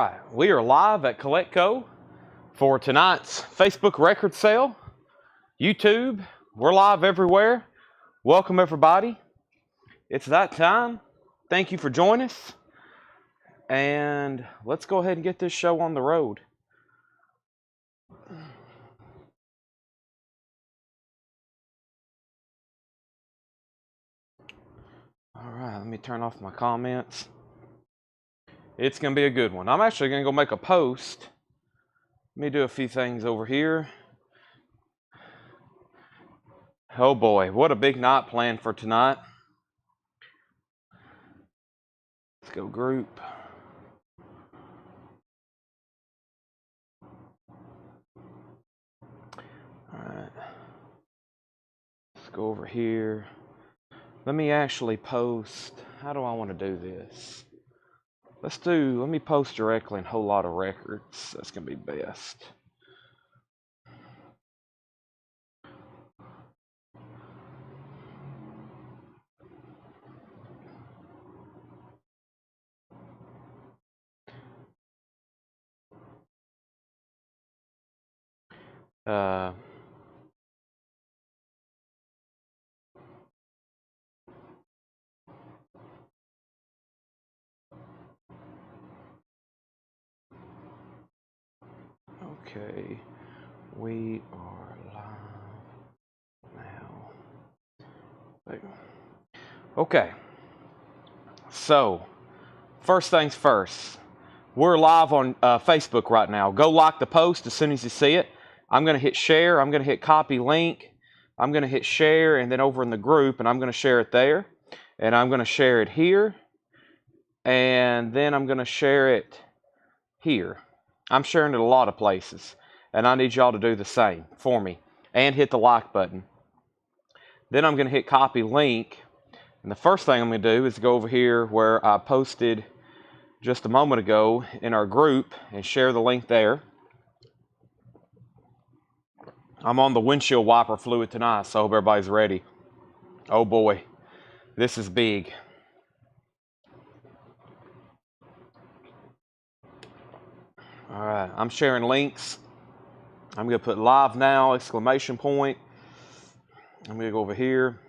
right, we are live at CollectCo for tonight's Facebook record sale. YouTube, we're live everywhere. Welcome everybody. It's that time. Thank you for joining us. And let's go ahead and get this show on the road. All right, let me turn off my comments. It's going to be a good one. I'm actually going to go make a post. Let me do a few things over here. Oh boy, what a big night planned for tonight. Let's go group. All right. Let's go over here. Let me actually post. How do I want to do this? Let me post directly in a whole lot of records. That's going to be best. Okay, we are live now. Okay, so first things first, we're live on Facebook right now. Go like the post as soon as you see it. I'm going to hit share. I'm going to hit copy link. I'm going to hit share and then over in the group, and I'm going to share it there. And I'm going to share it here. And then I'm going to share it here. I'm sharing it a lot of places, and I need y'all to do the same for me and hit the like button. Then I'm going to hit copy link, and the first thing I'm going to do is go over here where I posted just a moment ago in our group and share the link there. I'm on the windshield wiper fluid tonight, so I hope everybody's ready. Oh boy, this is big. All right, I'm sharing links. I'm going to put live now, exclamation point. I'm going to go over here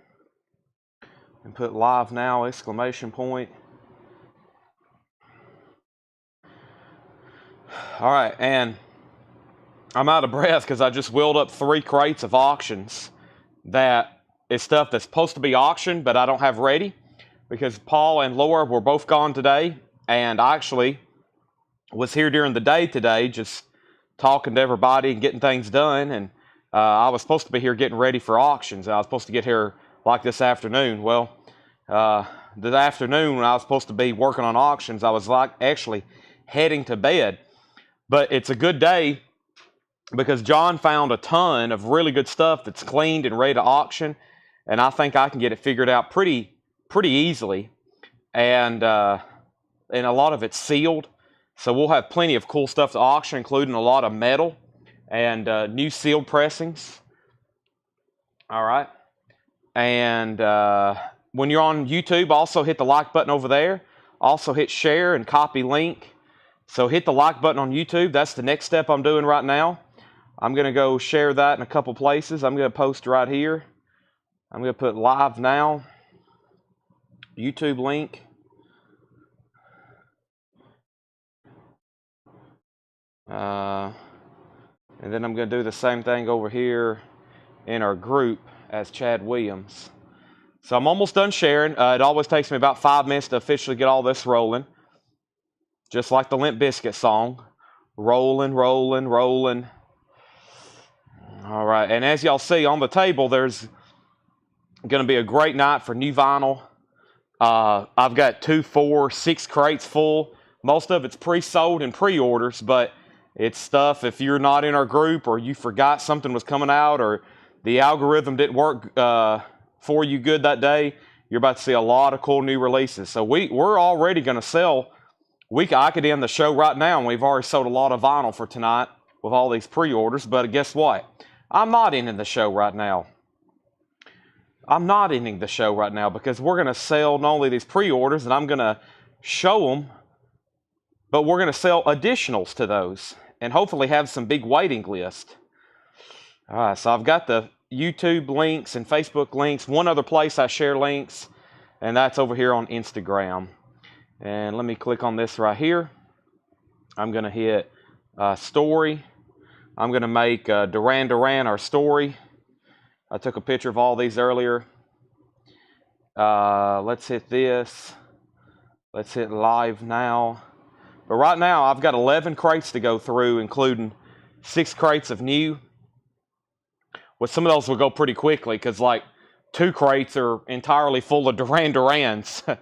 and put live now, exclamation point. All right, and I'm out of breath because I just wheeled up 3 crates of auctions that is stuff that's supposed to be auctioned, but I don't have ready because Paul and Laura were both gone today, and I actually was here during the day today just talking to everybody and getting things done, and I was supposed to be here getting ready for auctions, and I was supposed to get here like this afternoon. Well, this afternoon when I was supposed to be working on auctions, I was like actually heading to bed. But it's a good day because John found a ton of really good stuff that's cleaned and ready to auction, and I think I can get it figured out pretty easily, and a lot of it's sealed. So we'll have plenty of cool stuff to auction, including a lot of metal and new sealed pressings. All right. And when you're on YouTube, also hit the like button over there. Also hit share and copy link. So hit the like button on YouTube. That's the next step I'm doing right now. I'm going to go share that in a couple places. I'm going to post right here. I'm going to put live now. YouTube link. And then I'm going to do the same thing over here in our group as Chad Williams. So I'm almost done sharing. It always takes me about 5 minutes to officially get all this rolling. Just like the Limp Bizkit song. Rolling, rolling, rolling. All right, and as y'all see on the table, there's going to be a great night for new vinyl. I've got 2, 4, 6 crates full. Most of it's pre-sold and pre-orders, but it's stuff if you're not in our group or you forgot something was coming out or the algorithm didn't work for you good that day, you're about to see a lot of cool new releases. So we're already going to sell. I could end the show right now, and we've already sold a lot of vinyl for tonight with all these pre-orders, but guess what? I'm not ending the show right now. I'm not ending the show right now because we're going to sell not only these pre-orders, and I'm going to show them but we're going to sell additionals to those and hopefully have some big waiting list. All right, so I've got the YouTube links and Facebook links. One other place I share links, and that's over here on Instagram. And let me click on this right here. I'm going to hit story. I'm going to make Duran Duran our story. I took a picture of all these earlier. Let's hit this. Let's hit live now. But right now, I've got 11 crates to go through, including 6 crates of new. Well, some of those will go pretty quickly because, like, 2 crates are entirely full of Duran Durans.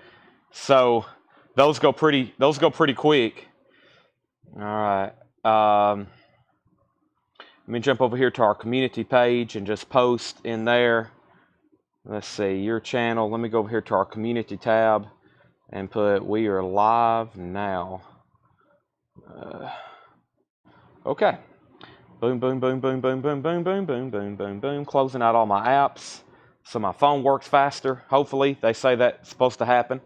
So those go pretty quick. All right. Let me jump over here to our community page and just post in there. Let's see, your channel. Let me go over here to our community tab and put we are live now. Okay. Boom, boom, boom, boom, boom, boom, boom, boom, boom, boom, boom, boom. Closing out all my apps so my phone works faster. Hopefully, they say that's supposed to happen.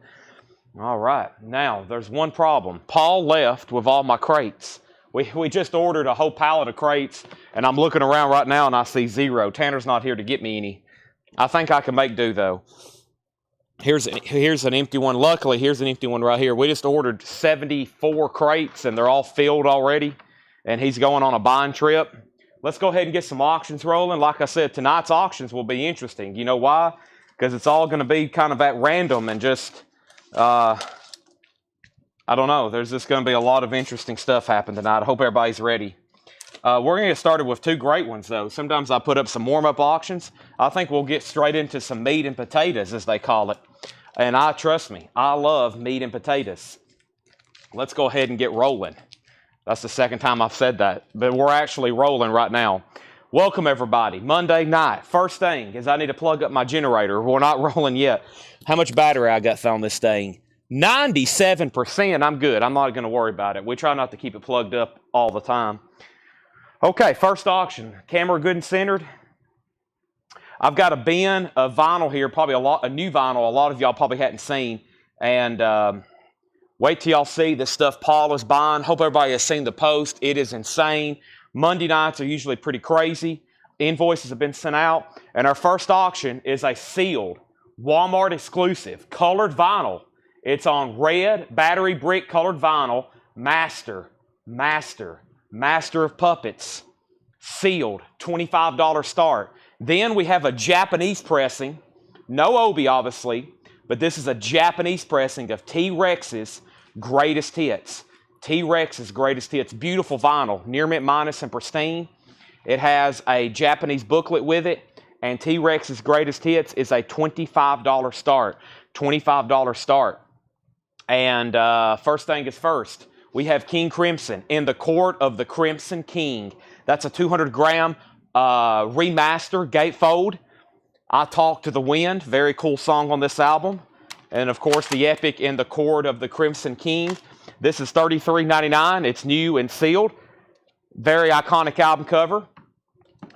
All right. Now, there's one problem. Paul left with all my crates. We just ordered a whole pallet of crates, and I'm looking around right now, and I see 0. Tanner's not here to get me any. I think I can make do, though. Here's an empty one. Luckily, here's an empty one right here. We just ordered 74 crates, and they're all filled already. And he's going on a buying trip. Let's go ahead and get some auctions rolling. Like I said, tonight's auctions will be interesting. You know why? Because it's all going to be kind of at random and just, I don't know. There's just going to be a lot of interesting stuff happen tonight. I hope everybody's ready. We're going to get started with 2 great ones, though. Sometimes I put up some warm-up auctions. I think we'll get straight into some meat and potatoes, as they call it. And trust me, I love meat and potatoes. Let's go ahead and get rolling. That's the second time I've said that, but we're actually rolling right now. Welcome, everybody. Monday night. First thing is I need to plug up my generator. We're not rolling yet. How much battery I got on this thing? 97%. I'm good. I'm not going to worry about it. We try not to keep it plugged up all the time. Okay, first auction. Camera good and centered. I've got a bin of vinyl here, probably a new vinyl a lot of y'all probably hadn't seen. And wait till y'all see this stuff Paul is buying. Hope everybody has seen the post. It is insane. Monday nights are usually pretty crazy. Invoices have been sent out. And our first auction is a sealed, Walmart exclusive, colored vinyl. It's on red, battery brick colored vinyl. Master of Puppets. Sealed, $25 start. Then we have a Japanese pressing. No Obi, obviously. But this is a Japanese pressing of T-Rex's Greatest Hits. T-Rex's Greatest Hits. Beautiful vinyl. Near mint minus and pristine. It has a Japanese booklet with it. And T-Rex's Greatest Hits is a $25 start. $25 start. And first thing is first. We have King Crimson in the Court of the Crimson King. That's a 200-gram remaster gatefold. I Talk to the Wind. Very cool song on this album. And, of course, the epic In the Court of the Crimson King. This is $33.99. It's new and sealed. Very iconic album cover.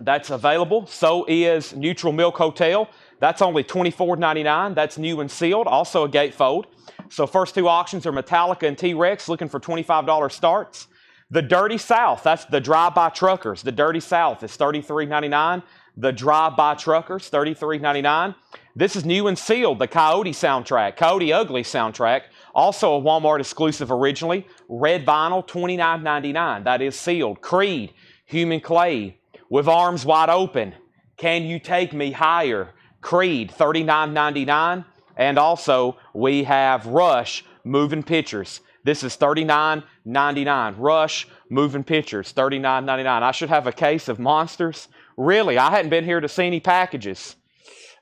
That's available. So is Neutral Milk Hotel. That's only $24.99. That's new and sealed. Also a gatefold. So first 2 auctions are Metallica and T-Rex, looking for $25 starts. The Dirty South, that's the Drive-By Truckers. The Dirty South is $33.99. The Drive-By Truckers, $33.99. This is new and sealed, the Coyote soundtrack, Coyote Ugly soundtrack. Also a Walmart exclusive originally. Red vinyl, $29.99. That is sealed. Creed, Human Clay, With Arms Wide Open, Can You Take Me Higher? Creed, $39.99. And also, we have Rush, Moving Pictures. This is $39.99. Rush, Moving Pictures, $39.99. I should have a case of Monsters. Really, I hadn't been here to see any packages.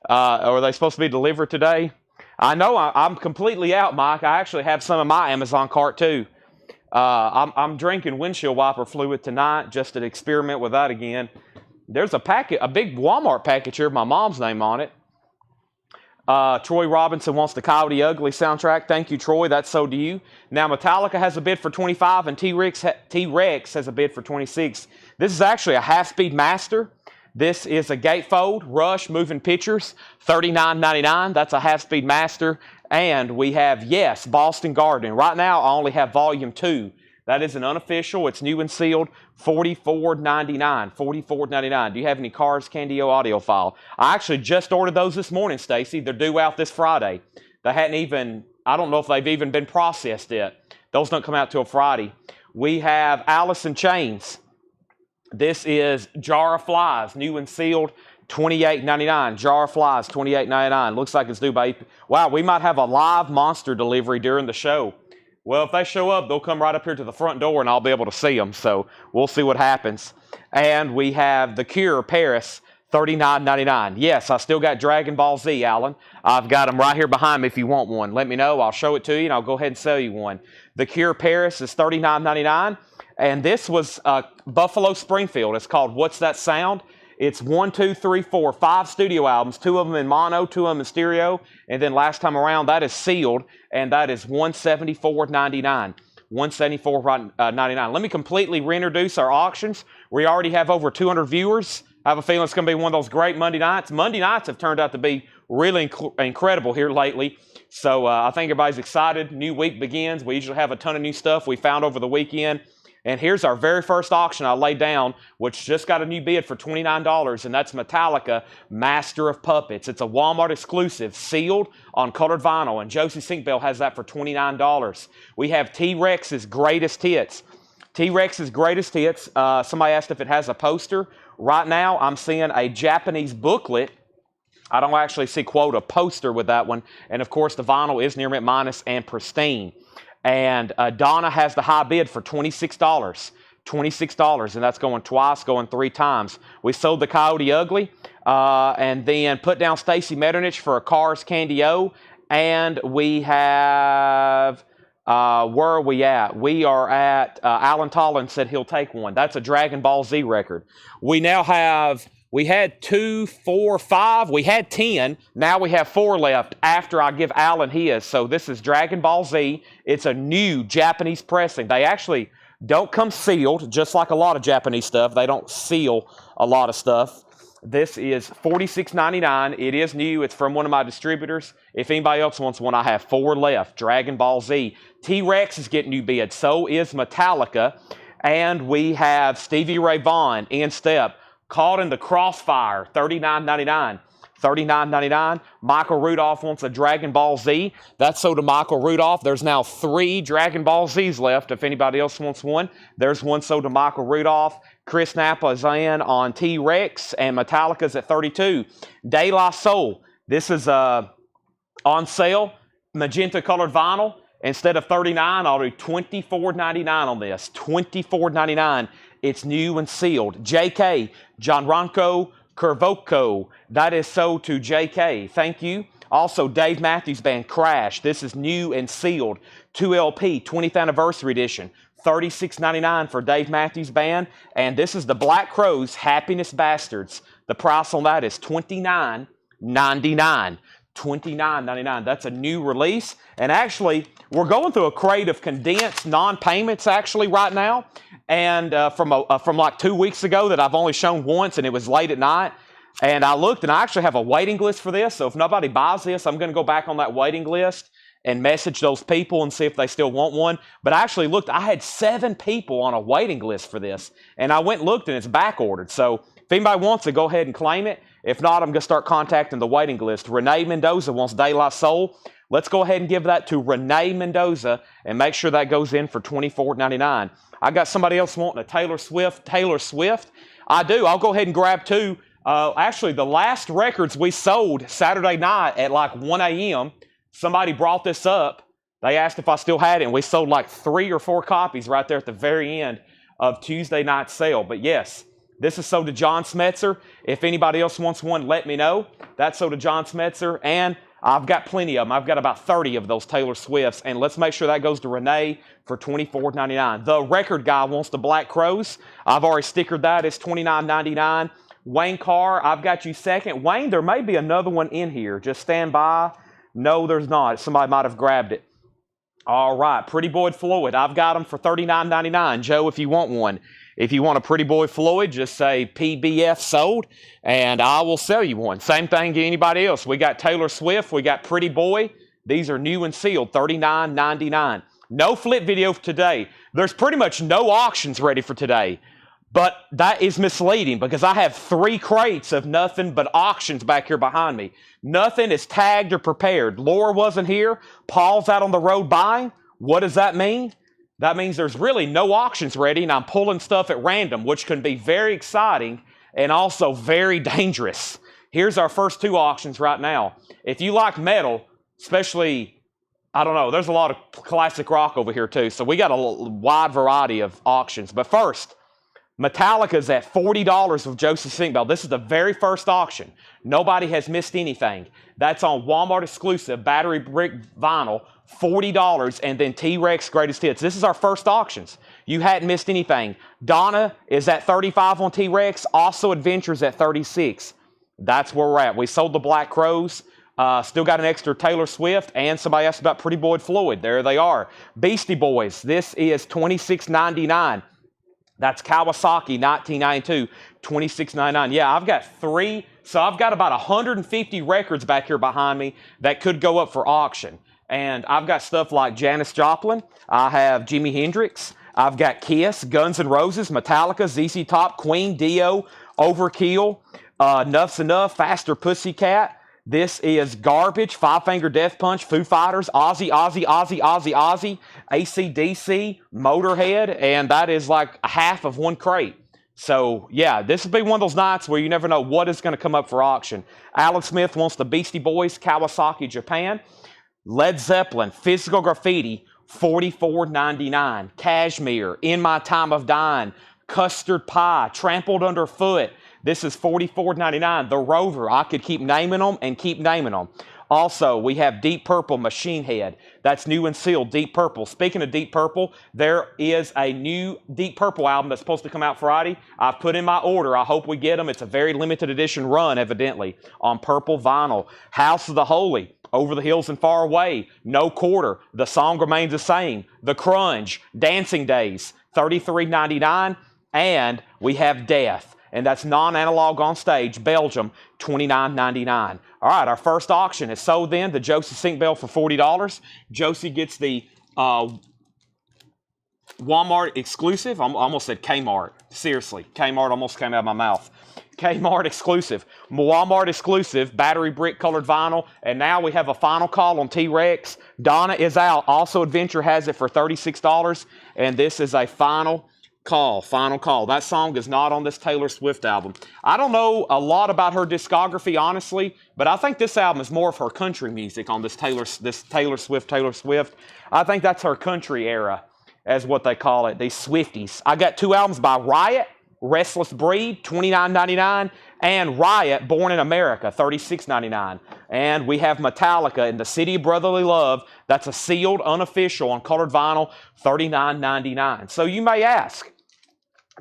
Are they supposed to be delivered today? I know I'm completely out, Mike. I actually have some of my Amazon cart, too. I'm drinking windshield wiper fluid tonight just to experiment with that again. There's a big Walmart package here with my mom's name on it. Troy Robinson wants the Coyote Ugly soundtrack. Thank you, Troy. That's so do you. Now, Metallica has a bid for $25, and T-Rex has a bid for $26. This is actually a half-speed master. This is a gatefold, Rush, Moving Pictures, $39.99. That's a half-speed master. And we have, yes, Boston Garden. Right now, I only have volume 2. That is an unofficial. It's new and sealed. $44.99. $44.99. Do you have any Cars Candy-O audio file? I actually just ordered those this morning, Stacy. They're due out this Friday. They hadn't even, I don't know if they've even been processed yet. Those don't come out till Friday. We have Alice in Chains. This is Jar of Flies, new and sealed. $28.99. Jar of Flies, $28.99. Looks like it's due by... Wow, we might have a live monster delivery during the show. Well, if they show up, they'll come right up here to the front door and I'll be able to see them. So we'll see what happens. And we have The Cure, Paris, $39.99. Yes, I still got Dragon Ball Z, Alan. I've got them right here behind me if you want one. Let me know. I'll show it to you and I'll go ahead and sell you one. The Cure, Paris is $39.99. And this was Buffalo Springfield. It's called What's That Sound? It's 1, 2, 3, 4, 5 studio albums, 2 of them in mono, 2 of them in stereo, and then last time around that is sealed, and that is $174.99. $174.99. Let me completely reintroduce our auctions. We already have over 200 viewers. I have a feeling it's going to be one of those great Monday nights. Monday nights have turned out to be really incredible here lately. So I think everybody's excited. New week begins. We usually have a ton of new stuff we found over the weekend. And here's our very first auction I laid down, which just got a new bid for $29, and that's Metallica, Master of Puppets. It's a Walmart exclusive, sealed on colored vinyl, and Josie Sinkbell has that for $29. We have T-Rex's Greatest Hits. T-Rex's Greatest Hits. Somebody asked if it has a poster. Right now, I'm seeing a Japanese booklet. I don't actually see, quote, a poster with that one. And, of course, the vinyl is near mint minus and pristine. And Donna has the high bid for $26. $26, and that's going twice, going 3 times. We sold the Coyote Ugly, and then put down Stacy Metternich for a Cars Candy-O. And we have, where are we at? We are at, Alan Tollin said he'll take one. That's a Dragon Ball Z record. We now have... We had 2, 4, 5. We had 10. Now we have 4 left after I give Alan his. So this is Dragon Ball Z. It's a new Japanese pressing. They actually don't come sealed, just like a lot of Japanese stuff. They don't seal a lot of stuff. This is $46.99. It is new. It's from one of my distributors. If anybody else wants one, I have 4 left. Dragon Ball Z. T-Rex is getting new bids. So is Metallica. And we have Stevie Ray Vaughan in step. Caught in the Crossfire, $39.99. $39.99. Michael Rudolph wants a Dragon Ball Z. That's sold to Michael Rudolph. There's now 3 Dragon Ball Zs left if anybody else wants one. There's one sold to Michael Rudolph. Chris Napa is in on T-Rex, and Metallica's at $32. De La Soul. This is on sale. Magenta colored vinyl. Instead of $39, I'll do $24.99 on this. $24.99. It's new and sealed. JK, Gianranco Curvoco. That is sold to JK. Thank you. Also, Dave Matthews Band, Crash. This is new and sealed. 2LP, 20th Anniversary Edition. $36.99 for Dave Matthews Band. And this is the Black Crowes, Happiness Bastards. The price on that is $29.99. $29.99. That's a new release. And actually, we're going through a crate of condensed non-payments actually right now. And from like 2 weeks ago that I've only shown once, and it was late at night. And I looked, and I actually have a waiting list for this. So if nobody buys this, I'm going to go back on that waiting list and message those people and see if they still want one. But I actually looked. I had 7 people on a waiting list for this. And I went and looked, and it's back ordered. So if anybody wants it, go ahead and claim it. If not, I'm going to start contacting the waiting list. Renee Mendoza wants De La Soul. Let's go ahead and give that to Renee Mendoza and make sure that goes in for $24.99. I got somebody else wanting a Taylor Swift. Taylor Swift. I do. I'll go ahead and grab 2. Actually, the last records we sold Saturday night at like 1 a.m., somebody brought this up. They asked if I still had it, and we sold like 3 or 4 copies right there at the very end of Tuesday night's sale. But yes, this is sold to John Smetzer. If anybody else wants one, let me know. That's sold to John Smetzer, and I've got plenty of them. I've got about 30 of those Taylor Swifts, and let's make sure that goes to Renee for $24.99. The record guy wants the Black Crowes. I've already stickered that. It's $29.99. Wayne Carr, I've got you second. Wayne, there may be another one in here. Just stand by. No, there's not. Somebody might have grabbed it. All right, Pretty Boy Floyd. I've got them for $39.99. Joe, if you want one. If you want a Pretty Boy Floyd, just say PBF sold, and I will sell you one. Same thing to anybody else. We got Taylor Swift. We got Pretty Boy. These are new and sealed, $39.99. No flip video for today. There's pretty much no auctions ready for today. But that is misleading because I have 3 crates of nothing but auctions back here behind me. Nothing is tagged or prepared. Laura wasn't here. Paul's out on the road buying. What does that mean? That means there's really no auctions ready, and I'm pulling stuff at random, which can be very exciting and also very dangerous. Here's our first 2 auctions right now. If you like metal, especially, I don't know, there's a lot of classic rock over here too, so we got a wide variety of auctions. But first, Metallica's at $40 with Joseph Sinkbell. This is the very first auction. Nobody has missed anything. That's on Walmart exclusive, battery brick vinyl, $40, and then T-Rex Greatest Hits. This is our first auctions. You hadn't missed anything. Donna is at $35 on T-Rex, also Adventures at $36. That's where we're at. We sold the Black Crows. Still got an extra Taylor Swift, and somebody asked about Pretty Boy Floyd. There they are. Beastie Boys, this is $26.99. That's Kawasaki, 1992, $26.99. Yeah, I've got 3, so I've got about 150 records back here behind me that could go up for auction. And I've got stuff like Janis Joplin, I have Jimi Hendrix, I've got Kiss, Guns N' Roses, Metallica, ZZ Top, Queen, Dio, Overkill, Nuff's Enough, Faster Pussycat. This is Garbage, Five Finger Death Punch, Foo Fighters, Ozzy, AC/DC, Motorhead, and that is like half of 1 crate. So, yeah, this will be one of those nights where you never know what is going to come up for auction. Alan Smith wants the Beastie Boys, Kawasaki, Japan. Led Zeppelin, Physical Graffiti, $44.99. Cashmere, In My Time of Dying, Custard Pie, Trampled Underfoot. This is $44.99. The Rover, I could keep naming them and keep naming them. Also, we have Deep Purple, Machine Head. That's new and sealed, Deep Purple. Speaking of Deep Purple, there is a new Deep Purple album that's supposed to come out Friday. I've put in my order. I hope we get them. It's a very limited edition run, evidently, on purple vinyl. House of the Holy, Over the Hills and Far Away, No Quarter, The Song Remains the Same, The Crunge, Dancing Days, $33.99, and we have Death. And that's non-analog on stage, Belgium, $29.99. All right, our first auction is sold then, the Josie Sinkbell for $40. Josie gets the Walmart exclusive. I almost said Kmart. Seriously, Kmart almost came out of my mouth. Kmart exclusive, Walmart exclusive, battery brick colored vinyl, and now we have a final call on T-Rex. Donna is out. Also, Adventure has it for $36, and this is a final call. That song is not on this Taylor Swift album. I don't know a lot about her discography, honestly, but I think this album is more of her country music on this Taylor Swift. I think that's her country era, as what they call it, these Swifties. I got 2 albums by Riot, Restless Breed, $29.99, and Riot, Born in America, $36.99. And we have Metallica in the City of Brotherly Love. That's a sealed, unofficial, on colored vinyl, $39.99. So you may ask,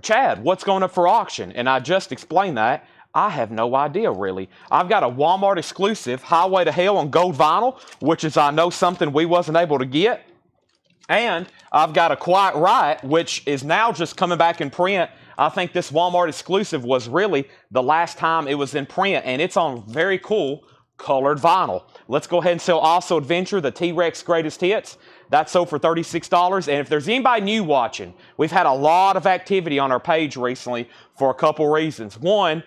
Chad, what's going up for auction? And I just explained that. I have no idea, really. I've got a Walmart exclusive, Highway to Hell on gold vinyl, which is, I know, something we wasn't able to get. And I've got a Quiet Riot, which is now just coming back in print. I think this Walmart exclusive was really the last time it was in print, and it's on very cool colored vinyl. Let's go ahead and sell Also Adventure, the T-Rex Greatest Hits. That's sold for $36. And if there's anybody new watching, we've had a lot of activity on our page recently for a couple reasons. One,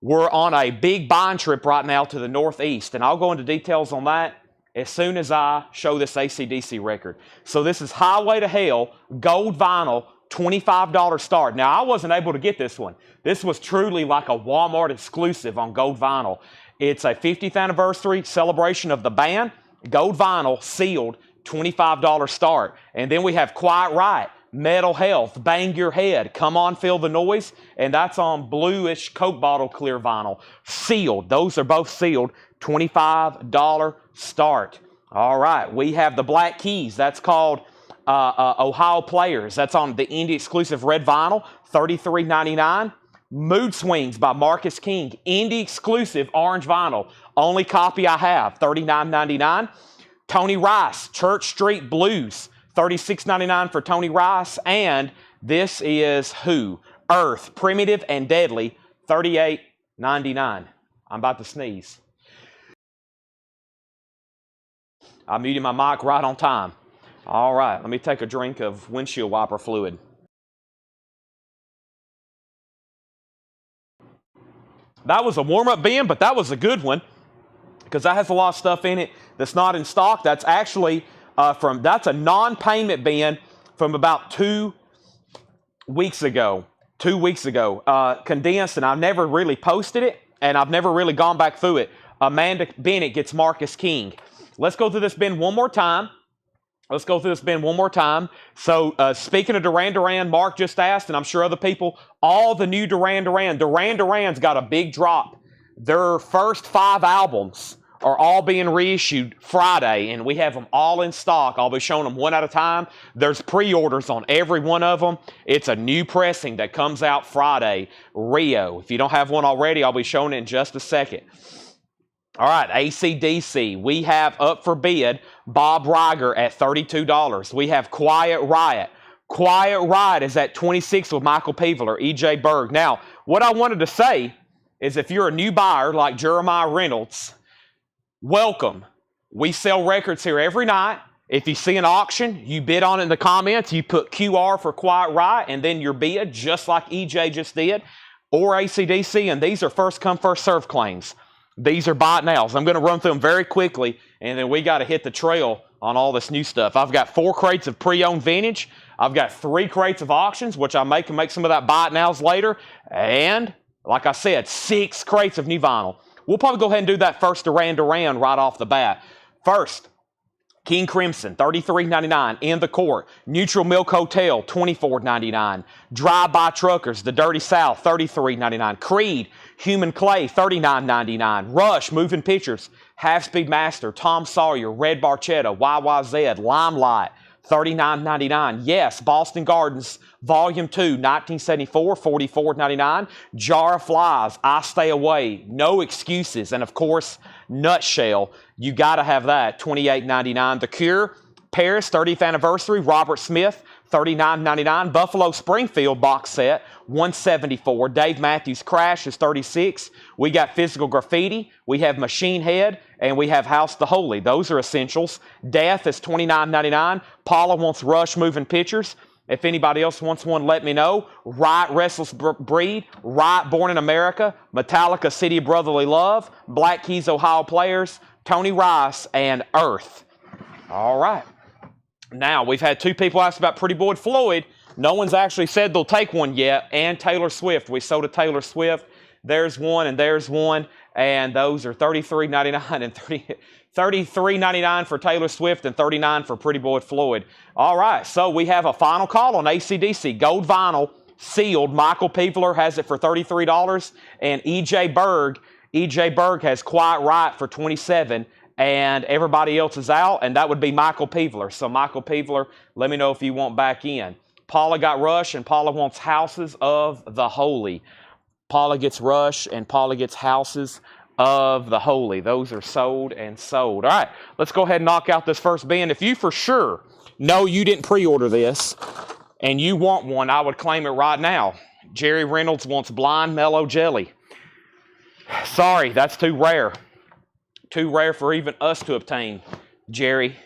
we're on a big buying trip right now to the Northeast, and I'll go into details on that as soon as I show this AC/DC record. So this is Highway to Hell, gold vinyl, $25 start. Now, I wasn't able to get this one. This was truly like a Walmart exclusive on gold vinyl. It's a 50th anniversary celebration of the band, gold vinyl, sealed, $25 start. And then we have Quiet Riot, Metal Health, Bang Your Head, Come On Feel the Noise, and that's on bluish Coke bottle clear vinyl, sealed. Those are both sealed, $25 start. All right, we have the Black Keys. That's called Ohio Players. That's on the indie exclusive red vinyl, $33.99. Mood Swings by Marcus King, indie exclusive orange vinyl. Only copy I have, $39.99. Tony Rice, Church Street Blues, $36.99 for Tony Rice. And this is who? Earth, Primitive and Deadly, $38.99. I'm about to sneeze. I muted my mic right on time. All right, let me take a drink of windshield wiper fluid. That was a warm-up bin, but that was a good one because that has a lot of stuff in it that's not in stock. That's actually that's a non-payment bin from about 2 weeks ago. 2 weeks ago, condensed, and I've never really posted it, and I've never really gone back through it. Amanda Bennett gets Marcus King. Let's go through this bin one more time. So speaking of Duran Duran, Mark just asked, and I'm sure other people, all the new Duran Duran's got a big drop. Their first 5 albums are all being reissued Friday, and we have them all in stock. I'll be showing them one at a time. There's pre-orders on every one of them. It's a new pressing that comes out Friday, Rio. If you don't have one already, I'll be showing it in just a second. All right, AC/DC. We have up for bid Bob Riger at $32. We have Quiet Riot. Quiet Riot is at $26 with Michael Peveler, E.J. Berg. Now, what I wanted to say is if you're a new buyer like Jeremiah Reynolds, welcome. We sell records here every night. If you see an auction, you bid on it in the comments. You put QR for Quiet Riot and then your bid, just like EJ just did, or AC/DC, and these are first come, first serve claims. These are buy it nows. I'm going to run through them very quickly, and then we got to hit the trail on all this new stuff. I've got 4 crates of pre-owned vintage. I've got 3 crates of auctions, which I can make some of that buy it nows later. And, like I said, 6 crates of new vinyl. We'll probably go ahead and do that first Duran Duran right off the bat. First, King Crimson, $33.99. In the Court. Neutral Milk Hotel, $24.99. Drive-By Truckers, The Dirty South, $33.99. Creed, Human Clay, $39.99. Rush, Moving Pictures, Half Speed Master, Tom Sawyer, Red Barchetta, YYZ, Limelight, $39.99. Yes, Boston Gardens, Volume 2, 1974, $44.99. Jar of Flies, I Stay Away, No Excuses, and of course, Nutshell. You got to have that, $28.99. The Cure, Paris, 30th Anniversary, Robert Smith, $39.99. Buffalo Springfield box set, $174. Dave Matthews Crash is $36. We got Physical Graffiti, we have Machine Head, and we have House the Holy. Those are essentials. Death is $29.99. Paula wants Rush Moving Pictures. If anybody else wants one, let me know. Riot Restless Breed, Riot Born in America, Metallica City of Brotherly Love, Black Keys Ohio Players, Tony Rice, and Earth. All right. Now, we've had 2 people ask about Pretty Boy Floyd. No one's actually said they'll take one yet. And Taylor Swift. We sold a Taylor Swift. There's one and there's one. And those are $33.99 and $33.99 for Taylor Swift and $39 for Pretty Boy Floyd. All right, so we have a final call on AC/DC. Gold vinyl, sealed. Michael Peveler has it for $33. And E.J. Berg has Quiet Riot for $27. And everybody else is out, and that would be Michael Peveler. So Michael Peveler, let me know if you want back in. Paula got Rush, and Paula wants Houses of the Holy. Paula gets Rush, and Paula gets Houses of the Holy. Those are sold and sold. All right, let's go ahead and knock out this first bin. If you for sure know you didn't pre-order this, and you want one, I would claim it right now. Jerry Reynolds wants Blind Mellow Jelly. Sorry, that's too rare. Too rare for even us to obtain, Jerry.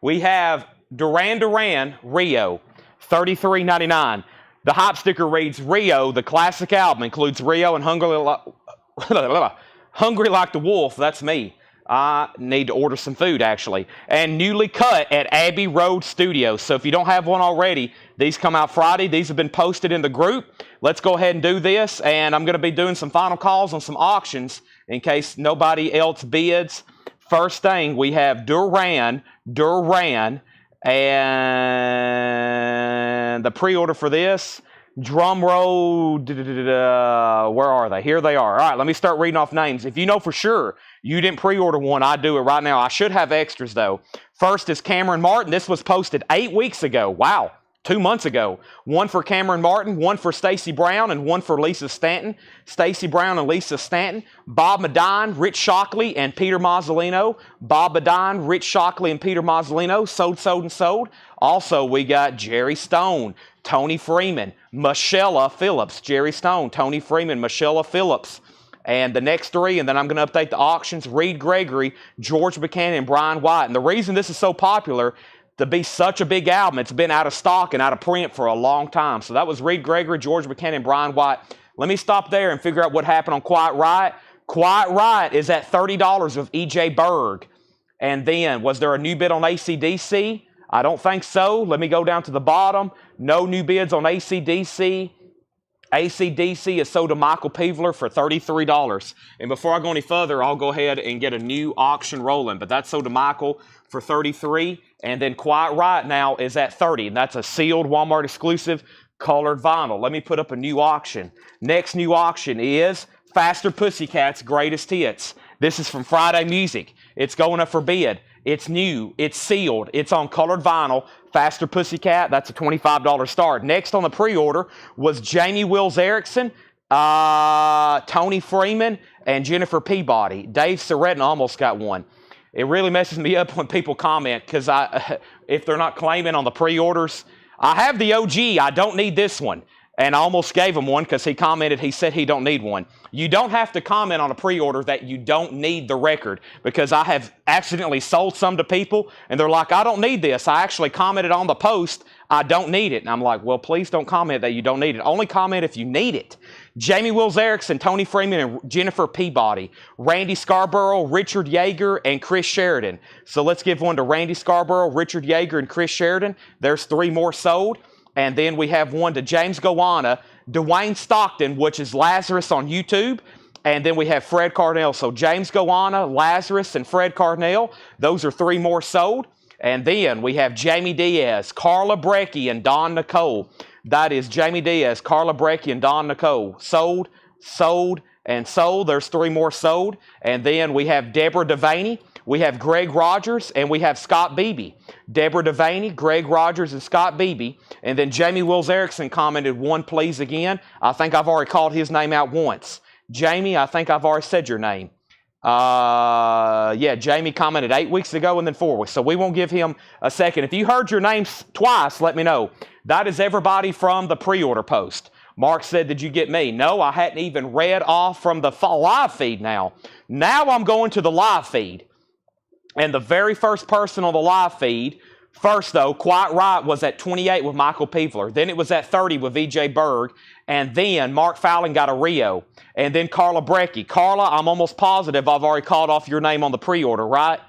We have Duran Duran Rio, $33.99. The hype sticker reads, Rio, the classic album, includes Rio and Hungry Like the Wolf. That's me. I need to order some food, actually. And newly cut at Abbey Road Studios. So if you don't have one already, these come out Friday. These have been posted in the group. Let's go ahead and do this. And I'm going to be doing some final calls on some auctions in case nobody else bids. First thing, we have Duran, and the pre-order for this, drum roll, where are they? Here they are. All right, let me start reading off names. If you know for sure you didn't pre-order one, I'd do it right now. I should have extras, though. First is Cameron Martin. This was posted 8 weeks ago. Wow. 2 months ago. One for Cameron Martin, one for Stacy Brown, and one for Lisa Stanton. Stacy Brown and Lisa Stanton. Bob Medine, Rich Shockley, and Peter Mazzolino. Bob Medine, Rich Shockley, and Peter Mazzolino. Sold, sold, and sold. Also, we got Jerry Stone, Tony Freeman, Michelle Phillips. Jerry Stone, Tony Freeman, Michelle Phillips. And the next three, and then I'm going to update the auctions: Reed Gregory, George Buchanan, and Brian White. And the reason this is so popular, to be such a big album, it's been out of stock and out of print for a long time. So that was Reed Gregory, George Buchanan, and Brian White. Let me stop there and figure out what happened on Quiet Riot. Quiet Riot is at $30 with E.J. Berg. And then, was there a new bid on AC/DC? I don't think so. Let me go down to the bottom. No new bids on AC/DC. AC/DC is sold to Michael Peevler for $33. And before I go any further, I'll go ahead and get a new auction rolling. But that's sold to Michael for $33. And then Quiet Riot now is at $30. And that's a sealed Walmart exclusive colored vinyl. Let me put up a new auction. Next new auction is Faster Pussycats Greatest Hits. This is from Friday Music. It's going up for bid. It's new. It's sealed. It's on colored vinyl. Faster Pussycat, that's a $25 start. Next on the pre-order was Jamie Wills Erickson, Tony Freeman, and Jennifer Peabody. Dave Soretin almost got one. It really messes me up when people comment because if they're not claiming on the pre-orders. I have the OG. I don't need this one. And I almost gave him one because he commented, he said he don't need one. You don't have to comment on a pre-order that you don't need the record, because I have accidentally sold some to people and they're like, I don't need this. I actually commented on the post, I don't need it. And I'm like, well, please don't comment that you don't need it. Only comment if you need it. Jamie Wills Erickson, Tony Freeman, and Jennifer Peabody. Randy Scarborough, Richard Yeager, and Chris Sheridan. So let's give one to Randy Scarborough, Richard Yeager, and Chris Sheridan. There's 3 more sold. And then we have one to James Gowana, Dwayne Stockton, which is Lazarus on YouTube. And then we have Fred Carnell. So James Gowana, Lazarus, and Fred Carnell. Those are 3 more sold. And then we have Jamie Diaz, Carla Brecky, and Don Nicole. That is Jamie Diaz, Carla Brecky, and Don Nicole. Sold, sold, and sold. There's 3 more sold. And then we have Deborah Devaney. We have Greg Rogers, and we have Scott Beebe. Deborah Devaney, Greg Rogers, and Scott Beebe. And then Jamie Wills Erickson commented, one please again. I think I've already called his name out once. Jamie, I think I've already said your name. Yeah, Jamie commented 8 weeks ago and then 4 weeks. So we won't give him a second. If you heard your name twice, let me know. That is everybody from the pre-order post. Mark said, did you get me? No, I hadn't even read off from the live feed now. Now I'm going to the live feed. And the very first person on the live feed, first though, Quiet Riot was at 28 with Michael Peevler. Then it was at 30 with E.J. Berg. And then Mark Fallon got a Rio. And then Carla Brecky. Carla, I'm almost positive I've already called off your name on the pre-order, right?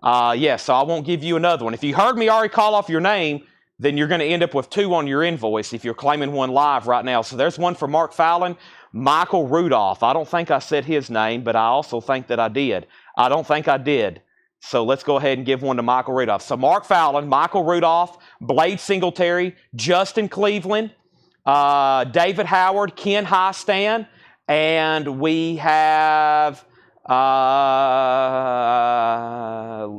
Yeah, so I won't give you another one. If you heard me already call off your name, then you're going to end up with 2 on your invoice if you're claiming one live right now. So there's one for Mark Fallon. Michael Rudolph. I don't think I said his name, but I also think that I did. I don't think I did. So let's go ahead and give one to Michael Rudolph. So Mark Fallon, Michael Rudolph, Blade Singletary, Justin Cleveland, David Howard, Ken Highstand, and we have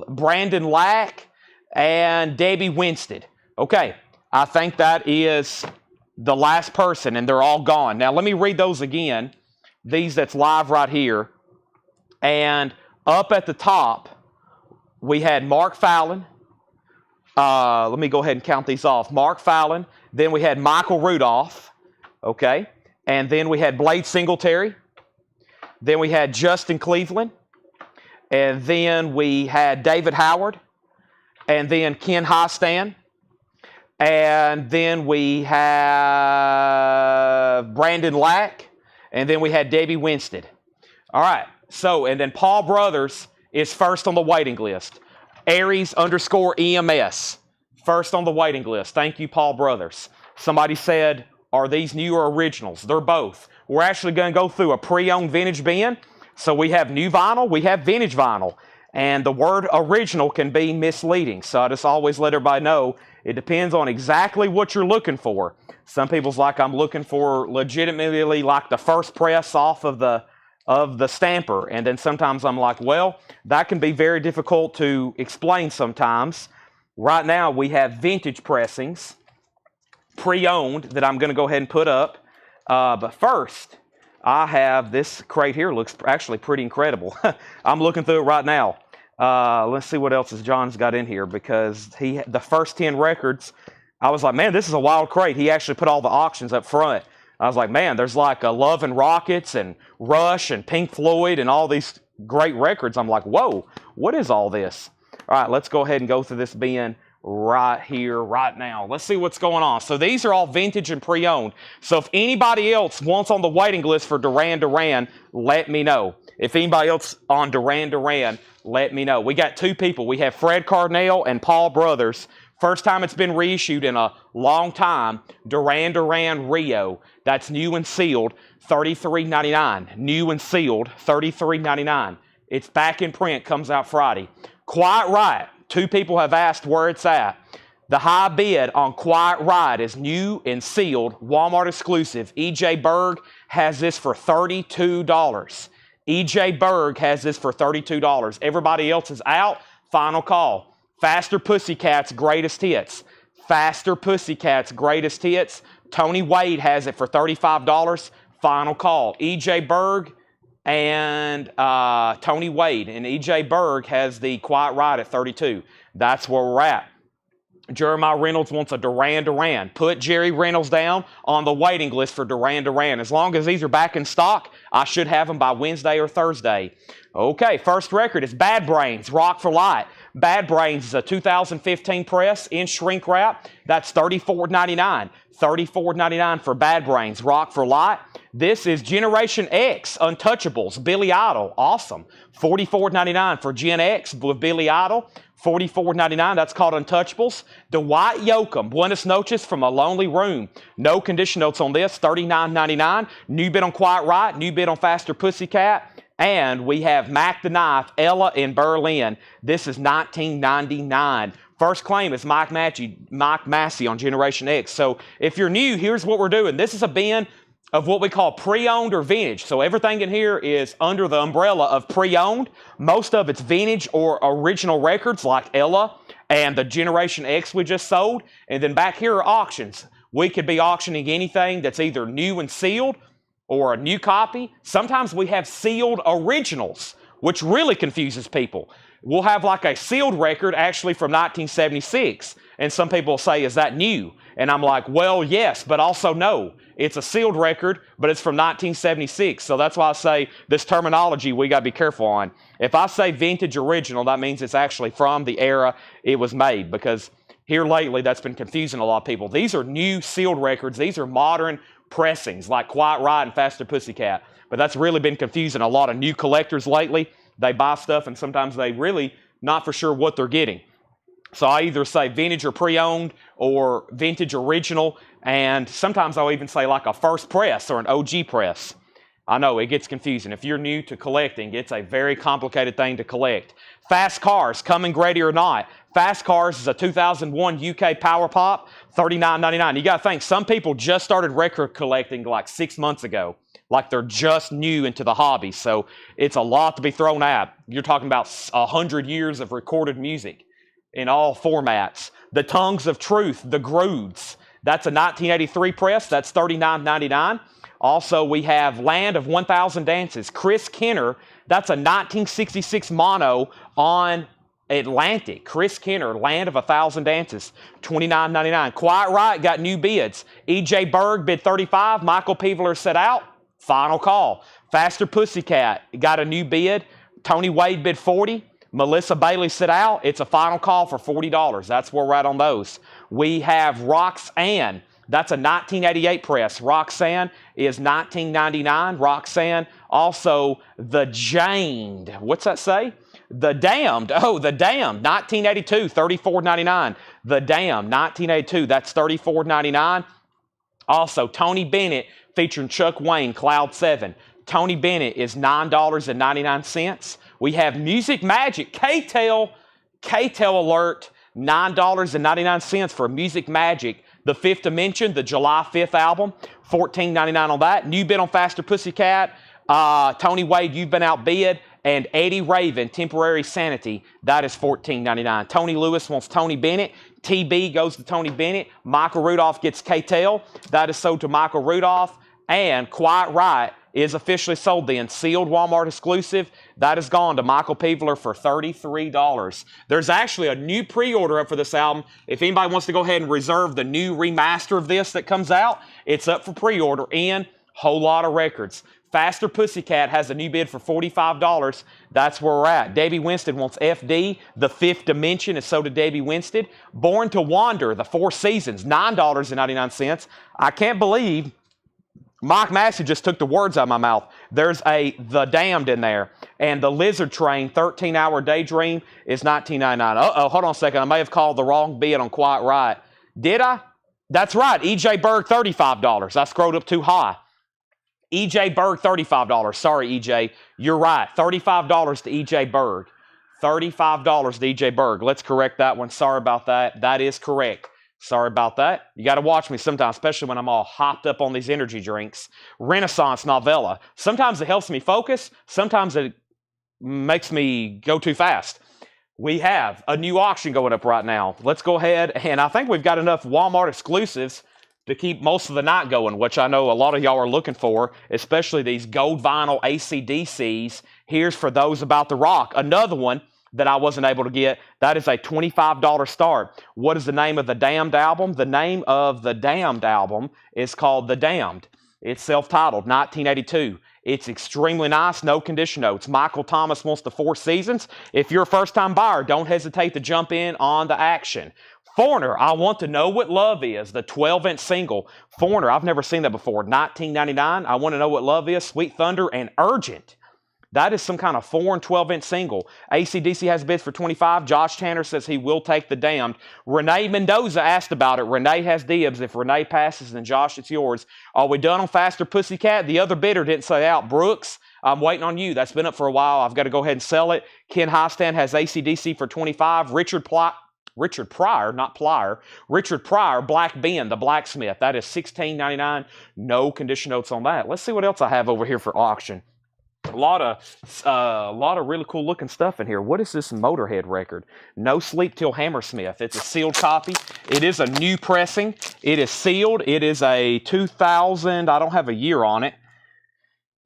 Brandon Lack and Debbie Winstead. Okay, I think that is the last person, and they're all gone. Now let me read those again, these that's live right here. And up at the top, we had Mark Fallon. Let me go ahead and count these off. Mark Fallon. Then we had Michael Rudolph. Okay. And then we had Blade Singletary. Then we had Justin Cleveland. And then we had David Howard. And then Ken Highstand. And then we have Brandon Lack. And then we had Debbie Winstead. All right. So, and then Paul Brothers is first on the waiting list. Aries_EMS. First on the waiting list. Thank you, Paul Brothers. Somebody said, are these new or originals? They're both. We're actually going to go through a pre-owned vintage bin. So we have new vinyl, we have vintage vinyl. And the word original can be misleading. So I just always let everybody know it depends on exactly what you're looking for. Some people's like, I'm looking for legitimately like the first press off of the stamper. And then sometimes I'm like, well, that can be very difficult to explain sometimes. Right now we have vintage pressings, pre-owned, that I'm going to go ahead and put up. But first, I have this crate here. Looks actually pretty incredible. I'm looking through it right now. Let's see what else John's got in here, because the first 10 records, I was like, man, this is a wild crate. He actually put all the auctions up front. I was like, man, there's like Love and Rockets and Rush and Pink Floyd and all these great records. I'm like, whoa, what is all this? All right, let's go ahead and go through this bin right here, right now. Let's see what's going on. So these are all vintage and pre-owned. So if anybody else wants on the waiting list for Duran Duran, let me know. If anybody else on Duran Duran, let me know. We got two people. We have Fred Carnell and Paul Brothers. First time it's been reissued in a long time. Duran Duran Rio. That's new and sealed, $33.99. New and sealed, $33.99. It's back in print, comes out Friday. Quiet Riot. Two people have asked where it's at. The high bid on Quiet Riot is new and sealed, Walmart exclusive. E.J. Berg has this for $32. E.J. Berg has this for $32. Everybody else is out. Final call. Faster Pussycats Greatest Hits. Faster Pussycats Greatest Hits. Tony Wade has it for $35. Final call. E.J. Berg and Tony Wade. And E.J. Berg has the Quiet Riot at $32. That's where we're at. Jeremiah Reynolds wants a Duran Duran. Put Jerry Reynolds down on the waiting list for Duran Duran. As long as these are back in stock, I should have them by Wednesday or Thursday. Okay, first record is Bad Brains, Rock for Light. Bad Brains is a 2015 press in shrink wrap. That's $34.99. $34.99 for Bad Brains, Rock for Light. This is Generation X, Untouchables, Billy Idol. Awesome. $44.99 for Gen X with Billy Idol. $44.99, that's called Untouchables. Dwight Yoakam, Buenas Noches from a Lonely Room. No condition notes on this, $39.99. New bid on Quiet Riot, new bid on Faster Pussycat. And we have Mac the Knife, Ella in Berlin. This is $19.99. First claim is Mike Massey on Generation X. So if you're new, here's what we're doing. This is a bin of what we call pre-owned or vintage. So everything in here is under the umbrella of pre-owned. Most of it's vintage or original records like Ella and the Generation X we just sold. And then back here are auctions. We could be auctioning anything that's either new and sealed or a new copy. Sometimes we have sealed originals, which really confuses people. We'll have like a sealed record actually from 1976. And some people will say, is that new? And I'm like, well, yes, but also no. It's a sealed record, but it's from 1976. So that's why I say this terminology we got to be careful on. If I say vintage original, that means it's actually from the era it was made, because here lately that's been confusing a lot of people. These are new sealed records. These are modern pressings like Quiet Riot and Faster Pussycat. But that's really been confusing a lot of new collectors lately. They buy stuff and sometimes they really not for sure what they're getting. So I either say vintage or pre-owned or vintage original, and sometimes I'll even say like a first press or an OG press. I know it gets confusing. If you're new to collecting, it's a very complicated thing to collect. Fast Cars, Coming Ready or Not. Fast Cars is a 2001 UK Power Pop, $39.99. You got to think, some people just started record collecting like 6 months ago. Like they're just new into the hobby. So it's a lot to be thrown at. You're talking about 100 years of recorded music in all formats. The Tongues of Truth, The Grooves. That's a 1983 press. That's $39.99. Also, we have Land of 1,000 Dances. Chris Kenner. That's a 1966 mono on Atlantic. Chris Kenner, Land of 1,000 Dances, $29.99. Quiet Riot got new bids. E.J. Berg bid $35. Michael Peveler set out. Final call. Faster Pussycat got a new bid. Tony Wade bid $40. Melissa Bailey sit out. It's a final call for $40. That's where we're at on those. We have Roxanne. That's a 1988 press. Roxanne is $19.99. Roxanne. Also, The Janed. What's that say? The Damned. Oh, The Damned. 1982. $34.99. The Damned. 1982. That's $34.99. Also, Tony Bennett featuring Chuck Wayne, Cloud 7. Tony Bennett is $9.99. We have Music Magic, K-Tel alert, $9.99 for Music Magic. The Fifth Dimension, the July 5th album, $14.99 on that. New bid on Faster Pussycat. Tony Wade, You've Been Outbid. And Eddie Raven, Temporary Sanity, that is $14.99. Tony Lewis wants Tony Bennett. TB goes to Tony Bennett. Michael Rudolph gets K-Tel. That is sold to Michael Rudolph. And Quiet Riot is officially sold then. Sealed Walmart exclusive. That has gone to Michael Peveler for $33. There's actually a new pre-order up for this album. If anybody wants to go ahead and reserve the new remaster of this that comes out, it's up for pre-order in Whole Lotta Records. Faster Pussycat has a new bid for $45. That's where we're at. Debbie Winstead wants FD. The Fifth Dimension, and so did Debbie Winstead. Born to Wander, the Four Seasons, $9.99. I can't believe Mike Massey just took the words out of my mouth. There's a The Damned in there. And the Lizard Train 13-Hour Daydream is $19.99. Uh-oh, hold on a second. I may have called the wrong bid on Quiet Riot. Did I? That's right. E.J. Berg, $35. I scrolled up too high. E.J. Berg, $35. Sorry, E.J. You're right. $35 to E.J. Berg. $35 to E.J. Berg. Let's correct that one. Sorry about that. That is correct. Sorry about that. You got to watch me sometimes, especially when I'm all hopped up on these energy drinks. Renaissance Novella. Sometimes it helps me focus. Sometimes it makes me go too fast. We have a new auction going up right now. Let's go ahead, and I think we've got enough Walmart exclusives to keep most of the night going, which I know a lot of y'all are looking for, especially these gold vinyl AC/DCs. Here's For Those About the Rock. Another one that I wasn't able to get. That is a $25 start. What is the name of the Damned album? The name of the Damned album is called The Damned. It's self-titled, 1982. It's extremely nice, no condition notes. Michael Thomas wants the Four Seasons. If you're a first-time buyer, don't hesitate to jump in on the action. Foreigner, I Want to Know What Love Is, the 12-inch single. Foreigner, I've never seen that before. $19.99. I Want to Know What Love Is, Sweet Thunder, and Urgent. That is some kind of foreign 12-inch single. AC/DC has bids for $25. Josh Tanner says he will take The Damned. Renee Mendoza asked about it. Renee has dibs. If Renee passes, then Josh, it's yours. Are we done on Faster Pussycat? The other bidder didn't say out. Brooks, I'm waiting on you. That's been up for a while. I've got to go ahead and sell it. Ken Highstand has AC/DC for $25. Richard Pryor, not Plier. Richard Pryor, Black Ben, the blacksmith. That is $16.99. No condition notes on that. Let's see what else I have over here for auction. A lot of really cool looking stuff in here. What is this Motorhead record? No Sleep Till Hammersmith. It's a sealed copy. It is a new pressing. It is sealed. It is a 2000. I don't have a year on it.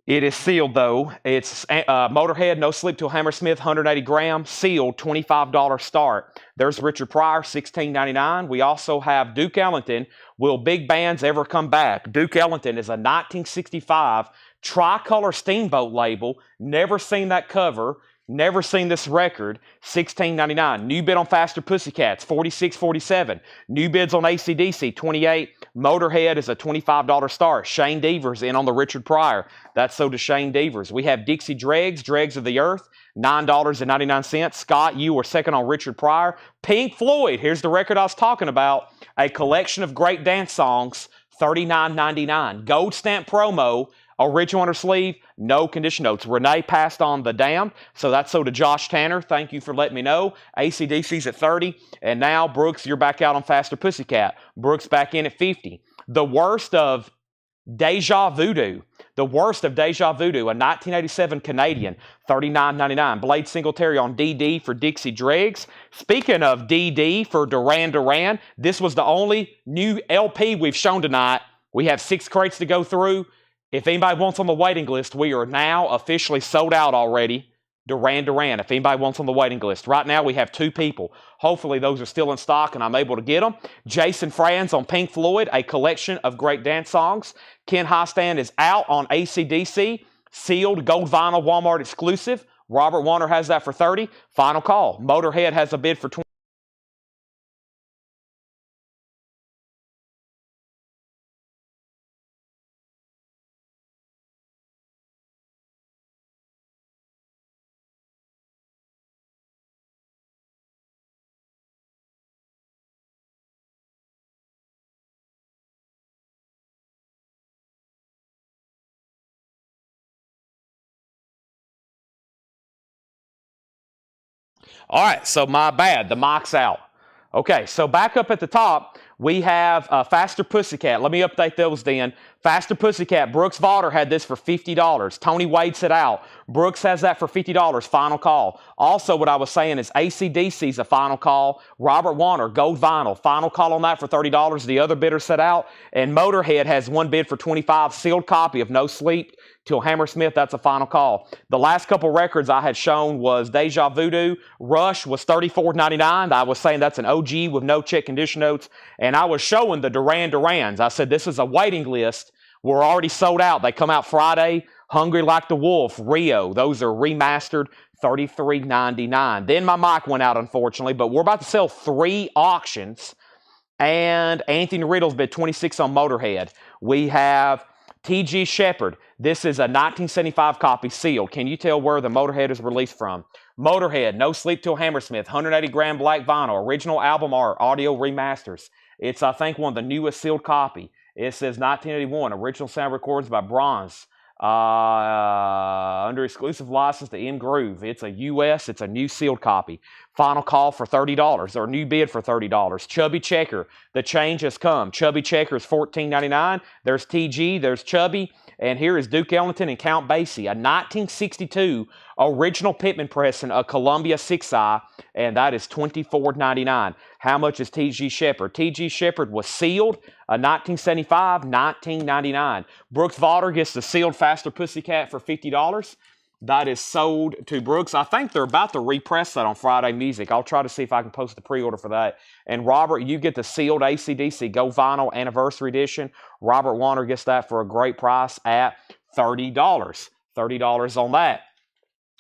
It is sealed though. It's Motorhead, No Sleep Till Hammersmith, 180 grams, sealed, $25 start. There's Richard Pryor, $16.99. We also have Duke Ellington. Will Big Bands Ever Come Back? Duke Ellington is a 1965 tricolor steamboat label. Never seen that cover. Never seen this record. $16.99. New bid on Faster Pussycats, $46.47. New bids on AC/DC, $28. Motorhead is a $25 start. Shane Devers in on the Richard Pryor. That's so to Shane Devers. We have Dixie Dregs, Dregs of the Earth, $9.99. Scott, you were second on Richard Pryor. Pink Floyd, here's the record I was talking about. A collection of great dance songs, $39.99. Gold stamp promo. Original on her sleeve, no condition notes. Renee passed on The Damned, so that's so to Josh Tanner. Thank you for letting me know. AC/DC's at 30, and now, Brooks, you're back out on Faster Pussycat. Brooks back in at 50. The Worst of Deja Voodoo. The Worst of Deja Voodoo, a 1987 Canadian, $39.99. Blade Singletary on DD for Dixie Dregs. Speaking of DD for Duran Duran, this was the only new LP we've shown tonight. We have 6 crates to go through. If anybody wants on the waiting list, we are now officially sold out already. Duran Duran, if anybody wants on the waiting list. Right now, we have 2 people. Hopefully, those are still in stock and I'm able to get them. Jason Franz on Pink Floyd, a collection of great dance songs. Ken Highstand is out on AC/DC. Sealed, gold vinyl, Walmart exclusive. Robert Warner has that for 30. Final call. Motorhead has a bid for 20. All right, so my bad. The mic's out. Okay, so back up at the top, We have Faster Pussycat. Let me update those then. Faster Pussycat. Brooks Vaughter had this for $50. Tony waits it out. Brooks has that for $50. Final call. Also, what I was saying is AC/DC's a final call. Robert Warner, gold vinyl. Final call on that for $30. The other bidder set out. And Motorhead has one bid for $25. Sealed copy of No Sleep Till Hammersmith. That's a final call. The last couple records I had shown was Deja Voodoo. Rush was $34.99. I was saying that's an OG with no check condition notes. And I was showing the Duran Durans. I said this is a waiting list. We're already sold out. They come out Friday. Hungry Like the Wolf, Rio. Those are remastered, $33.99. Then my mic went out, unfortunately, but we're about to sell 3 auctions. And Anthony Riddle's bid $26 on Motorhead. We have T.G. Shepherd. This is a 1975 copy sealed. Can you tell where the Motorhead is released from? Motorhead, No Sleep Till Hammersmith, 180 gram black vinyl, original album art, audio remasters. It's, I think, one of the newest sealed copy. It says 1981, original sound records by Bronze. Under exclusive license to M Groove. It's a US, it's a new sealed copy. Final call for $30, or new bid for $30. Chubby Checker, the change has come. Chubby Checker is $14.99. There's TG, there's Chubby, and here is Duke Ellington and Count Basie, a 1962 original Pittman pressing, a Columbia 6i, and that is $24.99. How much is T.G. Shepherd? T.G. Shepherd was sealed, a 1975, $19.99. Brooks Vaughter gets the sealed Faster Pussycat for $50. That is sold to Brooks. I think they're about to repress that on Friday Music. I'll try to see if I can post the pre-order for that. And Robert, you get the sealed AC/DC Go Vinyl Anniversary Edition. Robert Warner gets that for a great price at $30. $30 on that.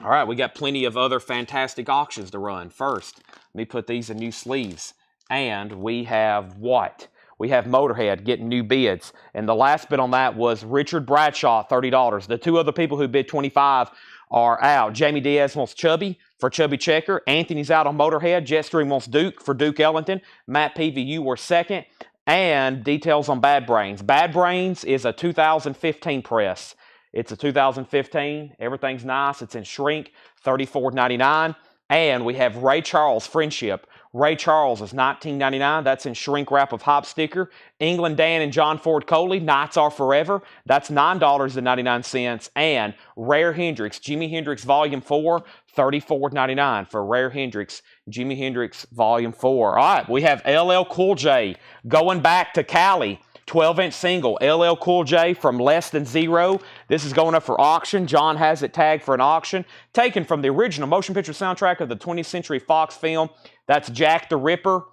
All right, we got plenty of other fantastic auctions to run. First, let me put these in new sleeves. And we have what? We have Motorhead getting new bids. And the last bid on that was Richard Bradshaw, $30. The 2 other people who bid $25 are out. Jamie Diaz wants Chubby for Chubby Checker. Anthony's out on Motorhead. Jetstream wants Duke for Duke Ellington. Matt Peavy, you were second. And details on Bad Brains. Bad Brains is a 2015 press. It's a 2015. Everything's nice. It's in shrink, $34.99. And we have Ray Charles, Friendship. Ray Charles is $19.99. That's in shrink wrap of hop sticker. England Dan and John Ford Coley, Nights Are Forever. That's $9.99. And Rare Hendrix, Jimi Hendrix Volume 4, $34.99 for Rare Hendrix, Jimi Hendrix Volume 4. All right, we have LL Cool J going back to Cali. 12-inch single, LL Cool J from Less Than Zero. This is going up for auction. John has it tagged for an auction. Taken from the original motion picture soundtrack of the 20th Century Fox film. That's Jack the Ripper.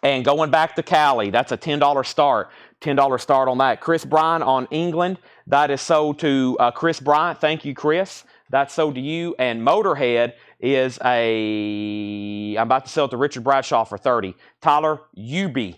And going back to Cali, that's a $10 start. $10 start on that. Chris Bryant on England. That is sold to Chris Bryant. Thank you, Chris. That's sold to you. And Motorhead is I'm about to sell it to Richard Bradshaw for $30. Tyler, Yerby.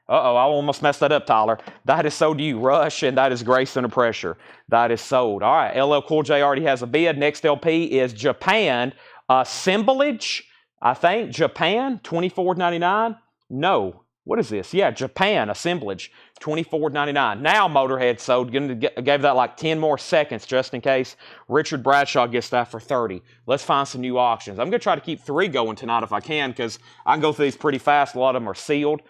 Uh-oh, I almost messed that up, Tyler. That is sold to you. Rush, and that is Grace Under Pressure. That is sold. All right, LL Cool J already has a bid. Next LP is Japan. Assemblage, I think. Japan, $24.99. No. What is this? Yeah, Japan, Assemblage, $24.99. Now Motorhead sold. Gave that like 10 more seconds just in case. Richard Bradshaw gets that for $30. Let's find some new auctions. I'm going to try to keep 3 going tonight if I can because I can go through these pretty fast. A lot of them are sealed.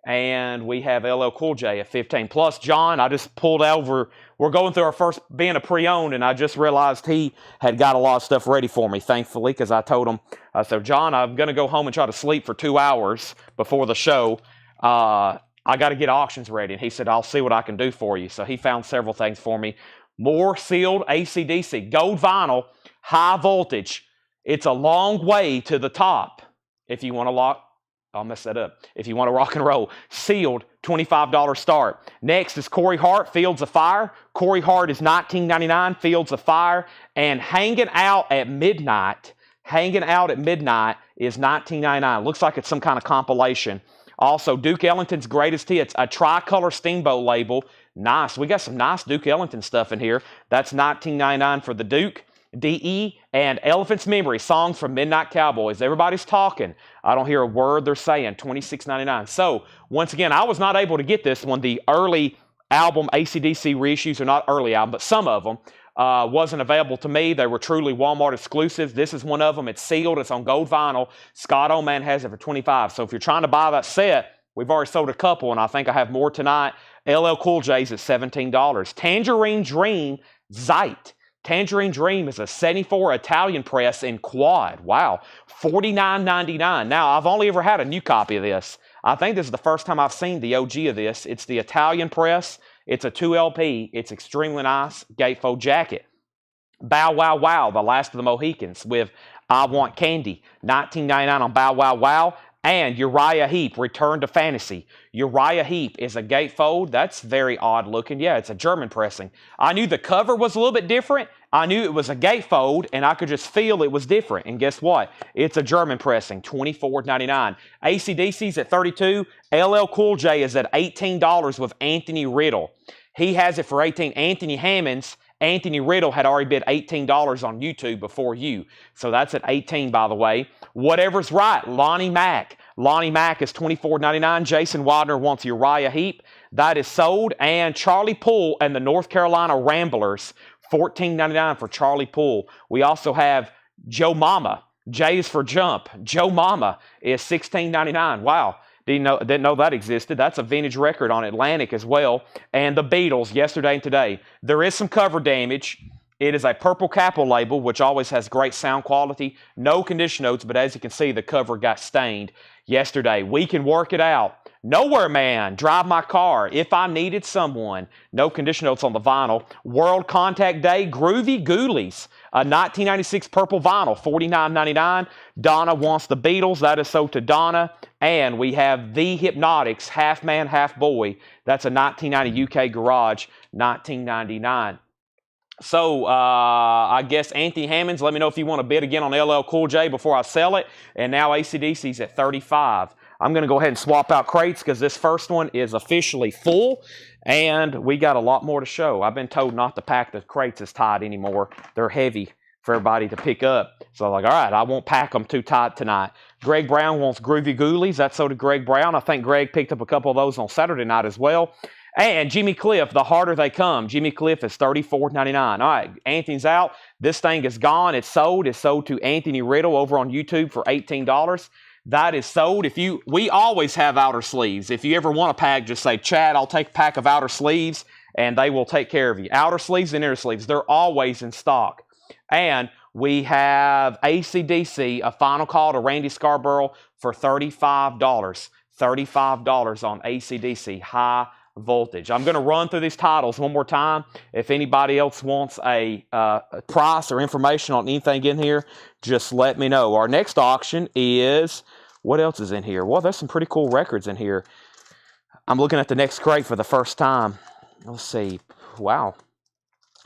And we have LL Cool J at $15. Plus, John, I just pulled over. We're going through our first being a pre-owned, and I just realized he had got a lot of stuff ready for me, thankfully, because I told him, so John, I'm going to go home and try to sleep for 2 hours before the show. I got to get auctions ready. And he said, I'll see what I can do for you. So he found several things for me. More sealed AC/DC, gold vinyl, high voltage. It's a long way to the top if you want to lock. I'll mess that up. If you want to rock and roll. Sealed, $25 start. Next is Corey Hart, Fields of Fire. Corey Hart is $19.99, Fields of Fire. And Hanging Out at Midnight is $19.99. Looks like it's some kind of compilation. Also, Duke Ellington's Greatest Hits, a tricolor Steamboat label. Nice. We got some nice Duke Ellington stuff in here. That's $19.99 for the Duke. DE and Elephant's Memory, Songs from Midnight Cowboys. Everybody's talking. I don't hear a word they're saying. $26.99. So, once again, I was not able to get this one. The early album AC/DC reissues are not early album, but some of them. wasn't available to me. They were truly Walmart exclusives. This is one of them. It's sealed. It's on gold vinyl. Scott Oman has it for $25. So if you're trying to buy that set, we've already sold a couple, and I think I have more tonight. LL Cool J's at $17. Tangerine Dream Zeit. Tangerine Dream is a 74 Italian press in quad. Wow. $49.99. Now, I've only ever had a new copy of this. I think this is the first time I've seen the OG of this. It's the Italian press. It's a 2LP. It's extremely nice. Gatefold jacket. Bow Wow Wow, The Last of the Mohicans with I Want Candy. $19.99 on Bow Wow Wow. And Uriah Heep, Return to Fantasy. Uriah Heep is a gatefold. That's very odd looking. Yeah, it's a German pressing. I knew the cover was a little bit different. I knew it was a gatefold, and I could just feel it was different. And guess what? It's a German pressing, $24.99. AC/DC's at $32. LL Cool J is at $18 with Anthony Riddle. He has it for $18. Anthony Hammonds, Anthony Riddle had already bid $18 on YouTube before you. So that's at $18, by the way. Whatever's right, Lonnie Mack. Lonnie Mack is $24.99. Jason Wadner wants Uriah Heep. That is sold. And Charlie Poole and the North Carolina Ramblers, $14.99 for Charlie Poole. We also have Joe Mama. J is for Jump. Joe Mama is $16.99. Wow. Didn't know that existed. That's a vintage record on Atlantic as well. And the Beatles, Yesterday and Today. There is some cover damage. It is a purple capital label, which always has great sound quality. No condition notes, but as you can see, the cover got stained yesterday. We Can Work It Out. Nowhere Man, Drive My Car, If I Needed Someone. No condition notes on the vinyl. World Contact Day, Groovy Ghoulies. A 1996 purple vinyl, $49.99. Donna Wants the Beatles. That is sold to Donna. And we have The Hypnotics, Half Man, Half Boy. That's a 1990 UK Garage, $19.99. So, I guess Anthony Hammonds, let me know if you want to bid again on LL Cool J before I sell it. And now AC/DC's at $35. I'm going to go ahead and swap out crates because this first one is officially full. And we got a lot more to show. I've been told not to pack the crates as tight anymore. They're heavy for everybody to pick up. So I'm like, all right, I won't pack them too tight tonight. Greg Brown wants Groovy Ghoulies. That's so did Greg Brown. I think Greg picked up a couple of those on Saturday night as well. And Jimmy Cliff, The Harder They Come. Jimmy Cliff is $34.99. All right, Anthony's out. This thing is gone. It's sold. It's sold to Anthony Riddle over on YouTube for $18. That is sold. We always have outer sleeves. If you ever want a pack, just say, Chad, I'll take a pack of outer sleeves, and they will take care of you. Outer sleeves and inner sleeves, they're always in stock. And we have AC/DC, A Final Call to Randy Scarborough for $35. $35 on AC/DC, high voltage. I'm going to run through these titles one more time. If anybody else wants a price or information on anything in here, just let me know. Our next auction is, what else is in here? Well, there's some pretty cool records in here. I'm looking at the next crate for the first time. Let's see. Wow.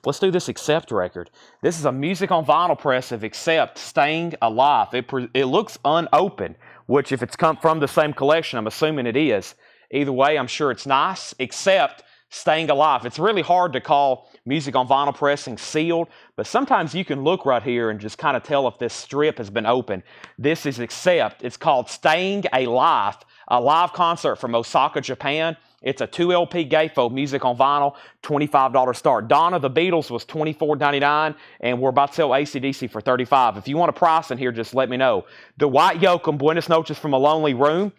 Let's do this Accept record. This is a music on vinyl press of Accept, Staying Alive. It looks unopened, which if it's come from the same collection, I'm assuming it is. Either way, I'm sure it's nice, except Staying Alive. It's really hard to call music on vinyl pressing sealed, but sometimes you can look right here and just kind of tell if this strip has been opened. This is Accept. It's called Staying Alive, a live concert from Osaka, Japan. It's a 2LP gatefold, music on vinyl, $25 start. Donna, The Beatles was $24.99, and we're about to sell AC/DC for $35. If you want a price in here, just let me know. Dwight Yoakam, Buenos Noches from a Lonely Room.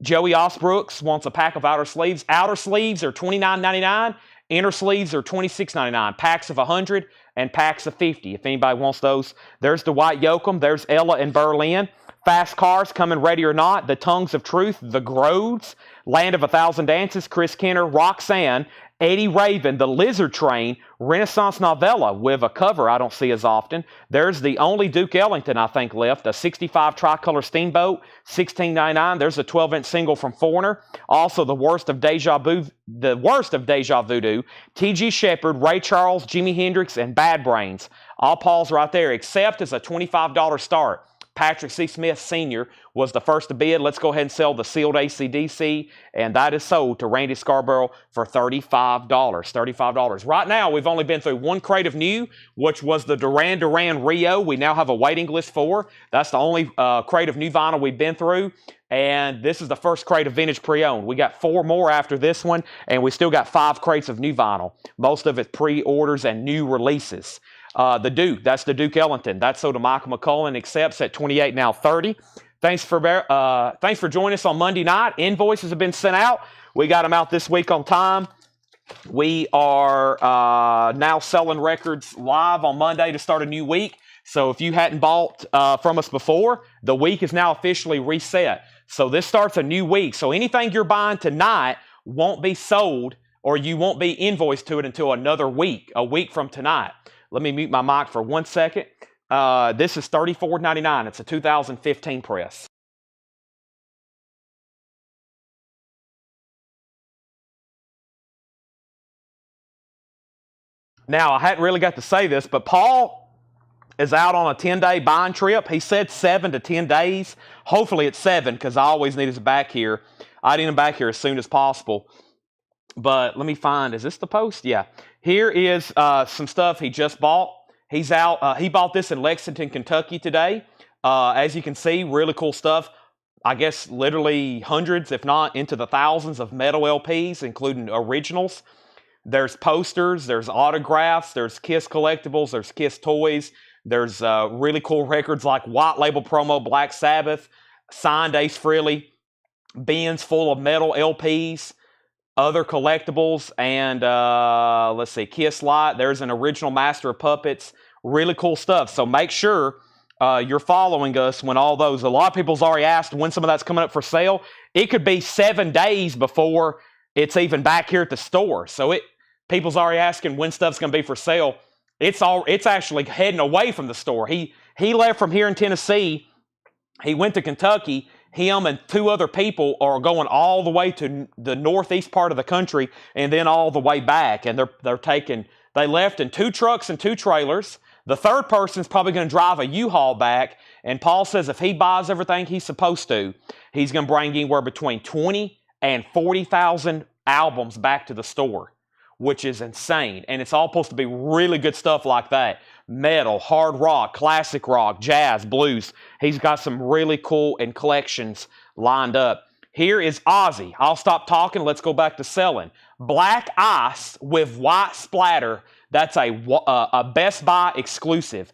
Joey Osbrooks wants a pack of outer sleeves. Outer sleeves are $29.99. Inner sleeves are $26.99. Packs of 100 and packs of 50. If anybody wants those, there's Dwight Yoakam. There's Ella in Berlin. Fast Cars, Coming Ready or Not. The Tongues of Truth. The Groves. Land of a Thousand Dances. Chris Kenner. Roxanne. Eddie Raven, The Lizard Train, Renaissance Novella with a cover I don't see as often. There's the only Duke Ellington, I think, left, a 65 Tricolor Steamboat, $16.99. There's a 12-inch single from Foreigner. Also, The Worst of Deja Voodoo, T.G. Shepherd, Ray Charles, Jimi Hendrix, and Bad Brains. All Paul's right there, except as a $25 start. Patrick C. Smith Sr. was the first to bid. Let's go ahead and sell the sealed AC/DC, and that is sold to Randy Scarborough for $35. $35. Right now, we've only been through one crate of new, which was the Duran Duran Rio. We now have a waiting list for. That's the only crate of new vinyl we've been through. And this is the first crate of vintage pre-owned. We got 4 more after this one, and we still got 5 crates of new vinyl. Most of it pre-orders and new releases. The Duke, that's the Duke Ellington. That's sold to Michael McCullen, accepts at $28, now $30. Thanks for joining us on Monday night. Invoices have been sent out. We got them out this week on time. We are now selling records live on Monday to start a new week. So if you hadn't bought from us before, the week is now officially reset. So this starts a new week. So anything you're buying tonight won't be sold, or you won't be invoiced to it until another week, a week from tonight. Let me mute my mic for 1 second. This is $34.99. It's a 2015 press. Now, I hadn't really got to say this, but Paul is out on a 10-day buying trip. He said 7 to 10 days. Hopefully it's 7, because I always need his back here. I need him back here as soon as possible. But let me find, is this the post? Yeah. Here is some stuff he just bought. He's out. He bought this in Lexington, Kentucky today. As you can see, really cool stuff. I guess literally hundreds, if not into the thousands of metal LPs, including originals. There's posters, there's autographs, there's Kiss collectibles, there's Kiss toys. There's really cool records like White Label Promo Black Sabbath, signed Ace Frehley, bins full of metal LPs, other collectibles, and let's see, Kiss Light. There's an original Master of Puppets. Really cool stuff. So make sure you're following us when all those. A lot of people's already asked when some of that's coming up for sale. It could be 7 days before it's even back here at the store. So people's already asking when stuff's going to be for sale. It's actually heading away from the store. He left from here in Tennessee. He went to Kentucky. Him and 2 other people are going all the way to the northeast part of the country and then all the way back. And they left in 2 trucks and 2 trailers. The third person's probably going to drive a U-Haul back. And Paul says if he buys everything he's supposed to, he's going to bring anywhere between 20 and 40,000 albums back to the store, which is insane. And it's all supposed to be really good stuff like that. Metal, hard rock, classic rock, jazz, blues. He's got some really cool and collections lined up. Here is Ozzy. I'll stop talking. Let's go back to selling. Black Ice with white splatter. That's a Best Buy exclusive.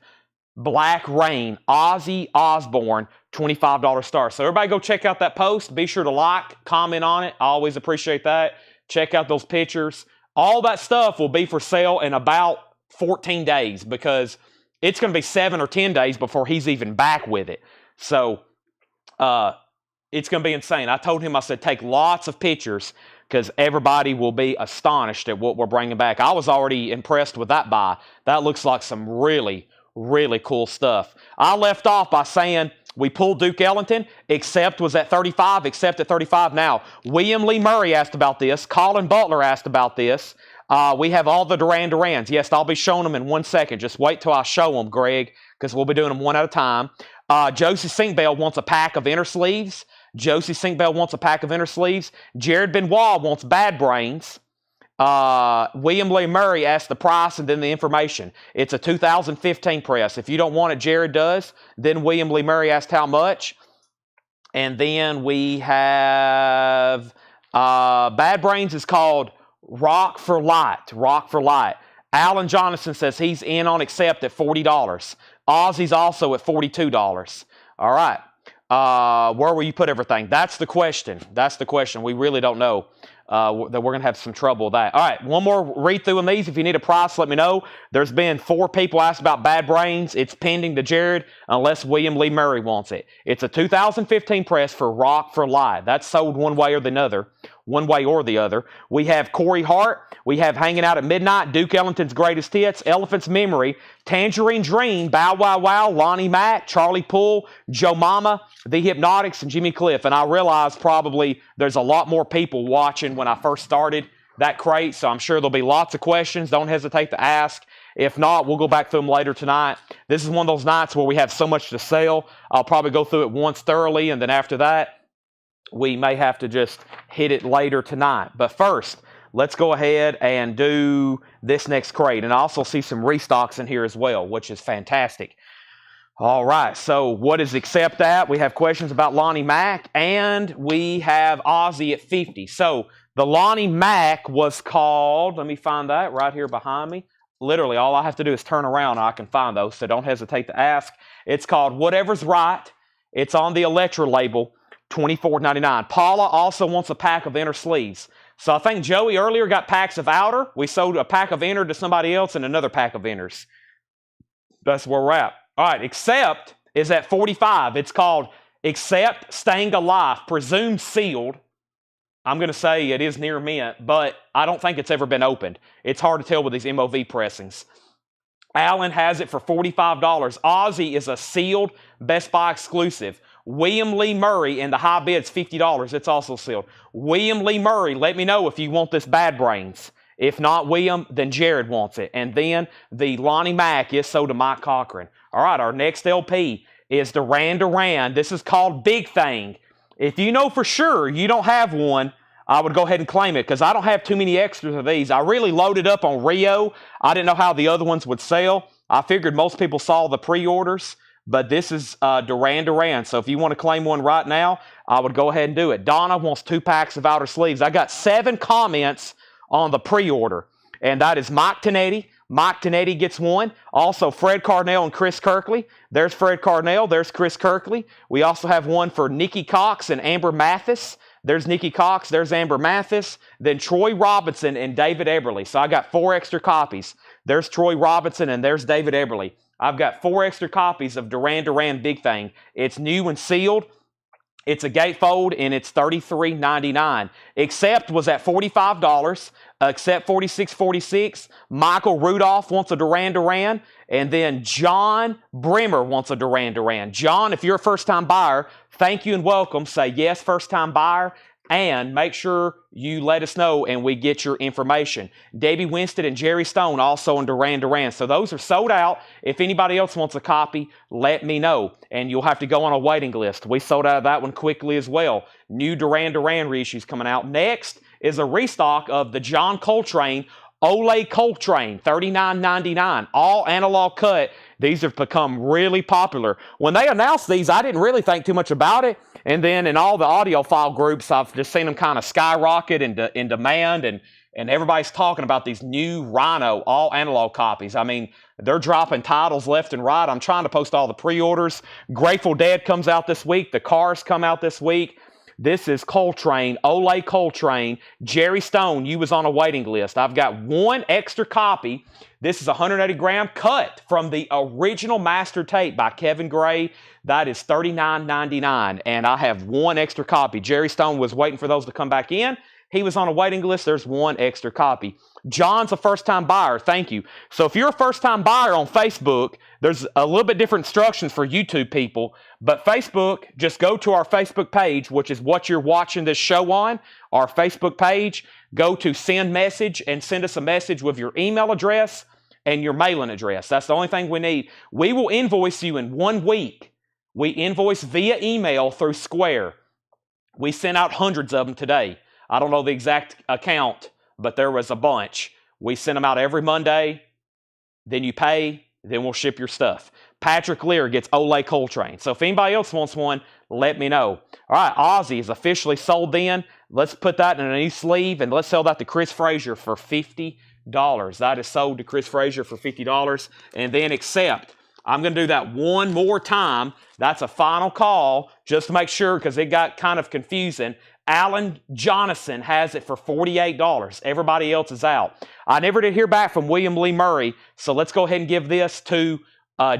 Black Rain, Ozzy Osbourne, $25 star. So everybody go check out that post. Be sure to like, comment on it. I always appreciate that. Check out those pictures. All that stuff will be for sale in about 14 days because it's going to be 7 or 10 days before he's even back with it. So it's going to be insane. I told him, I said, take lots of pictures because everybody will be astonished at what we're bringing back. I was already impressed with that buy. That looks like some really, really cool stuff. I left off by saying we pulled Duke Ellington. Accept was at 35. Accept at 35 now. William Lee Murray asked about this. Colin Butler asked about this. We have all the Duran Durans. Yes, I'll be showing them in 1 second. Just wait till I show them, Greg, because we'll be doing them one at a time. Josie Sinkbell wants a pack of inner sleeves. Josie Sinkbell wants a pack of inner sleeves. Jared Benoit wants Bad Brains. William Lee Murray asked the price and then the information. It's a 2015 press. If you don't want it, Jared does. Then William Lee Murray asked how much. And then we have Bad Brains is called Rock for Light. Rock for Light. Alan Jonathan says he's in on accept at $40. Ozzy's also at $42. All right. Where will you put everything? That's the question. That's the question. We really don't know. That we're going to have some trouble with that. All right, one more read through on these. If you need a price, let me know. There's been 4 people asked about Bad Brains. It's pending to Jared unless William Lee Murray wants it. It's a 2015 press for Rock for Live. That's sold one way or the other. One way or the other. We have Corey Hart. We have Hanging Out at Midnight, Duke Ellington's Greatest Hits, Elephant's Memory, Tangerine Dream, Bow Wow Wow, Lonnie Mack, Charlie Poole, Joe Mama, The Hypnotics, and Jimmy Cliff. And I realize probably there's a lot more people watching when I first started that crate, so I'm sure there'll be lots of questions. Don't hesitate to ask. If not, we'll go back through them later tonight. This is one of those nights where we have so much to sell. I'll probably go through it once thoroughly, and then after that, we may have to just hit it later tonight. But first, let's go ahead and do this next crate. And I also see some restocks in here as well, which is fantastic. All right, so what is accept at? We have questions about Lonnie Mack, and we have Ozzy at 50. So the Lonnie Mack was called, let me find that right here behind me. Literally, all I have to do is turn around and I can find those, so don't hesitate to ask. It's called Whatever's Right. It's on the Electra label, $24.99. Paula also wants a pack of inner sleeves. So I think Joey earlier got packs of outer. We sold a pack of inner to somebody else and another pack of inners. That's where we're at. All right, accept is at 45. It's called Accept Staying Alive, presumed sealed. I'm going to say it is near mint, but I don't think it's ever been opened. It's hard to tell with these MOV pressings. Alan has it for $45. Ozzy is a sealed Best Buy exclusive. William Lee Murray in the high bid's $50. It's also sealed. William Lee Murray, let me know if you want this Bad Brains. If not William, then Jared wants it. And then the Lonnie Mack is sold to Mike Cochran. All right, our next LP is Duran Duran. This is called Big Thing. If you know for sure you don't have one, I would go ahead and claim it because I don't have too many extras of these. I really loaded up on Rio. I didn't know how the other ones would sell. I figured most people saw the pre-orders, but this is Duran Duran. So if you want to claim one right now, I would go ahead and do it. Donna wants 2 packs of outer sleeves. I got 7 comments on the pre-order, and that is Mike Tonetti. Mike Tonetti gets one. Also, Fred Carnell and Chris Kirkley. There's Fred Carnell. There's Chris Kirkley. We also have one for Nikki Cox and Amber Mathis. There's Nikki Cox. There's Amber Mathis. Then Troy Robinson and David Eberly. So I got 4 extra copies. There's Troy Robinson and there's David Eberly. I've got 4 extra copies of Duran Duran Big Thing. It's new and sealed. It's a gatefold, and it's $33.99. Accept was at $45. Accept $46.46. Michael Rudolph wants a Duran Duran. And then John Brimmer wants a Duran Duran. John, if you're a first-time buyer, thank you and welcome. Say yes, first-time buyer. And make sure you let us know and we get your information. Debbie Winston and Jerry Stone also in Duran Duran. So those are sold out. If anybody else wants a copy, let me know. And you'll have to go on a waiting list. We sold out of that one quickly as well. New Duran Duran reissues coming out. Next is a restock of the John Coltrane Ole Coltrane, $39.99. All analog cut. These have become really popular. When they announced these, I didn't really think too much about it. And then in all the audiophile groups, I've just seen them kind of skyrocket in demand. And everybody's talking about these new Rhino, all analog copies. I mean, they're dropping titles left and right. I'm trying to post all the pre-orders. Grateful Dead comes out this week. The Cars come out this week. This is Coltrane, Ole Coltrane. Jerry Stone, you was on a waiting list. I've got 1 extra copy. This is a 180-gram cut from the original master tape by Kevin Gray. That is $39.99, and I have 1 extra copy. Jerry Stone was waiting for those to come back in. He was on a waiting list. There's 1 extra copy. John's a first-time buyer. Thank you. So if you're a first-time buyer on Facebook, there's a little bit different instructions for YouTube people. But Facebook, just go to our Facebook page, which is what you're watching this show on, our Facebook page. Go to send message and send us a message with your email address and your mailing address. That's the only thing we need. We will invoice you in 1 week. We invoice via email through Square. We sent out hundreds of them today. I don't know the exact account, but there was a bunch. We send them out every Monday. Then you pay. Then we'll ship your stuff. Patrick Lear gets Ole Coltrane. So if anybody else wants one, let me know. All right, Ozzy is officially sold then. Let's put that in a new sleeve, and let's sell that to Chris Frazier for $50. That is sold to Chris Frazier for $50. And then accept. I'm going to do that 1 more time. That's a final call, just to make sure, because it got kind of confusing. Alan Jonathan has it for $48. Everybody else is out. I never did hear back from William Lee Murray, so let's go ahead and give this to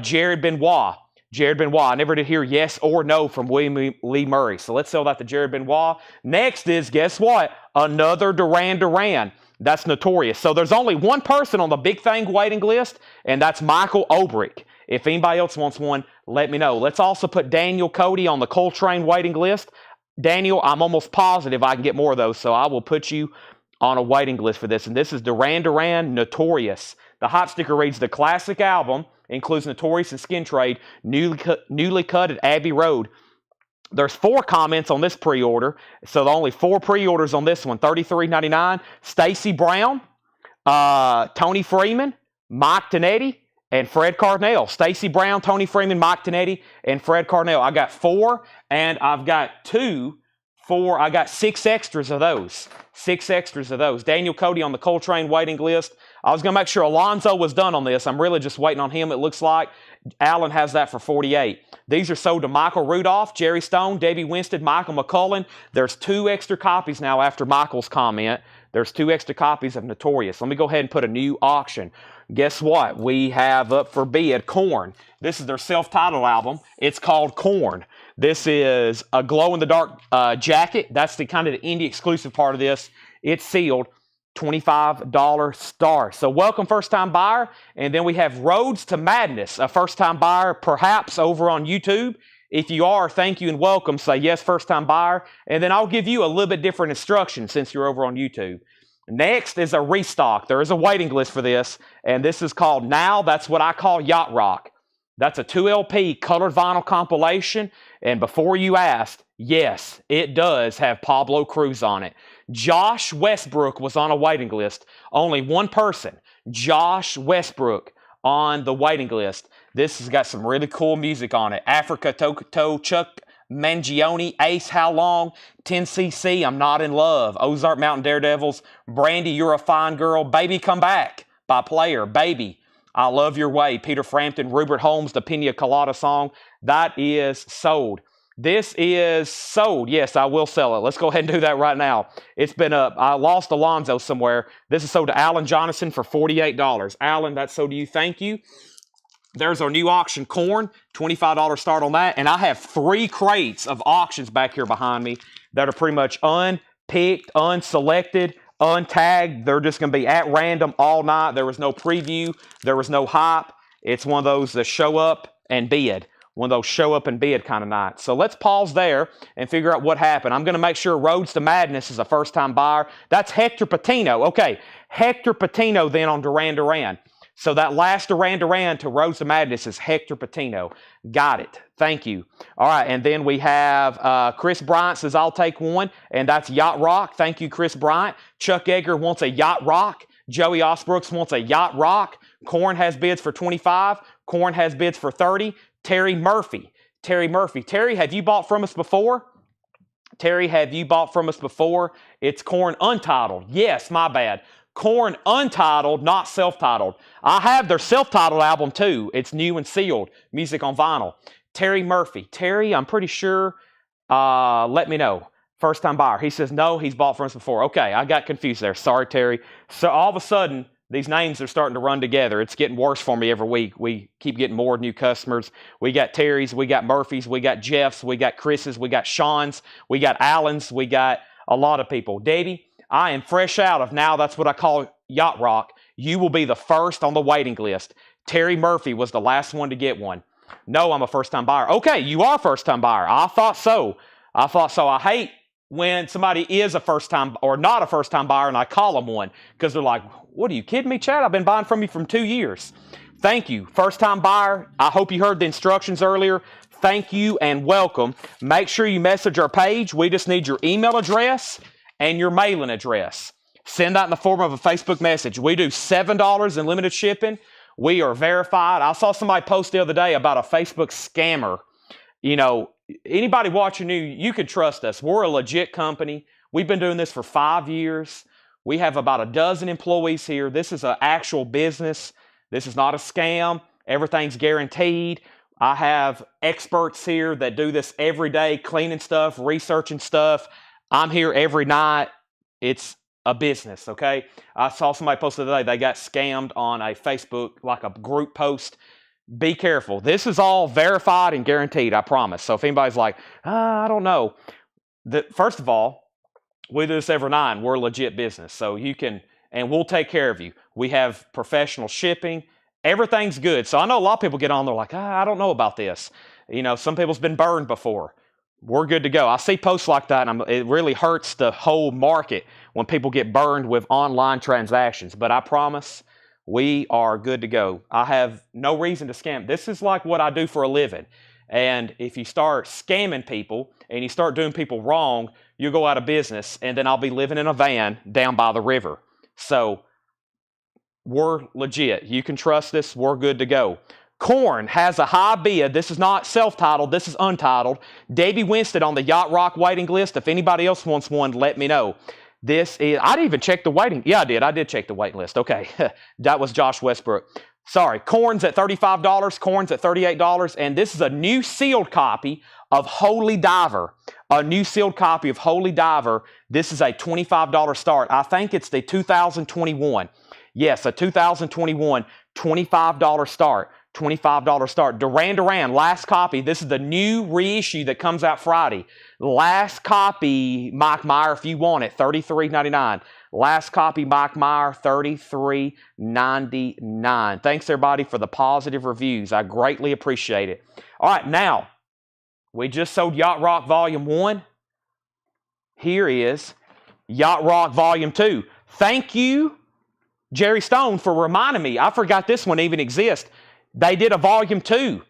Jared Benoit. Jared Benoit. I never did hear yes or no from William Lee Murray, so let's sell that to Jared Benoit. Next is, guess what? Another Duran Duran. That's Notorious. So there's only 1 person on the Big Thing waiting list, and that's Michael Obrick. If anybody else wants one, let me know. Let's also put Daniel Cody on the Coltrane waiting list. Daniel, I'm almost positive I can get more of those, so I will put you on a waiting list for this. And this is Duran Duran Notorious. The hot sticker reads, the classic album includes Notorious and Skin Trade, newly cut at Abbey Road. There's 4 comments on this pre-order, so the only 4 pre-orders on this one, $33.99. Stacy Brown, Tony Freeman, Mike Tonetti, and Fred Carnell. Stacy Brown, Tony Freeman, Mike Tonetti, and Fred Carnell. I got 4, and I've got 4. I got 6 extras of those. 6 extras of those. Daniel Cody on the Coltrane waiting list. I was going to make sure Alonzo was done on this. I'm really just waiting on him, it looks like. Allen has that for 48. These are sold to Michael Rudolph, Jerry Stone, Davey Winstead, Michael McCullen. There's 2 extra copies now after Michael's comment. There's 2 extra copies of Notorious. Let me go ahead and put a new auction. Guess what? We have up for bid Korn. This is their self-titled album. It's called Korn. This is a glow-in-the-dark jacket. That's the kind of the indie exclusive part of this. It's sealed. $25 star. So welcome first-time buyer. And then we have Roads to Madness, a first-time buyer perhaps over on YouTube. If you are, thank you and welcome. Say yes, first-time buyer. And then I'll give you a little bit different instructions since you're over on YouTube. Next is a restock. There is a waiting list for this. And this is called Now. That's what I call Yacht Rock. That's a 2 LP colored vinyl compilation. And before you asked, yes, it does have Pablo Cruz on it. Josh Westbrook was on a waiting list. Only one person, Josh Westbrook, on the waiting list. This has got some really cool music on it. Africa Toto, Chuck Mangione, Ace How Long, 10cc, I'm Not in Love, Ozark Mountain Daredevils, Brandy, You're a Fine Girl, Baby Come Back by Player, Baby, I Love Your Way, Peter Frampton, Rupert Holmes, the Pina Colada song. That is sold. This is sold. Yes, I will sell it. Let's go ahead and do that right now. It's been up. I lost Alonzo somewhere. This is sold to Alan Jonathan for $48. Alan, that's sold to you. Thank you. There's our new auction, Korn. $25 start on that. And I have 3 crates of auctions back here behind me that are pretty much unpicked, unselected, untagged. They're just going to be at random all night. There was no preview. There was no hype. It's one of those that show up and bid. One of those show up and bid kind of nights. So let's pause there and figure out what happened. I'm going to make sure Roads to Madness is a first-time buyer. That's Hector Patino. Okay, Hector Patino then on Duran Duran. So that last Duran Duran to Roads to Madness is Hector Patino. Got it. Thank you. All right, and then we have Chris Bryant says, I'll take one, and that's Yacht Rock. Thank you, Chris Bryant. Chuck Edgar wants a Yacht Rock. Joey Osbrooks wants a Yacht Rock. Korn has bids for 25. Korn has bids for 30. Terry Murphy. Terry, have you bought from us before? Terry, have you bought from us before? It's Korn Untitled. Yes, my bad. Korn Untitled, not self-titled. I have their self-titled album too. It's new and sealed. Music on vinyl. Terry Murphy. Terry, I'm pretty sure. Let me know. First time buyer. He says no, he's bought from us before. Okay, I got confused there. Sorry, Terry. So all of a sudden, these names are starting to run together. It's getting worse for me every week. We keep getting more new customers. We got Terry's, we got Murphy's, we got Jeff's, we got Chris's, we got Sean's, we got Allen's, we got a lot of people. Davey, I am fresh out of Now. That's what I call Yacht Rock. You will be the first on the waiting list. Terry Murphy was the last one to get one. No, I'm a first-time buyer. Okay, you are a first-time buyer. I thought so. I hate when somebody is a first-time or not a first-time buyer and I call them one because they're like, what, are you kidding me, Chad? I've been buying from you for 2 years. Thank you. First-time buyer, I hope you heard the instructions earlier. Thank you and welcome. Make sure you message our page. We just need your email address and your mailing address. Send that in the form of a Facebook message. We do $7 in limited shipping. We are verified. I saw somebody post the other day about a Facebook scammer. You know, anybody watching you can trust us. We're a legit company. We've been doing this for 5 years. We have about a dozen employees here. This is an actual business. This is not a scam. Everything's guaranteed. I have experts here that do this every day, cleaning stuff, researching stuff. I'm here every night. It's a business, okay? I saw somebody post the other day, they got scammed on a Facebook, like a group post. Be careful. This is all verified and guaranteed, I promise. So if anybody's like, I don't know. First of all, we do this every night. We're a legit business. So you can, and we'll take care of you. We have professional shipping. Everything's good. So I know a lot of people get on, they're like, I don't know about this. You know, some people's been burned before. We're good to go. I see posts like that, and it really hurts the whole market when people get burned with online transactions. But I promise we are good to go. I have no reason to scam. This is like what I do for a living. And if you start scamming people and you start doing people wrong, you'll go out of business, and then I'll be living in a van down by the river. So we're legit. You can trust us. We're good to go. Corn has a high bid. This is not self-titled. This is untitled. Davey Winston on the Yacht Rock waiting list. If anybody else wants one, let me know. This is, I didn't even check the waiting. Yeah, I did. I did check the waiting list. Okay. That was Josh Westbrook. Sorry. Corn's at $35. Corn's at $38. And this is a new sealed copy of Holy Diver. A new sealed copy of Holy Diver. This is a $25 start. I think it's the 2021. Yes, a 2021 $25 start. $25 start. Duran, last copy. This is the new reissue that comes out Friday. Last copy, Mike Meyer, if you want it, $33.99. Last copy, Mike Meyer, $33.99. Thanks, everybody, for the positive reviews. I greatly appreciate it. All right, now, we just sold Yacht Rock Volume 1. Here is Yacht Rock Volume 2. Thank you, Jerry Stone, for reminding me. I forgot this one even exists. They did a Volume 2.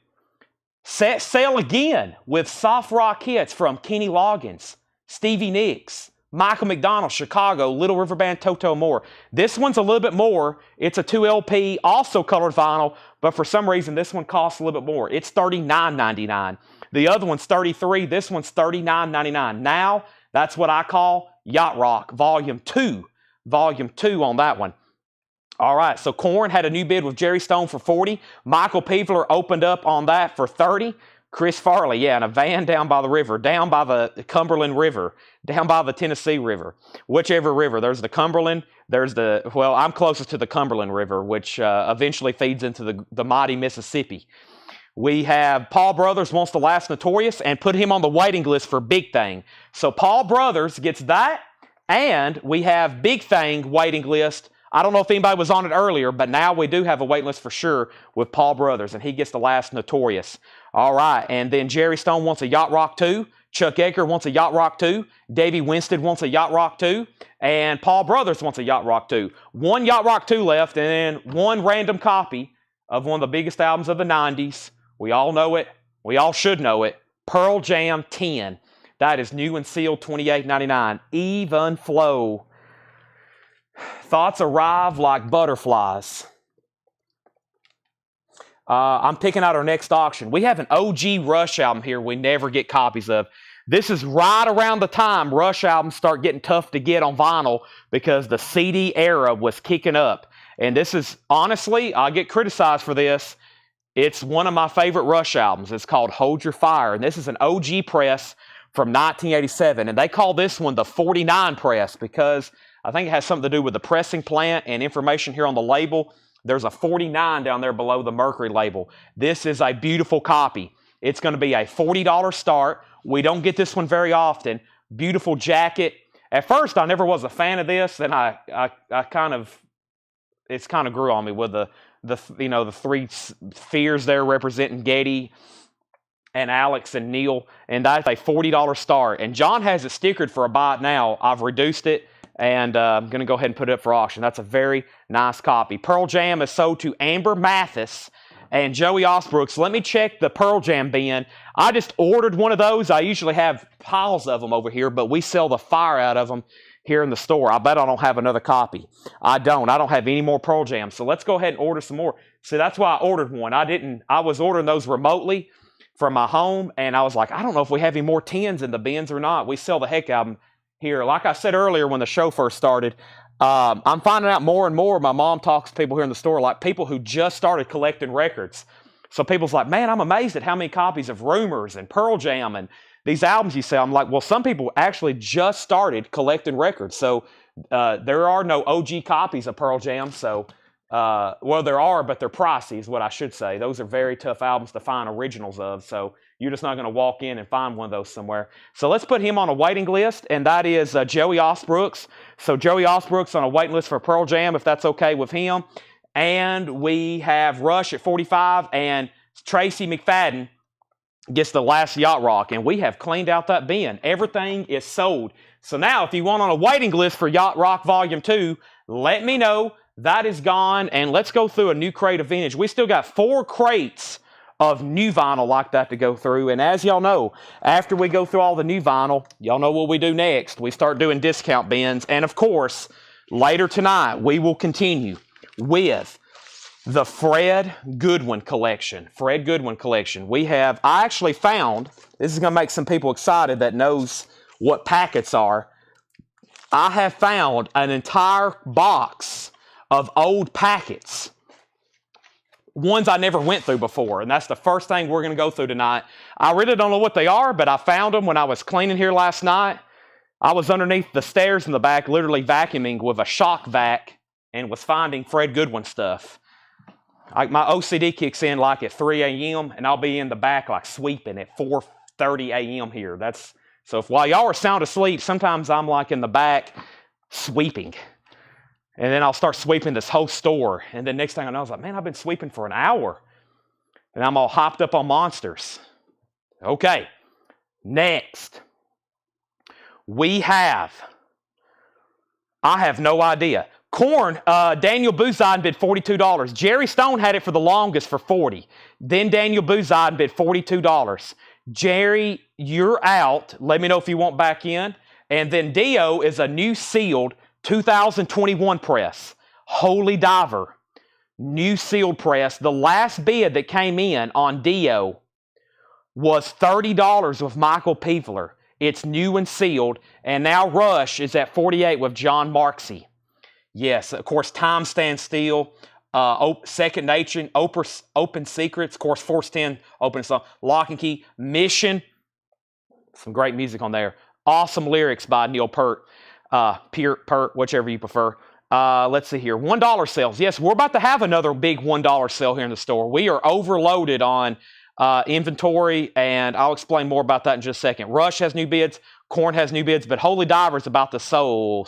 Set sail again with soft rock hits from Kenny Loggins, Stevie Nicks, Michael McDonald, Chicago, Little River Band, Toto Moore. This one's a little bit more. It's a 2 LP, also colored vinyl, but for some reason this one costs a little bit more. It's $39.99. The other one's $33. This one's $39.99. Now, that's what I call Yacht Rock Volume 2. Volume 2 on that one. All right, so Corn had a new bid with Jerry Stone for $40. Michael Peevler opened up on that for $30. Chris Farley, yeah, in a van down by the river, down by the Cumberland River, down by the Tennessee River, whichever river. There's the Cumberland, there's the, well, I'm closest to the Cumberland River, which eventually feeds into the mighty Mississippi. We have Paul Brothers wants the last Notorious and put him on the waiting list for Big Thing. So Paul Brothers gets that, and we have Big Thing waiting list. I don't know if anybody was on it earlier, but now we do have a wait list for sure with Paul Brothers, and he gets the last Notorious. All right, and then Jerry Stone wants a Yacht Rock 2. Chuck Edgar wants a Yacht Rock 2. Davey Winston wants a Yacht Rock 2. And Paul Brothers wants a Yacht Rock 2. One Yacht Rock 2 left, and then one random copy of one of the biggest albums of the 90s. We all know it. We all should know it. Pearl Jam 10. That is new and sealed, $28.99. Even flow. Thoughts arrive like butterflies. I'm picking out our next auction. We have an OG Rush album here we never get copies of. This is right around the time Rush albums start getting tough to get on vinyl because the CD era was kicking up. And this is, honestly, I get criticized for this. It's one of my favorite Rush albums. It's called Hold Your Fire. And this is an OG press from 1987. And they call this one the 49 press because I think it has something to do with the pressing plant and information here on the label. There's a 49 down there below the Mercury label. This is a beautiful copy. It's going to be a $40 start. We don't get this one very often. Beautiful jacket. At first, I never was a fan of this, and I kind of, it's kind of grew on me with the three spheres there representing Getty and Alex and Neil, and that's a $40 start. And John has it stickered for a buy it now. I've reduced it. And I'm going to go ahead and put it up for auction. That's a very nice copy. Pearl Jam is sold to Amber Mathis and Joey Osbrooks. Let me check the Pearl Jam bin. I just ordered one of those. I usually have piles of them over here, but we sell the fire out of them here in the store. I bet I don't have another copy. I don't have any more Pearl Jam. So let's go ahead and order some more. See, that's why I ordered one. I was ordering those remotely from my home, and I was like, I don't know if we have any more 10s in the bins or not. We sell the heck out of them here. Like I said earlier when the show first started, I'm finding out more and more. My mom talks to people here in the store, like people who just started collecting records. So people's like, man, I'm amazed at how many copies of Rumors and Pearl Jam and these albums you sell. I'm like, well, some people actually just started collecting records. So there are no OG copies of Pearl Jam. So, well, there are, but they're pricey is what I should say. Those are very tough albums to find originals of. So you're just not going to walk in and find one of those somewhere. So let's put him on a waiting list, and that is Joey Osbrooks. So Joey Osbrooks on a waiting list for Pearl Jam, if that's okay with him. And we have Rush at 45, and Tracy McFadden gets the last Yacht Rock, and we have cleaned out that bin. Everything is sold. So now if you want on a waiting list for Yacht Rock Volume 2, let me know. That is gone, and let's go through a new crate of vintage. We still got 4 crates of new vinyl like that to go through. And as y'all know, after we go through all the new vinyl, y'all know what we do next. We start doing discount bins. And of course, later tonight, we will continue with the Fred Goodwin collection. Fred Goodwin collection. I actually found, this is going to make some people excited that knows what packets are. I have found an entire box of old packets. Ones I never went through before, and that's the first thing we're going to go through tonight. I really don't know what they are, but I found them when I was cleaning here last night. I was underneath the stairs in the back, literally vacuuming with a shock vac, and was finding Fred Goodwin stuff. Like my OCD kicks in like at 3 a.m., and I'll be in the back like sweeping at 4:30 a.m. here. So while y'all are sound asleep, sometimes I'm like in the back sweeping. And then I'll start sweeping this whole store. And then next thing I know, I was like, man, I've been sweeping for an hour. And I'm all hopped up on monsters. Okay, next. I have no idea. Corn, Daniel Bouzide bid $42. Jerry Stone had it for the longest for $40. Then Daniel Bouzide bid $42. Jerry, you're out. Let me know if you want back in. And then Dio is a new sealed 2021 press. Holy Diver. New sealed press. The last bid that came in on Dio was $30 with Michael Peevler. It's new and sealed. And now Rush is at $48 with John Marksey. Yes, of course, Time Stands Still. Second Nature, Open Secrets, of course, Force 10, Open Song, Lock and Key, Mission, some great music on there. Awesome lyrics by Neil Peart, Peart, whichever you prefer. Let's see here, $1 sales. Yes, we're about to have another big $1 sale here in the store. We are overloaded on inventory, and I'll explain more about that in just a second. Rush has new bids. Corn has new bids, but Holy Diver's about to sell. All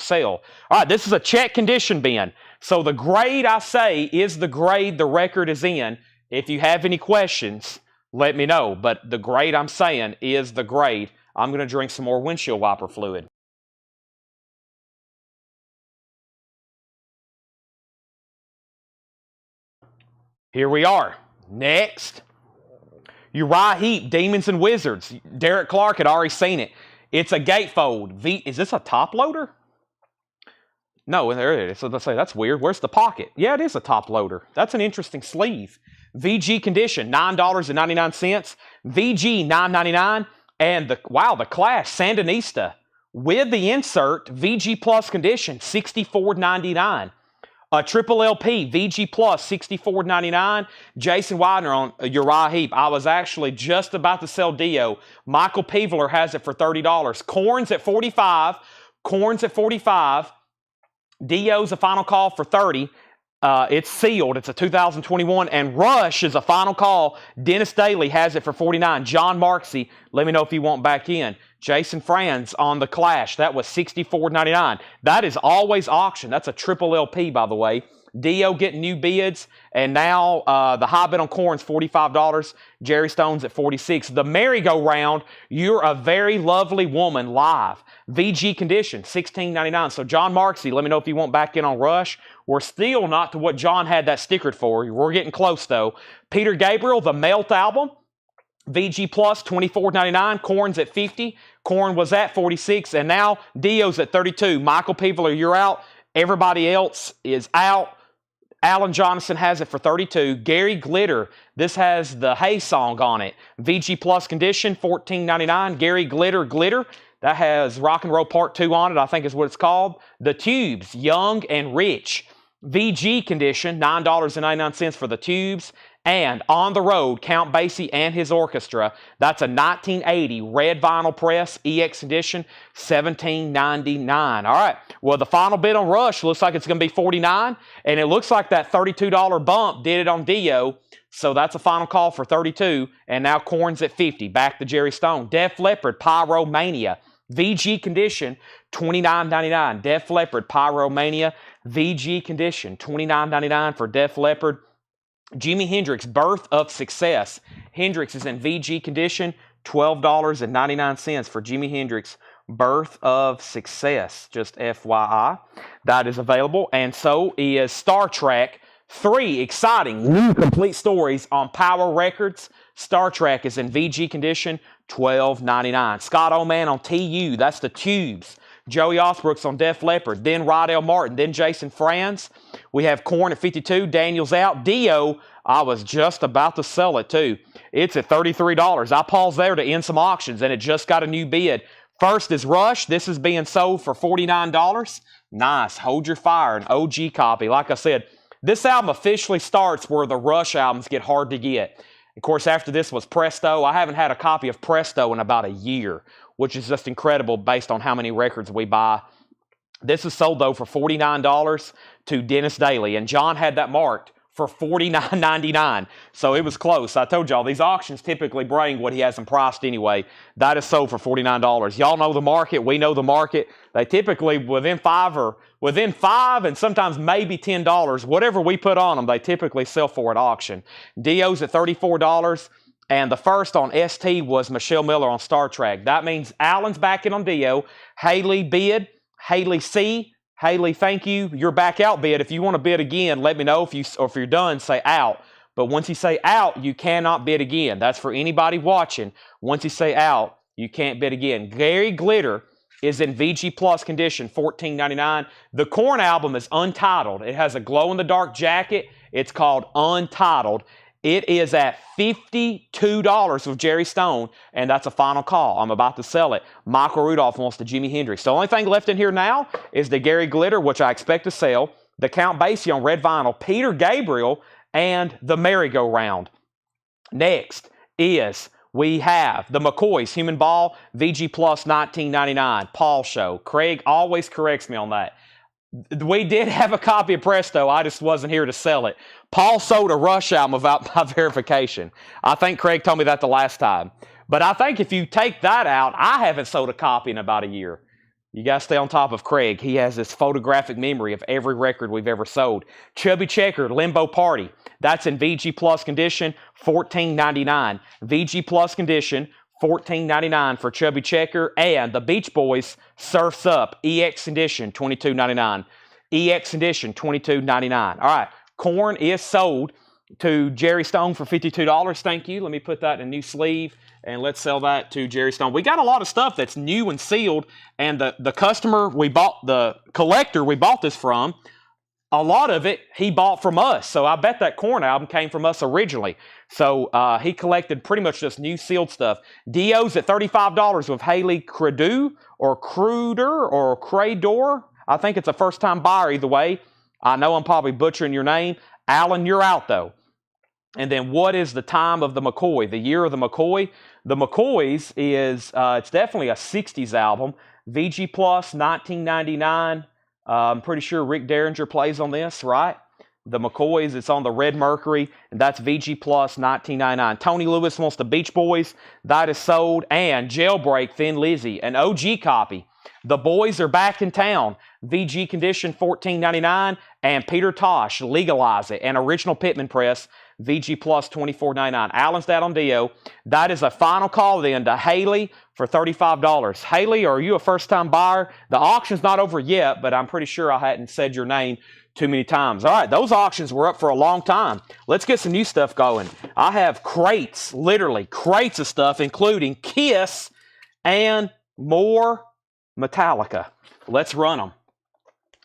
right, this is a check condition bin. So the grade I say is the grade the record is in. If you have any questions, let me know. But the grade I'm saying is the grade. I'm going to drink some more windshield wiper fluid. Here we are. Next. Uriah Heep, Demons and Wizards. Derek Clark had already seen it. It's a gatefold. Is this a top loader? No, there it is. So let's say that's weird. Where's the pocket? Yeah, it is a top loader. That's an interesting sleeve. VG condition, $9.99. VG, $9.99. And the Clash Sandinista with the insert, VG Plus condition, $64.99. A triple LP, VG Plus, $64.99. Jason Widener on Uriah Heep. I was actually just about to sell Dio. Michael Peevler has it for $30. Corn's at $45. Dio's a final call for $30. It's sealed. It's a 2021. And Rush is a final call. Dennis Daly has it for $49. John Marksey, let me know if you want back in. Jason Franz on the Clash. That was $64.99. That is always auction. That's a triple LP, by the way. Dio getting new bids. And now the high bid on Corn's $45. Jerry Stone's at $46. The merry-go-round, You're a Very Lovely Woman live. VG condition, $16.99. So John Marksey, let me know if you want back in on Rush. We're still not to what John had that stickered for. We're getting close, though. Peter Gabriel, the Melt album. VG Plus, $24.99. Corn's at $50. Corn was at $46. And now Dio's at $32. Michael Peevler, you're out. Everybody else is out. Alan Johnson has it for $32. Gary Glitter, this has the Hey song on it. VG Plus condition, $14.99. Gary Glitter. That has Rock and Roll Part 2 on it, I think is what it's called. The Tubes, Young and Rich. VG condition, $9.99 for the Tubes. And On the Road, Count Basie and his orchestra. That's a 1980 red vinyl press, EX edition, $17.99. All right. Well, the final bid on Rush looks like it's going to be $49, and it looks like that $32 bump did it on Dio. So that's a final call for $32, and now Corn's at $50. Back to Jerry Stone. Def Leppard, Pyromania. VG condition, $29.99. Def Leppard, Pyromania. VG condition, $29.99 for Def Leppard. Jimi Hendrix, Birth of Success. Hendrix is in VG condition, $12.99 for Jimi Hendrix, Birth of Success. Just FYI, that is available. And so is Star Trek. 3 exciting new complete stories on Power Records. Star Trek is in VG condition, $12.99. Scott Oman on TU, that's the Tubes. Joey Osbrooks on Def Leppard, then Rydell Martin, then Jason Franz. We have Korn at 52, Daniels out. Dio, I was just about to sell it too. It's at $33. I paused there to end some auctions, and it just got a new bid. First is Rush. This is being sold for $49. Nice. Hold Your Fire, an OG copy. Like I said, this album officially starts where the Rush albums get hard to get. Of course, after this was Presto. I haven't had a copy of Presto in about a year, which is just incredible based on how many records we buy. This is sold, though, for $49 to Dennis Daly, and John had that marked for $49.99. So it was close. I told y'all, these auctions typically bring what he has them priced anyway. That is sold for $49. Y'all know the market. We know the market. They typically, within five and sometimes maybe $10, whatever we put on them, they typically sell for at auction. Dio's at $34. And the first on ST was Michelle Miller on Star Trek. That means Alan's back in on Dio. Haley bid. Haley C. Haley, thank you. You're back out bid. If you want to bid again, let me know. If you're done, say out. But once you say out, you cannot bid again. That's for anybody watching. Once you say out, you can't bid again. Gary Glitter is in VG Plus condition, $14.99. The Korn album is untitled. It has a glow-in-the-dark jacket. It's called Untitled. It is at $52 with Jerry Stone, and that's a final call. I'm about to sell it. Michael Rudolph wants the Jimi Hendrix. The only thing left in here now is the Gary Glitter, which I expect to sell, the Count Basie on red vinyl, Peter Gabriel, and the Merry-Go-Round. Next is we have the McCoys Human Ball, VG Plus, $19.99. Paul Show. Craig always corrects me on that. We did have a copy of Presto. I just wasn't here to sell it. Paul sold a Rush album without my verification. I think Craig told me that the last time. But I think if you take that out, I haven't sold a copy in about a year. You got to stay on top of Craig. He has this photographic memory of every record we've ever sold. Chubby Checker, Limbo Party. That's in VG Plus condition, $14.99. VG Plus condition, $14.99 for Chubby Checker. And the Beach Boys, Surf's Up, EX condition, $22.99. EX condition, $22.99. All right, Korn is sold to Jerry Stone for $52. Thank you. Let me put that in a new sleeve, and let's sell that to Jerry Stone. We got a lot of stuff that's new and sealed, and the customer we bought, the collector we bought this from, a lot of it he bought from us. So I bet that Korn album came from us originally. So he collected pretty much just new sealed stuff. Dio's at $35 with Haley Cruder or Crador. I think it's a first-time buyer either way. I know I'm probably butchering your name. Alan, you're out though. And then what is the time of the McCoy? The year of the McCoy? The McCoys is, it's definitely a 60s album. VG Plus, 1999. I'm pretty sure Rick Derringer plays on this, right? The McCoys, it's on the Red Mercury, and that's VG Plus, 1999. Tony Lewis wants the Beach Boys. That is sold. And Jailbreak, Thin Lizzy, an OG copy. The Boys Are Back in Town. VG condition, $14.99. And Peter Tosh, Legalize It. And Original Pittman Press, VG Plus, $24.99. Alan's that on Dio. That is a final call then to Haley for $35. Haley, are you a first-time buyer? The auction's not over yet, but I'm pretty sure I hadn't said your name too many times. All right, those auctions were up for a long time. Let's get some new stuff going. I have crates, literally crates of stuff, including Kiss and more Metallica. Let's run them.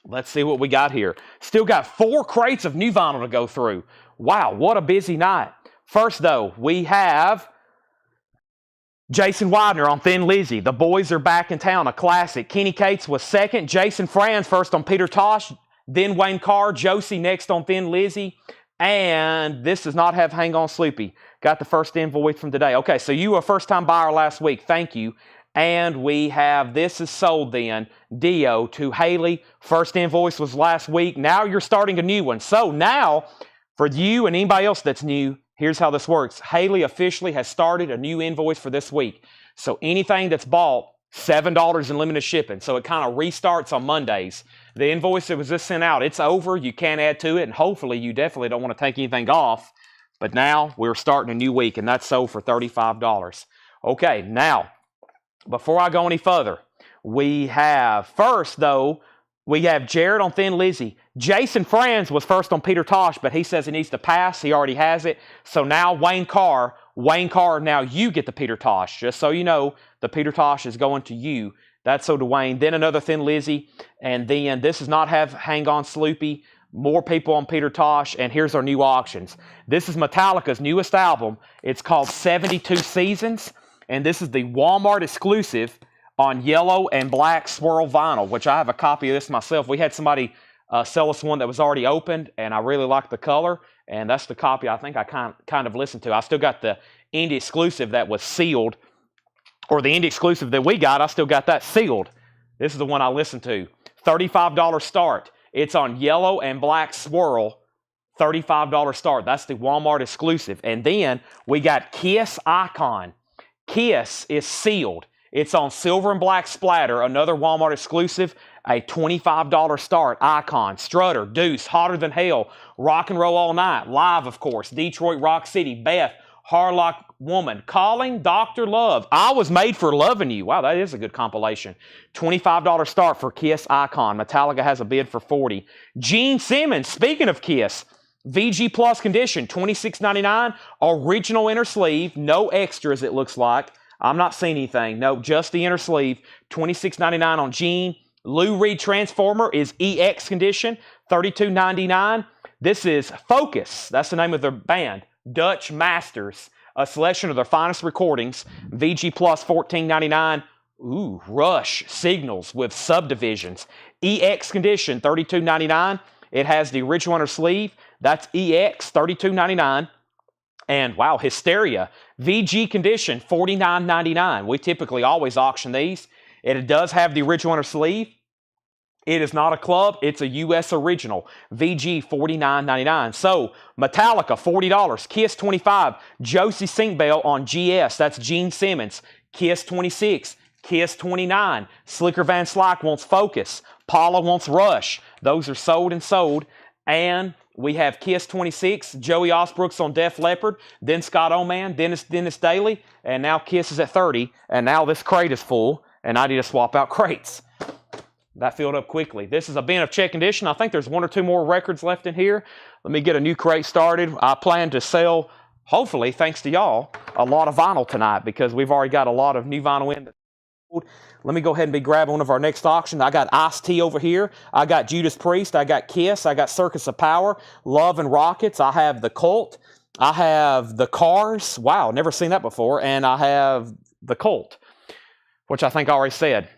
Let's see what we got here. Still got 4 crates of new vinyl to go through. Wow, what a busy night. First, though, we have Jason Widener on Thin Lizzy. The Boys Are Back in Town, a classic. Kenny Cates was second. Jason Franz first on Peter Tosh. Then Wayne Carr. Josie next on Thin Lizzy. And this does not have Hang On Sloopy. Got the first invoice from today. Okay, so you were a first-time buyer last week. Thank you. And we have, this is sold then, Dio to Haley. First invoice was last week. Now you're starting a new one. So now, for you and anybody else that's new, here's how this works. Haley officially has started a new invoice for this week. So anything that's bought, $7 in limited shipping. So it kind of restarts on Mondays. The invoice that was just sent out, it's over. You can't add to it. And hopefully you definitely don't want to take anything off. But now we're starting a new week, and that's sold for $35. Okay, now, before I go any further, we have first, though, we have Jared on Thin Lizzy. Jason Franz was first on Peter Tosh, but he says he needs to pass. He already has it. So now Wayne Carr, now you get the Peter Tosh. Just so you know, the Peter Tosh is going to you. That's So Dwayne. Then another Thin Lizzy. And then this does not have Hang On Sloopy. More people on Peter Tosh. And here's our new auctions. This is Metallica's newest album. It's called 72 Seasons. And this is the Walmart exclusive on yellow and black swirl vinyl, which I have a copy of this myself. We had somebody sell us one that was already opened, and I really like the color. And that's the copy I think I kind of listened to. I still got the indie exclusive that was sealed, or the indie exclusive that we got, I still got that sealed. This is the one I listened to. $35 start. It's on yellow and black swirl. $35 start. That's the Walmart exclusive. And then we got Kiss Icon. Kiss is sealed. It's on silver and black splatter. Another Walmart exclusive. A $25 start. Icon. Strutter. Deuce. Hotter Than Hell. Rock and Roll All Night. Live, of course. Detroit Rock City. Beth. Harlock Woman. Calling Dr. Love. I Was Made for Loving You. Wow, that is a good compilation. $25 start for Kiss Icon. Metallica has a bid for $40. Gene Simmons. Speaking of Kiss. VG Plus condition. $26.99. Original inner sleeve. No extras, it looks like. I'm not seeing anything. No, just the inner sleeve. $26.99 on Gene. Lou Reed Transformer is EX condition. $32.99. This is Focus. That's the name of their band. Dutch Masters. A selection of their finest recordings. VG Plus $14.99. Ooh, Rush Signals with Subdivisions. EX condition $32.99. It has the original inner sleeve. That's EX $32.99. And wow, Hysteria. VG condition $49.99. We typically always auction these. It does have the original inner sleeve. It is not a club. It's a U.S. original. VG $49.99. So, Metallica $40. Kiss $25. Josie Sinkbell on GS. That's Gene Simmons. Kiss $26. Kiss $29. Slicker Van Slyke wants Focus. Paula wants Rush. Those are sold and sold. And we have Kiss $26. Joey Osbrooks on Def Leppard. Then Scott Oman. Dennis Daly. And now Kiss is at $30. And now this crate is full. And I need to swap out crates. That filled up quickly. This is a bin of check condition. I think there's one or two more records left in here. Let me get a new crate started. I plan to sell, hopefully, thanks to y'all, a lot of vinyl tonight because we've already got a lot of new vinyl in. Let me go ahead and be grabbing one of our next auctions. I got Ice-T over here. I got Judas Priest. I got Kiss. I got Circus of Power. Love and Rockets. I have The Cult. I have The Cars. Wow, never seen that before. And I have The Cult, which I think I already said.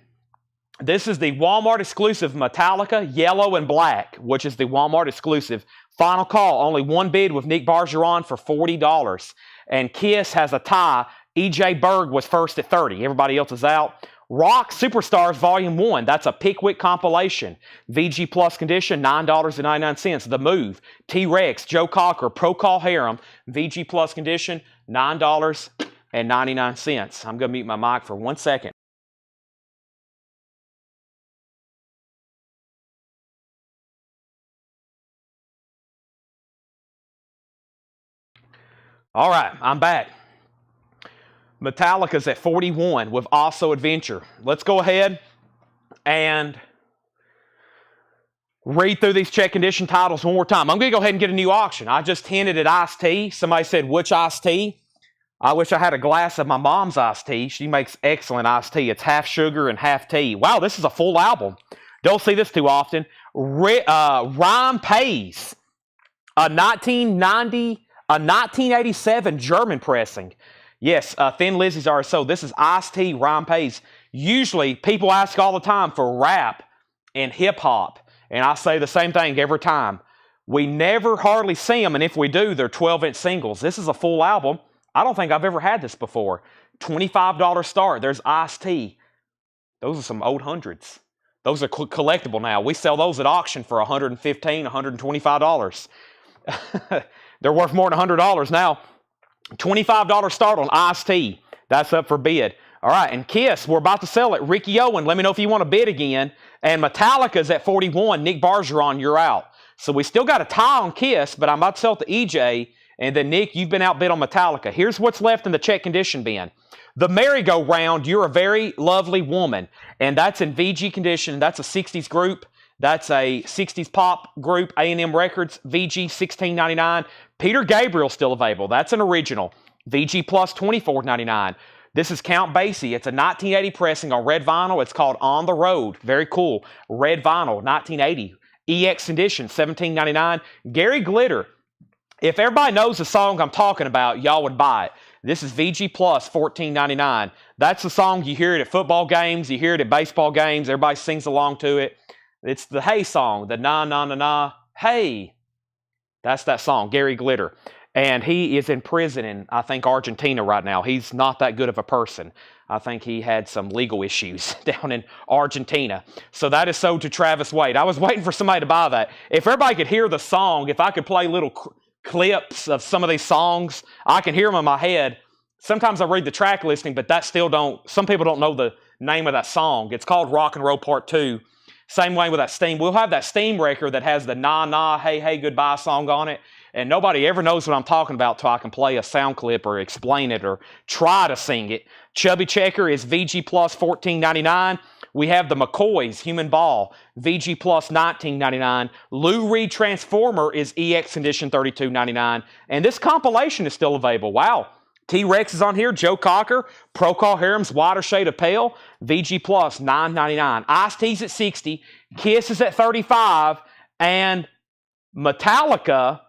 This is the Walmart exclusive Metallica Yellow and Black, which is the Walmart exclusive. Final call, only one bid with Nick Bargeron for $40. And Kiss has a tie. EJ Berg was first at $30. Everybody else is out. Rock Superstars Volume 1. That's a Pickwick compilation. VG Plus condition, $9.99. The Move. T-Rex, Joe Cocker, Procol Harum. VG Plus condition, $9.99. I'm going to mute my mic for 1 second. All right, I'm back. Metallica's at 41 with Also Adventure. Let's go ahead and read through these check condition titles one more time. I'm going to go ahead and get a new auction. I just hinted at iced tea. Somebody said, which iced tea? I wish I had a glass of my mom's iced tea. She makes excellent iced tea. It's half sugar and half tea. Wow, this is a full album. Don't see this too often. Rhyme Pays, a 1987 German pressing. Yes, Thin Lizzy's are so. This is Ice-T, Rhyme Pays. Usually, people ask all the time for rap and hip-hop. And I say the same thing every time. We never hardly see them, and if we do, they're 12-inch singles. This is a full album. I don't think I've ever had this before. $25 start. There's Ice-T. Those are some old hundreds. Those are collectible now. We sell those at auction for $115, $125. They're worth more than $100 now. $25 start on Ice-T. That's up for bid. All right, and Kiss, we're about to sell it. Ricky Owen, let me know if you want to bid again. And Metallica's at 41. Nick Bargeron, you're out. So we still got a tie on Kiss, but I'm about to sell it to EJ. And then, Nick, you've been outbid on Metallica. Here's what's left in the check condition bin. The Merry-Go-Round, You're a Very Lovely Woman. And that's in VG condition. That's a 60s group. That's a 60s pop group, A&M Records, VG $16.99. Peter Gabriel still available. That's an original. VG Plus $24.99. This is Count Basie. It's a 1980 pressing on red vinyl. It's called On the Road. Very cool. Red vinyl, 1980. EX edition, $17.99. Gary Glitter. If everybody knows the song I'm talking about, y'all would buy it. This is VG Plus, $14.99. That's the song you hear it at football games. You hear it at baseball games. Everybody sings along to it. It's the Hey song, the na na na na. Hey. That's that song, Gary Glitter. And he is in prison in, I think, Argentina right now. He's not that good of a person. I think he had some legal issues down in Argentina. So that is sold to Travis Wade. I was waiting for somebody to buy that. If everybody could hear the song, if I could play little clips of some of these songs, I can hear them in my head. Sometimes I read the track listing, but that still don't, some people don't know the name of that song. It's called Rock and Roll Part 2. Same way with that Steam. We'll have that Steam record that has the na na, hey, hey, goodbye song on it. And nobody ever knows what I'm talking about till I can play a sound clip or explain it or try to sing it. Chubby Checker is VG Plus $14.99. We have the McCoys Human Ball, VG Plus $19.99. Lou Reed Transformer is EX Edition $32.99. And this compilation is still available. Wow. T-Rex is on here. Joe Cocker, Procol Harum's Wider Shade of Pale, VG Plus $9.99. Ice-T's at $60. Kiss is at $35. And Metallica,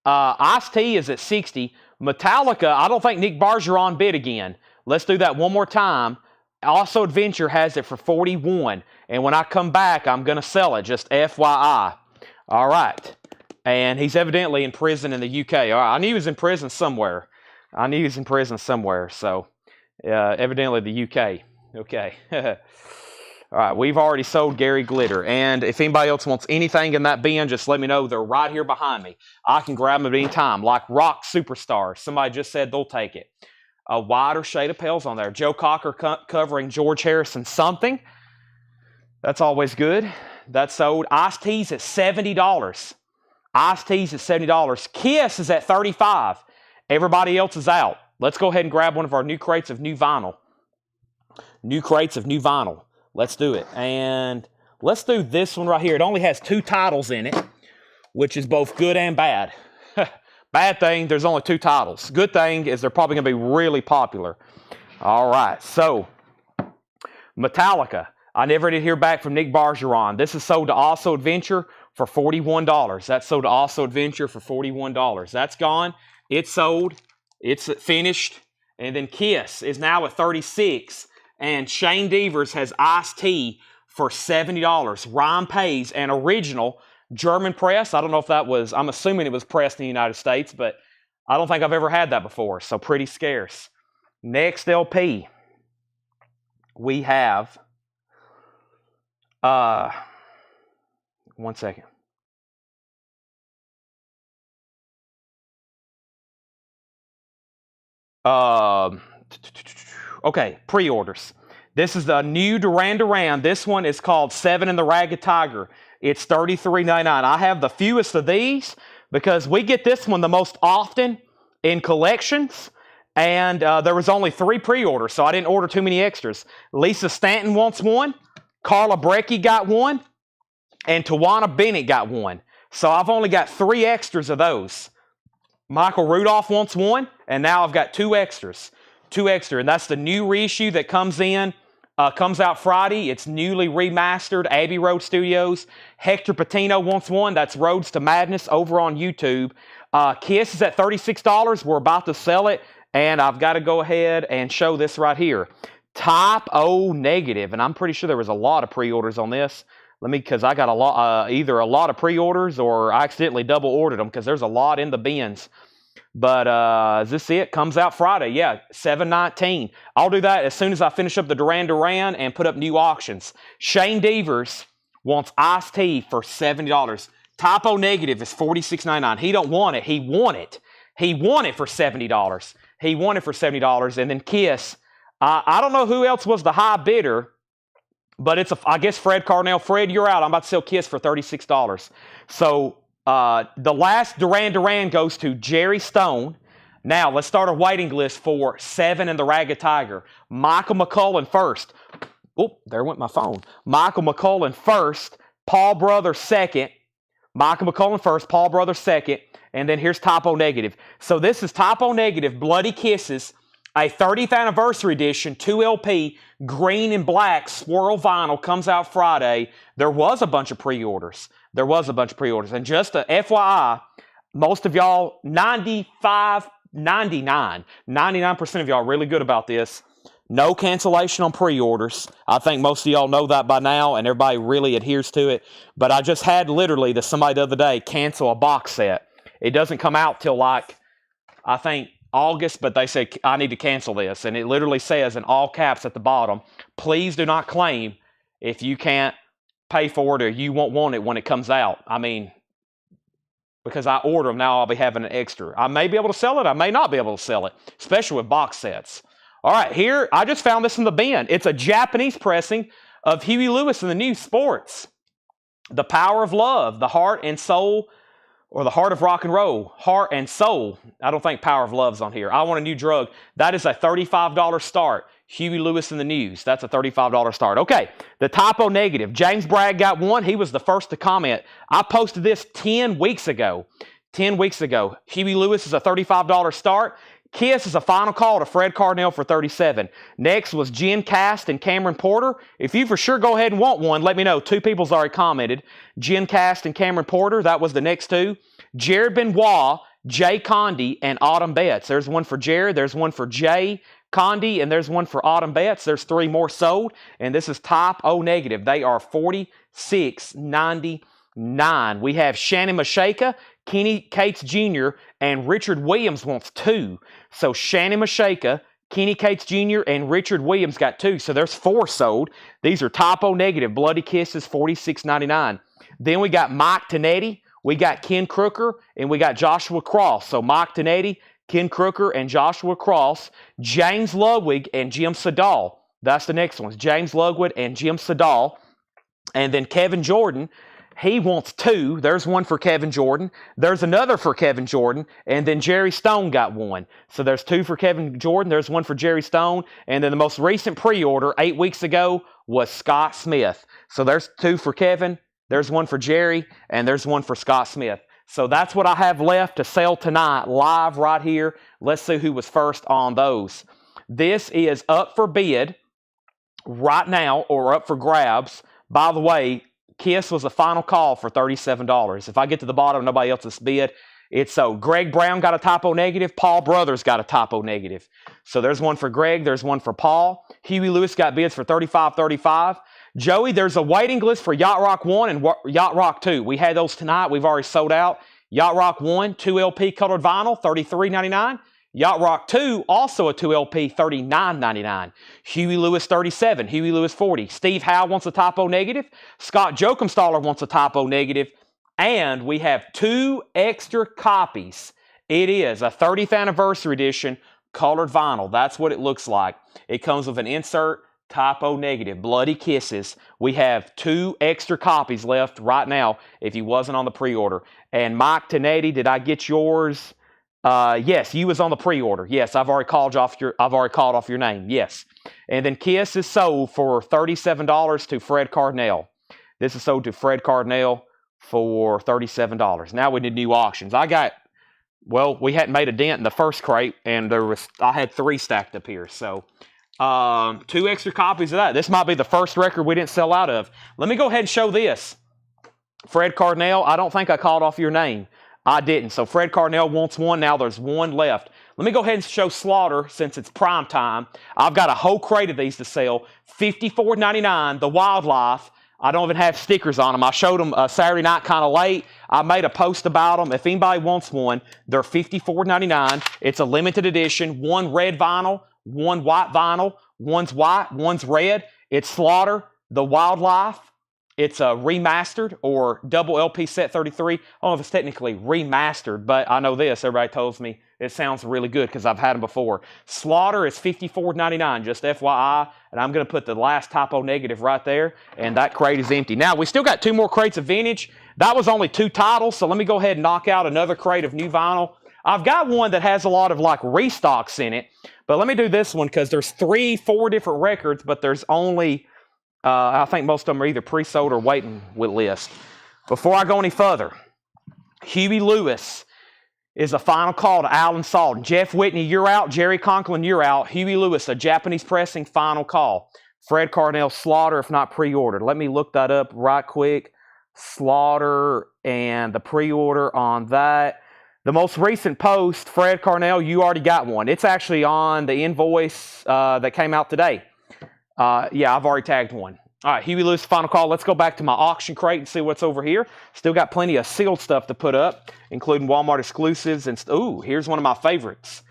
Ice-T is at $60. Metallica, I don't think Nick Bargeron bid again. Let's do that one more time. Also Adventure has it for $41. And when I come back, I'm going to sell it, just FYI. All right. And he's evidently in prison in the UK. All right, I knew he was in prison somewhere. So, evidently the UK. Okay. All right, we've already sold Gary Glitter. And if anybody else wants anything in that bin, just let me know. They're right here behind me. I can grab them at any time. Like Rock Superstars. Somebody just said they'll take it. A Wider Shade of Pale's on there. Joe Cocker covering George Harrison Something. That's always good. That's sold. Ice-T's at $70. Ice-T's at $70. Kiss is at $35. Everybody else is out. Let's go ahead and grab one of our new crates of new vinyl. Let's do it. And let's do this one right here. It only has 2 titles in it, which is both good and bad. Bad thing, there's only 2 titles. Good thing is they're probably going to be really popular. All right, so Metallica. I never did hear back from Nick Bargeron. This is sold to Also Adventure for $41. That's sold to Also Adventure for $41. That's gone. It's sold. It's finished. And then Kiss is now at $36. And Shane Devers has Ice-T for $70. Ryan Pays, an original German press. I don't know if that was, I'm assuming it was pressed in the United States, but I don't think I've ever had that before. So pretty scarce. Next LP, we have, one second. Okay, pre-orders. This is the new Duran Duran. This one is called Seven and the Ragged Tiger. It's $33.99. I have the fewest of these because we get this one the most often in collections. And there was only 3 pre-orders, so I didn't order too many extras. Lisa Stanton wants one. Carla Brecky got one. And Tawana Bennett got one. So I've only got 3 extras of those. Michael Rudolph wants one. And now I've got 2 extras. 2 extra. And that's the new reissue that comes out Friday. It's newly remastered. Abbey Road Studios. Hector Patino wants one. That's Roads to Madness over on YouTube. Kiss is at $36. We're about to sell it. And I've got to go ahead and show this right here. Type O Negative. And I'm pretty sure there was a lot of pre-orders on this. Because I got a lot, either a lot of pre-orders or I accidentally double ordered them because there's a lot in the bins. But is this it? Comes out Friday. Yeah, $7.19. I'll do that as soon as I finish up the Duran Duran and put up new auctions. Shane Devers wants Ice-T for $70. Type O Negative is $46.99. He don't want it. He won it. He won it for $70. He won it for $70. And then Kiss. I don't know who else was the high bidder. But it's, I guess, Fred Carnell. Fred, you're out. I'm about to sell Kiss for $36. So the last Duran Duran goes to Jerry Stone. Now, let's start a waiting list for Seven and the Ragged Tiger. Michael McCullen first. Oh, there went my phone. Michael McCullen first. Paul Brothers second. Michael McCullen first. Paul Brothers second. And then here's Type O Negative. So this is Type O Negative, Bloody Kisses, A 30th anniversary edition, 2 LP, green and black swirl vinyl, comes out Friday. There was a bunch of pre-orders. And just a FYI, most of y'all, 99% of y'all are really good about this. No cancellation on pre-orders. I think most of y'all know that by now, and everybody really adheres to it. But I just had literally somebody the other day cancel a box set. It doesn't come out till like, I think, August, but they say, I need to cancel this. And it literally says in all caps at the bottom, please do not claim if you can't pay for it or you won't want it when it comes out. I mean, because I order them, now I'll be having an extra. I may be able to sell it, I may not be able to sell it, especially with box sets. All right, here, I just found this in the bin. It's a Japanese pressing of Huey Lewis and the News Sports. The Power of Love, the Heart and Soul, or the Heart of Rock and Roll, Heart and Soul. I don't think Power of Love's on here. I Want a New Drug. That is a $35 start. Huey Lewis and the News. That's a $35 start. Okay, the typo negative. James Bragg got one. He was the first to comment. I posted this 10 weeks ago. Huey Lewis is a $35 start. Kiss is a final call to Fred Cardinal for $37. Next was Jen Cast and Cameron Porter. If you for sure go ahead and want one, let me know. 2 people's already commented. Jen Cast and Cameron Porter, that was the next 2. Jared Benoit, Jay Condi, and Autumn Betts. There's one for Jared, there's one for Jay Condi, and there's one for Autumn Betts. There's 3 more sold, and this is type O negative. They are $46.99. We have Shannon Mashaka, Kenny Cates Jr., and Richard Williams wants 2. So Shannon Mashaka, Kenny Cates Jr., and Richard Williams got 2. So there's 4 sold. These are typo negative. Bloody Kisses, $46.99. Then we got Mike Tonetti, we got Ken Crooker, and we got Joshua Cross. So Mike Tonetti, Ken Crooker, and Joshua Cross. James Ludwig and Jim Sedal. That's the next ones. James Ludwig and Jim Sedal. And then Kevin Jordan. He wants 2. There's one for Kevin Jordan. There's another for Kevin Jordan. And then Jerry Stone got 1. So there's 2 for Kevin Jordan. There's 1 for Jerry Stone. And then the most recent pre-order 8 weeks ago was Scott Smith. So there's 2 for Kevin. There's 1 for Jerry. And there's 1 for Scott Smith. So that's what I have left to sell tonight live right here. Let's see who was first on those. This is up for bid right now, or up for grabs. By the way, Kiss was the final call for $37. If I get to the bottom, nobody else has bid. It's so Greg Brown got a typo negative. Paul Brothers got a typo negative. So there's one for Greg. There's one for Paul. Huey Lewis got bids for $35.35. Joey, there's a waiting list for Yacht Rock 1 and Yacht Rock 2. We had those tonight. We've already sold out. Yacht Rock 1, 2 LP colored vinyl, $33.99. Yacht Rock 2, also a 2 LP, $39.99. Huey Lewis 37, Huey Lewis 40. Steve Howe wants a typo negative. Scott Jokumstaller wants a typo negative. And we have 2 extra copies. It is a 30th anniversary edition colored vinyl. That's what it looks like. It comes with an insert, typo negative, Bloody Kisses. We have 2 extra copies left right now if you wasn't on the pre-order. And Mike Tonetti, did I get yours? Yes, you was on the pre-order. Yes, I've already called off your name. Yes. And then Kiss is sold for $37 to Fred Cardinal. This is sold to Fred Cardinal for $37. Now we need new auctions. We hadn't made a dent in the first crate, and I had 3 stacked up here. So 2 extra copies of that. This might be the first record we didn't sell out of. Let me go ahead and show this. Fred Cardinal, I don't think I called off your name. I didn't. So Fred Cardinal wants 1. Now there's 1 left. Let me go ahead and show Slaughter since it's prime time. I've got a whole crate of these to sell. $54.99. The Wildlife. I don't even have stickers on them. I showed them Saturday night kind of late. I made a post about them. If anybody wants one, they're $54.99. It's a limited edition. 1 red vinyl, 1 white vinyl. One's white, one's red. It's Slaughter, The Wildlife. It's a remastered or double LP set 33. I don't know if it's technically remastered, but I know this. Everybody tells me it sounds really good because I've had them before. Slaughter is $54.99, just FYI. And I'm going to put the last typo negative right there. And that crate is empty. Now, we still got 2 more crates of vintage. That was only 2 titles, so let me go ahead and knock out another crate of new vinyl. I've got one that has a lot of like restocks in it. But let me do this one because there's 3-4 different records, but there's only... I think most of them are either pre-sold or waiting with list. Before I go any further, Huey Lewis. is a final call to Alan Salton. Jeff Whitney, you're out. Jerry Conklin, you're out. Huey Lewis, a Japanese pressing, final call. Fred Carnell, Slaughter, if not pre-ordered. Let me look that up right quick. Slaughter and the pre-order on that. The most recent post, Fred Carnell, you already got one. It's actually on the invoice that came out today. Yeah, I've already tagged one. All right, Huey Lewis, final call. Let's go back to my auction crate and see what's over here. Still got plenty of sealed stuff to put up, including Walmart exclusives. And ooh, here's one of my favorites.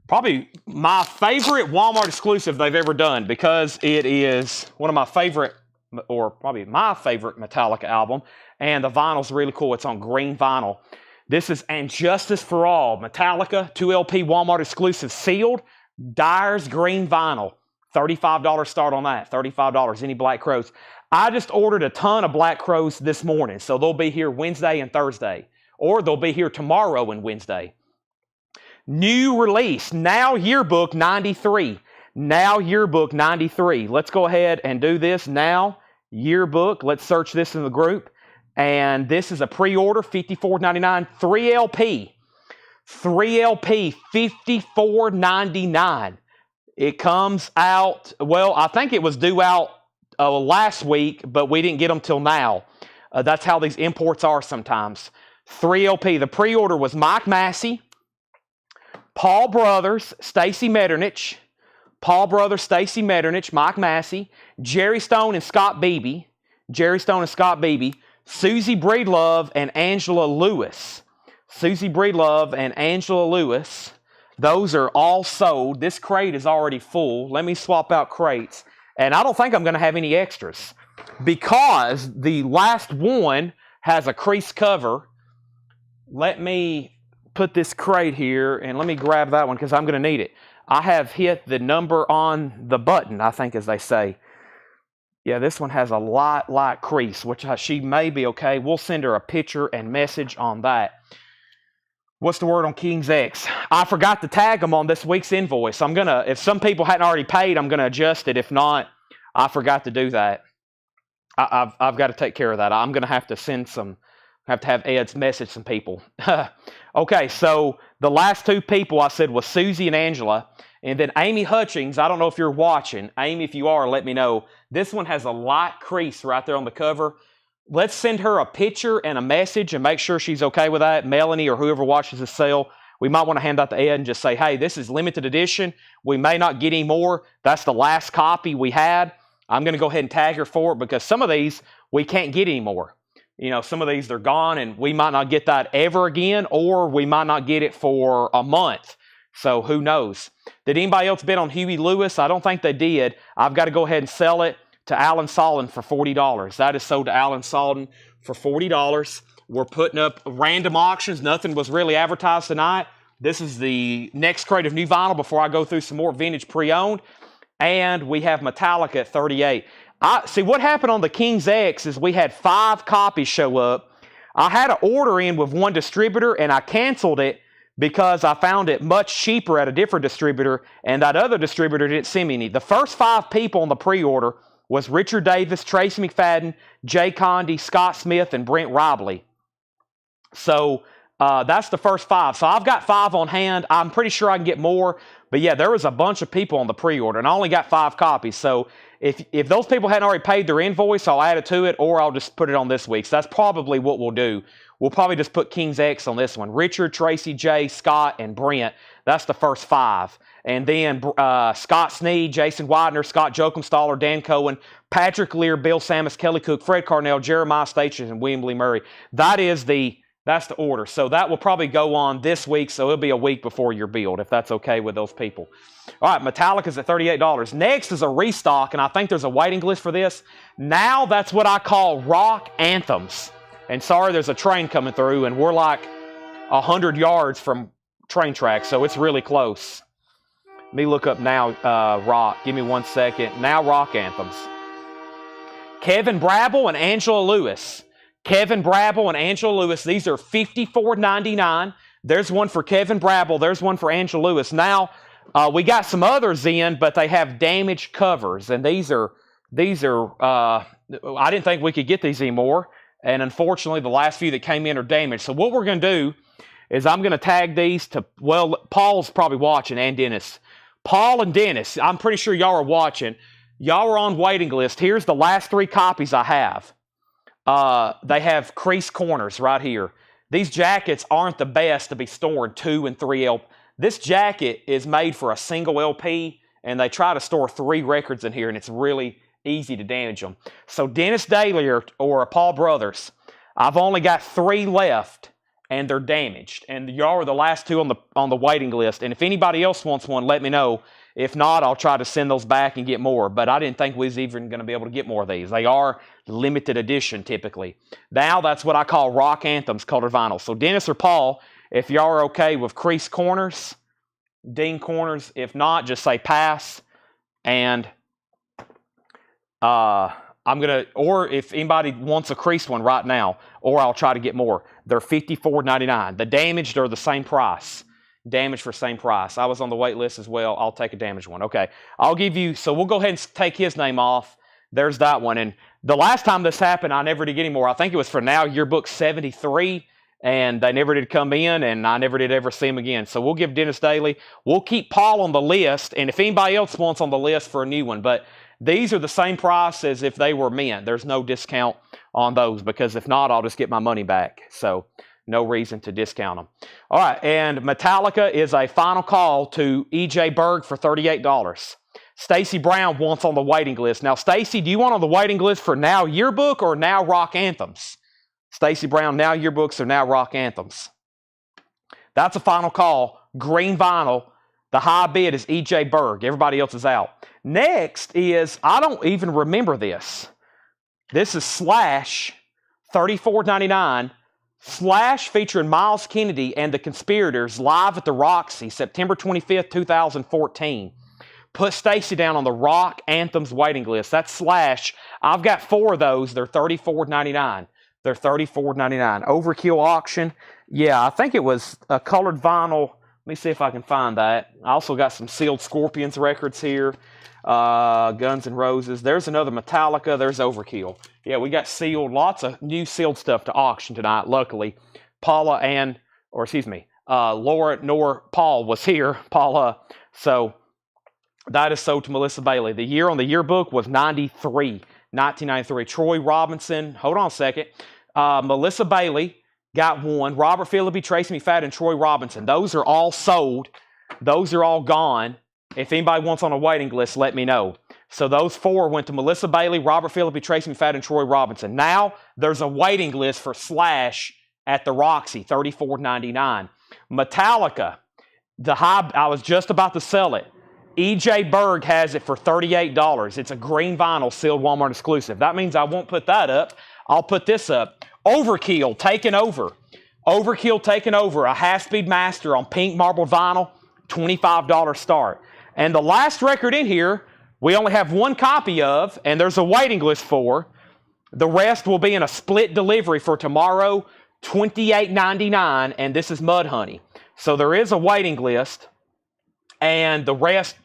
Probably my favorite Walmart exclusive they've ever done, because it is one of my favorite, or probably my favorite Metallica album. And the vinyl's really cool. It's on green vinyl. This is And Justice for All, Metallica, 2LP Walmart exclusive, sealed, Dyer's green vinyl. $35 start on that, $35, any Black Crows. I just ordered a ton of Black Crows this morning, so they'll be here Wednesday and Thursday, or they'll be here tomorrow and Wednesday. New release, Now Yearbook 93. Now Yearbook 93. Let's go ahead and do this. Now Yearbook, let's search this in the group. And this is a pre-order, $54.99, 3LP. 3LP, $54.99. It comes out, well, I think it was due out last week, but we didn't get them till now. That's how these imports are sometimes. 3LP. The pre-order was Mike Massey, Paul Brothers, Stacy Metternich, Mike Massey, Jerry Stone and Scott Beebe, Susie Breedlove and Angela Lewis. Those are all sold. This crate is already full. Let me swap out crates. And I don't think I'm going to have any extras, because the last one has a crease cover. Let me put this crate here, and let me grab that one because I'm going to need it. I have hit the number on the button, I think, as they say. Yeah, this one has a light crease, which she may be okay. We'll send her a picture and message on that. What's the word on King's X? I forgot to tag them on this week's invoice. I'm going to, if some people hadn't already paid, I'm going to adjust it. If not, I forgot to do that. I've got to take care of that. I'm going to have to have Ed's message some people. Okay, so the last two people I said was Susie and Angela. And then Amy Hutchings, I don't know if you're watching. Amy, if you are, let me know. This one has a light crease right there on the cover. Let's send her a picture and a message and make sure she's okay with that. Melanie or whoever watches this sale, we might want to hand out to Ed and just say, hey, this is limited edition. We may not get any more. That's the last copy we had. I'm going to go ahead and tag her for it, because some of these we can't get anymore. You know, some of these, they're gone, and we might not get that ever again, or we might not get it for a month. So who knows? Did anybody else bid on Huey Lewis? I don't think they did. I've got to go ahead and sell it to Alan Salton for $40. That is sold to Alan Salton for $40. We're putting up random auctions. Nothing was really advertised tonight. This is the next crate of new vinyl before I go through some more vintage pre-owned. And we have Metallica at 38. See, what happened on the King's X is we had 5 copies show up. I had an order in with one distributor, and I canceled it because I found it much cheaper at a different distributor, and that other distributor didn't send me any. The first 5 people on the pre-order was Richard Davis, Tracy McFadden, Jay Conde, Scott Smith, and Brent Robley. So that's the first 5. So I've got 5 on hand. I'm pretty sure I can get more. But yeah, there was a bunch of people on the pre-order, and I only got 5 copies. So if those people hadn't already paid their invoice, I'll add it to it, or I'll just put it on this week's. That's probably what we'll do. We'll probably just put King's X on this one. Richard, Tracy, Jay, Scott, and Brent. That's the first 5. And then Scott Sneed, Jason Widener, Scott Jokumstaller, Dan Cohen, Patrick Lear, Bill Samus, Kelly Cook, Fred Carnell, Jeremiah Stachus, and William Lee Murray. That's the order. So that will probably go on this week, so it'll be a week before your build, if that's okay with those people. All right, Metallica's at $38. Next is a restock, and I think there's a waiting list for this. Now that's what I call rock anthems. And sorry, there's a train coming through, and we're like 100 yards from train tracks, so it's really close. Let me look up Now Rock. Give me 1 second. Now Rock anthems. Kevin Brabble and Angela Lewis. These are $54.99. There's one for Kevin Brabble. There's one for Angela Lewis. Now, we got some others in, but they have damaged covers. And these are I didn't think we could get these anymore. And unfortunately, the last few that came in are damaged. So what we're going to do is I'm going to tag these to, well, Paul's probably watching, and Dennis. Paul and Dennis, I'm pretty sure y'all are watching. Y'all are on waiting list. Here's the last 3 copies I have. They have crease corners right here. These jackets aren't the best to be storing 2 and 3 LP. This jacket is made for a single LP, and they try to store 3 records in here, and it's really easy to damage them. So Dennis Daly or Paul Brothers, I've only got 3 left, and they're damaged. And y'all are the last 2 on the waiting list. And if anybody else wants one, let me know. If not, I'll try to send those back and get more. But I didn't think we was even going to be able to get more of these. They are limited edition typically. Now that's what I call rock anthems colored vinyl. So Dennis or Paul, if y'all are okay with crease corners, ding corners, if not, just say pass. And I'm going to, or if anybody wants a creased one right now, or I'll try to get more. They're $54.99. The damaged are the same price. Damaged for same price. I was on the wait list as well. I'll take a damaged one. Okay. I'll give you, so we'll go ahead and take his name off. There's that one. And the last time this happened, I never did get any more. I think it was for Now Yearbook 73, and they never did come in, and I never did ever see them again. So we'll give Dennis Daly. We'll keep Paul on the list, and if anybody else wants on the list for a new one, but these are the same price as if they were mint. There's no discount on those, because if not, I'll just get my money back. So no reason to discount them. All right, and Metallica is a final call to E.J. Berg for $38. Stacy Brown wants on the waiting list. Now, Stacy, do you want on the waiting list for Now Yearbook or Now Rock Anthems? Stacy Brown, Now Yearbooks or Now Rock Anthems? That's a final call. Green vinyl. The high bid is E.J. Berg. Everybody else is out. Next is, I don't even remember this. This is Slash, $34.99. Slash featuring Miles Kennedy and the Conspirators live at the Roxy, September 25th, 2014. Put Stacy down on the Rock Anthems waiting list. That's Slash. I've got 4 of those. They're $34.99. They're $34.99. Overkill auction. Yeah, I think it was a colored vinyl. Let me see if I can find that. I also got some Sealed Scorpions records here. Guns N' Roses. There's another Metallica. There's Overkill. Yeah, we got sealed. Lots of new sealed stuff to auction tonight, luckily. Laura nor Paul was here. Paula. So that is sold to Melissa Bailey. The year on the yearbook was 1993. Troy Robinson. Hold on a second. Melissa Bailey got 1. Robert Phillippe, Tracy McFadden, Troy Robinson. Those are all sold. Those are all gone. If anybody wants on a waiting list, let me know. So those 4 went to Melissa Bailey, Robert Phillippe, Tracy McFadden, Troy Robinson. Now there's a waiting list for Slash at the Roxy, $34.99. Metallica, I was just about to sell it. E.J. Berg has it for $38. It's a green vinyl sealed Walmart exclusive. That means I won't put that up. I'll put this up. Overkill taking over. Overkill taking over. A half-speed master on pink marble vinyl, $25 start. And the last record in here, we only have 1 copy of, and there's a waiting list for. The rest will be in a split delivery for tomorrow, $28.99, and this is Mudhoney. So there is a waiting list, and the rest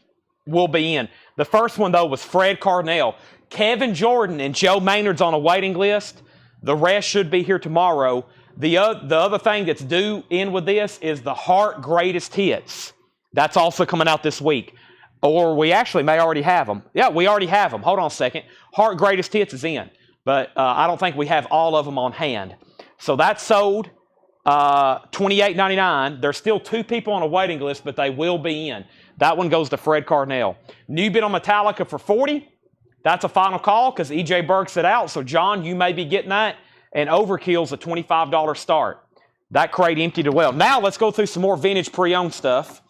will be in. The first one, though, was Fred Carnell. Kevin Jordan and Joe Maynard's on a waiting list. The rest should be here tomorrow. The other thing that's due in with this is the Heart Greatest Hits. That's also coming out this week. Or we actually may already have them. Yeah, we already have them. Hold on a second. Heart Greatest Hits is in. But I don't think we have all of them on hand. So that's sold $28.99. There's still 2 people on a waiting list, but they will be in. That one goes to Fred Carnell. New bid on Metallica for $40. That's a final call because E.J. Berg set out. So, John, you may be getting that. And Overkill's a $25 start. That crate emptied as well. Now let's go through some more vintage pre-owned stuff.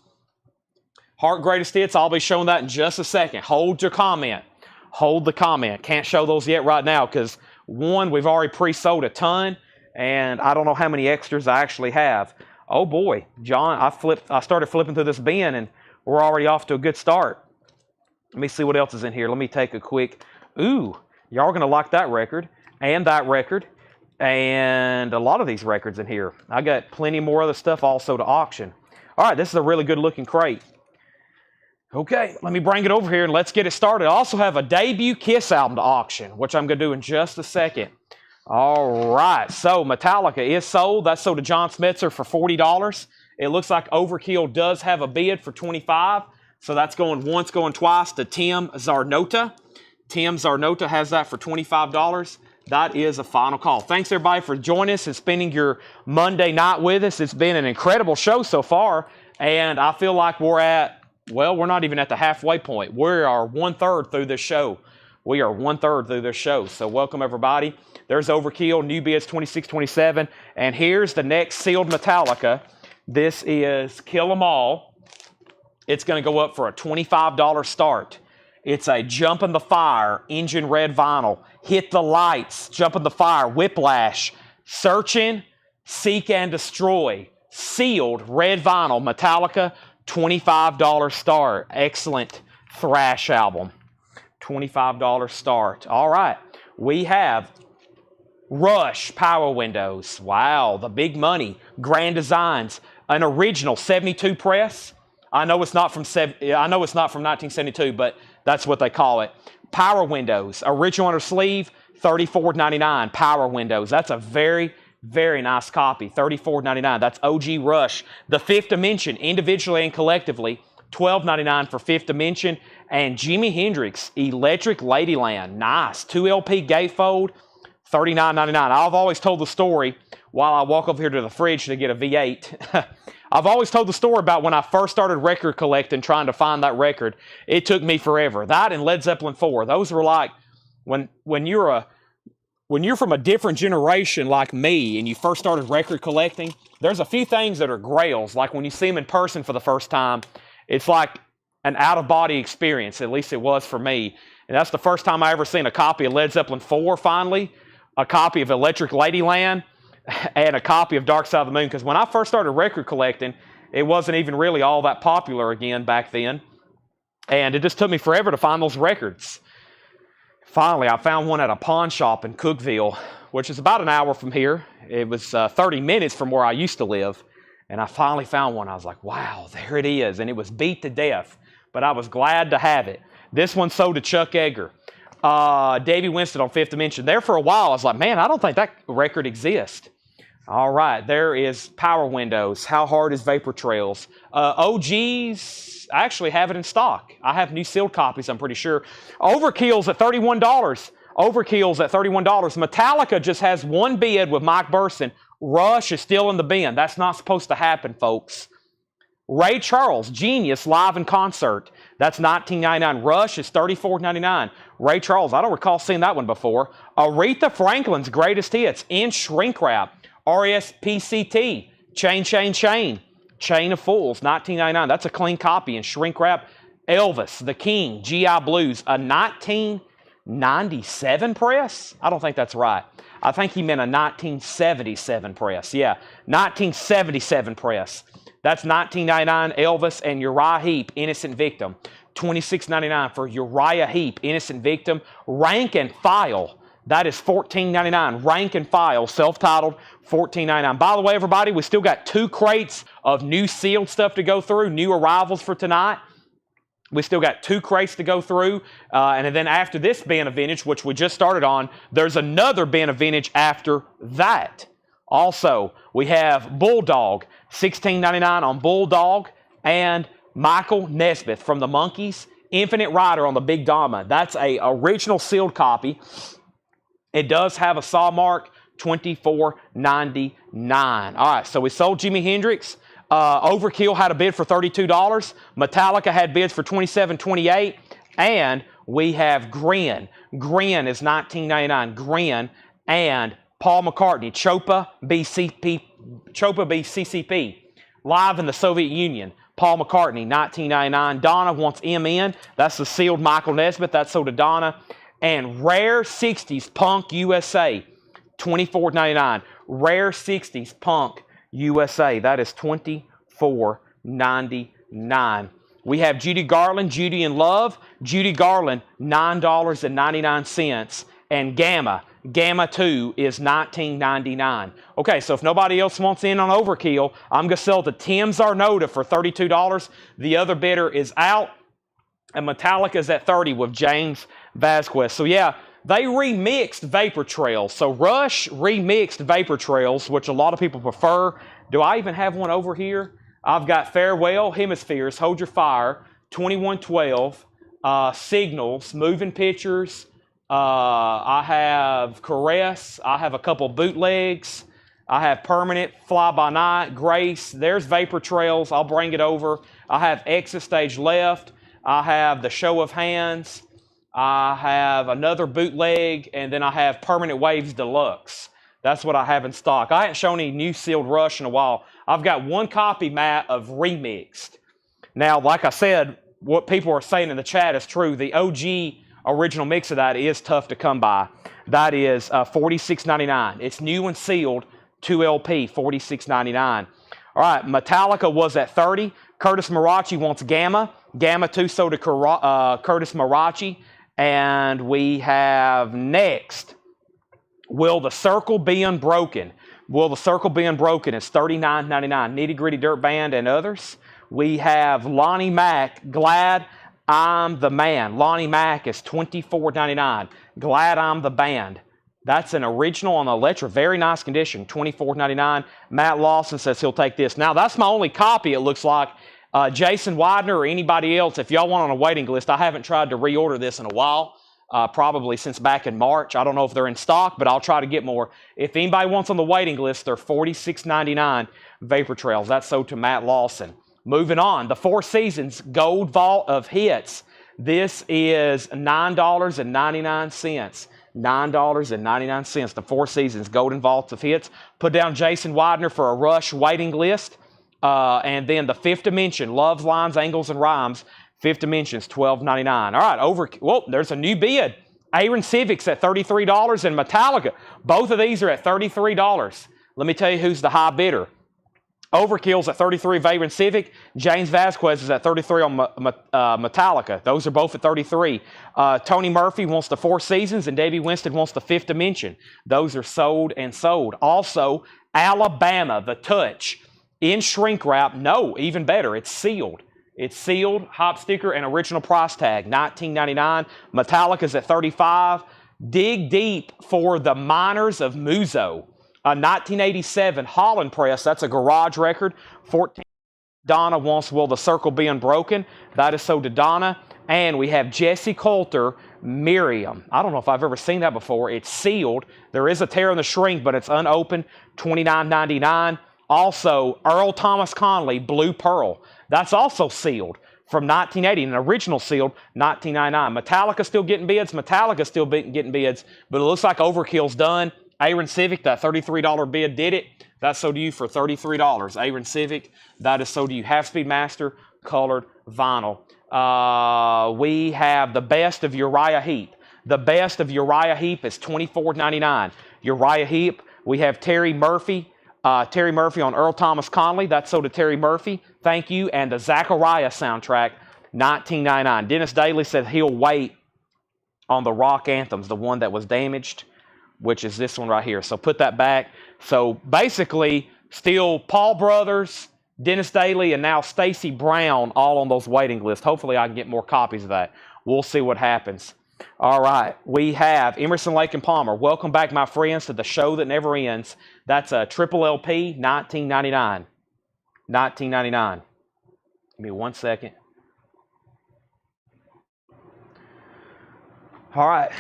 Heart Greatest Hits, I'll be showing that in just a second. Hold your comment. Hold the comment. Can't show those yet right now because, 1, we've already pre-sold a ton, and I don't know how many extras I actually have. Oh, boy. John, I started flipping through this bin, and we're already off to a good start. Let me see what else is in here. Let me take a quick... Ooh, y'all are going to like that record, and a lot of these records in here. I got plenty more other stuff also to auction. All right, this is a really good-looking crate. Okay, let me bring it over here and let's get it started. I also have a debut Kiss album to auction, which I'm going to do in just a second. All right, so Metallica is sold. That's sold to John Smetzer for $40. It looks like Overkill does have a bid for $25. So that's going once, going twice to Tim Zarnota. Tim Zarnota has that for $25. That is a final call. Thanks, everybody, for joining us and spending your Monday night with us. It's been an incredible show so far, and I feel like we're not even at the halfway point. We are 1/3 through this show. We are 1/3 through this show. So welcome, everybody. There's Overkill, new bids 26-27. And here's the next sealed Metallica. This is Kill 'Em All. It's going to go up for a $25 start. It's a Jump in the Fire, engine red vinyl. Hit the Lights, Jump in the Fire, Whiplash, Searching, Seek and Destroy. Sealed red vinyl, Metallica, $25 start. Excellent thrash album. $25 start. All right. We have Rush Power Windows. Wow, the big money. Grand Designs. An original 72 press. I know it's not from 1972, but that's what they call it. Power Windows. Original under sleeve, $34.99. Power Windows. That's a very, very nice copy. $34.99. That's OG Rush. The Fifth Dimension, individually and collectively, $12.99 for Fifth Dimension. And Jimi Hendrix, Electric Ladyland. Nice. 2 LP gatefold, $39.99. I've always told the story while I walk over here to the fridge to get a V8. I've always told the story about when I first started record collecting, trying to find that record. It took me forever. That and Led Zeppelin 4. Those were like, when you're from a different generation like me and you first started record collecting, there's a few things that are grails. Like when you see them in person for the first time, it's like an out-of-body experience. At least it was for me. And that's the first time I ever seen a copy of Led Zeppelin 4 finally, a copy of Electric Ladyland, and a copy of Dark Side of the Moon. Because when I first started record collecting, it wasn't even really all that popular again back then. And it just took me forever to find those records. Finally, I found one at a pawn shop in Cookeville, which is about an hour from here. It was 30 minutes from where I used to live. And I finally found one. I was like, wow, there it is. And it was beat to death. But I was glad to have it. This one sold to Chuck Edgar. Davey Winston on Fifth Dimension. There for a while, I was like, man, I don't think that record exists. All right, there is Power Windows. How Hard is Vapor Trails? OGs, I actually have it in stock. I have new sealed copies, I'm pretty sure. Overkill's at $31. Overkill's at $31. Metallica just has one bid with Mike Burson. Rush is still in the bin. That's not supposed to happen, folks. Ray Charles, Genius, live in concert. That's $19.99. Rush is $34.99. Ray Charles, I don't recall seeing that one before. Aretha Franklin's Greatest Hits in shrink wrap. RSPCT, Chain, Chain, Chain. Chain of Fools, $19.99. That's a clean copy in shrink wrap. Elvis, The King, GI Blues, a 1997 press? I don't think that's right. I think he meant a 1977 press. Yeah, 1977 press. That's $19.99. Elvis and Uriah Heep, Innocent Victim. $26.99 for Uriah Heep, Innocent Victim. Rank and File. That is $14.99. Rank and File, self-titled, $14.99. By the way, everybody, we still got 2 crates of new sealed stuff to go through, new arrivals for tonight. We still got 2 crates to go through. And then after this bin of vintage, which we just started on, there's another bin of vintage after that. Also, we have Bulldog, $16.99 on Bulldog, and Michael Nesmith from the Monkees, Infinite Rider on the Big Dama. That's a original sealed copy. It does have a saw mark, $24.99. All right, so we sold Jimi Hendrix. Overkill had a bid for $32. Metallica had bids for $27, $28. And we have Grin. Grin is $19.99. Grin and Paul McCartney, Chopa BCCP, live in the Soviet Union. Paul McCartney, $19.99. Donna wants MN. That's the sealed Michael Nesmith. That's sold to Donna. And Rare 60s Punk USA, $24.99. Rare 60s Punk USA. That is $24.99. We have Judy Garland, Judy in Love. Judy Garland, $9.99. And Gamma 2 is $19.99. Okay, so if nobody else wants in on Overkill, I'm going to sell to Tim Zarnota for $32. The other bidder is out. And Metallica's at $30 with James Vasquez. So yeah, They remixed Vapor Trails. So Rush remixed Vapor Trails, which a lot of people prefer. Do I even have one over here? I've got Farewell, Hemispheres, Hold Your Fire, 2112, Signals, Moving Pictures. I have Caress. I have a couple bootlegs. I have Permanent, Fly By Night, Grace. There's Vapor Trails. I'll bring it over. I have Exit Stage Left. I have The Show of Hands. I have another bootleg, and then I have Permanent Waves Deluxe. That's what I have in stock. I haven't shown any new sealed Rush in a while. I've got one copy, Matt, of Remixed. Now, like I said, what people are saying in the chat is true. The OG original mix of that is tough to come by. That is $46.99. It's new and sealed, 2 LP, $46.99. All right, Metallica was at $30. Curtis Marachi wants Gamma. Gamma 2 sold to Curtis Marachi. And we have next, Will the Circle Be Unbroken? Will the Circle Be Unbroken is $39.99. Nitty Gritty Dirt Band and others. We have Lonnie Mack, Glad I'm the Man. Lonnie Mack is $24.99. Glad I'm the Band. That's an original on the Electra. Very nice condition, $24.99. Matt Lawson says he'll take this. Now, that's my only copy, it looks like. Jason Widener or anybody else, if y'all want on a waiting list, I haven't tried to reorder this in a while, probably since back in March. I don't know if they're in stock, but I'll try to get more. If anybody wants on the waiting list, they're $46.99 Vapor Trails. That's sold to Matt Lawson. Moving on, the Four Seasons Gold Vault of Hits. This is $9.99. $9.99. The Four Seasons Golden Vaults of Hits. Put down Jason Widener for a Rush waiting list. And then the Fifth Dimension, Loves, Lines, Angles, and Rhymes. Fifth Dimension's $12.99. All right, whoa, there's a new bid. Aaron Civic's at $33 and Metallica. Both of these are at $33. Let me tell you who's the high bidder. Overkill's at $33 of Aaron Civic. James Vasquez is at $33 on Metallica. Those are both at $33. Tony Murphy wants the Four Seasons and Davey Winston wants the Fifth Dimension. Those are sold and sold. Also, Alabama, The Touch. In shrink wrap, no, even better, it's sealed. It's sealed, hop sticker, and original price tag, $19.99. Metallica's at $35. Dig deep for the Miners of Muzo. A 1987 Holland press, that's a garage record, $14. Donna wants Will the Circle Be Unbroken. That is sold to Donna. And we have Jesse Coulter, Miriam. I don't know if I've ever seen that before. It's sealed. There is a tear in the shrink, but it's unopened, $29.99. Also, Earl Thomas Conley, Blue Pearl. That's also sealed from 1980, an original sealed, $19.99. Metallica still getting bids. Metallica still getting bids, but it looks like Overkill's done. Aaron Civic, that $33 bid did it. That's sold to you for $33. Aaron Civic, that is sold to you. Half Speed Master, colored vinyl. We have the Best of Uriah Heep. The Best of Uriah Heep is $24.99. Uriah Heep, we have Terry Murphy. Terry Murphy on Earl Thomas Conley. That's sold to Terry Murphy. Thank you. And the Zachariah soundtrack, $19.99. Dennis Daly said he'll wait on the rock anthems, the one that was damaged, which is this one right here. So put that back. So basically, still Paul Brothers, Dennis Daly, and now Stacy Brown all on those waiting lists. Hopefully I can get more copies of that. We'll see what happens. All right, we have Emerson, Lake and Palmer. Welcome back, my friends, to the show that never ends. That's a triple LP, $19.99. $19.99. Give me 1 second. All right.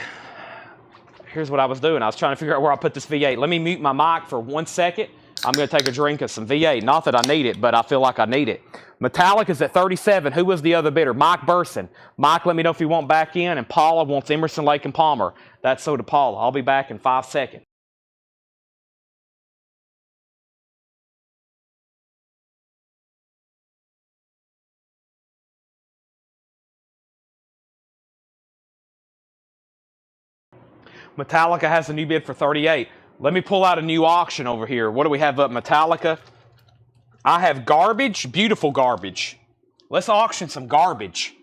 Here's what I was doing. I was trying to figure out where I put this V8. Let me mute my mic for 1 second. I'm going to take a drink of some V8. Not that I need it, but I feel like I need it. Metallica's at $37. Who was the other bidder? Mike Burson. Mike, let me know if you want back in. And Paula wants Emerson, Lake and Palmer. That's so to Paula. I'll be back in 5 seconds. Metallica has a new bid for $38. Let me pull out a new auction over here. What do we have up, Metallica? I have garbage, beautiful garbage. Let's auction some garbage.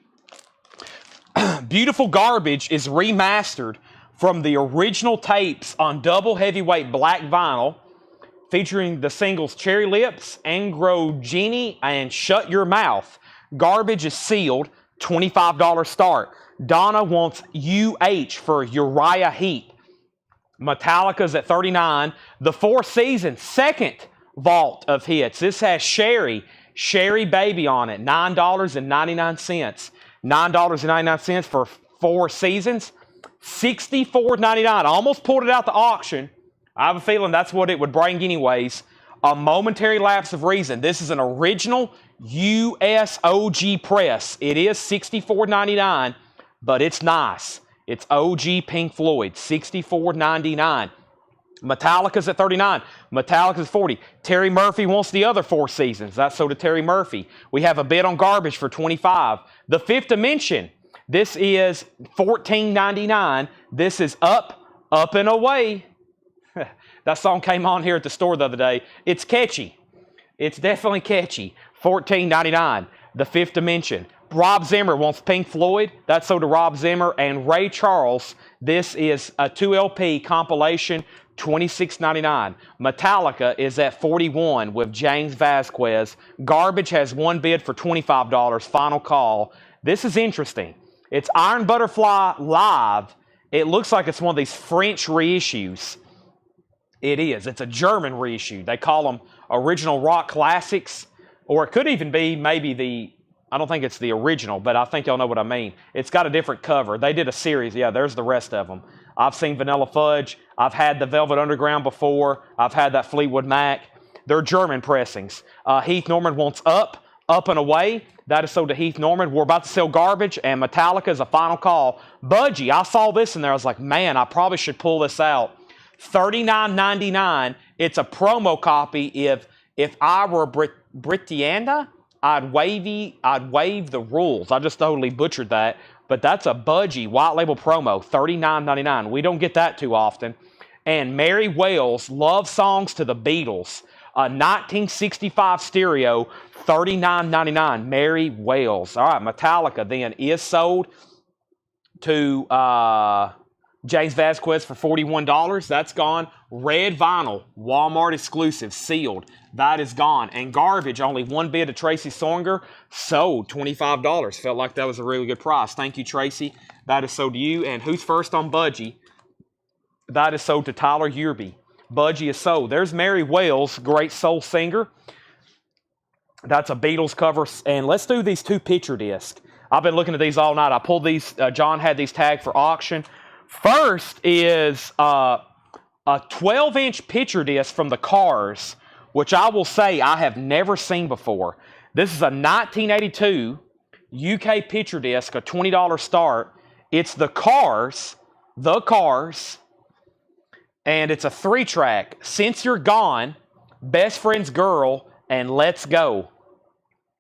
Beautiful Garbage is remastered from the original tapes on double heavyweight black vinyl, featuring the singles Cherry Lips, Angro Genie, and Shut Your Mouth. Garbage is sealed, $25 start. Donna wants UH for Uriah Heep. Metallica's at $39. The Four Seasons, second vault of hits. This has Sherry Baby on it, $9.99. $9.99 for Four Seasons. $64.99. I almost pulled it out the auction. I have a feeling that's what it would bring anyways. A momentary lapse of reason. This is an original US OG press. It is $64.99, but it's nice. It's OG Pink Floyd, $64.99. Metallica's at $39. Metallica's $40. Terry Murphy wants the other Four Seasons. That's so to Terry Murphy. We have a bid on Garbage for $25. The Fifth Dimension. This is $14.99. This is Up and Away. That song came on here at the store the other day. It's catchy. It's definitely catchy. $14.99. The Fifth Dimension. Rob Zimmer wants Pink Floyd. That's so to Rob Zimmer and Ray Charles. This is a 2LP compilation, $26.99. Metallica is at $41 with James Vasquez. Garbage has one bid for $25. Final call. This is interesting. It's Iron Butterfly Live. It looks like it's one of these French reissues. It is. It's a German reissue. They call them original rock classics. Or it could even be maybe I don't think it's the original, but I think y'all know what I mean. It's got a different cover. They did a series. Yeah, there's the rest of them. I've seen Vanilla Fudge. I've had the Velvet Underground before. I've had that Fleetwood Mac. They're German pressings. Heath Norman wants Up and Away. That is sold to Heath Norman. We're about to sell Garbage, and Metallica is a final call. Budgie, I saw this in there. I was like, man, I probably should pull this out. $39.99. It's a promo copy. If I were Britannia, I'd waive the rules. I just totally butchered that. But that's a Budgie white label promo, $39.99. We don't get that too often. And Mary Wells, Love Songs to the Beatles, a 1965 stereo, $39.99. Mary Wells. All right, Metallica then is sold to James Vasquez for $41. That's gone. Red vinyl, Walmart exclusive, sealed. That is gone. And Garbage, only one bid to Tracy Songer, sold $25. Felt like that was a really good price. Thank you, Tracy. That is sold to you. And who's first on Budgie? That is sold to Tyler Yerby. Budgie is sold. There's Mary Wells, great soul singer. That's a Beatles cover. And let's do these two picture discs. I've been looking at these all night. I pulled these. John had these tagged for auction. First is a 12-inch picture disc from the Cars, which I will say I have never seen before. This is a 1982 UK picture disc, a $20 start. It's the Cars, and it's a 3-track. Since You're Gone, Best Friend's Girl, and Let's Go.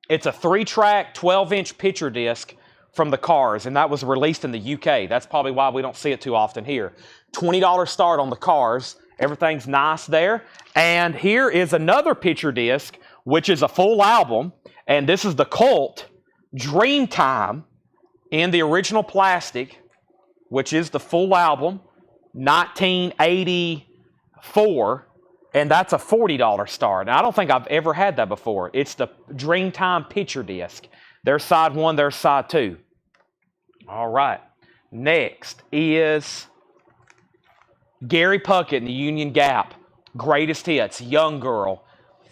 It's a 3-track, 12-inch picture disc from the Cars, and that was released in the UK. That's probably why we don't see it too often here. $20 start on the Cars. Everything's nice there. And here is another picture disc, which is a full album, and this is the Cult Dreamtime in the original plastic, which is the full album, 1984, and that's a $40 start. Now, I don't think I've ever had that before. It's the Dreamtime picture disc. There's side 1, there's side 2. All right. Next is Gary Puckett in the Union Gap. Greatest Hits, Young Girl,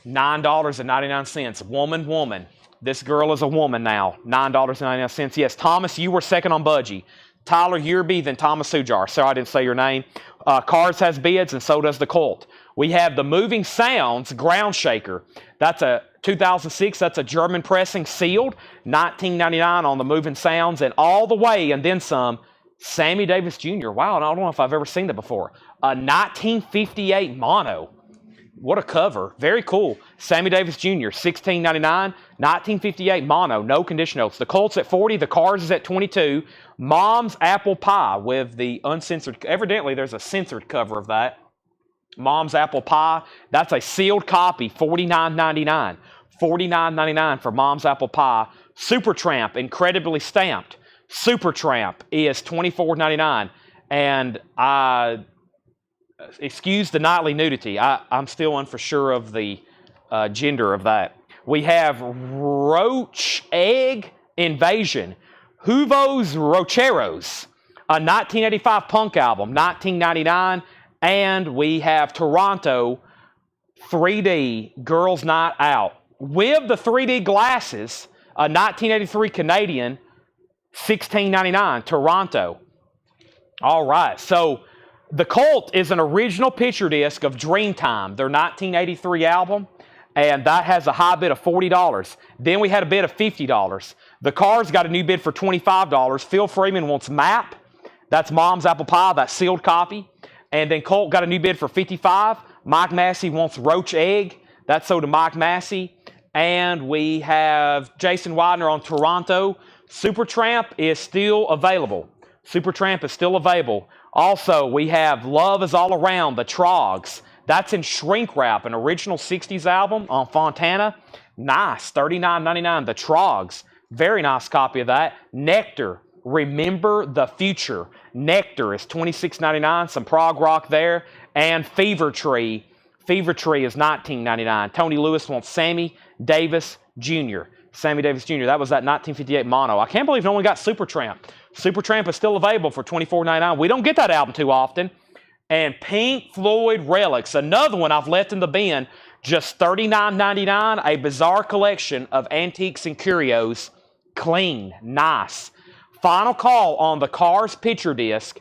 $9.99. Woman. This girl is a woman now, $9.99. Yes, Thomas, you were second on Budgie. Tyler Yerby, then Thomas Sujar. Sorry I didn't say your name. Cars has bids, and so does the Cult. We have the Moving Sounds Ground Shaker. That's a 2006. That's a German pressing, sealed. $19.99 on the Moving Sounds, and all the way, and then some, Sammy Davis Jr. Wow, I don't know if I've ever seen that before. A 1958 mono. What a cover. Very cool. Sammy Davis Jr., $16.99. 1958 mono, no condition notes. The Colt's at $40. The Cars is at $22. Mom's Apple Pie with the uncensored. Evidently, there's a censored cover of that. Mom's Apple Pie. That's a sealed copy, $49.99. $49.99 for Mom's Apple Pie. Supertramp, incredibly stamped. Supertramp is $24.99. And excuse the nightly nudity. I'm still unsure of the gender of that. We have Roach Egg Invasion. Huevos Rocheros, a 1985 punk album, 1999. And we have Toronto 3D Girls Night Out with the 3D glasses, a 1983 Canadian, $16.99, Toronto. All right, so The Cult is an original picture disc of Dreamtime, their 1983 album, and that has a high bid of $40. Then we had a bid of $50. The Cars got a new bid for $25. Phil Freeman wants Map. That's Mom's Apple Pie, that sealed copy. And then Colt got a new bid for $55. Mike Massey wants Roach Egg. That's sold to Mike Massey. And we have Jason Widener on Toronto. Supertramp is still available. Supertramp is still available. Also, we have Love Is All Around, the Trogs. That's in shrink wrap, an original 60s album on Fontana. Nice, $39.99, the Trogs. Very nice copy of that. Nectar, Remember the Future. Nectar is $26.99, some prog rock there. And Fever Tree. Fever Tree is $19.99. Tony Lewis wants Sammy Davis Jr. Sammy Davis Jr. That was that 1958 mono. I can't believe no one got Supertramp. Supertramp is still available for $24.99. We don't get that album too often. And Pink Floyd Relics, another one I've left in the bin, just $39.99, a bizarre collection of antiques and curios. Clean, nice. Final call on the Cars picture disc,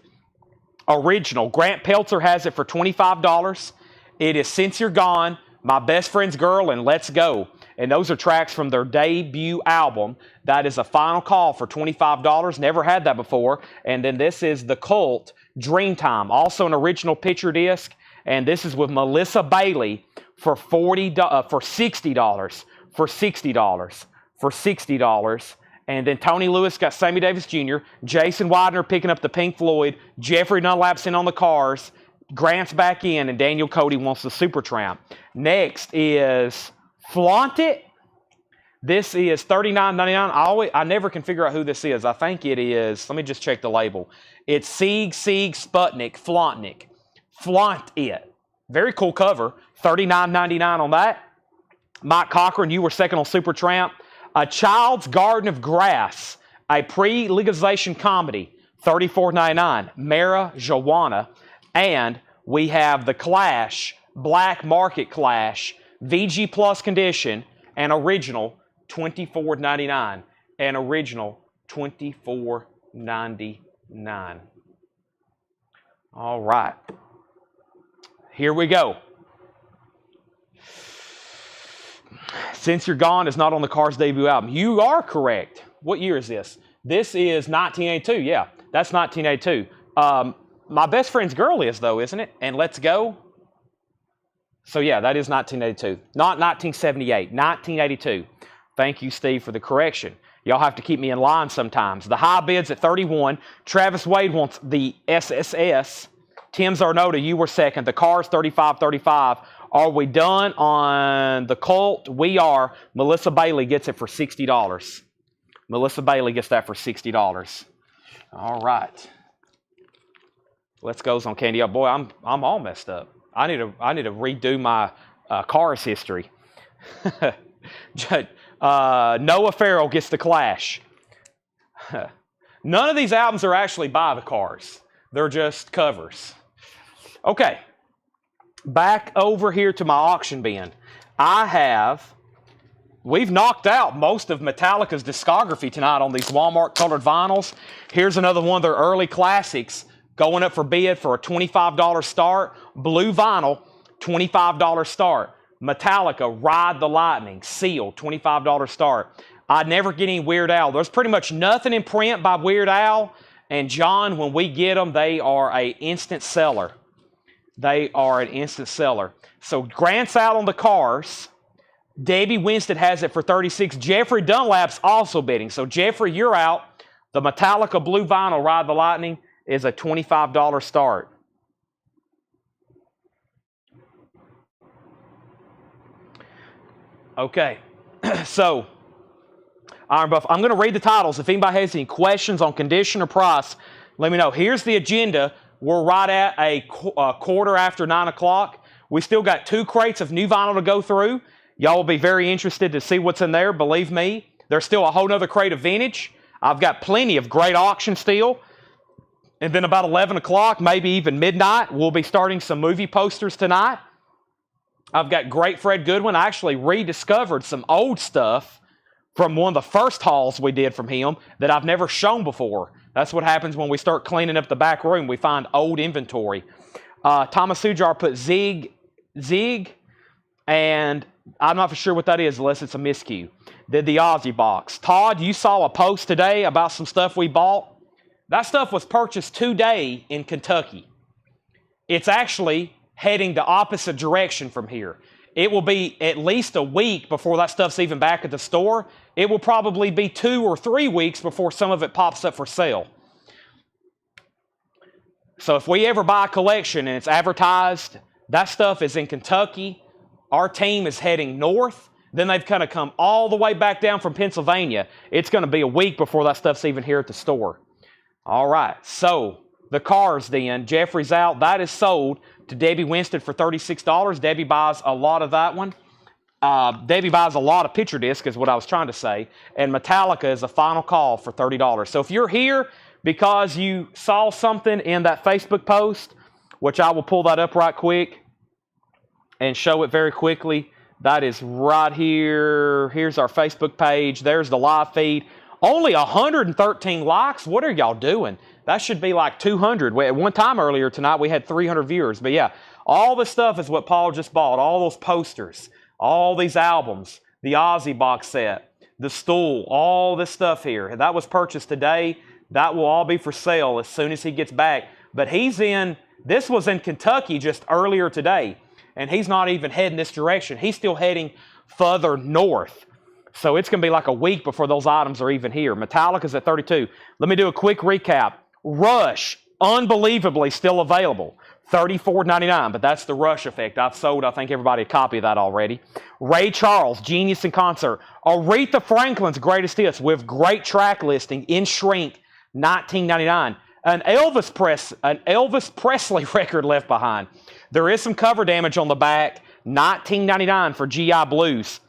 original. Grant Peltzer has it for $25. It is Since You're Gone, My Best Friend's Girl, and Let's Go. And those are tracks from their debut album. That is a final call for $25. Never had that before. And then this is The Cult, Dreamtime, also an original picture disc. And this is with Melissa Bailey for $60. For $60. And then Tony Lewis got Sammy Davis Jr., Jason Widener picking up the Pink Floyd, Jeffrey Dunlap's in on the Cars, Grant's back in, and Daniel Cody wants the Supertramp. Next is Flaunt It. This is $39.99. I never can figure out who this is. I think it is, let me just check the label. It's Sieg Sputnik Flauntnik. Flaunt It. Very cool cover. $39.99 on that. Mike Cochran, you were second on Supertramp. A Child's Garden of Grass, a pre-legalization comedy, $34.99. Mara Joanna. And we have The Clash, Black Market Clash, VG Plus condition, and original, $24.99. And original, $24.99. All right. Here we go. Since You're Gone is not on the Cars debut album. You are correct. What year is this? This is 1982. Yeah, that's 1982. My Best Friend's Girl is, though, isn't it? And Let's Go. So, yeah, that is 1982. Not 1978. 1982. Thank you, Steve, for the correction. Y'all have to keep me in line sometimes. The high bid's at 31. Travis Wade wants the SSS. Tim Zarnota, you were second. The Cars, 35.35. Are we done on The Cult? We are. Melissa Bailey gets it for $60. Melissa Bailey gets that for $60. All right. Let's go on Candy. Oh, boy, I'm all messed up. I need to redo my Cars history. Noah Farrell gets The Clash. None of these albums are actually by the Cars. They're just covers. Okay. Back over here to my auction bin. We've knocked out most of Metallica's discography tonight on these Walmart colored vinyls. Here's another one of their early classics going up for bid for a $25 start. Blue vinyl, $25 start. Metallica, Ride the Lightning, sealed, $25 start. I never get any Weird Al. There's pretty much nothing in print by Weird Al. And John, when we get them, they are an instant seller. They are an instant seller. So Grant's out on the Cars. Debbie Winston has it for $36. Jeffrey Dunlap's also bidding. So Jeffrey, you're out. The Metallica Blue Vinyl Ride the Lightning is a $25 start. Okay. So, Iron Buff, I'm going to read the titles. If anybody has any questions on condition or price, let me know. Here's the agenda. We're right at a quarter after 9 o'clock. We still got 2 crates of new vinyl to go through. Y'all will be very interested to see what's in there. Believe me, there's still a whole nother crate of vintage. I've got plenty of great auction still. And then about 11 o'clock, maybe even midnight, we'll be starting some movie posters tonight. I've got great Fred Goodwin. I actually rediscovered some old stuff from one of the first hauls we did from him that I've never shown before. That's what happens when we start cleaning up the back room. We find old inventory. Thomas Hujar put Zig, and I'm not for sure what that is unless it's a miscue. Did the Aussie box. Todd, you saw a post today about some stuff we bought. That stuff was purchased today in Kentucky. It's actually heading the opposite direction from here. It will be at least a week before that stuff's even back at the store. It will probably be 2 or 3 weeks before some of it pops up for sale. So if we ever buy a collection and it's advertised, that stuff is in Kentucky. Our team is heading north. Then they've kind of come all the way back down from Pennsylvania. It's going to be a week before that stuff's even here at the store. All right, so the cars then. Jeffrey's out. That is sold to Debbie Winston for $36. Debbie buys a lot of that one. Debbie buys a lot of picture discs is what I was trying to say. And Metallica is a final call for $30. So if you're here because you saw something in that Facebook post, which I will pull that up right quick and show it very quickly. That is right here. Here's our Facebook page. There's the live feed. Only 113 likes? What are y'all doing? That should be like 200. At one time earlier tonight, we had 300 viewers. But yeah, all this stuff is what Paul just bought. All those posters, all these albums, the Ozzy box set, the stool, all this stuff here. That was purchased today. That will all be for sale as soon as he gets back. But this was in Kentucky just earlier today. And he's not even heading this direction. He's still heading further north. So it's going to be like a week before those items are even here. Metallica's at 32. Let me do a quick recap. Rush, unbelievably still available. $34.99, but that's the Rush effect. I've sold, I think, everybody a copy of that already. Ray Charles, Genius in Concert. Aretha Franklin's Greatest Hits with great track listing in shrink, $19.99. An Elvis Presley record left behind. There is some cover damage on the back, $19.99 for GI Blues.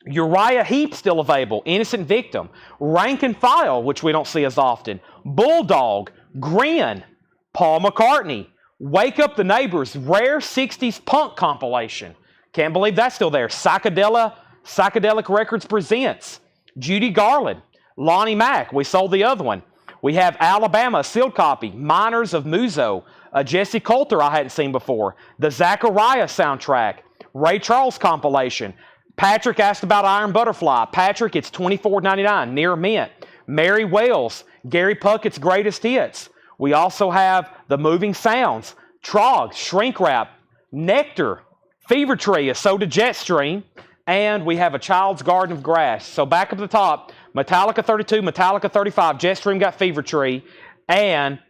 Uriah Heep still available, Innocent Victim. Rank and File, which we don't see as often. Bulldog, Grin, Paul McCartney. Wake Up the Neighbors, Rare 60s Punk compilation. Can't believe that's still there. Psychedelic Records presents. Judy Garland, Lonnie Mack. We sold the other one. We have Alabama, sealed copy. Miners of Muzo. Jesse Coulter I hadn't seen before. The Zachariah soundtrack. Ray Charles compilation. Patrick asked about Iron Butterfly. Patrick, it's $24.99, near mint. Mary Wells, Gary Puckett's Greatest Hits. We also have The Moving Sounds, Trog, Shrink Wrap, Nectar, Fever Tree, a Soda Jetstream, and we have A Child's Garden of Grass. So back up the top, Metallica 32, Metallica 35, Jetstream got Fever Tree, and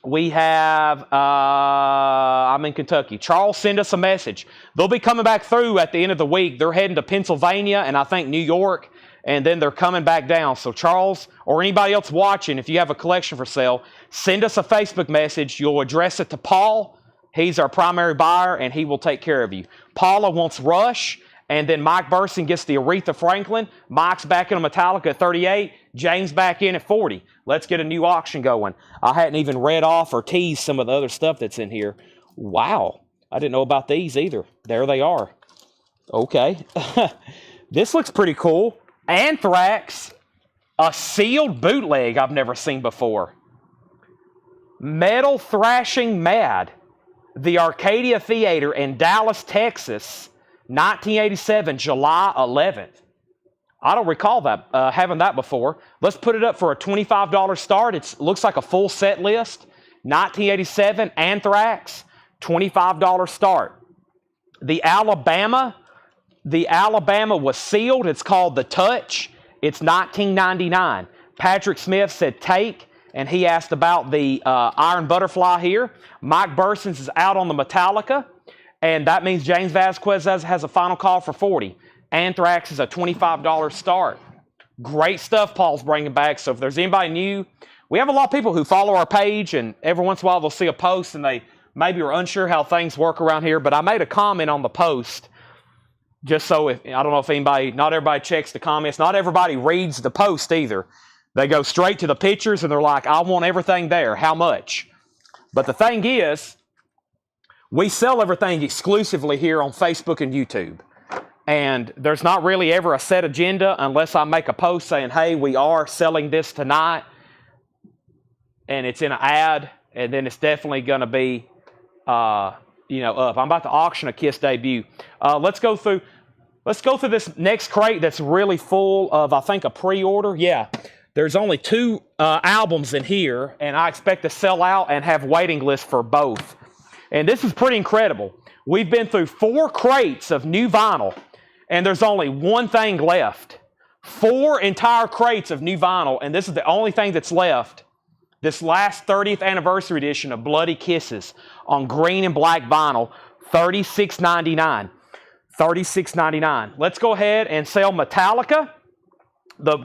we have, I'm in Kentucky. Charles, send us a message. They'll be coming back through at the end of the week. They're heading to Pennsylvania and I think New York, and then they're coming back down. So Charles, or anybody else watching, if you have a collection for sale, send us a Facebook message. You'll address it to Paul. He's our primary buyer, and he will take care of you. Paula wants Rush, and then Mike Burson gets the Aretha Franklin. Mike's back in a Metallica at 38. James back in at 40. Let's get a new auction going. I hadn't even read off or teased some of the other stuff that's in here. Wow. I didn't know about these either. There they are. Okay. This looks pretty cool. Anthrax, a sealed bootleg I've never seen before. Metal Thrashing Mad, the Arcadia Theater in Dallas, Texas, 1987, July 11th. I don't recall that having that before. Let's put it up for a $25 start. It looks like a full set list. 1987, Anthrax, $25 start. The Alabama was sealed. It's called The Touch. It's $19.99. Patrick Smith said take, and he asked about the Iron Butterfly here. Mike Bursons is out on the Metallica, and that means James Vasquez has a final call for $40. Anthrax is a $25 start. Great stuff Paul's bringing back. So if there's anybody new, we have a lot of people who follow our page, and every once in a while they'll see a post and they maybe are unsure how things work around here. But I made a comment on the post just so I don't know if not everybody checks the comments. Not everybody reads the post either. They go straight to the pictures and they're like, I want everything there. How much? But the thing is, we sell everything exclusively here on Facebook and YouTube. And there's not really ever a set agenda unless I make a post saying, hey, we are selling this tonight. And it's in an ad. And then it's definitely going to be, up. I'm about to auction a Kiss debut. Let's go through this next crate that's really full of, I think, a pre-order. Yeah. There's only 2 albums in here, and I expect to sell out and have waiting lists for both. And this is pretty incredible. We've been through 4 crates of new vinyl, and there's only one thing left. 4 entire crates of new vinyl, and this is the only thing that's left. This last 30th anniversary edition of Bloody Kisses on green and black vinyl, $36.99. $36.99. Let's go ahead and sell Metallica, the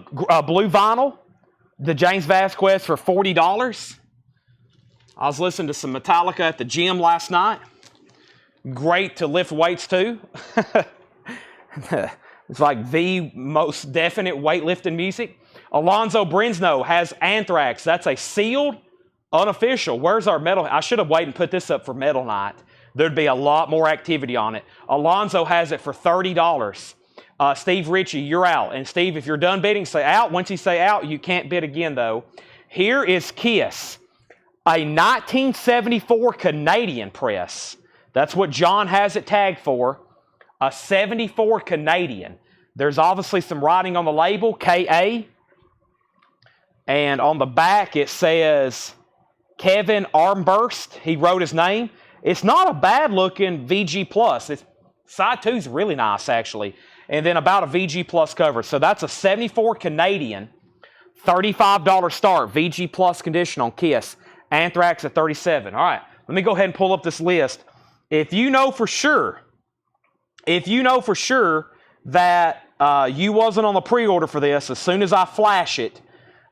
blue vinyl, the James Vasquez for $40. I was listening to some Metallica at the gym last night. Great to lift weights to. It's like the most definite weightlifting music. Alonzo Brinsnow has Anthrax. That's a sealed, unofficial. Where's our metal? I should have waited and put this up for Metal Night. There'd be a lot more activity on it. Alonzo has it for $30. Steve Ritchie, you're out. And Steve, if you're done bidding, say out. Once you say out, you can't bid again, though. Here is Kiss, a 1974 Canadian press. That's what John has it tagged for, a 74 Canadian. There's obviously some writing on the label, K.A. And on the back, it says Kevin Armburst. He wrote his name. It's not a bad-looking VG+. Side 2 is really nice, actually. And then about a VG Plus cover. So that's a 74 Canadian, $35 start, VG Plus condition on Kiss. Anthrax at $37. All right, let me go ahead and pull up this list. If you know for sure that you wasn't on the pre-order for this, as soon as I flash it,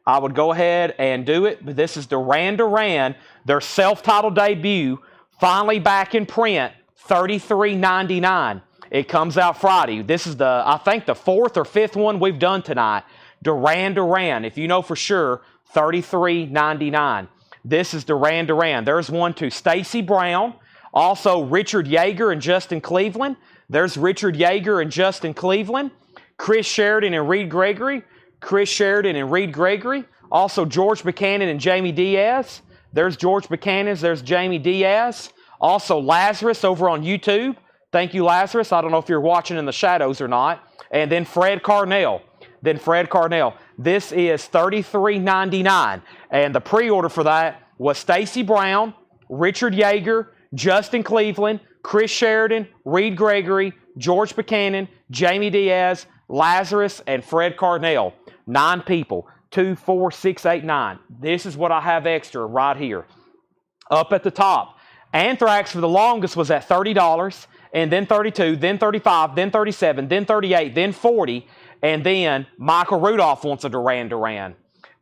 I would go ahead and do it. But this is Duran Duran, their self-titled debut, finally back in print, $33.99. It comes out Friday. This is I think the 4th or 5th one we've done tonight. Duran Duran, if you know for sure, $33.99. This is Duran Duran. There's one to Stacy Brown. Also Richard Yeager and Justin Cleveland. There's Richard Yeager and Justin Cleveland. Chris Sheridan and Reed Gregory. Chris Sheridan and Reed Gregory. Also George Buchanan and Jamie Diaz. There's George Buchanan. There's Jamie Diaz. Also Lazarus over on YouTube. Thank you, Lazarus. I don't know if you're watching in the shadows or not. And then Fred Carnell. This is $33.99. And the pre-order for that was Stacy Brown, Richard Yeager, Justin Cleveland, Chris Sheridan, Reed Gregory, George Buchanan, Jamie Diaz, Lazarus, and Fred Carnell. 9 people. 2, 4, 6, 8, 9. This is what I have extra right here. Up at the top. Anthrax for the longest was at $30. And then 32, then 35, then 37, then 38, then 40, and then Michael Rudolph wants a Duran Duran.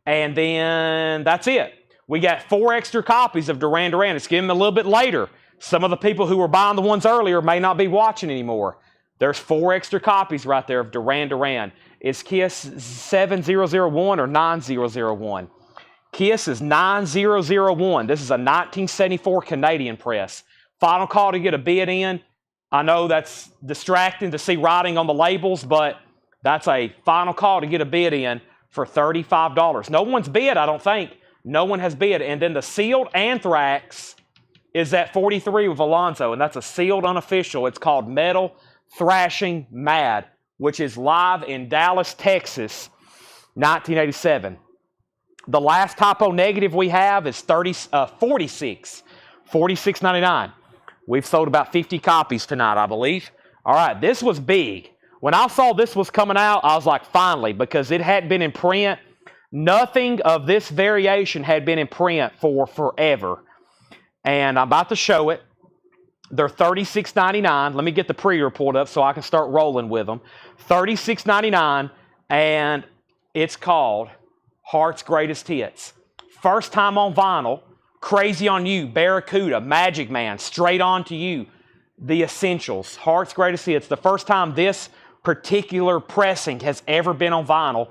And then that's it. We got 4 extra copies of Duran Duran. It's getting a little bit later. Some of the people who were buying the ones earlier may not be watching anymore. There's 4 extra copies right there of Duran Duran. Is Kiss 7001 or 9001? Kiss is 9001. This is a 1974 Canadian press. Final call to get a bid in. I know that's distracting to see writing on the labels, but that's a final call to get a bid in for $35. No one's bid, I don't think. No one has bid. And then the sealed Anthrax is at $43 with Alonzo, and that's a sealed unofficial. It's called Metal Thrashing Mad, which is live in Dallas, Texas, 1987. The last typo negative we have is 46.99. We've sold about 50 copies tonight, I believe. All right, this was big. When I saw this was coming out, I was like, finally, because it hadn't been in print. Nothing of this variation had been in print for forever. And I'm about to show it. They're $36.99. Let me get the pre-order pulled up so I can start rolling with them. $36.99, and it's called Heart's Greatest Hits. First time on vinyl. Crazy on You, Barracuda, Magic Man, Straight On to You, The Essentials, Heart's Greatest Hits. The first time this particular pressing has ever been on vinyl.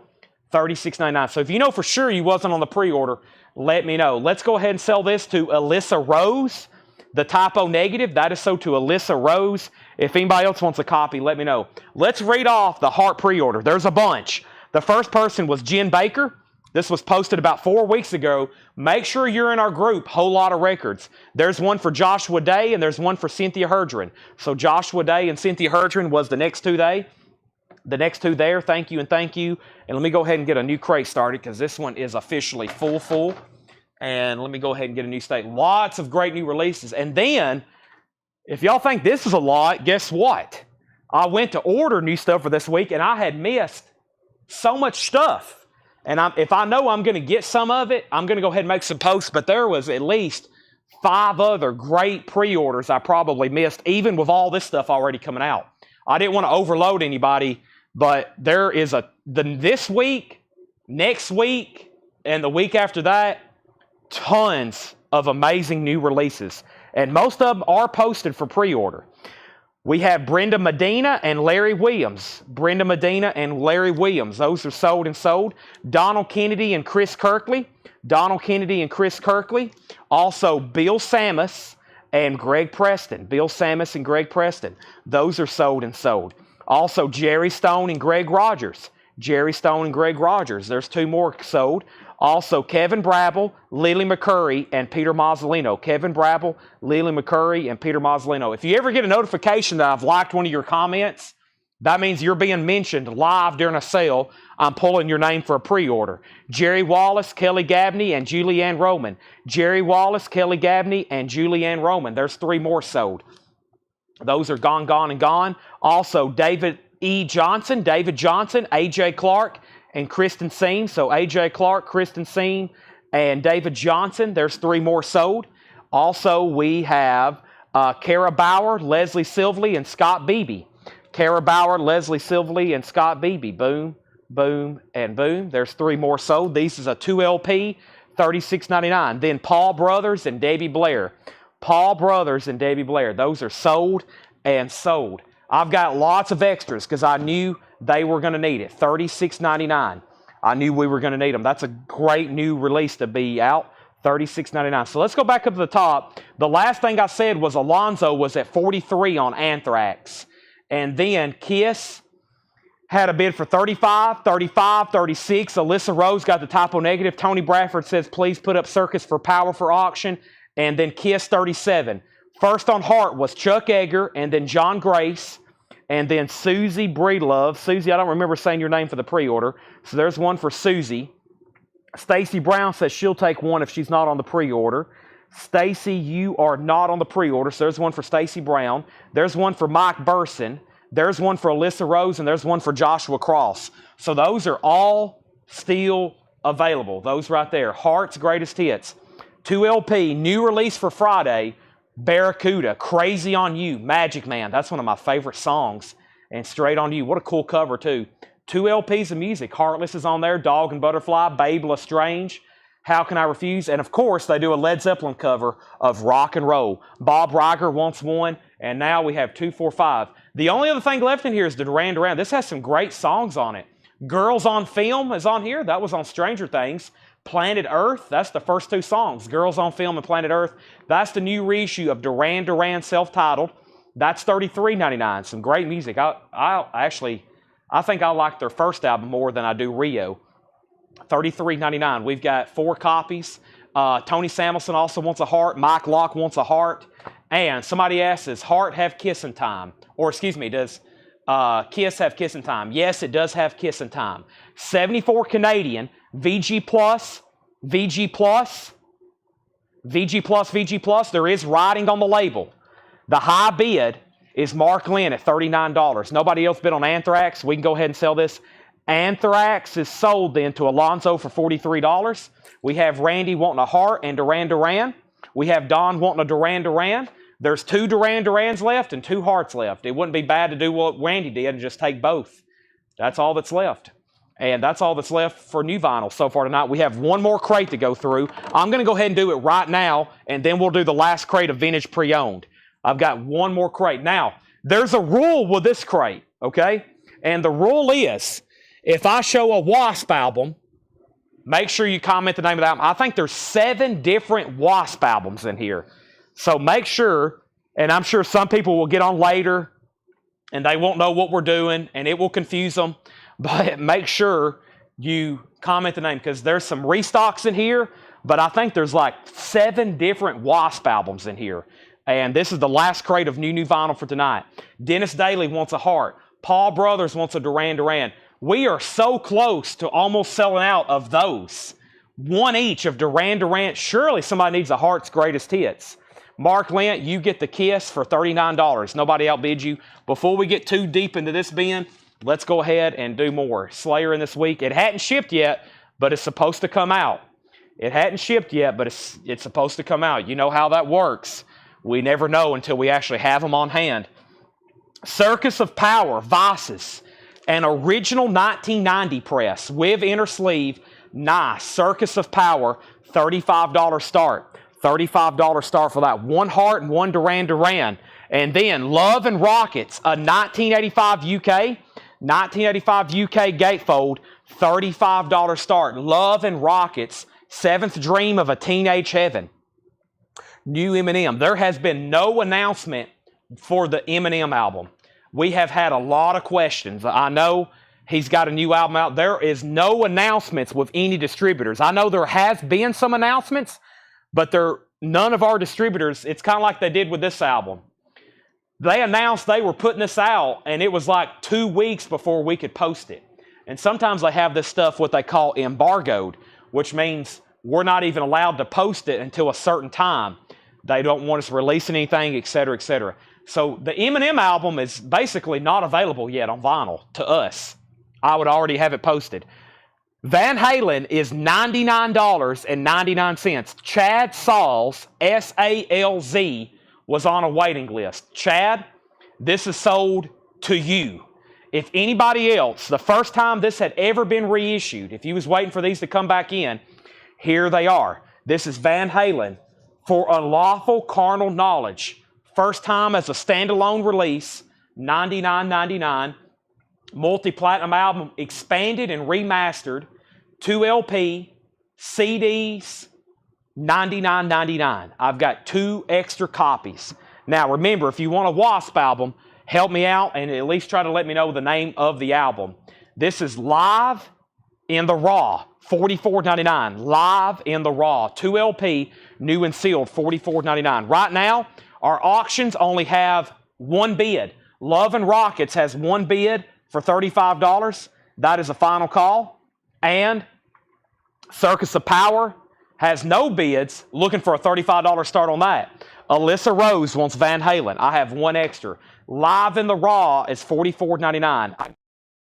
$36.99. So if you know for sure you wasn't on the pre-order, let me know. Let's go ahead and sell this to Alyssa Rose. The typo negative, that is so to Alyssa Rose. If anybody else wants a copy, let me know. Let's read off the heart pre-order. There's a bunch. The first person was Jen Baker. This was posted about 4 weeks ago. Make sure you're in our group, Whole Lot of Records. There's one for Joshua Day and there's one for Cynthia Herdron. So Joshua Day and Cynthia Herdron was the next two there. Thank you and thank you. And let me go ahead and get a new crate started because this one is officially full. And let me go ahead and get a new state. Lots of great new releases. And then, if y'all think this is a lot, guess what? I went to order new stuff for this week, and I had missed so much stuff. And if I know I'm going to get some of it, I'm going to go ahead and make some posts. But there was at least 5 other great pre-orders I probably missed, even with all this stuff already coming out. I didn't want to overload anybody, but there is this week, next week, and the week after that, tons of amazing new releases. And most of them are posted for pre-order. We have Brenda Medina and Larry Williams. Brenda Medina and Larry Williams. Those are sold and sold. Donald Kennedy and Chris Kirkley. Also Bill Samus and Greg Preston. Those are sold and sold. Also Jerry Stone and Greg Rogers. There's 2 more sold. Also, Kevin Brabble, Lily McCurry, and Peter Mazzolino. If you ever get a notification that I've liked one of your comments, that means you're being mentioned live during a sale. I'm pulling your name for a pre-order. Jerry Wallace, Kelly Gabney, and Julianne Roman. There's 3 more sold. Those are gone. Also, David Johnson, AJ Clark, and Kristen Seen. So AJ Clark, Kristen Seen, and David Johnson. There's 3 more sold. Also, we have Kara Bauer, Leslie Silvley, and Scott Beebe. Boom, boom, and boom. There's 3 more sold. These is a 2 LP, $36.99. Then Paul Brothers and Debbie Blair. Those are sold and sold. I've got lots of extras because I knew they were going to need it. $36.99. I knew we were going to need them. That's a great new release to be out. $36.99. So let's go back up to the top. The last thing I said was Alonzo was at 43 on Anthrax. And then Kiss had a bid for 35, 35, 36. Alyssa Rose got the typo negative. Tony Bradford says, please put up Circus for Power for auction. And then Kiss 37. First on Heart was Chuck Egger and then John Grace. And then Susie Breedlove. Susie, I don't remember saying your name for the pre-order. So there's one for Susie. Stacy Brown says she'll take one if she's not on the pre-order. Stacy, you are not on the pre-order. So there's one for Stacy Brown. There's one for Mike Burson. There's one for Alyssa Rose. And there's one for Joshua Cross. So those are all still available. Those right there. Heart's Greatest Hits. 2 LP, new release for Friday. Barracuda, Crazy on You, Magic Man. That's one of my favorite songs. And Straight on You. What a cool cover, too. 2 LPs of music. Heartless is on there. Dog and Butterfly. Babe Lestrange. How Can I Refuse? And, of course, they do a Led Zeppelin cover of Rock and Roll. Bob Riger wants one. And now we have 2, 4, 5. The only other thing left in here is the Duran Duran. This has some great songs on it. Girls on Film is on here. That was on Stranger Things. Planet Earth, that's the first 2 songs. Girls on Film and Planet Earth. That's the new reissue of Duran Duran self-titled. That's $33.99. Some great music. I think I like their first album more than I do Rio. $33.99. We've got 4 copies. Tony Samuelson also wants a heart. Mike Locke wants a heart. And somebody asks, does Heart have Kissing Time? Or excuse me, does Kiss have Kissing Time? Yes, it does have Kissing Time. 74 Canadian. VG Plus. There is writing on the label. The high bid is Mark Lynn at $39. Nobody else bid on Anthrax. We can go ahead and sell this. Anthrax is sold then to Alonzo for $43. We have Randy wanting a heart and Duran Duran. We have Don wanting a Duran Duran. There's 2 Duran Durans left and 2 hearts left. It wouldn't be bad to do what Randy did and just take both. That's all that's left. And that's all that's left for new vinyl so far tonight. We have 1 more crate to go through. I'm going to go ahead and do it right now, and then we'll do the last crate of vintage pre-owned. I've got 1 more crate. Now, there's a rule with this crate, okay? And the rule is, If I show a Wasp album, make sure you comment the name of the album. I think there's 7 different Wasp albums in here. So make sure, and I'm sure some people will get on later and they won't know what we're doing and it will confuse them. But make sure you comment the name because there's some restocks in here, but I think there's like 7 different Wasp albums in here. And this is the last crate of new vinyl for tonight. Dennis Daly wants a Heart. Paul Brothers wants a Duran Duran. We are so close to almost selling out of those. 1 each of Duran Duran. Surely somebody needs a Heart's Greatest Hits. Mark Lent, you get the Kiss for $39. Nobody outbid you. Before we get too deep into this bin, let's go ahead and do more. Slayer in this week. It hadn't shipped yet, but it's supposed to come out. It hadn't shipped yet, but it's supposed to come out. You know how that works. We never know until we actually have them on hand. Circus of Power, Vices. An original 1990 press with inner sleeve. Nice. Circus of Power, $35 start. $35 start for that. 1 Heart and 1 Duran Duran. And then Love and Rockets, a 1985 UK. 1985 UK gatefold, $35 start. Love and Rockets, 7th Dream of a Teenage Heaven. New Eminem. There has been no announcement for the Eminem album. We have had a lot of questions. I know he's got a new album out. There is no announcements with any distributors. I know there has been some announcements, but none of our distributors, it's kind of like they did with this album. They announced they were putting this out, and it was like 2 weeks before we could post it. And sometimes they have this stuff what they call embargoed, which means we're not even allowed to post it until a certain time. They don't want us releasing anything, etc., etc. So the Eminem album is basically not available yet on vinyl to us. I would already have it posted. Van Halen is $99.99. Chad Salz, S-A-L-Z, was on a waiting list. Chad, this is sold to you. If anybody else, the first time this had ever been reissued, if you was waiting for these to come back in, here they are. This is Van Halen for Unlawful Carnal Knowledge. First time as a standalone release, $99.99. Multi-platinum album, expanded and remastered. 2 LP, CDs, $99.99. I've got 2 extra copies. Now remember, if you want a Wasp album, help me out and at least try to let me know the name of the album. This is Live in the Raw, $44.99. Live in the Raw, 2 LP, new and sealed, $44.99. Right now, our auctions only have 1 bid. Love and Rockets has 1 bid for $35. That is a final call. And Circus of Power has no bids, looking for a $35 start on that. Alyssa Rose wants Van Halen. I have 1 extra. Live in the Raw is $44.99.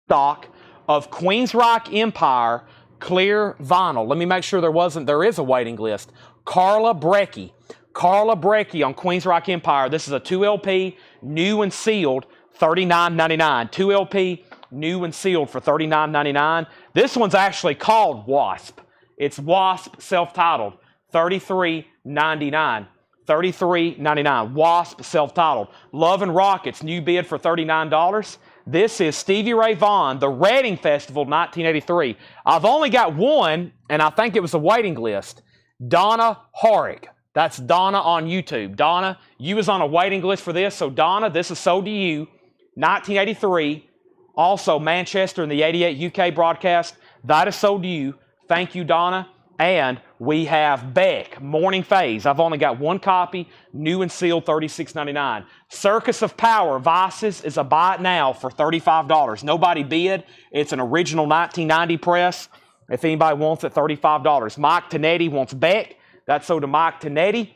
Stock of Queensryche Empire clear vinyl. Let me make sure there is a waiting list. Carla Brecky. Carla Brecky on Queensryche Empire. This is a 2 LP, new and sealed, $39.99. 2 LP, new and sealed for $39.99. This one's actually called Wasp. It's Wasp self-titled, $33.99. $33.99. Wasp self-titled. Love and Rockets, new bid for $39. This is Stevie Ray Vaughan, the Reading Festival, 1983. I've only got 1, and I think it was a waiting list. Donna Horrick. That's Donna on YouTube. Donna, you was on a waiting list for this, so Donna, this is sold to you. 1983. Also, Manchester and the 88 UK broadcast. That is sold to you. Thank you, Donna. And we have Beck, Morning Phase. I've only got 1 copy, new and sealed, $36.99. Circus of Power, Vices, is a buy it now for $35. Nobody bid. It's an original 1990 press. If anybody wants it, $35. Mike Tonetti wants Beck. That's sold to Mike Tonetti.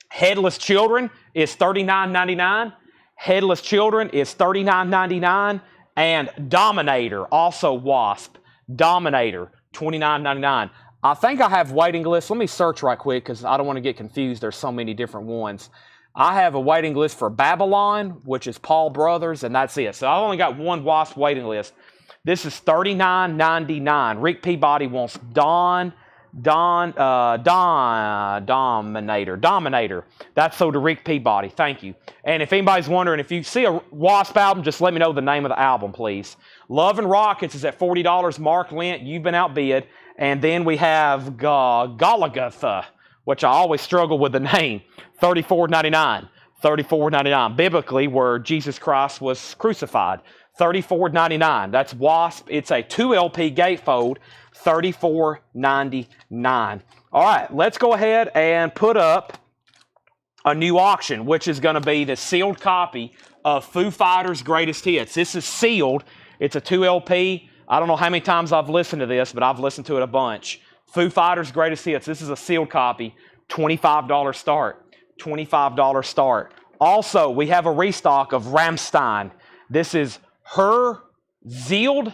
Headless Children is $39.99. Headless Children is $39.99. And Dominator, also Wasp. Dominator, $29.99. I think I have waiting lists. Let me search right quick because I don't want to get confused. There's so many different ones. I have a waiting list for Babylon, which is Paul Brothers, and that's it. So I've only got 1 Wasp waiting list. This is $39.99. Rick Peabody wants Dawn, Dominator. That's sold to Rick Peabody. Thank you. And if anybody's wondering, if you see a Wasp album, just let me know the name of the album, please. Love and Rockets is at $40. Mark Lent, you've been outbid. And then we have Golgotha, which I always struggle with the name, $34.99. $34.99. Biblically, where Jesus Christ was crucified, $34.99. That's Wasp. It's a 2 LP gatefold, $34.99. All right, let's go ahead and put up a new auction, which is going to be the sealed copy of Foo Fighters' Greatest Hits. This is sealed. It's a 2 LP. I don't know how many times I've listened to this, but I've listened to it a bunch. Foo Fighters' Greatest Hits. This is a sealed copy, $25 start. $25 start. Also, we have a restock of Rammstein. This is Her Sealed.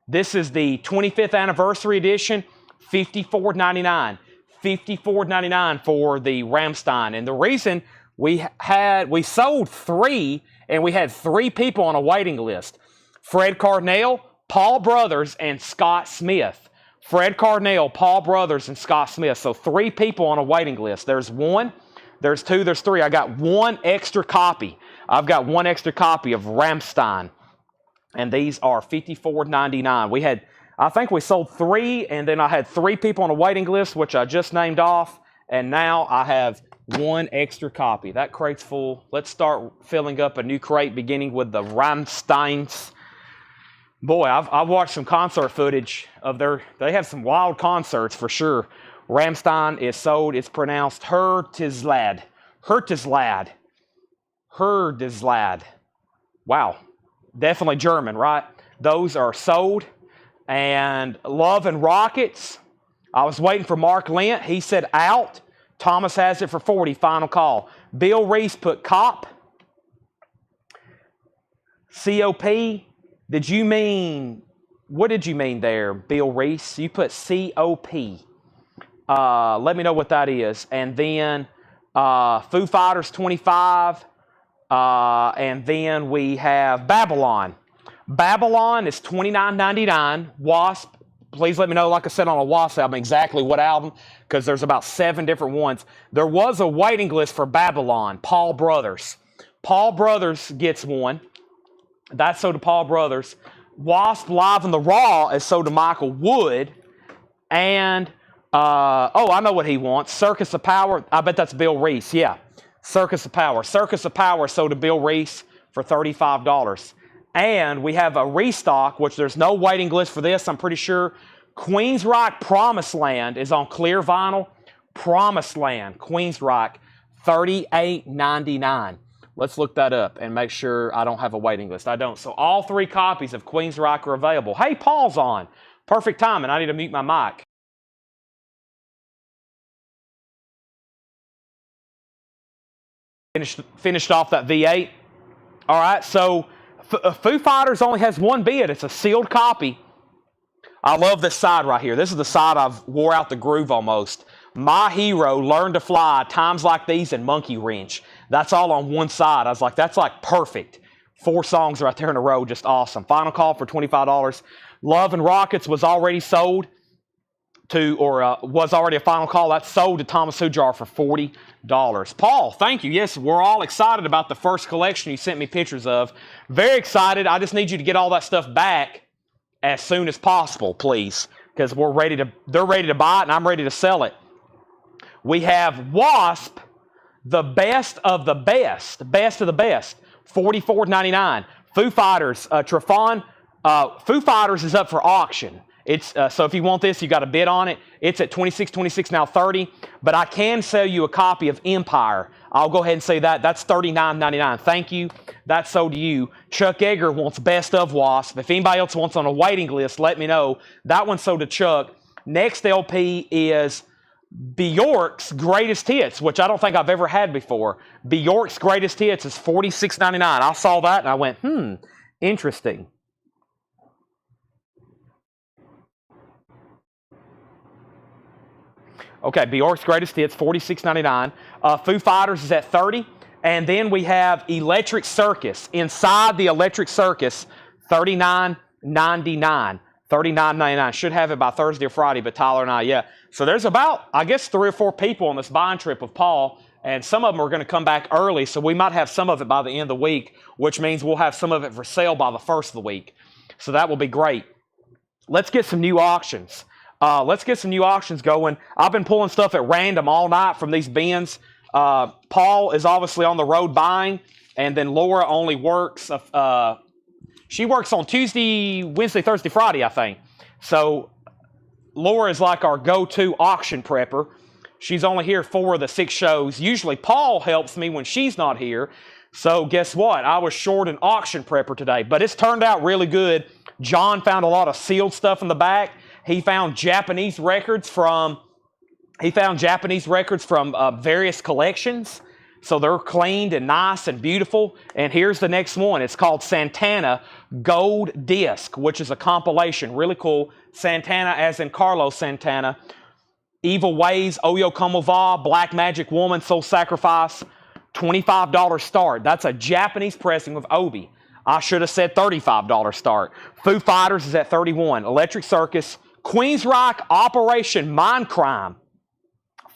This is the 25th anniversary edition, $54.99. $54.99 for the Rammstein. And the reason we sold 3, and we had 3 people on a waiting list. Fred Cardinale, Paul Brothers, and Scott Smith. Fred Cardinale, Paul Brothers, and Scott Smith. So 3 people on a waiting list. There's 1. There's 2, there's 3. I got 1 extra copy. I've got 1 extra copy of Rammstein. And these are $54.99. I think we sold 3, and then I had 3 people on a waiting list, which I just named off. And now I have 1 extra copy. That crate's full. Let's start filling up a new crate, beginning with the Rammsteins. Boy, I've watched some concert footage of they have some wild concerts for sure. Rammstein is sold. It's pronounced Hertislad. Hertislad. Hertislad. Wow. Definitely German, right? Those are sold. And Love and Rockets. I was waiting for Mark Lent. He said out. Thomas has it for 40. Final call. Bill Reese put COP. C-O-P. Did you mean... What did you mean there, Bill Reese? You put C-O-P. Let me know what that is. And then Foo Fighters 25. And then we have Babylon. Babylon is $29.99. Wasp. Please let me know, like I said, on a Wasp album, exactly what album, because there's about 7 different ones. There was a waiting list for Babylon. Paul Brothers. Paul Brothers gets 1. That's sold to Paul Brothers. Wasp Live in the Raw is sold to Michael Wood. And... I know what he wants. Circus of Power. I bet that's Bill Reese. Yeah. Circus of Power. Circus of Power sold to Bill Reese for $35. And we have a restock, which there's no waiting list for this, I'm pretty sure. Queensryche Promised Land is on clear vinyl. Promised Land. Queensryche. $38.99. Let's look that up and make sure I don't have a waiting list. I don't. So all 3 copies of Queensryche are available. Hey, Paul's on. Perfect timing. I need to mute my mic. Finished off that V8. All right, so Foo Fighters only has 1 bid. It's a sealed copy. I love this side right here. This is the side I've wore out the groove almost. My Hero, Learn to Fly, Times Like These, and Monkey Wrench. That's all on one side. I was like, that's like perfect. 4 songs right there in a row, just awesome. Final call for $25. Love and Rockets was already sold to, or was already a final call. That's sold to Thomas Hujar for $40. Paul, thank you. Yes, we're all excited about the first collection you sent me pictures of. Very excited. I just need you to get all that stuff back as soon as possible, please, because they're ready to buy it and I'm ready to sell it. We have Wasp, the best of the best, $44.99. Foo Fighters, Foo Fighters is up for auction. It's so if you want this, you got to bid on it. It's at $26 now, $30. But I can sell you a copy of Empire. I'll go ahead and say that. That's $39.99. Thank you. That's sold to you. Chuck Yeager wants Best of Wasp. If anybody else wants on a waiting list, let me know. That one's sold to Chuck. Next LP is Bjork's Greatest Hits, which I don't think I've ever had before. Bjork's Greatest Hits is $46.99. I saw that and I went, interesting. Okay, Bjork's Greatest Hits, $46.99. Foo Fighters is at $30. And then we have Electric Circus. Inside the Electric Circus, $39.99. $39.99. Should have it by Thursday or Friday, but Tyler and I, yeah. So there's about, I guess, 3 or 4 people on this buying trip with Paul, and some of them are going to come back early, so we might have some of it by the end of the week, which means we'll have some of it for sale by the first of the week. So that will be great. Let's get some new auctions. Let's get some new auctions going. I've been pulling stuff at random all night from these bins. Paul is obviously on the road buying, and then Laura only works, she works on Tuesday, Wednesday, Thursday, Friday, I think. So Laura is like our go-to auction prepper. She's only here 4 of the 6 shows. Usually Paul helps me when she's not here. So guess what? I was short an auction prepper today, but it's turned out really good. John found a lot of sealed stuff in the back. He found Japanese records from various collections. So they're cleaned and nice and beautiful. And here's the next one. It's called Santana Gold Disc, which is a compilation. Really cool. Santana as in Carlos Santana. Evil Ways, Oyo Como Va, Black Magic Woman, Soul Sacrifice. $25 start. That's a Japanese pressing with Obi. I should have said $35 start. Foo Fighters is at $31. Electric Circus. Queensryche Operation Mindcrime.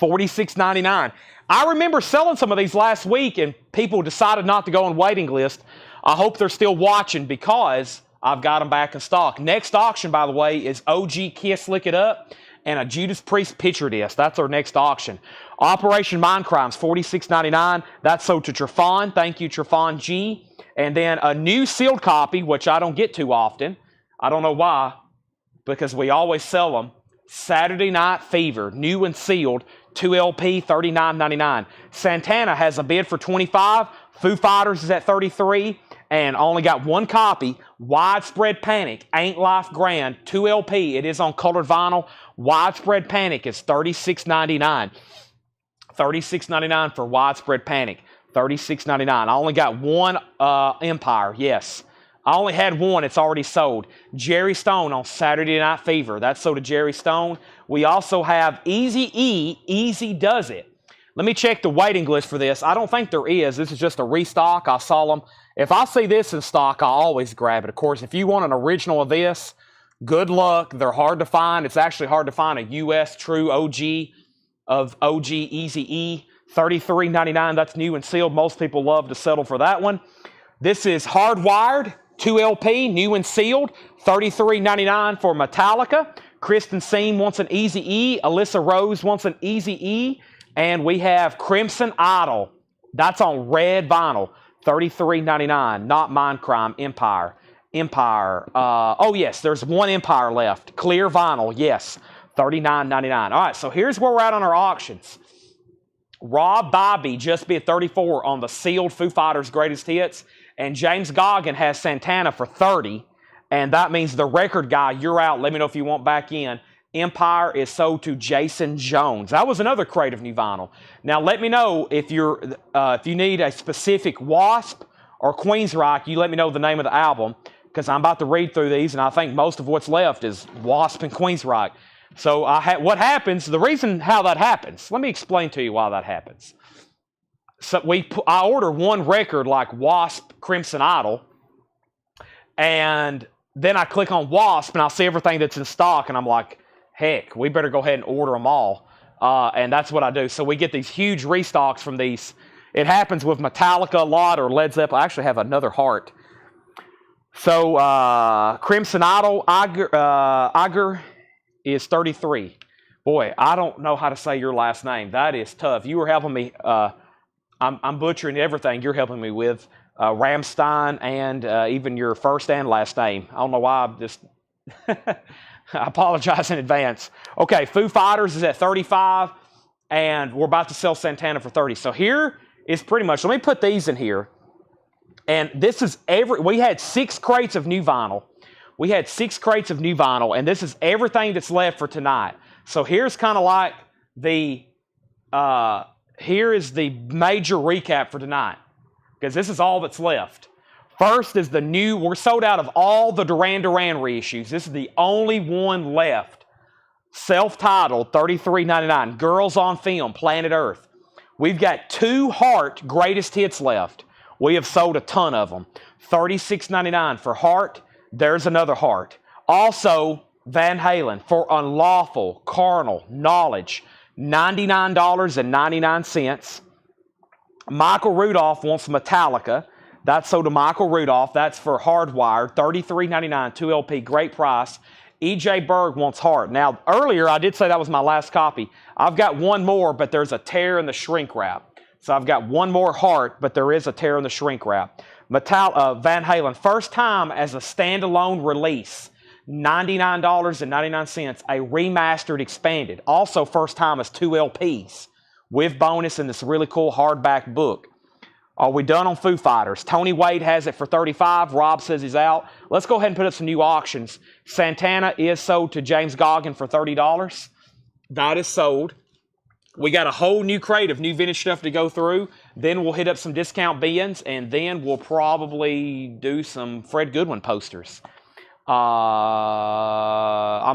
$46.99. I remember selling some of these last week and people decided not to go on waiting list. I hope they're still watching because I've got them back in stock. Next auction, by the way, is OG Kiss Lick It Up and a Judas Priest picture disc. That's our next auction. Operation Mindcrime's $46.99. That's sold to Trafon. Thank you, Trafon G. And then a new sealed copy, which I don't get too often. I don't know why, because we always sell them. Saturday Night Fever, new and sealed. 2 LP, $39.99. Santana has a bid for $25. Foo Fighters is at $33. And only got 1 copy. Widespread Panic, Ain't Life Grand, 2 LP. It is on colored vinyl. Widespread Panic is $36.99. $36.99 for Widespread Panic. $36.99. I only got 1 Empire, yes. I only had 1. It's already sold. Jerry Stone on Saturday Night Fever. That's sold to Jerry Stone. We also have Easy E, Easy Does It. Let me check the waiting list for this. I don't think there is. This is just a restock. I saw them. If I see this in stock, I always grab it. Of course, if you want an original of this, good luck. They're hard to find. It's actually hard to find a U.S. true OG of OG Easy E. $33.99. That's new and sealed. Most people love to settle for that one. This is Hardwired. 2 LP, new and sealed, $33.99 for Metallica. Kristen Seam wants an Easy E. Alyssa Rose wants an Easy E. And we have Crimson Idol. That's on red vinyl, $33.99. Not Mindcrime, Empire. Oh, yes, there's 1 Empire left. Clear vinyl, yes, $39.99. All right, so here's where we're at on our auctions. Rob Bobby just bid $34 on the sealed Foo Fighters Greatest Hits. And James Goggin has Santana for $30. And that means the record guy, you're out. Let me know if you want back in. Empire is sold to Jason Jones. That was another crate of new vinyl. Now let me know if you need a specific Wasp or Queensryche. You let me know the name of the album because I'm about to read through these, and I think most of what's left is Wasp and Queensryche. So what happens? The reason how that happens. Let me explain to you why that happens. So I order 1 record like Wasp, Crimson Idol, and then I click on Wasp and I'll see everything that's in stock, and I'm like, heck, we better go ahead and order them all. And that's what I do. So we get these huge restocks from these. It happens with Metallica a lot or Led Zeppelin. I actually have another heart. So Crimson Idol, Iger is $33. Boy, I don't know how to say your last name. That is tough. You were helping me. I'm butchering everything you're helping me with. Ramstein and even your first and last name. I don't know why I'm just... I apologize in advance. Okay, Foo Fighters is at $35, and we're about to sell Santana for $30. So here is pretty much... Let me put these in here. And this is we had 6 crates of new vinyl. We had 6 crates of new vinyl, and this is everything that's left for tonight. So here's kind of like the... here is the major recap for tonight, because this is all that's left. First is the new, we're sold out of all the Duran Duran reissues. This is the only one left. Self-titled, $33.99. Girls on Film, Planet Earth. We've got 2 Heart Greatest Hits left. We have sold a ton of them. $36.99 for Heart. There's another Heart. Also, Van Halen, For Unlawful Carnal Knowledge, $99.99. Michael Rudolph wants Metallica. That's sold to Michael Rudolph. That's for Hardwired, $33.99, 2 LP, great price. E.J. Berg wants Heart. Now, earlier I did say that was my last copy. I've got one more, but there's a tear in the shrink wrap. So I've got one more Heart, but there is a tear in the shrink wrap. Van Halen, first time as a standalone release, $99.99, a remastered expanded. Also first time as 2 LPs with bonus in this really cool hardback book. Are we done on Foo Fighters? Tony Wade has it for $35. Rob says he's out. Let's go ahead and put up some new auctions. Santana is sold to James Goggin for $30. That is sold. We got a whole new crate of new vintage stuff to go through. Then we'll hit up some discount bins, and then we'll probably do some Fred Goodwin posters. I'm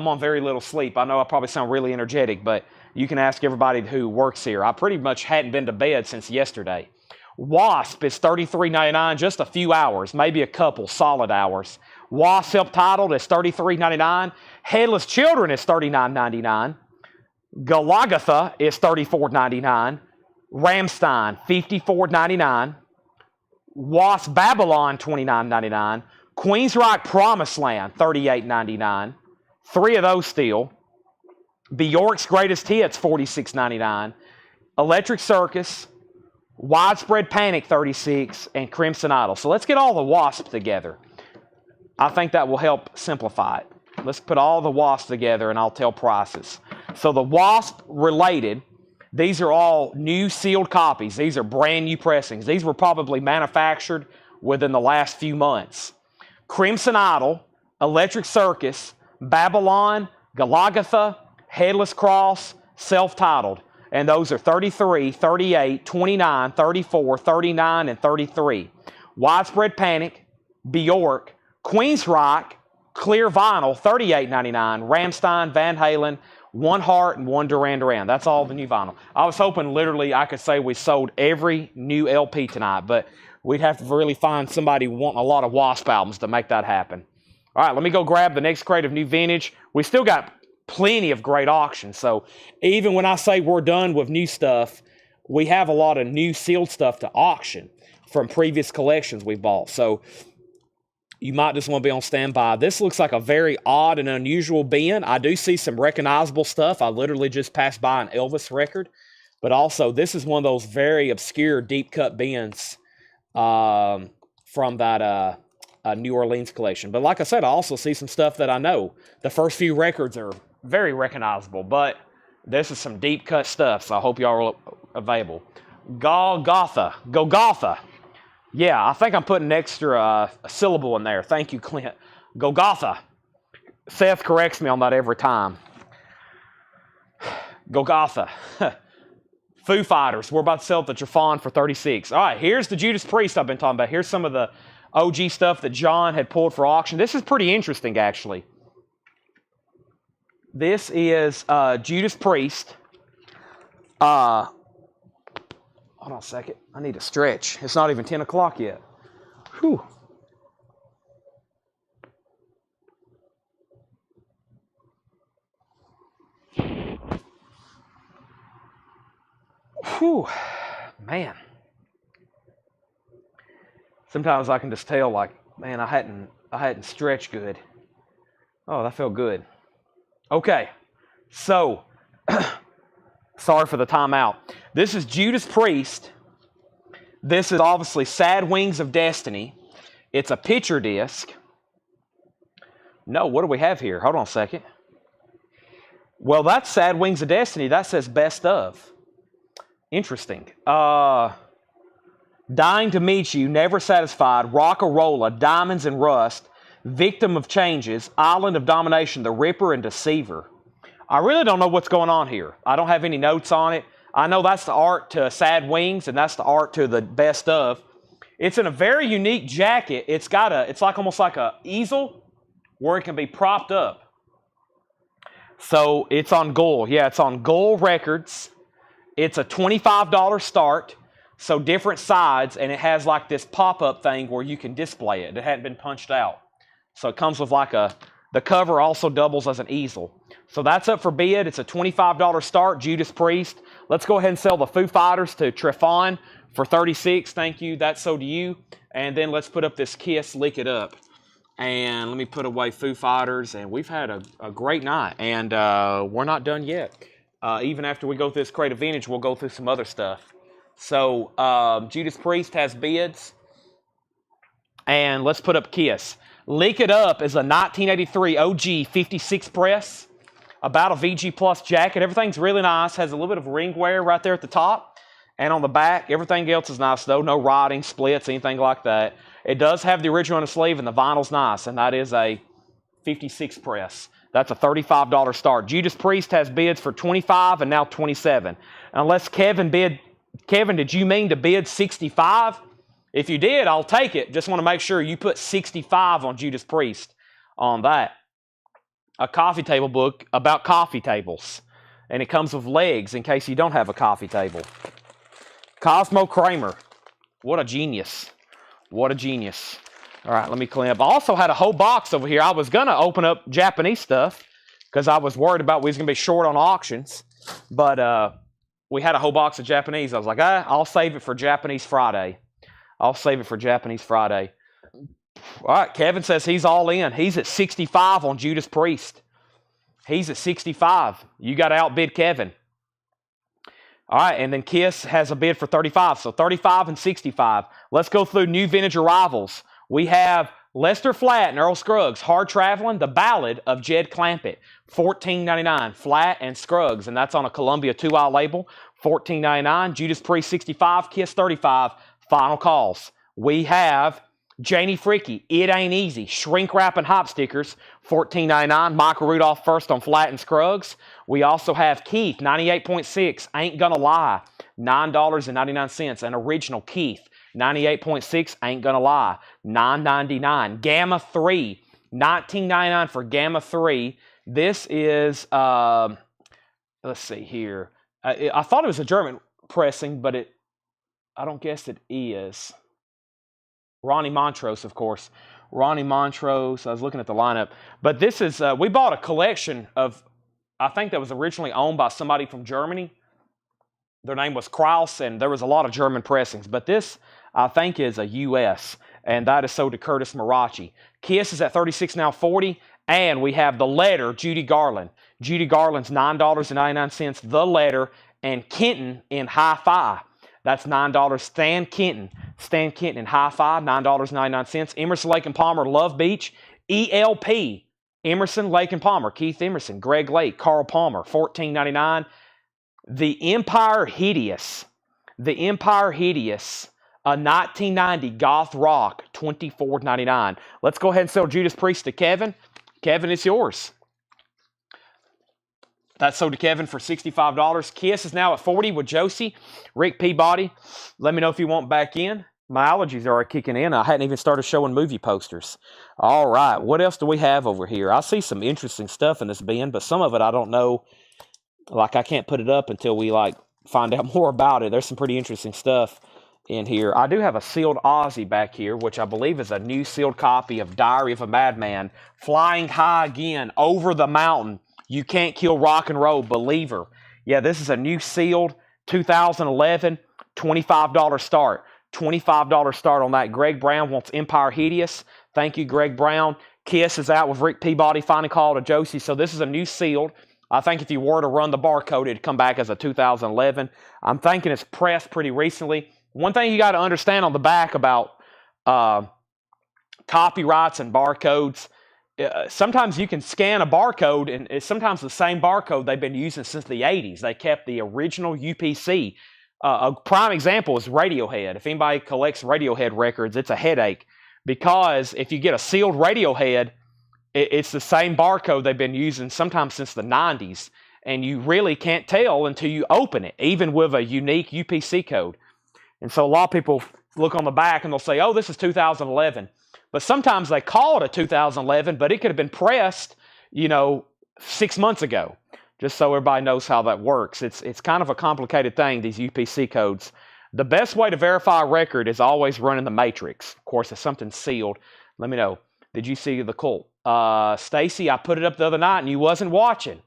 on very little sleep. I know I probably sound really energetic, but you can ask everybody who works here. I pretty much hadn't been to bed since yesterday. Wasp is $33.99, just a few hours, maybe a couple solid hours. Wasp self-titled is $33.99. Headless Children is $39.99. Galagatha is $34.99. Ramstein, $54.99. Wasp Babylon, $29.99. Queensryche Promised Land, $38.99. 3 of those still. Bjork's Greatest Hits, $46.99. Electric Circus, Widespread Panic, $36, and Crimson Idol. So let's get all the Wasp together. I think that will help simplify it. Let's put all the Wasp together and I'll tell prices. So the Wasp related, these are all new sealed copies. These are brand new pressings. These were probably manufactured within the last few months. Crimson Idol, Electric Circus, Babylon, Galagatha, Headless Cross, self-titled. And those are 33, 38, 29, 34, 39, and 33. Widespread Panic, Bjork, Queensryche, Clear Vinyl, $38.99. Ramstein, Van Halen, one Heart, and one Duran Duran. That's all the new vinyl. I was hoping literally I could say we sold every new LP tonight, but we'd have to really find somebody wanting a lot of Wasp albums to make that happen. All right, let me go grab the next crate of new vintage. We still got plenty of great auctions. So even when I say we're done with new stuff, we have a lot of new sealed stuff to auction from previous collections we bought. So you might just want to be on standby. This looks like a very odd and unusual bin. I do see some recognizable stuff. I literally just passed by an Elvis record. But also, this is one of those very obscure deep cut bins from that New Orleans collection. But like I said, I also see some stuff that I know. The first few records are very recognizable, but this is some deep cut stuff, so I hope y'all are available. Golgotha. Yeah, I think I'm putting an extra syllable in there. Thank you, Clint. Golgotha. Seth corrects me on that every time. Golgotha. Foo Fighters. We're about to sell it at Trafon for $36. All right, here's the Judas Priest I've been talking about. Here's some of the OG stuff that John had pulled for auction. This is pretty interesting, actually. This is Judas Priest. Hold on a second. I need to stretch. It's not even 10 o'clock yet. Whew. Whew. Man. Sometimes I can just tell, like, man, I hadn't stretched good. Oh, that felt good. Okay, so, sorry for the timeout. This is Judas Priest. This is obviously Sad Wings of Destiny. It's a picture disc. No, what do we have here? Hold on a second. Well, that's Sad Wings of Destiny. That says Best Of. Interesting. Dying to Meet You, Never Satisfied, Rock-a-Rolla, Diamonds and Rust, Victim of Changes, Island of Domination, The Ripper, and Deceiver. I really don't know what's going on here. I don't have any notes on it. I know that's the art to Sad Wings, and that's the art to the Best Of. It's in a very unique jacket. It's like almost like a easel where it can be propped up. So it's on Gull. Yeah, it's on Gull Records. It's a $25 start. So different sides, and it has like this pop-up thing where you can display it. It hadn't been punched out. So it comes with like The cover also doubles as an easel. So that's up for bid. It's a $25 start, Judas Priest. Let's go ahead and sell the Foo Fighters to Trefon for $36. Thank you. That's so to you. And then let's put up this Kiss, Lick It Up. And let me put away Foo Fighters. And we've had a great night. And we're not done yet. Even after we go through this crate of vintage, we'll go through some other stuff. So Judas Priest has bids. And let's put up Kiss. Lick It Up is a 1983 OG 56 press. About a VG Plus jacket. Everything's really nice. Has a little bit of ring wear right there at the top. And on the back, everything else is nice though. No rotting, splits, anything like that. It does have the original on the sleeve and the vinyl's nice. And that is a 56 press. That's a $35 start. Judas Priest has bids for $25 and now $27. Unless Kevin bid, Kevin, did you mean to bid $65? If you did, I'll take it. Just want to make sure you put $65 on Judas Priest on that. A coffee table book about coffee tables. And it comes with legs in case you don't have a coffee table. Cosmo Kramer. What a genius. What a genius. All right, let me clean up. I also had a whole box over here. I was going to open up Japanese stuff because I was worried about we was going to be short on auctions. But we had a whole box of Japanese. I was like, I'll save it for Japanese Friday. I'll save it for Japanese Friday. All right, Kevin says he's all in. He's at 65 on Judas Priest. He's at 65. You got to outbid Kevin. All right, and then Kiss has a bid for 35. So 35 and 65. Let's go through new vintage arrivals. We have Lester Flatt and Earl Scruggs, Hard Traveling, The Ballad of Jed Clampett, $14.99, Flatt and Scruggs, and that's on a Columbia 2i label, $14.99. Judas Priest 65, Kiss 35, Final Calls. We have Janie Fricky, It Ain't Easy, Shrink Wrap and Hop Stickers, $14.99. Michael Rudolph first on Flatt and Scruggs. We also have Keith, 98.6, Ain't Gonna Lie, $9.99. An original Keith, 98.6, Ain't Gonna Lie, $9.99. Gamma 3, $19.99 for Gamma 3. This is, let's see here. I thought it was a German pressing, but I don't guess it is. Ronnie Montrose, of course. Ronnie Montrose. I was looking at the lineup. But this is, we bought a collection of, I think that was originally owned by somebody from Germany. Their name was Kraus, and there was a lot of German pressings. But this, I think, is a U.S., and that is sold to Curtis Marachi. Kiss is at 36 now 40, and we have The Letter, Judy Garland. Judy Garland's $9.99, The Letter, and Kenton in Hi-Fi. That's $9. Stan Kenton in Hi-Fi, $9.99. Emerson, Lake and Palmer, Love Beach. ELP, Emerson, Lake and Palmer, Keith Emerson, Greg Lake, Carl Palmer, $14.99. The Empire Hideous, a 1990 Goth Rock, $24.99. Let's go ahead and sell Judas Priest to Kevin. Kevin, it's yours. That's sold to Kevin for $65. Kiss is now at 40 with Josie. Rick Peabody, let me know if you want back in. My allergies are kicking in. I hadn't even started showing movie posters. All right, what else do we have over here? I see some interesting stuff in this bin, but some of it I don't know. Like, I can't put it up until we, find out more about it. There's some pretty interesting stuff in here. I do have a sealed Aussie back here, which I believe is a new sealed copy of Diary of a Madman. Flying High Again, Over the Mountain. You Can't Kill Rock and Roll, Believer. Yeah, this is a new sealed 2011 $25 start. $25 start on that. Greg Brown wants Empire Hideous. Thank you, Greg Brown. Kiss is out with Rick Peabody. Final call to Josie. So this is a new sealed. I think if you were to run the barcode, it'd come back as a 2011. I'm thinking it's pressed pretty recently. One thing you got to understand on the back about copyrights and barcodes, sometimes you can scan a barcode, and it's sometimes the same barcode they've been using since the 80s. They kept the original UPC. A prime example is Radiohead. If anybody collects Radiohead records, it's a headache because if you get a sealed Radiohead, it's the same barcode they've been using sometimes since the 90s, and you really can't tell until you open it, even with a unique UPC code. And so a lot of people look on the back and they'll say, oh, this is 2011. But sometimes they call it a 2011, but it could have been pressed, 6 months ago, just so everybody knows how that works. It's kind of a complicated thing, these UPC codes. The best way to verify a record is always running the matrix. Of course, if something's sealed, let me know. Did you see the cult? Stacy, I put it up the other night and you wasn't watching.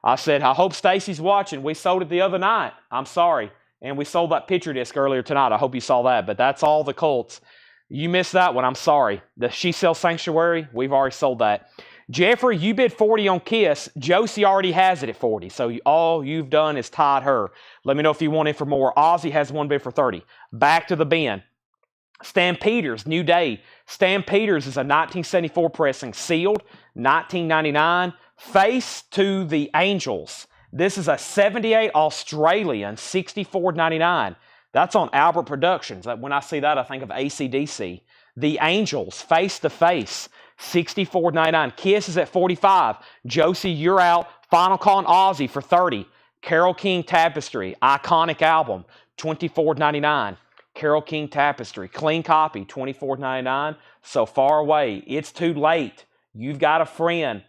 I said, I hope Stacy's watching. We sold it the other night. I'm sorry. And we sold that picture disc earlier tonight. I hope you saw that. But that's all the Colts. You missed that one. I'm sorry. The She Sells Sanctuary, we've already sold that. Jeffrey, you bid 40 on Kiss. Josie already has it at 40. So all you've done is tied her. Let me know if you want it for more. Ozzy has one bid for 30. Back to the bin. Stan Peters, New Day. Stan Peters is a 1974 pressing, sealed, 1999. Face to the Angels. This is a 78 Australian, 64.99. That's on Albert Productions. When I see that, I think of AC/DC. The Angels, face to face, 64.99. Kiss is at 45. Josie, you're out. Final Call on Ozzy for 30. Carole King Tapestry, iconic album, 24.99. Carole King Tapestry, clean copy, 24.99. So Far Away, It's Too Late. You've Got a Friend.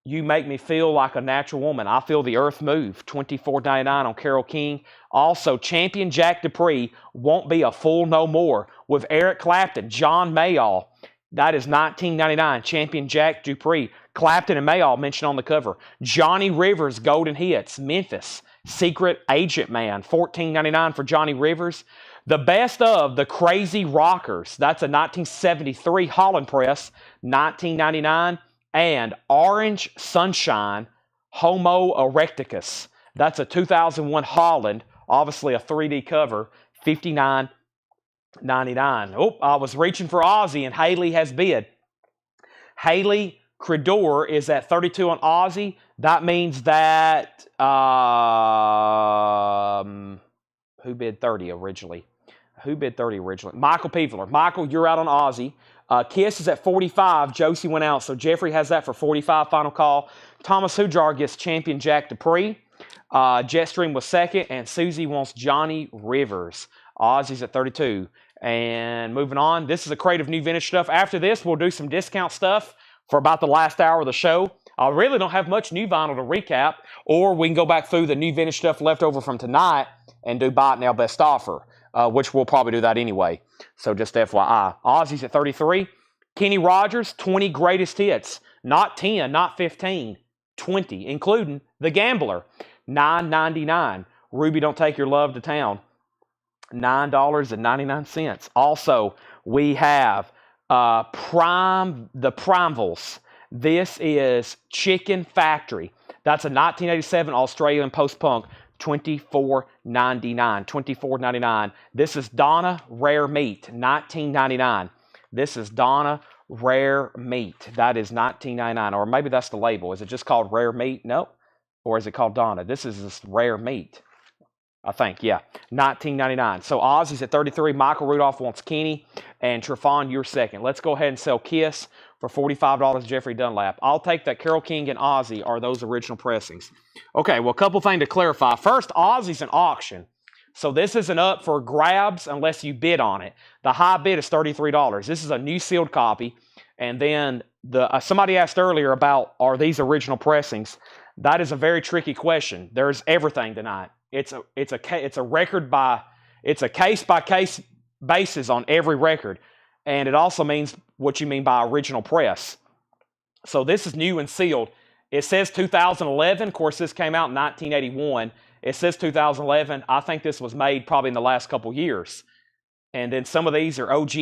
You Make Me Feel Like a Natural Woman. I Feel the Earth Move, $24.99 on Carole King. Also, Champion Jack Dupree, Won't Be a Fool No More, with Eric Clapton, John Mayall. That is $19.99. Champion Jack Dupree. Clapton and Mayall mentioned on the cover. Johnny Rivers, Golden Hits, Memphis. Secret Agent Man, $14.99 for Johnny Rivers. The Best of the Crazy Rockers. That's a 1973 Holland press, $19.99. And Orange Sunshine, Homo Erecticus. That's a 2001 Holland, obviously a 3D cover, $59.99. Oh, I was reaching for Ozzy, and Haley has bid. Haley Credor is at 32 on Ozzy. That means that, who bid 30 originally? Michael Peveler. Michael, you're out on Ozzy. Kiss is at 45. Josie went out, so Jeffrey has that for 45. Final call. Thomas Hujar gets Champion Jack Dupree. Jetstream was second, and Susie wants Johnny Rivers. Ozzy's at 32. And moving on, this is a crate of new vintage stuff. After this, we'll do some discount stuff for about the last hour of the show. I really don't have much new vinyl to recap, or we can go back through the new vintage stuff left over from tonight and do Buy It Now Best Offer. Which we'll probably do that anyway. So just FYI. Ozzy's at 33. Kenny Rogers, 20 greatest hits. Not 10, not 15, 20, including The Gambler, $9.99. Ruby Don't Take Your Love to Town, $9.99. Also, we have the Primevals. This is Chicken Factory. That's a 1987 Australian post-punk, $24.99. This is Donna Rare Meat, $19.99. This is Donna Rare Meat. That is $19.99. Or maybe that's the label. Is it just called Rare Meat? No. Or is it called Donna? This is just Rare Meat. I think, yeah. $19.99. So Ozzy's at 33. Michael Rudolph wants Kenny. And Trefon, you're second. Let's go ahead and sell Kiss for $45, Jeffrey Dunlap. I'll take that. Carole King and Ozzy are those original pressings. Okay, well, a couple things to clarify. First, Ozzy's an auction. So this isn't up for grabs unless you bid on it. The high bid is $33. This is a new sealed copy. And then somebody asked earlier about, are these original pressings? That is a very tricky question. There's everything tonight. It's a case-by-case basis on every record. And it also means what you mean by original press. So this is new and sealed. It says 2011. Of course, this came out in 1981. It says 2011. I think this was made probably in the last couple years. And then some of these are OG,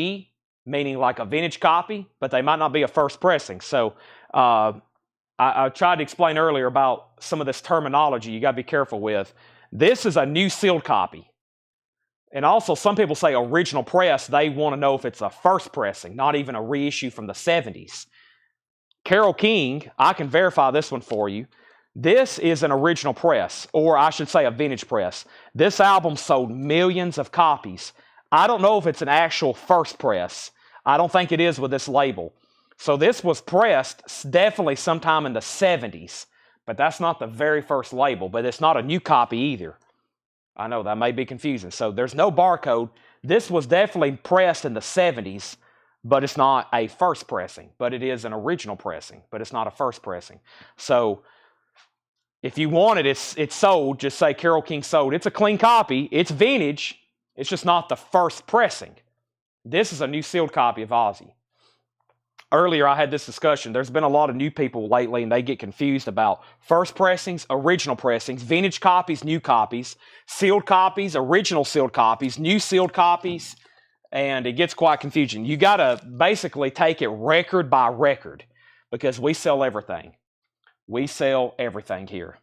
meaning like a vintage copy, but they might not be a first pressing. So I tried to explain earlier about some of this terminology you got to be careful with. This is a new sealed copy. And also, some people say original press. They want to know if it's a first pressing, not even a reissue from the 70s. Carole King, I can verify this one for you. This is an original press, or I should say a vintage press. This album sold millions of copies. I don't know if it's an actual first press. I don't think it is with this label. So this was pressed definitely sometime in the 70s, but that's not the very first label, but it's not a new copy either. I know that may be confusing. So there's no barcode. This was definitely pressed in the 70s, but it's not a first pressing, but it is an original pressing, but it's not a first pressing. So if you want it, it's sold. Just say Carole King sold. It's a clean copy. It's vintage. It's just not the first pressing. This is a new sealed copy of Ozzy. earlier I had this discussion. There's been a lot of new people lately, and they get confused about first pressings, original pressings, vintage copies, new copies, sealed copies, original sealed copies, new sealed copies, and it gets quite confusing. You got to basically take it record by record because we sell everything. We sell everything here.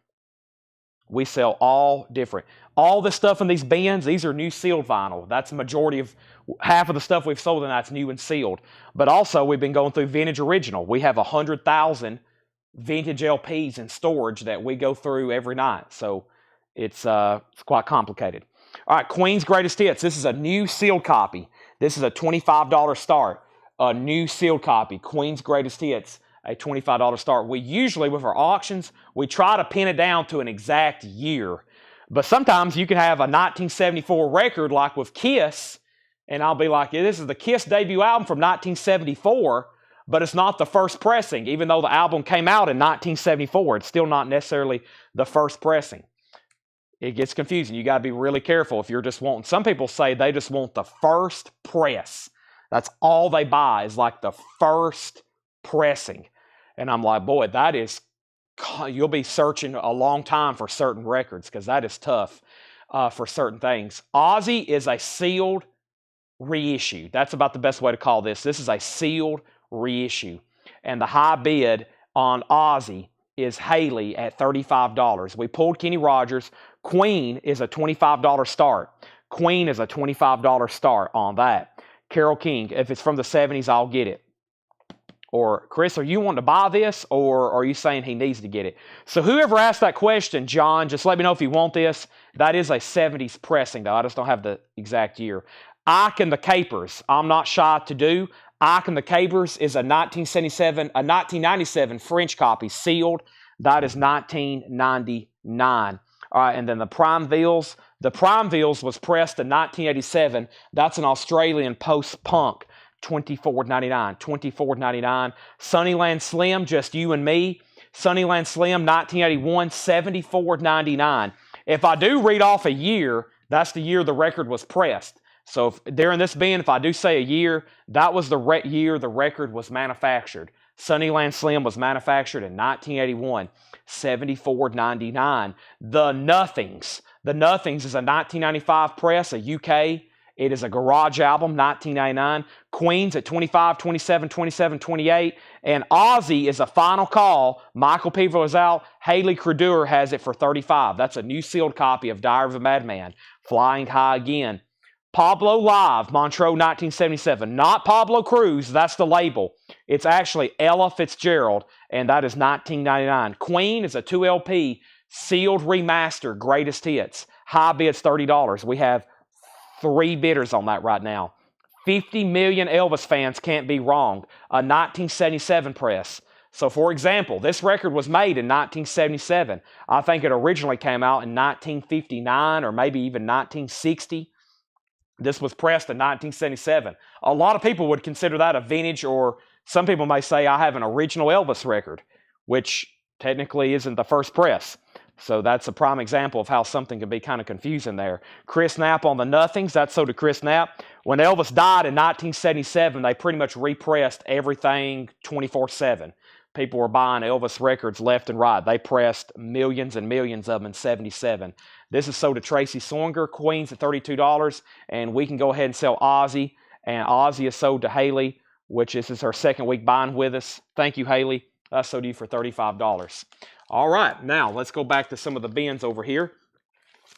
We sell all different. All the stuff in these bins, these are new sealed vinyl. That's the majority of, half of the stuff we've sold, and that's new and sealed. But also, we've been going through vintage original. We have 100,000 vintage LPs in storage that we go through every night. So it's quite complicated. All right, Queen's Greatest Hits. This is a new sealed copy. This is a $25 start. A new sealed copy. Queen's Greatest Hits. A $25 start. We usually, with our auctions, we try to pin it down to an exact year. But sometimes you can have a 1974 record like with Kiss, and I'll be like, yeah, this is the Kiss debut album from 1974, but it's not the first pressing. Even though the album came out in 1974, it's still not necessarily the first pressing. It gets confusing. You got to be really careful if you're just wanting. Some people say they just want the first press. That's all they buy is like the first pressing. And I'm like, boy, that is, you'll be searching a long time for certain records because that is tough for certain things. Ozzy is a sealed reissue. That's about the best way to call this. This is a sealed reissue. And the high bid on Ozzy is Haley at $35. We pulled Kenny Rogers. Queen is a $25 start. Queen is a $25 start on that. Carole King, if it's from the 70s, I'll get it. Or, Chris, are you wanting to buy this, or are you saying he needs to get it? So whoever asked that question, John, just let me know if you want this. That is a 70s pressing, though. I just don't have the exact year. Ike and the Capers, I'm not shy to do. Ike and the Capers is a 1997 French copy, sealed. That is 1999. All right, and then the Primevilles. The Primevilles was pressed in 1987. That's an Australian post-punk. $24.99. $24.99. Sunnyland Slim, just you and me. Sunnyland Slim, 1981, $74.99. If I do read off a year, that's the year the record was pressed. So if, during this bin, if I do say a year, that was the year the record was manufactured. Sunnyland Slim was manufactured in 1981, $74.99. The Nothings. The Nothings is a 1995 press, a UK. It is a garage album, 1999. Queen's at 25, 27, 27, 28. And Ozzy is a final call. Michael Peavler is out. Haley Credeur has it for 35. That's a new sealed copy of Diary of a Madman. Flying High Again. Pablo Live, Montreux, 1977. Not Pablo Cruz. That's the label. It's actually Ella Fitzgerald, and that is 1999. Queen is a 2LP sealed remaster, greatest hits. High bid's $30. We have 3 bidders on that right now. 50 million Elvis fans can't be wrong. A 1977 press. So, for example, this record was made in 1977. I think it originally came out in 1959 or maybe even 1960. This was pressed in 1977. A lot of people would consider that a vintage, or some people may say I have an original Elvis record, which technically isn't the first press. So that's a prime example of how something can be kind of confusing there. Chris Knapp on the Nothings, that's so to Chris Knapp. When Elvis died in 1977, they pretty much repressed everything 24/7. People were buying Elvis records left and right. They pressed millions and millions of them in 77. This is sold to Tracy Swinger, Queens at $32, and we can go ahead and sell Ozzy. And Ozzy is sold to Haley, which this is her second week buying with us. Thank you, Haley. That's sold to you for $35. All right, now let's go back to some of the bins over here.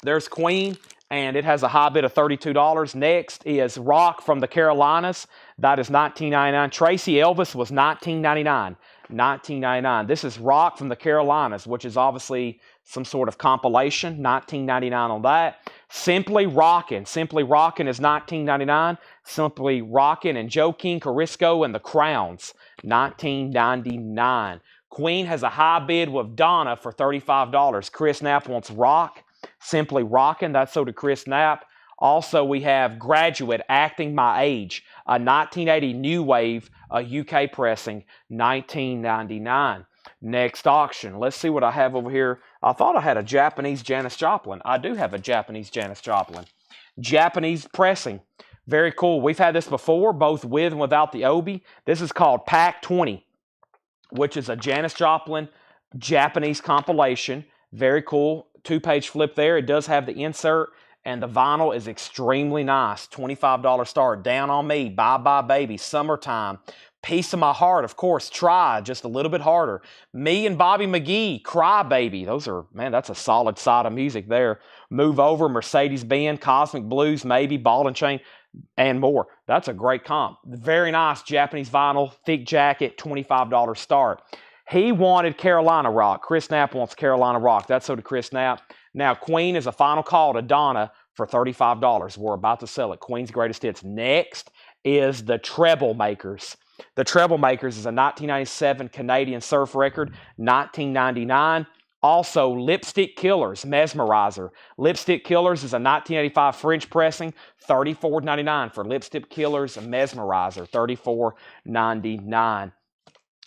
There's Queen, and it has a high bid of $32. Next is Rock from the Carolinas. That is $19.99. Tracy Elvis was $19.99. $19.99. This is Rock from the Carolinas, which is obviously some sort of compilation. $19.99 on that. Simply Rockin'. Simply Rockin' is $19.99. Simply Rockin' and Joe King, Carisco, and the Crowns. $19.99. Queen has a high bid with Donna for $35. Chris Knapp wants Rock. Simply Rockin'. That's so to Chris Knapp. Also, we have Graduate, Acting My Age, a 1980 New Wave, a UK pressing, $19.99. Next auction. Let's see what I have over here. I thought I had a Japanese Janis Joplin. I do have a Japanese Janis Joplin. Japanese pressing. Very cool. We've had this before, both with and without the obi. This is called Pack 20, which is a Janis Joplin Japanese compilation. Very cool. 2-page flip there. It does have the insert, and the vinyl is extremely nice. $25 start. Down on Me, Bye Bye Baby, Summertime, Piece of My Heart, of course, Try, just a little bit harder. Me and Bobby McGee, Cry Baby. Those are, man, that's a solid side of music there. Move Over, Mercedes-Benz, Cosmic Blues, Maybe, Ball and Chain, and more. That's a great comp. Very nice Japanese vinyl, thick jacket, $25 start. He wanted Carolina Rock. Chris Knapp wants Carolina Rock. That's so did Chris Knapp. Now, Queen is a final call to Donna for $35. We're about to sell it. Queen's Greatest Hits. Next is the Treble Makers. The Treble Makers is a 1997 Canadian surf record, 1999. Also, Lipstick Killers, Mesmerizer. Lipstick Killers is a 1985 French pressing, $34.99 for Lipstick Killers and Mesmerizer, $34.99.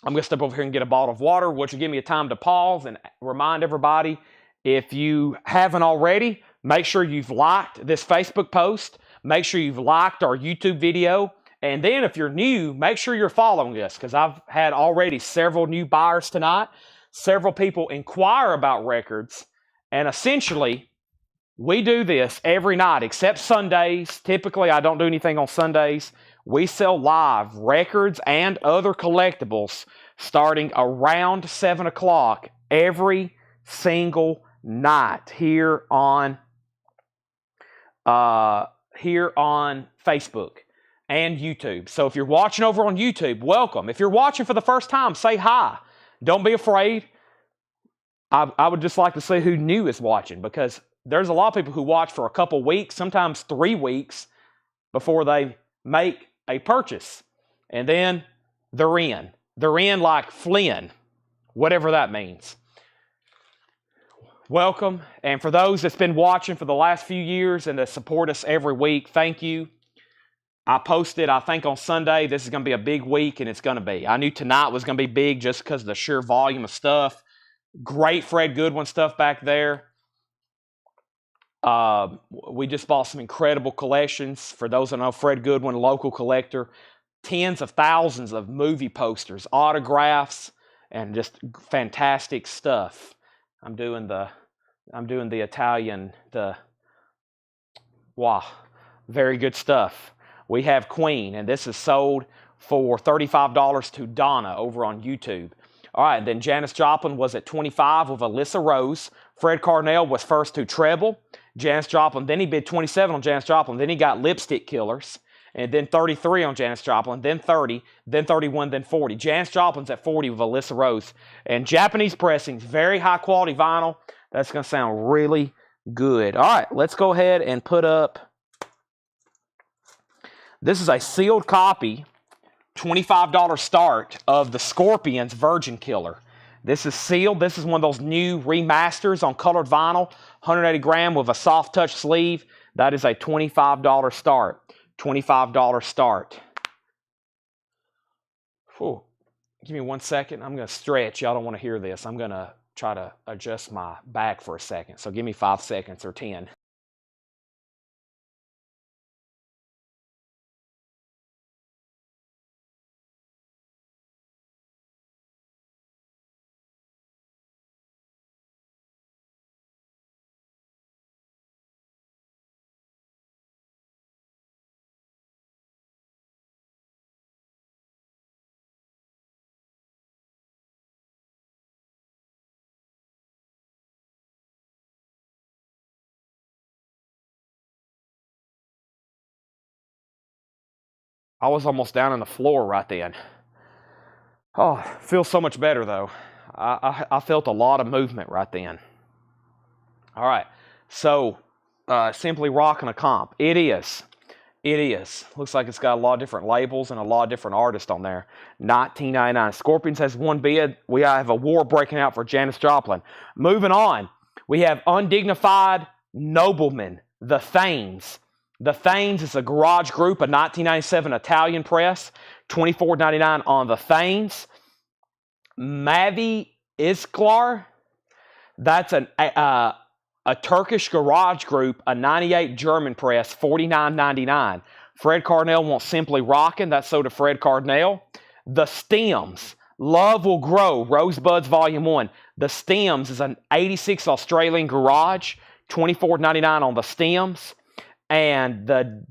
I'm going to step over here and get a bottle of water, which will give me a time to pause and remind everybody, if you haven't already, make sure you've liked this Facebook post. Make sure you've liked our YouTube video. And then if you're new, make sure you're following us, because I've had already several new buyers tonight. Several people inquire about records. And essentially, we do this every night except Sundays. Typically, I don't do anything on Sundays. We sell live records and other collectibles starting around 7 o'clock every single night here on Facebook and YouTube. So if you're watching over on YouTube, welcome. If you're watching for the first time, say hi. Don't be afraid. I would just like to see who new is watching, because there's a lot of people who watch for a couple weeks, sometimes 3 weeks, before they make a purchase. And then they're in. They're in like Flynn, whatever that means. Welcome. And for those that's been watching for the last few years and that support us every week, thank you. I posted, I think on Sunday, this is going to be a big week, and it's going to be. I knew tonight was going to be big just because of the sheer volume of stuff. Great Fred Goodwin stuff back there. We just bought some incredible collections. For those that know, Fred Goodwin, local collector. Tens of thousands of movie posters, autographs, and just fantastic stuff. I'm doing the Italian, wow, very good stuff. We have Queen, and this is sold for $35 to Donna over on YouTube. All right, then Janis Joplin was at $25 with Alyssa Rose. Fred Carnell was first to Treble. Janis Joplin, then he bid $27 on Janis Joplin. Then he got Lipstick Killers, and then $33 on Janis Joplin, then $30, then $31, then $40. Janis Joplin's at $40 with Alyssa Rose. And Japanese pressings, very high quality vinyl. That's going to sound really good. All right, let's go ahead and put up. This is a sealed copy, $25 start, of the Scorpions Virgin Killer. This is sealed. This is one of those new remasters on colored vinyl, 180 gram with a soft touch sleeve. That is a $25 start. $25 start. Whew. Give me 1 second. I'm going to stretch. Y'all don't want to hear this. I'm going to try to adjust my back for a second. So give me 5 seconds or 10. I was almost down on the floor right then. Oh, feels so much better though. I felt a lot of movement right then. All right, so Simply Rockin' a comp. It is. Looks like it's got a lot of different labels and a lot of different artists on there. $19.99. Scorpions has one bid. We have a war breaking out for Janis Joplin. Moving on, we have Undignified Noblemen, The Thanes. The Thanes is a garage group, a 1997 Italian press. $24.99 on The Thanes. Mavi Isklar, that's a Turkish garage group, a 98 German press, $49.99. Fred Cardinal wants Simply Rockin'. That's sold to Fred Cardinal. The Stems. Love Will Grow. Rosebuds Volume 1. The Stems is an 86 Australian Garage. $24.99 on the Stems. And the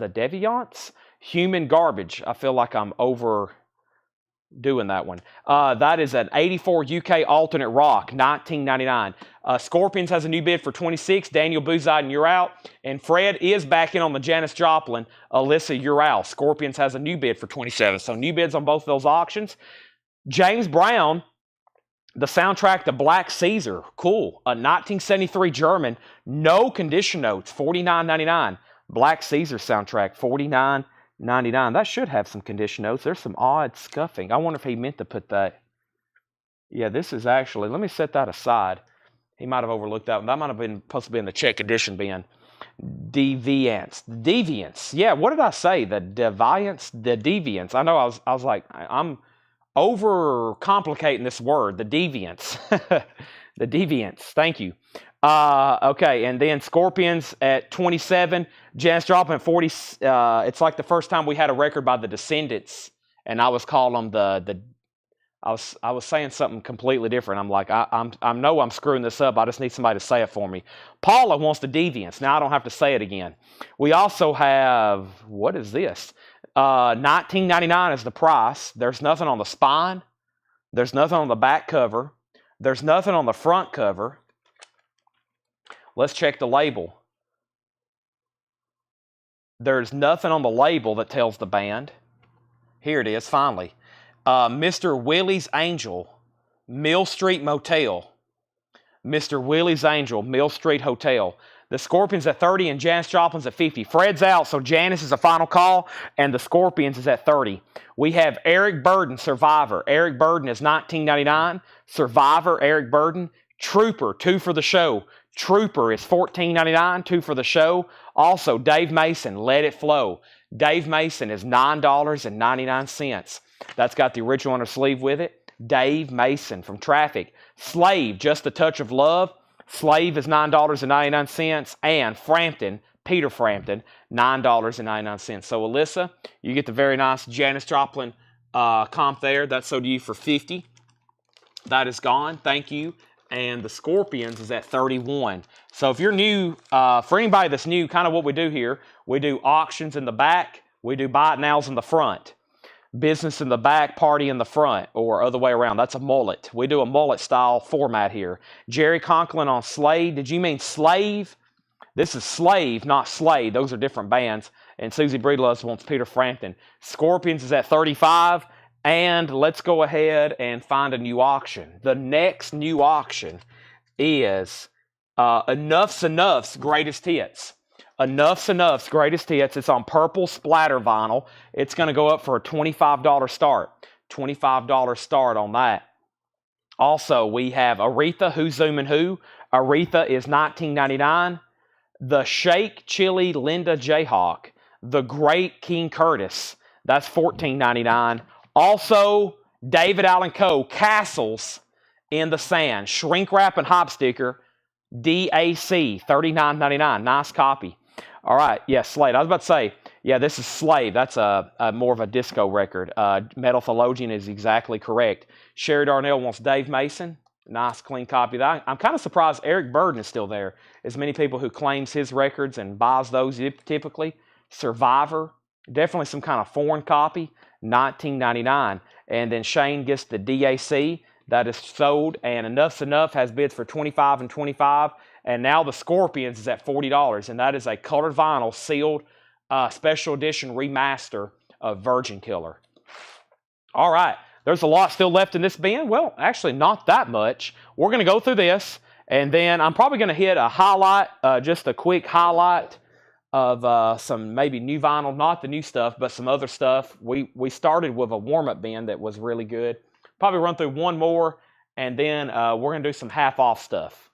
Deviants. Human Garbage. I feel like I'm overdoing that one. That is an 84 UK alternate rock, $19.99. Scorpions has a new bid for 26. Daniel Buzide, you're out. And Fred is back in on the Janis Joplin. Alyssa, you're out. Scorpions has a new bid for 27. So new bids on both of those auctions. James Brown, the soundtrack to Black Caesar, cool. A 1973 German, no condition notes, $49.99. Black Caesar soundtrack, $49.99. That should have some condition notes. There's some odd scuffing. I wonder if he meant to put that. Yeah, this is actually, let me set that aside. He might have overlooked that one. That might have been supposed to be in the check condition bin. Deviants. Yeah, what did I say? The deviants. I know I was like, I'm over complicating this word, the deviants. The deviants. Thank you. Okay, and then Scorpions at 27, Janis Joplin at 40. It's like the first time we had a record by the Descendants, and I was calling them I was saying something completely different. I'm like, I know I'm screwing this up. I just need somebody to say it for me. Paula wants the Deviants. Now I don't have to say it again. We also have, what is this? $19.99 is the price. There's nothing on the spine. There's nothing on the back cover. There's nothing on the front cover. Let's check the label. There's nothing on the label that tells the band. Here it is, finally. Mr. Willie's Angel, Mill Street Motel. Mr. Willie's Angel, Mill Street Hotel. The Scorpions at 30 and Janis Joplin's at 50. Fred's out, so Janis is a final call, and the Scorpions is at 30. We have Eric Burden, Survivor. Eric Burden is $19.99. Survivor, Eric Burden. Trooper, 2 for the show. Trooper is $14.99, 2 for the show. Also, Dave Mason, Let It Flow. Dave Mason is $9.99. That's got the original on the sleeve with it. Dave Mason from Traffic. Slave, Just a Touch of Love. Slave is $9.99. And Frampton, Peter Frampton, $9.99. So Alyssa, you get the very nice Janis Joplin comp there. That's sold to you for $50. That is gone. Thank you. And the Scorpions is at 31. So if you're new, for anybody that's new, kind of what we do here, we do auctions in the back. We do buy it nows in the front. Business in the back, party in the front, or other way around. That's a mullet. We do a mullet style format here. Jerry Conklin on Slade. Did you mean Slave? This is Slave, not Slade. Those are different bands. And Susie Breedlove wants Peter Frampton. Scorpions is at 35. And let's go ahead and find a new auction. The next new auction is Enough's Enough's Greatest Hits. Enough's Enough's Greatest Hits. It's on purple splatter vinyl. It's going to go up for a $25 start. $25 start on that. Also, we have Aretha, Who's Zooming Who. Aretha is $19.99. The Shake Chili Linda Jayhawk. The Great King Curtis. That's $14.99. Also, David Allen Coe, Castles in the Sand. Shrink Wrap and Hop Sticker. DAC, $39.99. Nice copy. All right, yeah, Slade. I was about to say, yeah, this is Slave. That's a more of a disco record. Metal Theologian is exactly correct. Sherry Darnell wants Dave Mason. Nice, clean copy of that. I'm kind of surprised Eric Burden is still there. As many people who claims his records and buys those typically. Survivor, definitely some kind of foreign copy, $19.99. And then Shane gets the DAC. That is sold, and Enough's Enough has bids for $25 and $25. And now the Scorpions is at $40, and that is a colored vinyl sealed special edition remaster of Virgin Killer. All right, there's a lot still left in this bin. Well, actually not that much. We're going to go through this, and then I'm probably going to hit a highlight, just a quick highlight of some maybe new vinyl, not the new stuff, but some other stuff. We started with a warm-up bin that was really good. Probably run through one more, and then we're going to do some half-off stuff.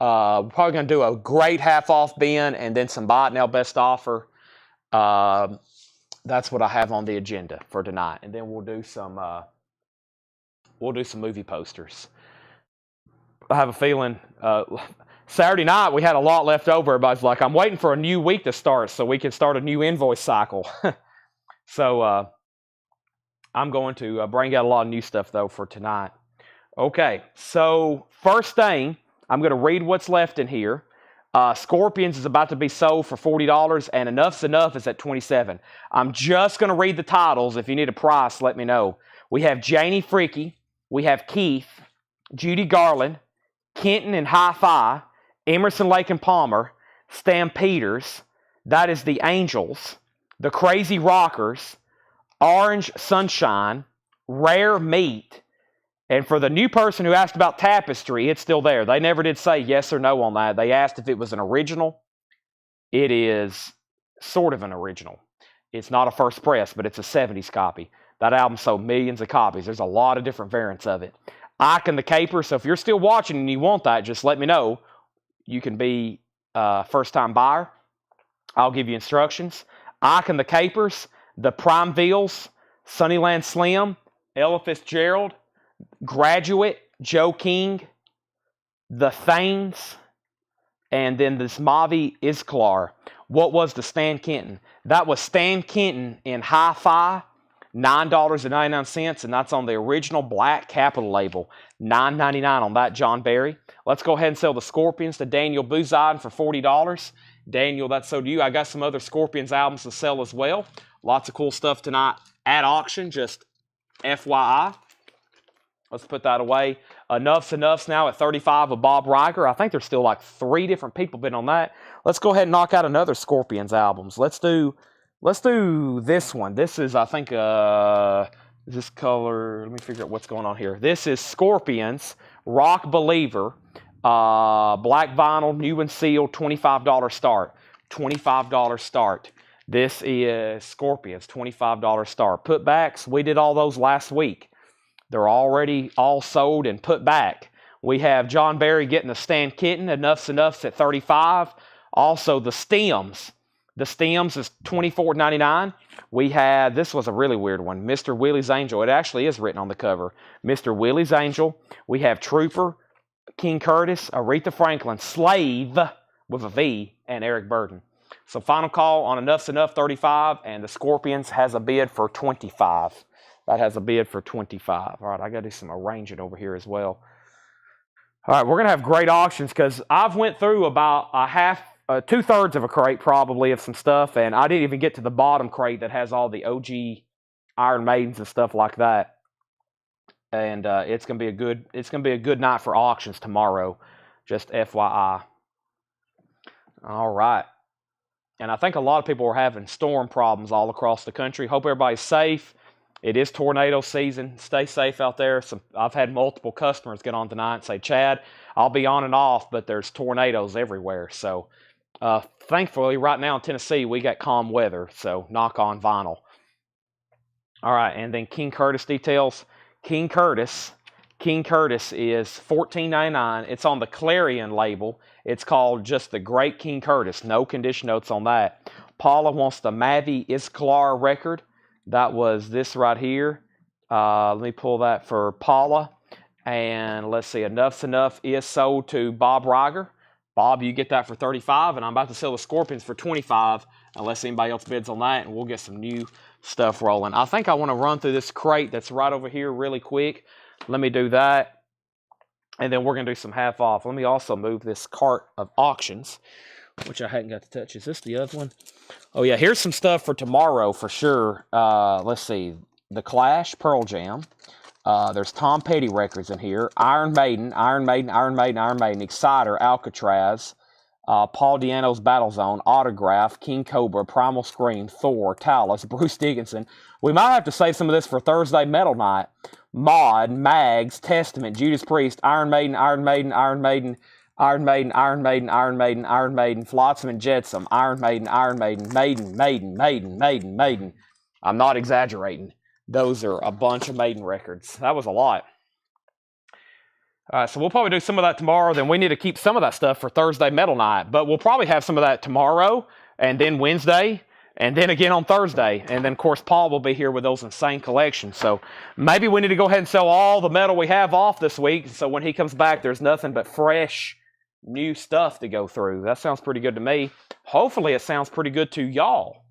We're probably going to do a great half-off bin, and then some buy it now best offer. That's what I have on the agenda for tonight, and then we'll do some movie posters. I have a feeling Saturday night, we had a lot left over. Everybody's like, I'm waiting for a new week to start so we can start a new invoice cycle. So I'm going to bring out a lot of new stuff, though, for tonight. Okay, so first thing, I'm going to read what's left in here. Scorpions is about to be sold for $40, and Enough's Enough is at $27. I'm just going to read the titles. If you need a price, let me know. We have Janie Freaky. We have Keith, Judy Garland, Kenton and Hi-Fi, Emerson, Lake and Palmer, Stampeders, that is the Angels, the Crazy Rockers, Orange Sunshine, Rare Meat, and for the new person who asked about Tapestry, it's still there. They never did say yes or no on that. They asked if it was an original. It is sort of an original. It's not a first press, but it's a 70s copy. That album sold millions of copies. There's a lot of different variants of it. Ike and the Caper, so if you're still watching and you want that, just let me know. You can be a first-time buyer. I'll give you instructions. Ike and the Capers, the Primevilles, Sunnyland Slim, Ella Fitzgerald, Graduate, Joe King, the Thanes, and then this Mavi Isklar. What was the Stan Kenton? That was Stan Kenton in Hi-Fi, $9.99, and that's on the original black Capitol label. $9.99 on that, John Barry. Let's go ahead and sell the Scorpions to Daniel Buzine for $40. Daniel, that's so to you. I got some other Scorpions albums to sell as well. Lots of cool stuff tonight at auction, just FYI. Let's put that away. Enough's now at $35 with Bob Riger. I think there's still like 3 different people been on that. Let's go ahead and knock out another Scorpions albums. Let's do this one. This is, I think, this color. Let me figure out what's going on here. This is Scorpions, Rock Believer, black vinyl, new and sealed, $25 start. $25 start. This is Scorpions, $25 start. Putbacks, we did all those last week. They're already all sold and put back. We have John Barry getting the Stan Kenton. Enough's at $35. Also, the Stems. The Stems is $24.99. We had, this was a really weird one, Mr. Willie's Angel. It actually is written on the cover. Mr. Willie's Angel. We have Trooper, King Curtis, Aretha Franklin, Slave with a V, and Eric Burden. So final call on Enough's Enough, $35, and the Scorpions has a bid for $25. That has a bid for $25. All right, I got to do some arranging over here as well. All right, we're going to have great auctions because I've went through about two-thirds of a crate probably of some stuff, and I didn't even get to the bottom crate that has all the OG Iron Maidens and stuff like that. And it's going to be a good night for auctions tomorrow, just FYI. All right. And I think a lot of people are having storm problems all across the country. Hope everybody's safe. It is tornado season. Stay safe out there. I've had multiple customers get on tonight and say, Chad, I'll be on and off, but there's tornadoes everywhere. So thankfully, right now in Tennessee, we got calm weather. So knock on vinyl. All right, and then King Curtis details. King Curtis is $14.99. It's on the Clarion label. It's called just the Great King Curtis. No condition notes on that. Paula wants the Mavi Isklar record. That was this right here. Let me pull that for Paula. And let's see, Enough's Enough is sold to Bob Riger. Bob, you get that for $35, and I'm about to sell the Scorpions for $25, unless anybody else bids on that, and we'll get some new stuff rolling. I think I want to run through this crate that's right over here really quick. Let me do that, and then we're going to do some half off. Let me also move this cart of auctions, which I hadn't got to touch. Is this the other one? Oh, yeah, here's some stuff for tomorrow for sure. Let's see. The Clash, Pearl Jam. There's Tom Petty records in here. Iron Maiden, Exciter, Alcatraz. Paul Di'Anno's Battlezone, Autograph, King Cobra, Primal Scream, Thor, Talus, Bruce Dickinson. We might have to save some of this for Thursday Metal Night. Mod, Mags, Testament, Judas Priest, Iron Maiden, Flotsam and Jetsam, Maiden. I'm not exaggerating. Those are a bunch of Maiden records. That was a lot. All right, so we'll probably do some of that tomorrow. Then we need to keep some of that stuff for Thursday Metal Night. But we'll probably have some of that tomorrow, and then Wednesday, and then again on Thursday. And then, of course, Paul will be here with those insane collections. So maybe we need to go ahead and sell all the metal we have off this week. So when he comes back, there's nothing but fresh new stuff to go through. That sounds pretty good to me. Hopefully it sounds pretty good to y'all.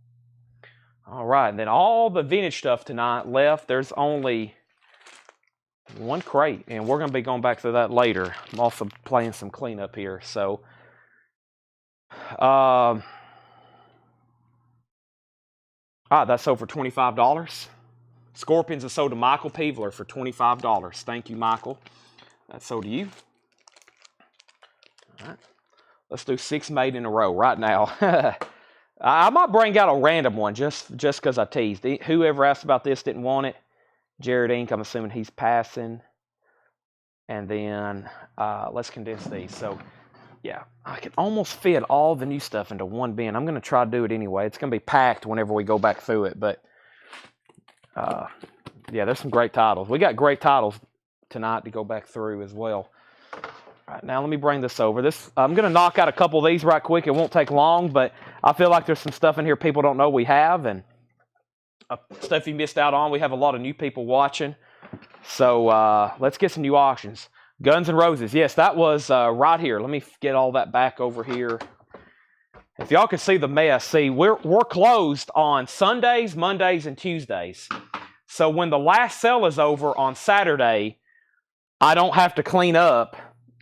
All right, and then all the vintage stuff tonight left. There's only one crate, and we're going to be going back to that later. I'm also playing some cleanup here. So, that's over $25. Scorpions are sold to Michael Peevler for $25. Thank you, Michael. That's sold to you. All right. Let's do 6 made in a row right now. I might bring out a random one just because I teased. Whoever asked about this didn't want it. Jared Inc., I'm assuming he's passing. And then let's condense these. So, yeah, I can almost fit all the new stuff into one bin. I'm going to try to do it anyway. It's going to be packed whenever we go back through it. But, yeah, there's some great titles. We got great titles tonight to go back through as well. All right, now let me bring this over. I'm going to knock out a couple of these right quick. It won't take long, but I feel like there's some stuff in here people don't know we have, and stuff you missed out on. We have a lot of new people watching. So let's get some new auctions. Guns N' Roses. Yes, that was right here. Let me get all that back over here. If y'all can see the mess, see, we're closed on Sundays, Mondays, and Tuesdays. So when the last sale is over on Saturday, I don't have to clean up.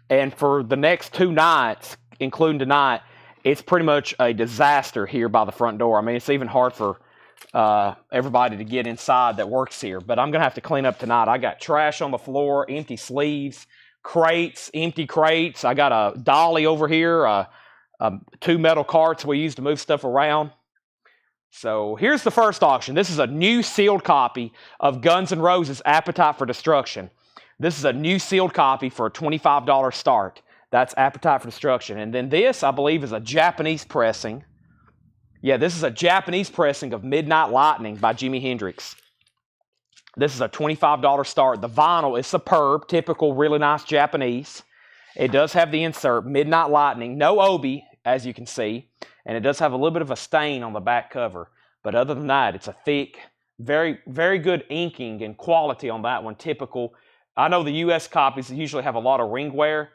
And for the next 2 nights, including tonight, it's pretty much a disaster here by the front door. I mean, it's even hard for everybody to get inside that works here. But I'm going to have to clean up tonight. I got trash on the floor, empty sleeves, crates, empty crates. I got a dolly over here, 2 metal carts we use to move stuff around. So here's the first auction. This is a new sealed copy of Guns N' Roses' Appetite for Destruction. This is a new sealed copy for a $25 start. That's Appetite for Destruction. And then this, I believe, is a Japanese pressing. Yeah, this is a Japanese pressing of Midnight Lightning by Jimi Hendrix. This is a $25 start. The vinyl is superb, typical, really nice Japanese. It does have the insert, Midnight Lightning. No obi, as you can see. And it does have a little bit of a stain on the back cover. But other than that, it's a thick, very, very good inking and quality on that one, typical. I know the U.S. copies usually have a lot of ring wear.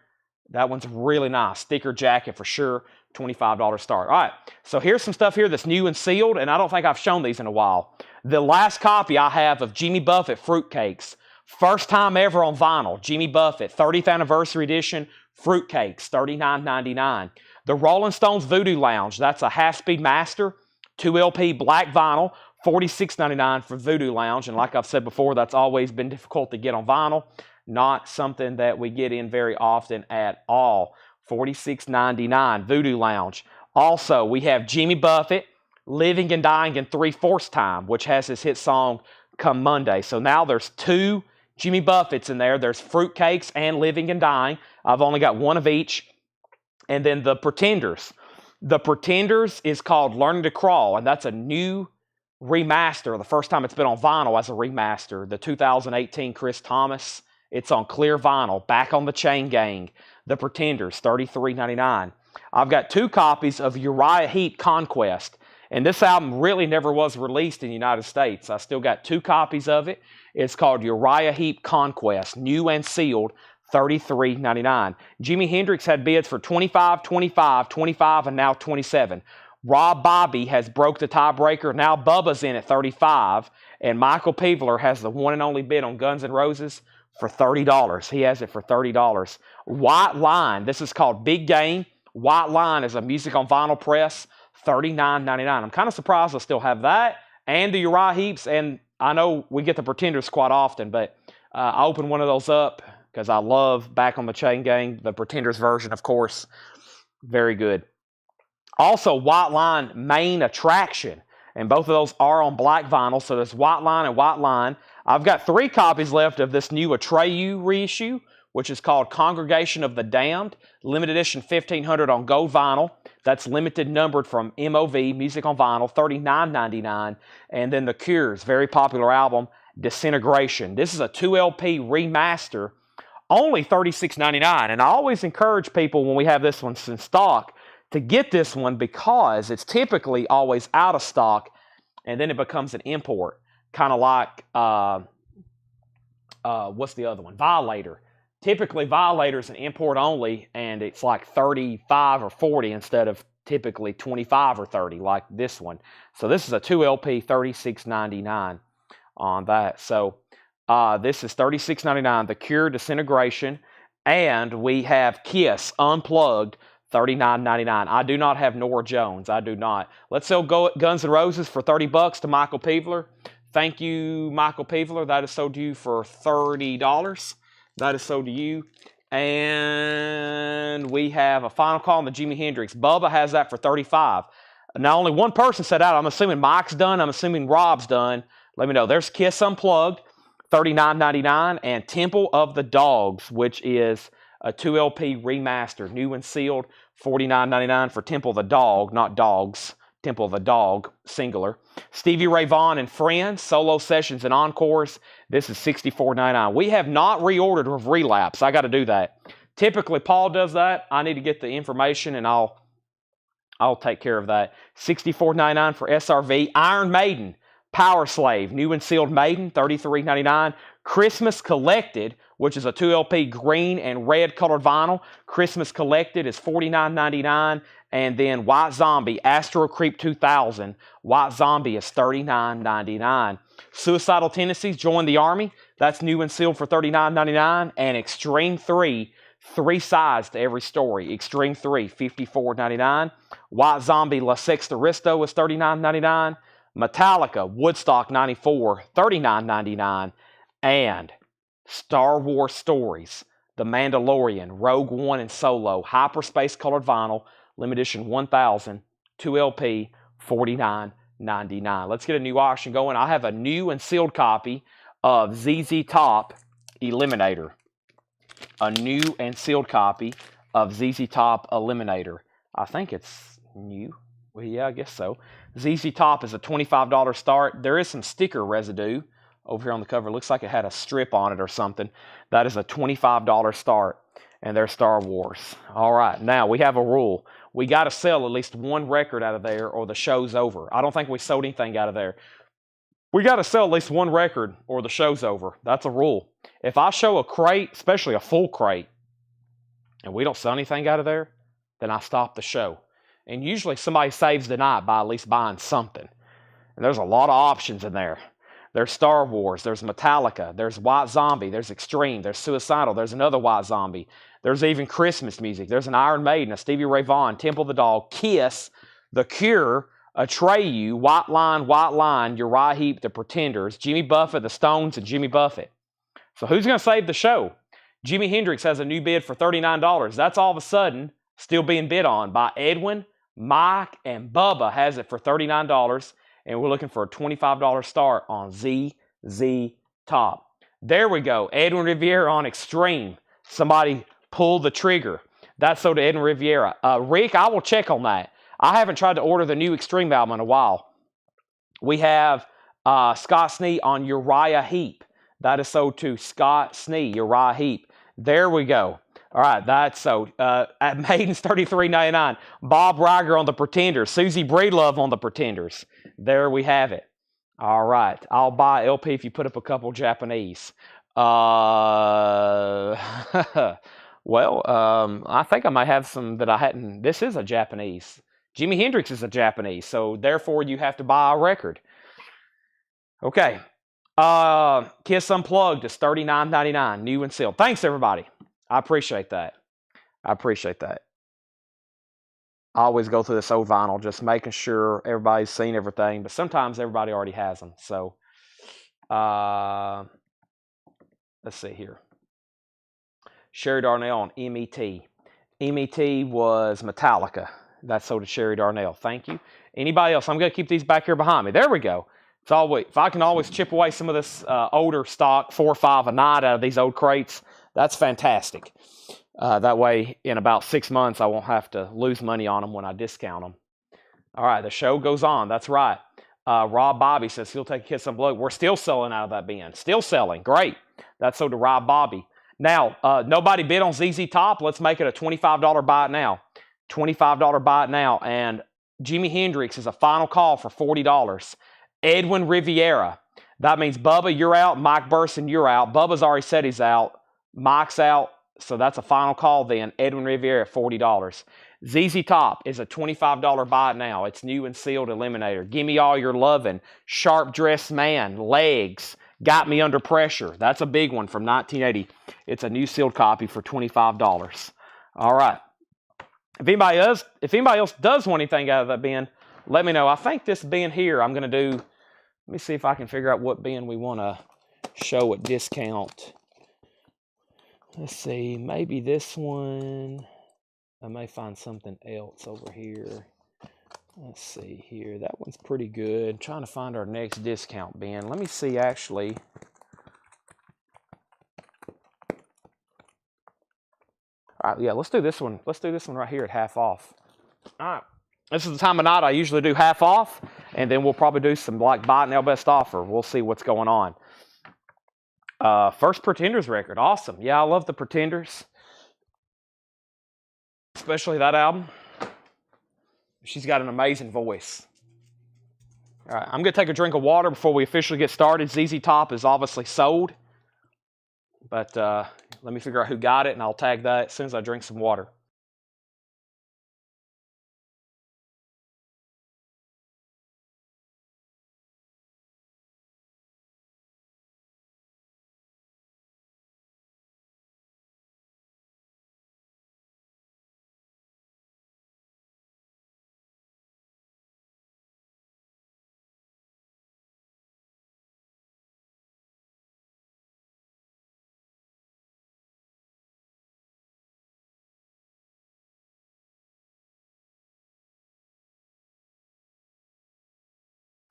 That one's really nice. Sticker jacket for sure. $25 start. All right, so here's some stuff here that's new and sealed, and I don't think I've shown these in a while. The last copy I have of Jimmy Buffett Fruitcakes. First time ever on vinyl. Jimmy Buffett, 30th Anniversary Edition, Fruitcakes, $39.99. The Rolling Stones Voodoo Lounge. That's a half-speed master, 2 LP black vinyl, $46.99 for Voodoo Lounge. And like I've said before, that's always been difficult to get on vinyl. Not something that we get in very often at all. $46.99, Voodoo Lounge. Also, we have Jimmy Buffett, Living and Dying in 3/4 Time, which has his hit song, Come Monday. So now there's 2 Jimmy Buffetts in there. There's Fruitcakes and Living and Dying. I've only got one of each. And then the Pretenders. The Pretenders is called Learning to Crawl, and that's a new remaster. The first time it's been on vinyl as a remaster. The 2018 Chris Thomas. It's on clear vinyl. Back on the Chain Gang. The Pretenders, $33.99. I've got 2 copies of Uriah Heep Conquest. And this album really never was released in the United States. I still got 2 copies of it. It's called Uriah Heep Conquest. New and sealed. $33.99. Jimi Hendrix had bids for $25, $25, $25, and now $27. Rob Bobby has broke the tiebreaker. Now Bubba's in at $35. And Michael Peevler has the one and only bid on Guns N' Roses for $30. He has it for $30. White Line. This is called Big Game. White Line is a music on vinyl press. $39.99. I'm kind of surprised I still have that. And the Uriah Heeps. And I know we get the Pretenders quite often. But I opened one of those up because I love Back on the Chain Gang. The Pretenders version, of course. Very good. Also, White Line Main Attraction. And both of those are on black vinyl. So there's White Line and White Line. I've got 3 copies left of this new Atreyu reissue, which is called Congregation of the Damned. Limited edition 1500 on gold vinyl. That's limited numbered from MOV, Music on Vinyl, $39.99. And then The Cure's very popular album, Disintegration. This is a 2 LP remaster, only $36.99. And I always encourage people when we have this one in stock to get this one because it's typically always out of stock and then it becomes an import. Kind of like, what's the other one? Violator. Typically, Violator's an import only, and it's like 35 or 40 instead of typically 25 or 30 like this one. So this is a 2LP, $36.99 on that. So this is $36.99, The Cure, Disintegration, and we have Kiss Unplugged, $39.99. I do not have Norah Jones. I do not. Let's sell Guns N' Roses for $30 to Michael Peevler. Thank you, Michael Peevler. That is sold to you for $30. That is sold to you. And we have a final call on the Jimi Hendrix. Bubba has that for $35. Now, only one person said out. I'm assuming Mike's done. I'm assuming Rob's done. Let me know. There's Kiss Unplugged, $39.99. And Temple of the Dogs, which is a 2LP remastered, new and sealed, $49.99 for Temple of the Dog, not dogs. Temple of the Dog, singular. Stevie Ray Vaughan and Friends, solo sessions and encores. This is $64.99. We have not reordered with Relapse. I got to do that. Typically, Paul does that. I need to get the information, and I'll take care of that. $64.99 for SRV. Iron Maiden, Power Slave, new and sealed Maiden, $33.99. Christmas Collected, which is a 2LP green and red colored vinyl. Christmas Collected is $49.99. And then White Zombie, Astro Creep 2000. White Zombie is $39.99. Suicidal Tendencies, Join the Army. That's new and sealed for $39.99. And Extreme 3, 3 sides to every story. Extreme 3, $54.99. White Zombie, La Sexta Risto is $39.99. Metallica, Woodstock 94, $39.99. And Star Wars Stories, The Mandalorian, Rogue One and Solo, Hyperspace colored vinyl, limited edition 1000, 2LP, $49.99. Let's get a new auction going. I have a new and sealed copy of ZZ Top Eliminator. A new and sealed copy of ZZ Top Eliminator. I think it's new. Well, yeah, I guess so. ZZ Top is a $25 start. There is some sticker residue over here on the cover. Looks like it had a strip on it or something. That is a $25 start. And there's Star Wars. All right, now we have a rule. We got to sell at least one record out of there or the show's over. I don't think we sold anything out of there. We got to sell at least one record or the show's over. That's a rule. If I show a crate, especially a full crate, and we don't sell anything out of there, then I stop the show. And usually somebody saves the night by at least buying something. And there's a lot of options in there. There's Star Wars, there's Metallica, there's White Zombie, there's Extreme, there's Suicidal, there's another White Zombie. There's even Christmas music. There's an Iron Maiden, a Stevie Ray Vaughan, Temple of the Dog, Kiss, The Cure, Atreyu, White Line, Uriah Heep, The Pretenders, Jimmy Buffett, The Stones, and Jimmy Buffett. So who's going to save the show? Jimi Hendrix has a new bid for $39. That's all of a sudden still being bid on by Edwin, Mike, and Bubba has it for $39. And we're looking for a $25 start on ZZ Top. There we go. Edwin Riviera on Extreme. Somebody pull the trigger. That's sold to Edwin Riviera. Rick, I will check on that. I haven't tried to order the new Extreme album in a while. We have Scott Snee on Uriah Heep. That is sold to Scott Snee, Uriah Heep. There we go. All right, that's sold. At Maiden's $33.99. Bob Riger on The Pretenders. Susie Breedlove on The Pretenders. There we have it. All right. I'll buy LP if you put up a couple Japanese. Well, I think I might have some that I hadn't. This is a Japanese. Jimi Hendrix is a Japanese, so therefore you have to buy a record. Okay. Kiss Unplugged is $39.99, new and sealed. Thanks, everybody. I appreciate that. I appreciate that. I always go through this old vinyl, just making sure everybody's seen everything, but sometimes everybody already has them. So, let's see here. Sherry Darnell on MET. MET was Metallica. That's sold to Sherry Darnell. Thank you. Anybody else? I'm going to keep these back here behind me. There we go. It's always, if I can always chip away some of this older stock, 4 or 5 a night out of these old crates, that's fantastic. That way, in about 6 months, I won't have to lose money on them when I discount them. All right, the show goes on. That's right. Rob Bobby says he'll take a Kiss Unplugged. We're still selling out of that bin. Still selling. Great. That's sold to Rob Bobby. Now, nobody bid on ZZ Top. Let's make it a $25 buy it now. $25 buy it now. And Jimi Hendrix is a final call for $40. Edwin Riviera. That means Bubba, you're out. Mike Burson, you're out. Bubba's already said he's out. Mike's out, so that's a final call then. Edwin Riviera at $40. ZZ Top is a $25 buy it now. It's new and sealed Eliminator. Give me all your lovin'. Sharp Dressed Man, Legs, Got Me Under Pressure. That's a big one from 1980. It's a new sealed copy for $25. All right. If anybody else does want anything out of that bin, let me know. I think this bin here I'm going to do, let me see if I can figure out what bin we want to show at discount. Let's see, maybe this one. I may find something else over here. Let's see here. That one's pretty good. I'm trying to find our next discount bin. Let me see actually. All right, yeah, let's do this one. Let's do this one right here at half off. All right. This is the time of night I usually do half off, and then we'll probably do some like buy it now best offer. We'll see what's going on. First Pretenders record. Awesome. Yeah, I love the Pretenders. Especially that album. She's got an amazing voice. All right, I'm going to take a drink of water before we officially get started. ZZ Top is obviously sold. But let me figure out who got it, and I'll tag that as soon as I drink some water.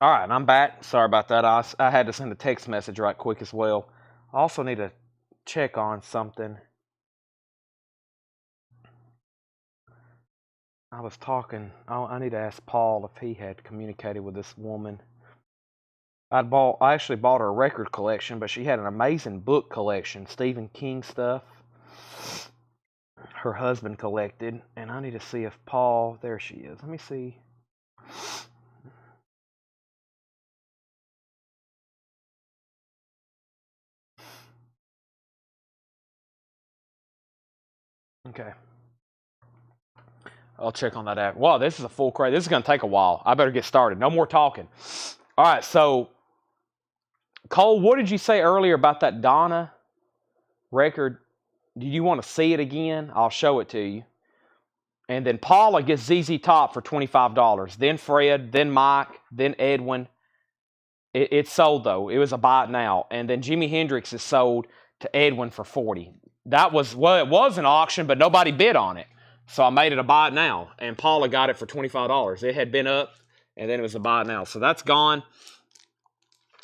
All right, I'm back. Sorry about that. I had to send a text message right quick as well. I also need to check on something. I was talking. I need to ask Paul if he had communicated with this woman. I actually bought her a record collection, but she had an amazing book collection, Stephen King stuff. Her husband collected, and I need to see if Paul. There she is. Let me see. Okay. I'll check on that after. Wow, this is a full crate. This is going to take a while. I better get started. No more talking. All right, so Cole, what did you say earlier about that Donna record? Do you want to see it again? I'll show it to you. And then Paula gets ZZ Top for $25. Then Fred, then Mike, then Edwin. It's sold, though. It was a buy it now. And then Jimi Hendrix is sold to Edwin for $40. That was, well, it was an auction, but nobody bid on it. So I made it a buy it now. And Paula got it for $25. It had been up, and then it was a buy it now. So that's gone.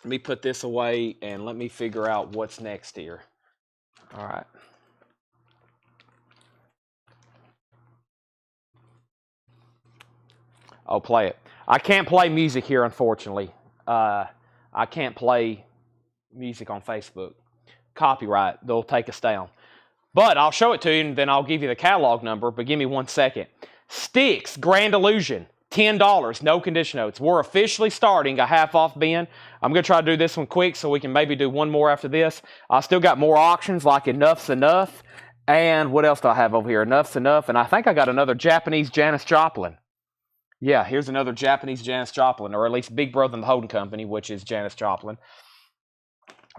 Let me put this away, and let me figure out what's next here. All right. I'll play it. I can't play music here, unfortunately. I can't play music on Facebook. Copyright. They'll take us down. But I'll show it to you, and then I'll give you the catalog number. But give me 1 second. Styx, Grand Illusion, $10, no condition notes. We're officially starting a half-off bin. I'm going to try to do this one quick so we can maybe do one more after this. I still got more auctions like Enough's Enough. And what else do I have over here? Enough's Enough. And I think I got another Japanese Janis Joplin. Yeah, here's another Japanese Janis Joplin, or at least Big Brother and the Holding Company, which is Janis Joplin.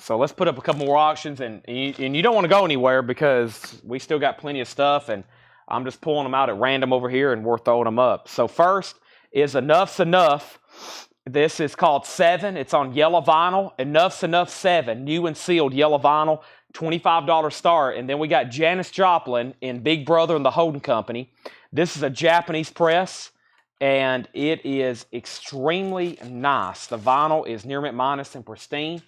So let's put up a couple more auctions, and you don't want to go anywhere because we still got plenty of stuff, and I'm just pulling them out at random over here, and we're throwing them up. So first is Enough's Enough. This is called 7. It's on yellow vinyl. Enough's Enough 7, new and sealed yellow vinyl, $25 start. And then we got Janis Joplin in Big Brother and the Holding Company. This is a Japanese press, and it is extremely nice. The vinyl is near mint minus and pristine.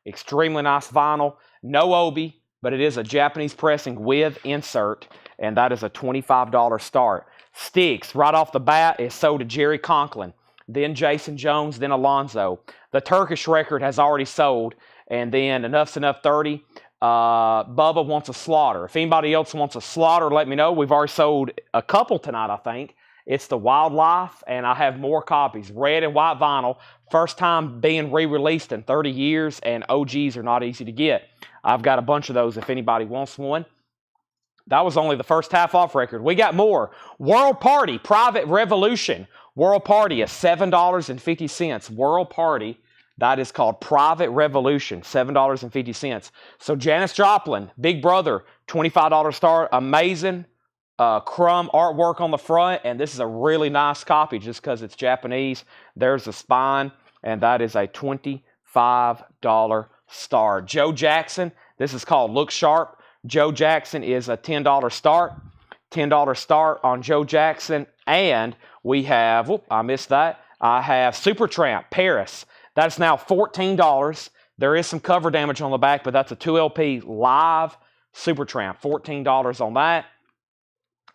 Extremely nice vinyl. No obi, but it is a Japanese pressing with insert, and that is a $25 start. Styx, right off the bat, is sold to Jerry Conklin, then Jason Jones, then Alonzo. The Turkish record has already sold, and then Enough's Enough 30. Bubba wants a Slaughter. If anybody else wants a Slaughter, let me know. We've already sold a couple tonight, I think, It's the Wildlife, and I have more copies. Red and white vinyl. First time being re-released in 30 years, and OGs are not easy to get. I've got a bunch of those if anybody wants one. That was only the first half off record. We got more. World Party, Private Revolution. World Party is $7.50. World Party, that is called Private Revolution, $7.50. So Janis Joplin, Big Brother, $25 start. Amazing crumb artwork on the front, and this is a really nice copy just because it's Japanese. There's the spine, and that is a $25 star. Joe Jackson, this is called Look Sharp. Joe Jackson is a $10 start. $10 start on Joe Jackson. And we have, I missed that. I have Supertramp, Paris. That's now $14. There is some cover damage on the back, but that's a 2LP live Supertramp. $14 on that.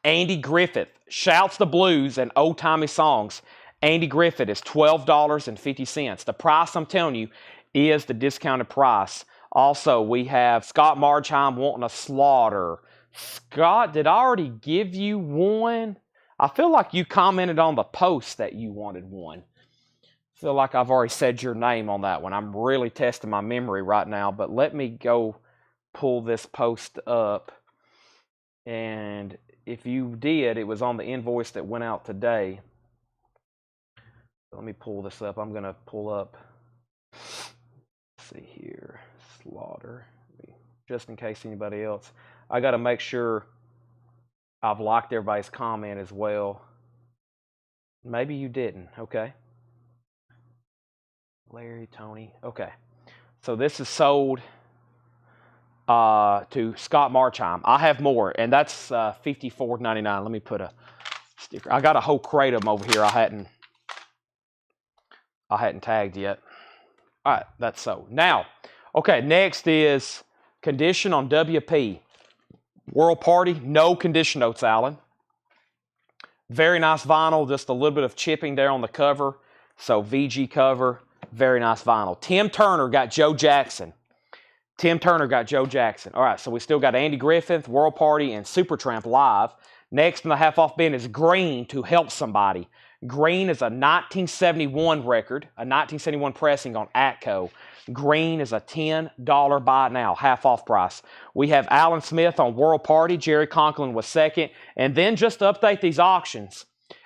Andy Griffith, Shouts the Blues and Old Timey Songs. Andy Griffith is $12.50. The price I'm telling you is the discounted price. Also, we have Scott Margheim wanting a Slaughter. Scott, did I already give you one? I feel like you commented on the post that you wanted one. I feel like I've already said your name on that one. I'm really testing my memory right now, but let me go pull this post up. And if you did, it was on the invoice that went out today. Let me pull this up. I'm going to pull up, let's see here, Slaughter, just in case anybody else. I got to make sure I've liked everybody's comment as well. Maybe you didn't. Okay. Larry, Tony. Okay. So this is sold to Scott Margheim. I have more, and that's $54.99. Let me put a sticker. I got a whole crate of them over here. I hadn't tagged yet. All right, that's sold. Now, okay, next is condition on WP. World Party, no condition notes, Alan. Very nice vinyl, just a little bit of chipping there on the cover. So VG cover, very nice vinyl. Tim Turner got Joe Jackson. Tim Turner got Joe Jackson. All right, so we still got Andy Griffith, World Party, and Supertramp live. Next in the half-off bin is Green, To Help Somebody. Green is a 1971 record, a 1971 pressing on Atco. Green is a $10 buy it now, half-off price. We have Alan Smith on World Party. Jerry Conklin was second. And then just to update these auctions,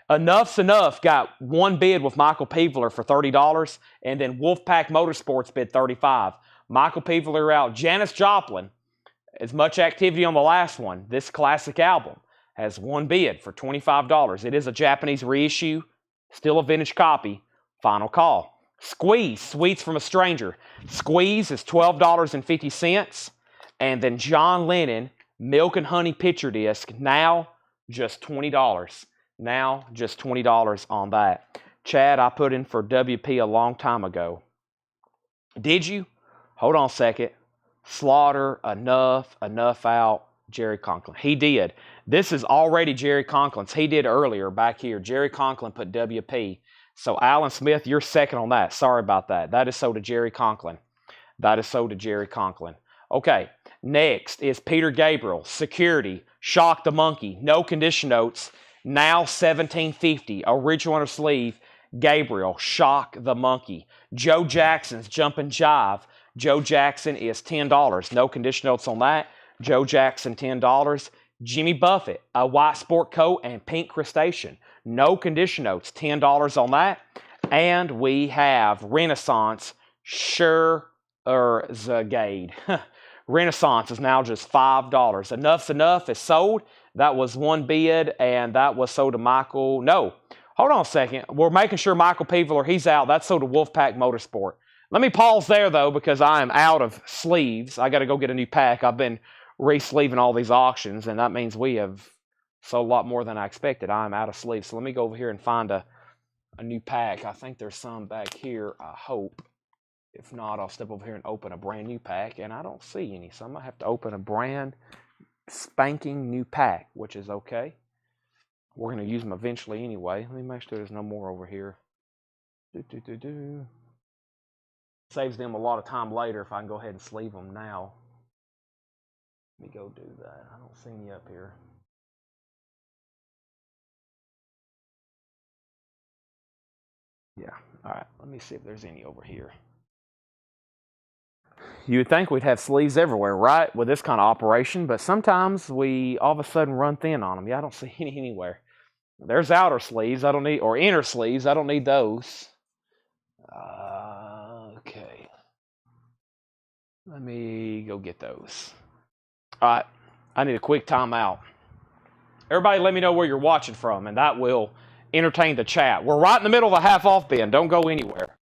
Enough's Enough got one bid with Michael Peevler for $30, and then Wolfpack Motorsports bid $35. Michael Peevler out. Janis Joplin, as much activity on the last one, this classic album has one bid for $25. It is a Japanese reissue, still a vintage copy. Final call. Squeeze, Sweets from a Stranger. Squeeze is $12.50. And then John Lennon, Milk and Honey picture disc, now just $20. Now just $20 on that. Chad, I put in for WP a long time ago. Did you? Hold on a second. Slaughter, Enough out, Jerry Conklin. He did. This is already Jerry Conklin's. He did earlier back here. Jerry Conklin put WP. So Alan Smith, you're second on that. Sorry about that. That is sold to Jerry Conklin. That is sold to Jerry Conklin. Okay, next is Peter Gabriel, Security, Shock the Monkey, no condition notes, now $17.50. Original under sleeve, Gabriel, Shock the Monkey. Joe Jackson's Jumpin' Jive. Joe Jackson is $10. No condition notes on that. Joe Jackson, $10. Jimmy Buffett, a white sport coat and pink crustacean. No condition notes, $10 on that. And we have Renaissance, Scheherazade. Renaissance is now just $5. Enough's Enough is sold. That was one bid, and that was sold to Michael. No, hold on a second. We're making sure Michael Peevler, he's out. That's sold to Wolfpack Motorsport. Let me pause there, though, because I am out of sleeves. I got to go get a new pack. I've been re-sleeving all these auctions, and that means we have sold a lot more than I expected. I'm out of sleeves. So let me go over here and find a new pack. I think there's some back here, I hope. If not, I'll step over here and open a brand new pack, and I don't see any. So I'm going to have to open a brand spanking new pack, which is okay. We're going to use them eventually anyway. Let me make sure there's no more over here. Saves them a lot of time later if I can go ahead and sleeve them now. Let me go do that. I don't see any up here. Yeah. All right. Let me see if there's any over here. You would think we'd have sleeves everywhere, right, with this kind of operation, but sometimes we all of a sudden run thin on them. Yeah, I don't see any anywhere. There's outer sleeves. I don't need, or inner sleeves. I don't need those. Okay. Let me go get those. All right. I need a quick timeout. Everybody let me know where you're watching from, and that will entertain the chat. We're right in the middle of a half-off bin. Don't go anywhere.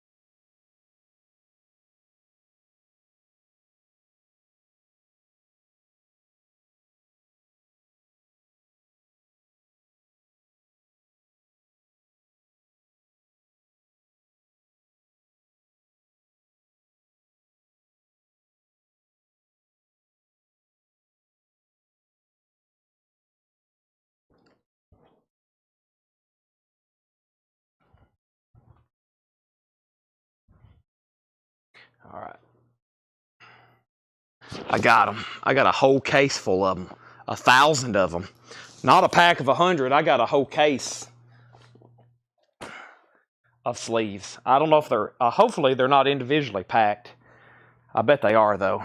All right. I got them. I got a whole case full of them. 1,000 of them. Not a pack of 100. I got a whole case of sleeves. I don't know if they're, hopefully they're not individually packed. I bet they are, though.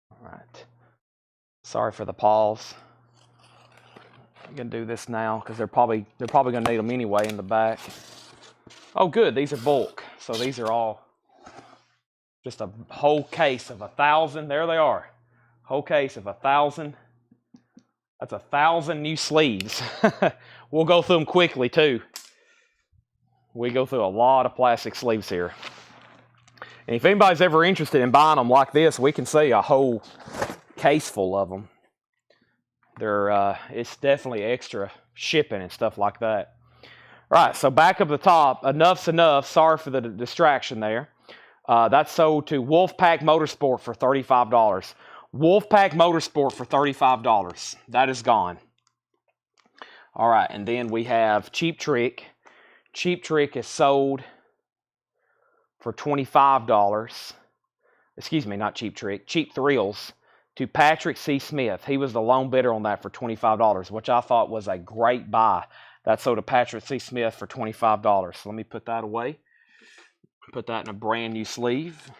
All right. Sorry for the pause. I'm gonna do this now because they're probably gonna need them anyway in the back. Oh, good. These are bulk, so these are all just a whole case of 1,000. There they are. Whole case of 1,000. That's 1,000 new sleeves. We'll go through them quickly too. We go through a lot of plastic sleeves here. And if anybody's ever interested in buying them like this, we can see a whole case full of them. They're it's definitely extra shipping and stuff like that. All right, so back up the top. Enough's enough. Sorry for the distraction there. That's sold to Wolfpack Motorsport for $35. Wolfpack Motorsport for $35. That is gone. All right, and then we have Cheap Trick. Cheap Trick is sold for $25. Excuse me, not Cheap Trick. Cheap Thrills to Patrick C. Smith. He was the lone bidder on that for $25, which I thought was a great buy. That's sold to Patrick C. Smith for $25. So let me put that away. Put that in a brand new sleeve.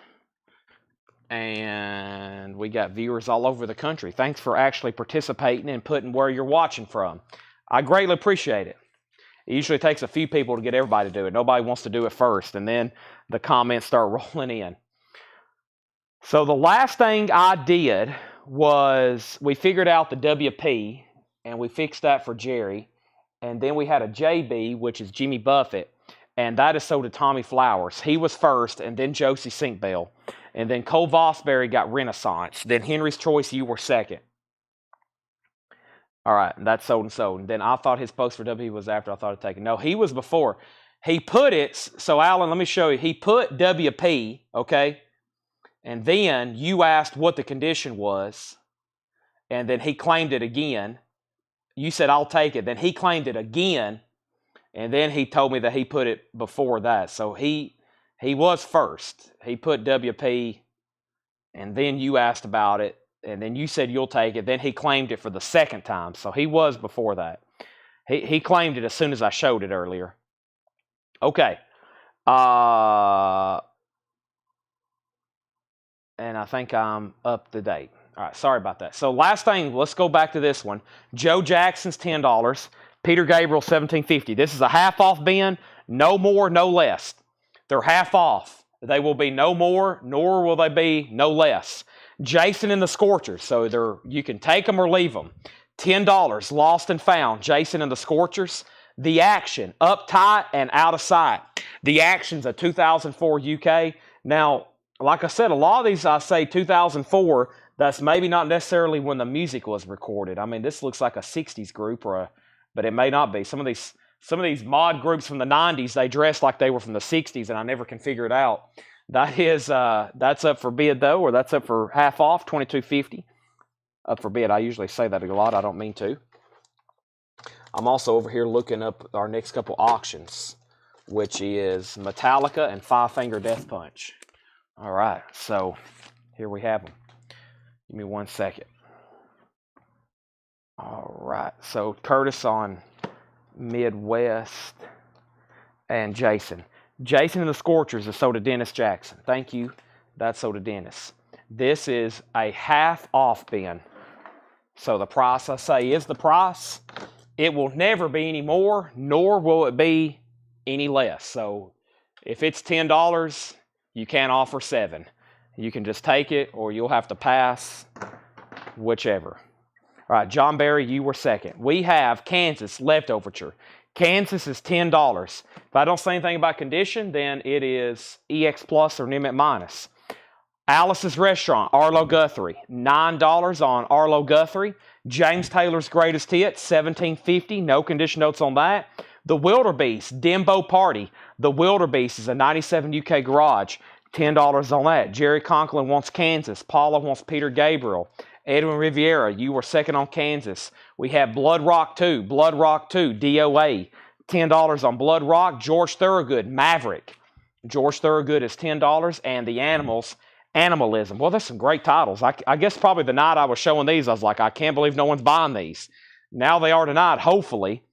And we got viewers all over the country. Thanks for actually participating and putting where you're watching from. I greatly appreciate it. It usually takes a few people to get everybody to do it. Nobody wants to do it first, and then the comments start rolling in. So the last thing I did was we figured out the WP, and we fixed that for Jerry. And then we had a JB, which is Jimmy Buffett, and that is sold to Tommy Flowers. He was first, and then Josie Sinkbell. And then Cole Vosbury got Renaissance. Then Henry's Choice, you were second. All right, and that's sold and sold. And then I thought his post for WP was after I thought I'd taken. No, he was before. He put it, so Alan, let me show you. He put WP, okay? And then you asked what the condition was, and then he claimed it again. You said, I'll take it. Then he claimed it again, and then he told me that he put it before that. So he was first. He put WP, and then you asked about it, and then you said you'll take it. Then he claimed it for the second time. So he was before that. He claimed it as soon as I showed it earlier. Okay. And I think I'm up to date. All right, sorry about that. So last thing, let's go back to this one. Joe Jackson's $10. Peter Gabriel, $17.50. This is a half-off bin. No more, no less. They're half off. They will be no more, nor will they be no less. Jason and the Scorchers. So you can take them or leave them. $10. Lost and Found. Jason and the Scorchers. The Action. Uptight and Out of Sight. The Action's a 2004 UK. Now, like I said, a lot of these I say 2004. That's maybe not necessarily when the music was recorded. I mean, this looks like a 60s group, but it may not be. Some of these mod groups from the 90s, they dress like they were from the 60s, and I never can figure it out. That's up for bid, though, or that's up for half off, $22.50. Up for bid. I usually say that a lot. I don't mean to. I'm also over here looking up our next couple auctions, which is Metallica and Five Finger Death Punch. All right, so here we have them. Give me 1 second. All right. So Curtis on Midwest and Jason. Jason and the Scorchers is sold to Dennis Jackson. Thank you. That's sold to Dennis. This is a half off bin. So the price I say is the price. It will never be any more, nor will it be any less. So if it's $10, you can't offer $7. You can just take it, or you'll have to pass, whichever. All right, John Barry, you were second. We have Kansas leftoverture. Kansas is $10. If I don't say anything about condition, then it is EX Plus or Nimit Minus. Alice's Restaurant, Arlo Guthrie, $9 on Arlo Guthrie. James Taylor's Greatest Hits, $17.50. No condition notes on that. The Wildebeest, Dembo Party. The Wildebeest is a 97 UK Garage, $10 on that. Jerry Conklin wants Kansas. Paula wants Peter Gabriel. Edwin Riviera, you were second on Kansas. We have Blood Rock 2, DOA, $10 on Blood Rock. George Thorogood, Maverick. George Thorogood is $10, and the Animals, Animalism. Well, there's some great titles. I guess probably the night I was showing these, I was like, I can't believe no one's buying these. Now they are tonight, hopefully.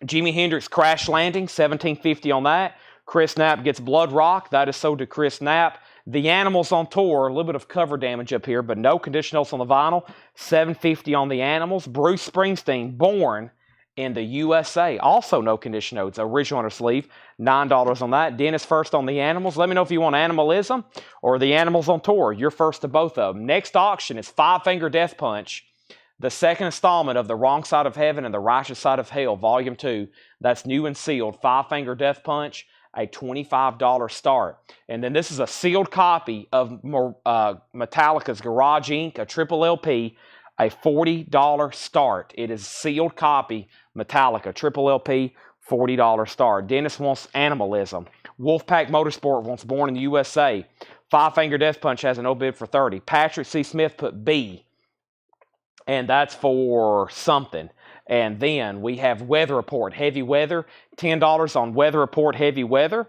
Jimi Hendrix, Crash Landing, $17.50 on that. Chris Knapp gets Blood Rock. That is sold to Chris Knapp. The Animals on tour, a little bit of cover damage up here, but no condition notes on the vinyl. $7.50 on the Animals. Bruce Springsteen, Born in the USA. Also no condition notes. Original under sleeve, $9 on that. Dennis first on the Animals. Let me know if you want Animalism or the Animals on tour. You're first to both of them. Next auction is Five Finger Death Punch, the second installment of The Wrong Side of Heaven and The Righteous Side of Hell, Volume 2. That's new and sealed. Five Finger Death Punch, a $25 start. And then this is a sealed copy of Metallica's Garage Inc., a triple LP, a $40 start. It is sealed copy, Metallica, triple LP, $40 start. Dennis wants Animalism. Wolfpack Motorsport wants Born in the USA. Five Finger Death Punch has an obid for $30. Patrick C. Smith put B, and that's for something. And then we have Weather Report, Heavy Weather, $10 on Weather Report, Heavy Weather.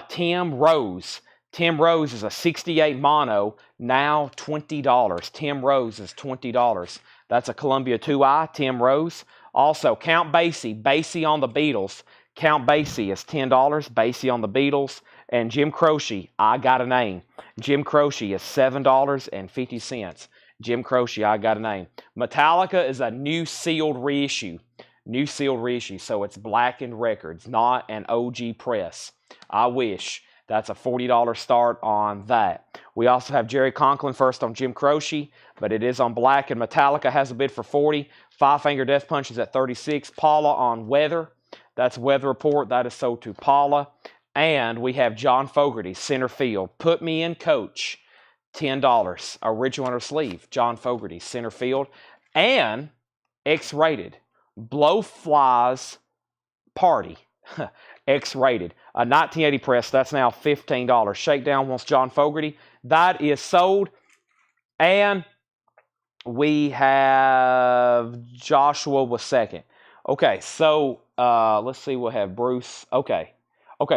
Tim Rose. Tim Rose is a 68 mono, now $20. Tim Rose is $20. That's a Columbia 2i, Tim Rose. Also, Count Basie, Basie on the Beatles. Count Basie is $10, Basie on the Beatles. And Jim Croce, I Got a Name. Jim Croce is $7.50. Jim Croce, I Got a Name. Metallica is a new sealed reissue. New sealed reissue, so it's Blackened Records, not an OG press. I wish. That's a $40 start on that. We also have Jerry Conklin first on Jim Croce, but it is on Black, and Metallica has a bid for $40. Five Finger Death Punch is at $36. Paula on Weather. That's Weather Report. That is sold to Paula. And we have John Fogerty, Center Field. Put Me in Coach, $10. Original under sleeve, John Fogerty, Center Field. And X-Rated, Blowflies Party, X-Rated. A 1980 press, that's now $15. Shakedown wants John Fogerty. That is sold. And we have Joshua was second. Okay, so let's see, we'll have Bruce. Okay,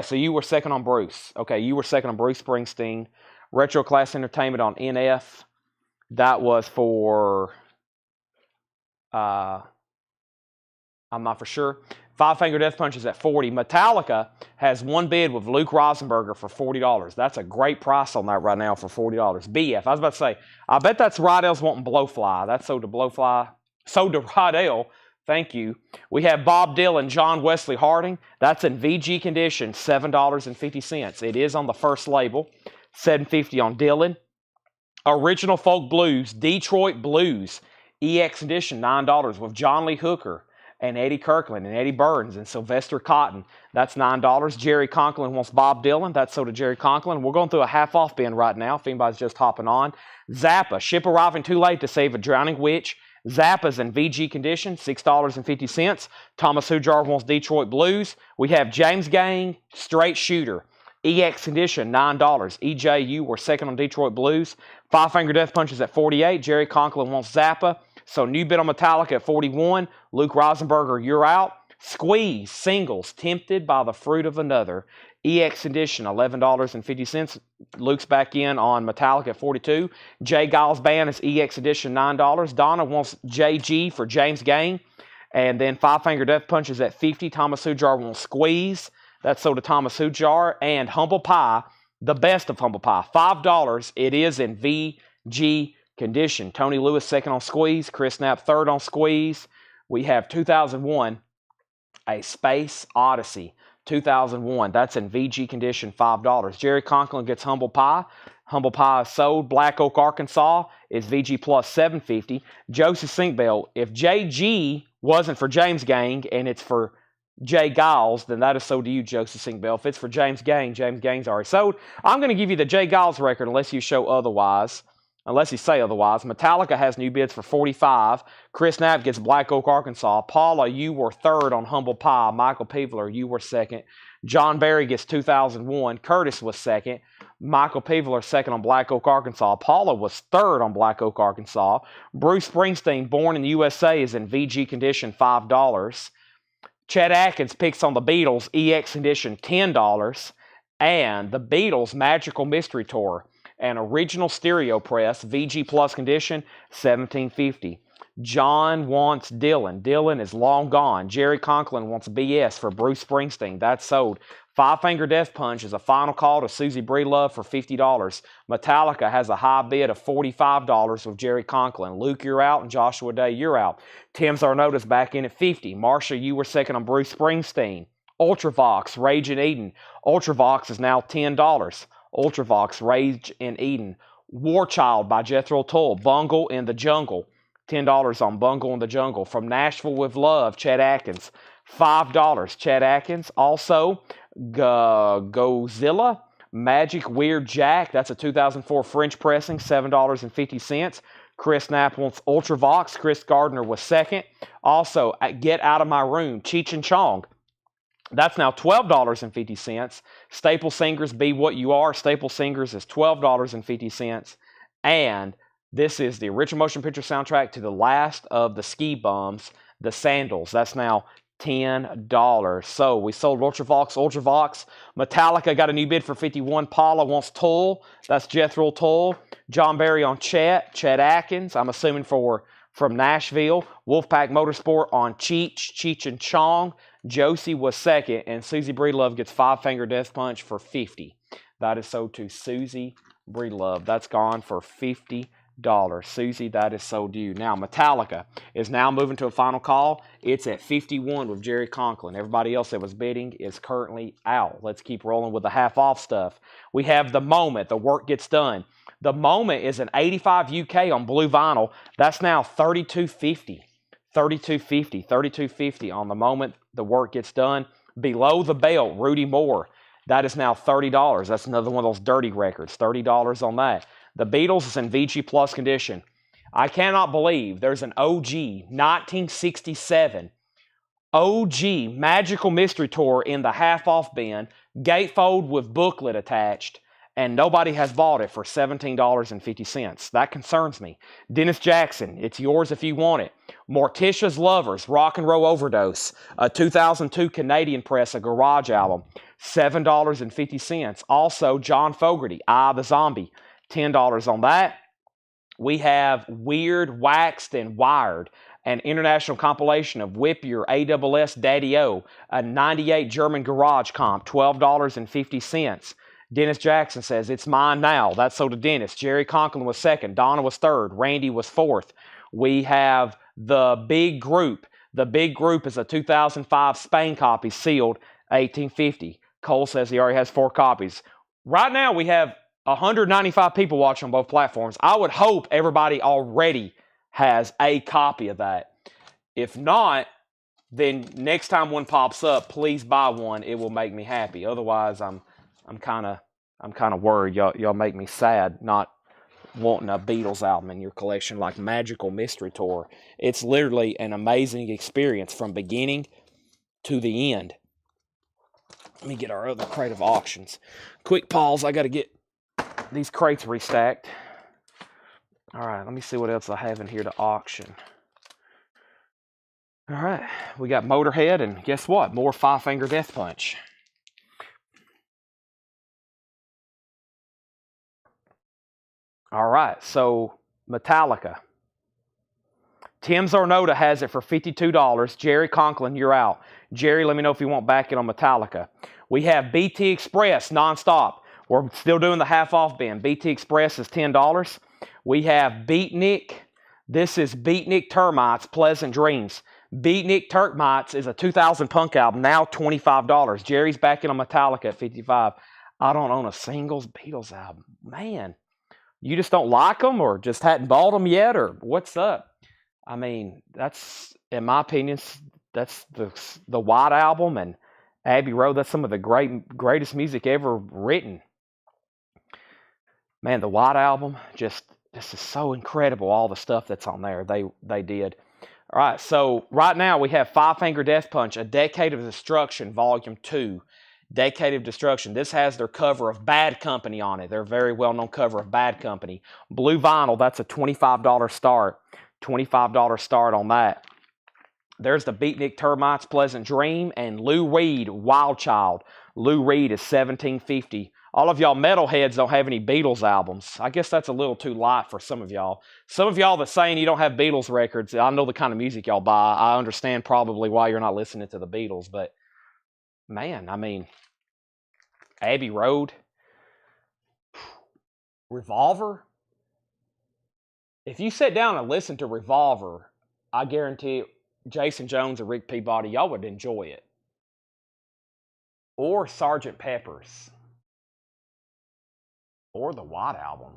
so you were second on Bruce. Okay, you were second on Bruce Springsteen. Retro Class Entertainment on NF. That was for, I'm not for sure. Five Finger Death Punch is at $40. Metallica has one bid with Luke Rosenberger for $40. That's a great price on that right now for $40. BF, I was about to say, I bet that's Rydell's wanting Blowfly. That's sold to Blowfly. Sold to Rydell. Thank you. We have Bob Dylan, John Wesley Harding. That's in VG condition, $7.50. It is on the first label. $7.50 on Dylan. Original Folk Blues, Detroit Blues, EX edition, $9 with John Lee Hooker and Eddie Kirkland and Eddie Burns and Sylvester Cotton. That's $9. Jerry Conklin wants Bob Dylan. That's sold to Jerry Conklin. We're going through a half-off bin right now if anybody's just hopping on. Zappa, Ship Arriving Too Late to Save a Drowning Witch. Zappa's in VG condition, $6.50. Thomas Hujar wants Detroit Blues. We have James Gang, Straight Shooter, EX condition, $9. EJ, you were second on Detroit Blues. Five Finger Death Punch is at $48. Jerry Conklin wants Zappa. So new bid on Metallica at $41. Luke Rosenberger, you're out. Squeeze, singles, tempted by the fruit of another. EX edition, $11.50. Luke's back in on Metallica at 42. Jay Giles Band is EX edition, $9. Donna wants JG for James Gang. And then Five Finger Death Punch is at 50. Thomas Hujar wants Squeeze. That's sold to Thomas Hujar. And Humble Pie, the best of Humble Pie, $5. It is in VG condition. Tony Lewis second on Squeeze. Chris Knapp third on Squeeze. We have 2001, A Space Odyssey. 2001, that's in VG condition, $5. Jerry Conklin gets Humble Pie. Humble Pie is sold. Black Oak, Arkansas is VG plus $7.50. Joseph Sinkbell, if JG wasn't for James Gang and it's for Jay Giles, then that is sold to you, Joseph Sinkbell. If it's for James Gang's already sold. I'm going to give you the Jay Giles record unless you show otherwise. Unless you say otherwise. Metallica has new bids for $45. Chris Knapp gets Black Oak, Arkansas. Paula, you were third on Humble Pie. Michael Peveler, you were second. John Barry gets 2001. Curtis was second. Michael Peveler second on Black Oak, Arkansas. Paula was third on Black Oak, Arkansas. Bruce Springsteen, Born in the USA, is in VG condition, $5. Chet Atkins picks on the Beatles, EX edition, $10. And the Beatles Magical Mystery Tour, an original stereo press, VG plus condition, $17.50. John wants Dylan. Dylan is long gone. Jerry Conklin wants BS for Bruce Springsteen. That's sold. Five Finger Death Punch is a final call to Susie Breelove for $50. Metallica has a high bid of $45 with Jerry Conklin. Luke, you're out, and Joshua Day, you're out. Tim Zarnota's back in at $50. Marsha, you were second on Bruce Springsteen. Ultravox, Rage in Eden. Ultravox is now $10. Ultravox, Rage in Eden. War Child by Jethro Tull. Bungle in the Jungle. $10 on Bungle in the Jungle. From Nashville with Love, Chet Atkins. $5, Chet Atkins. Also, Godzilla, Magic Weird Jack. That's a 2004 French pressing, $7.50. Chris Knapp wants Ultravox. Chris Gardner was second. Also, Get Out of My Room, Cheech and Chong. That's now $12.50. Staple Singers, Be What You Are. Staple Singers is $12.50. And this is the original motion picture soundtrack to the last of the Ski Bums, The Sandals. That's now $10. So we sold Ultravox. Metallica got a new bid for $51. Paula wants Tull. That's Jethro Tull. John Barry on Chet Atkins, I'm assuming from Nashville. Wolfpack Motorsport on Cheech and Chong. Josie was second, and Susie Breelove gets Five Finger Death Punch for $50. That is sold to Susie Breelove. That's gone for $50. Susie, that is sold to you. Now, Metallica is now moving to a final call. It's at 51 with Jerry Conklin. Everybody else that was bidding is currently out. Let's keep rolling with the half-off stuff. We have The Moment, The Work Gets Done. The Moment is an 85 UK on blue vinyl. That's now $32.50. $32.50 on The Moment, The Work Gets Done. Below the Belt, Rudy Moore. That is now $30. That's another one of those dirty records. $30 on that. The Beatles is in VG Plus condition. I cannot believe there's an OG 1967 OG Magical Mystery Tour in the half-off bin, gatefold with booklet attached, and nobody has bought it for $17.50. That concerns me. Dennis Jackson, it's yours if you want it. Morticia's Lovers, Rock and Roll Overdose, a 2002 Canadian press, a garage album, $7.50. Also, John Fogerty, Eye of the Zombie, $10 on that. We have Weird, Waxed, and Wired, an international compilation of Whip Your ASS Daddy-O, a 98 German garage comp, $12.50. Dennis Jackson says, It's Mine Now. That's sold to Dennis. Jerry Conklin was second. Donna was third. Randy was fourth. We have The Big Group. The Big Group is a 2005 Spain copy, sealed, $18.50. Cole says he already has 4 copies. Right now, we have 195 people watching on both platforms. I would hope everybody already has a copy of that. If not, then next time one pops up, please buy one. It will make me happy. Otherwise, I'm kind of worried. Y'all make me sad not wanting a Beatles album in your collection like Magical Mystery Tour. It's literally an amazing experience from beginning to the end. Let me get our other crate of auctions. Quick pause. I got to get these crates restacked. All right, let me see what else I have in here to auction. All right, we got Motorhead, and guess what? More Five Finger Death Punch. All right, so Metallica. Tim Zornoda has it for $52. Jerry Conklin, you're out. Jerry, let me know if you want back it on Metallica. We have BT Express nonstop. We're still doing the half-off bin. BT Express is $10. We have Beatnik. This is Beatnik Termites, Pleasant Dreams. Beatnik Termites is a 2000 punk album, now $25. Jerry's back in on Metallica at $55. I don't own a single Beatles album. Man, you just don't like them or just hadn't bought them yet, or what's up? I mean, that's, in my opinion, that's the White Album and Abbey Road. That's some of the greatest music ever written. Man, the White Album, this is so incredible, all the stuff that's on there. They did. All right, so right now we have Five Finger Death Punch, A Decade of Destruction, Volume 2. Decade of Destruction. This has their cover of Bad Company on it. Their very well-known cover of Bad Company. Blue vinyl, that's a $25 start. $25 start on that. There's the Beatnik Termites, Pleasant Dream, and Lou Reed, Wild Child. Lou Reed is $17.50. All of y'all metalheads don't have any Beatles albums. I guess that's a little too light for some of y'all. Some of y'all that's saying you don't have Beatles records, I know the kind of music y'all buy. I understand probably why you're not listening to the Beatles, but man, I mean, Abbey Road, Revolver. If you sit down and listen to Revolver, I guarantee Jason Jones and Rick Peabody, y'all would enjoy it. Or Sgt. Pepper's. Or the White Album.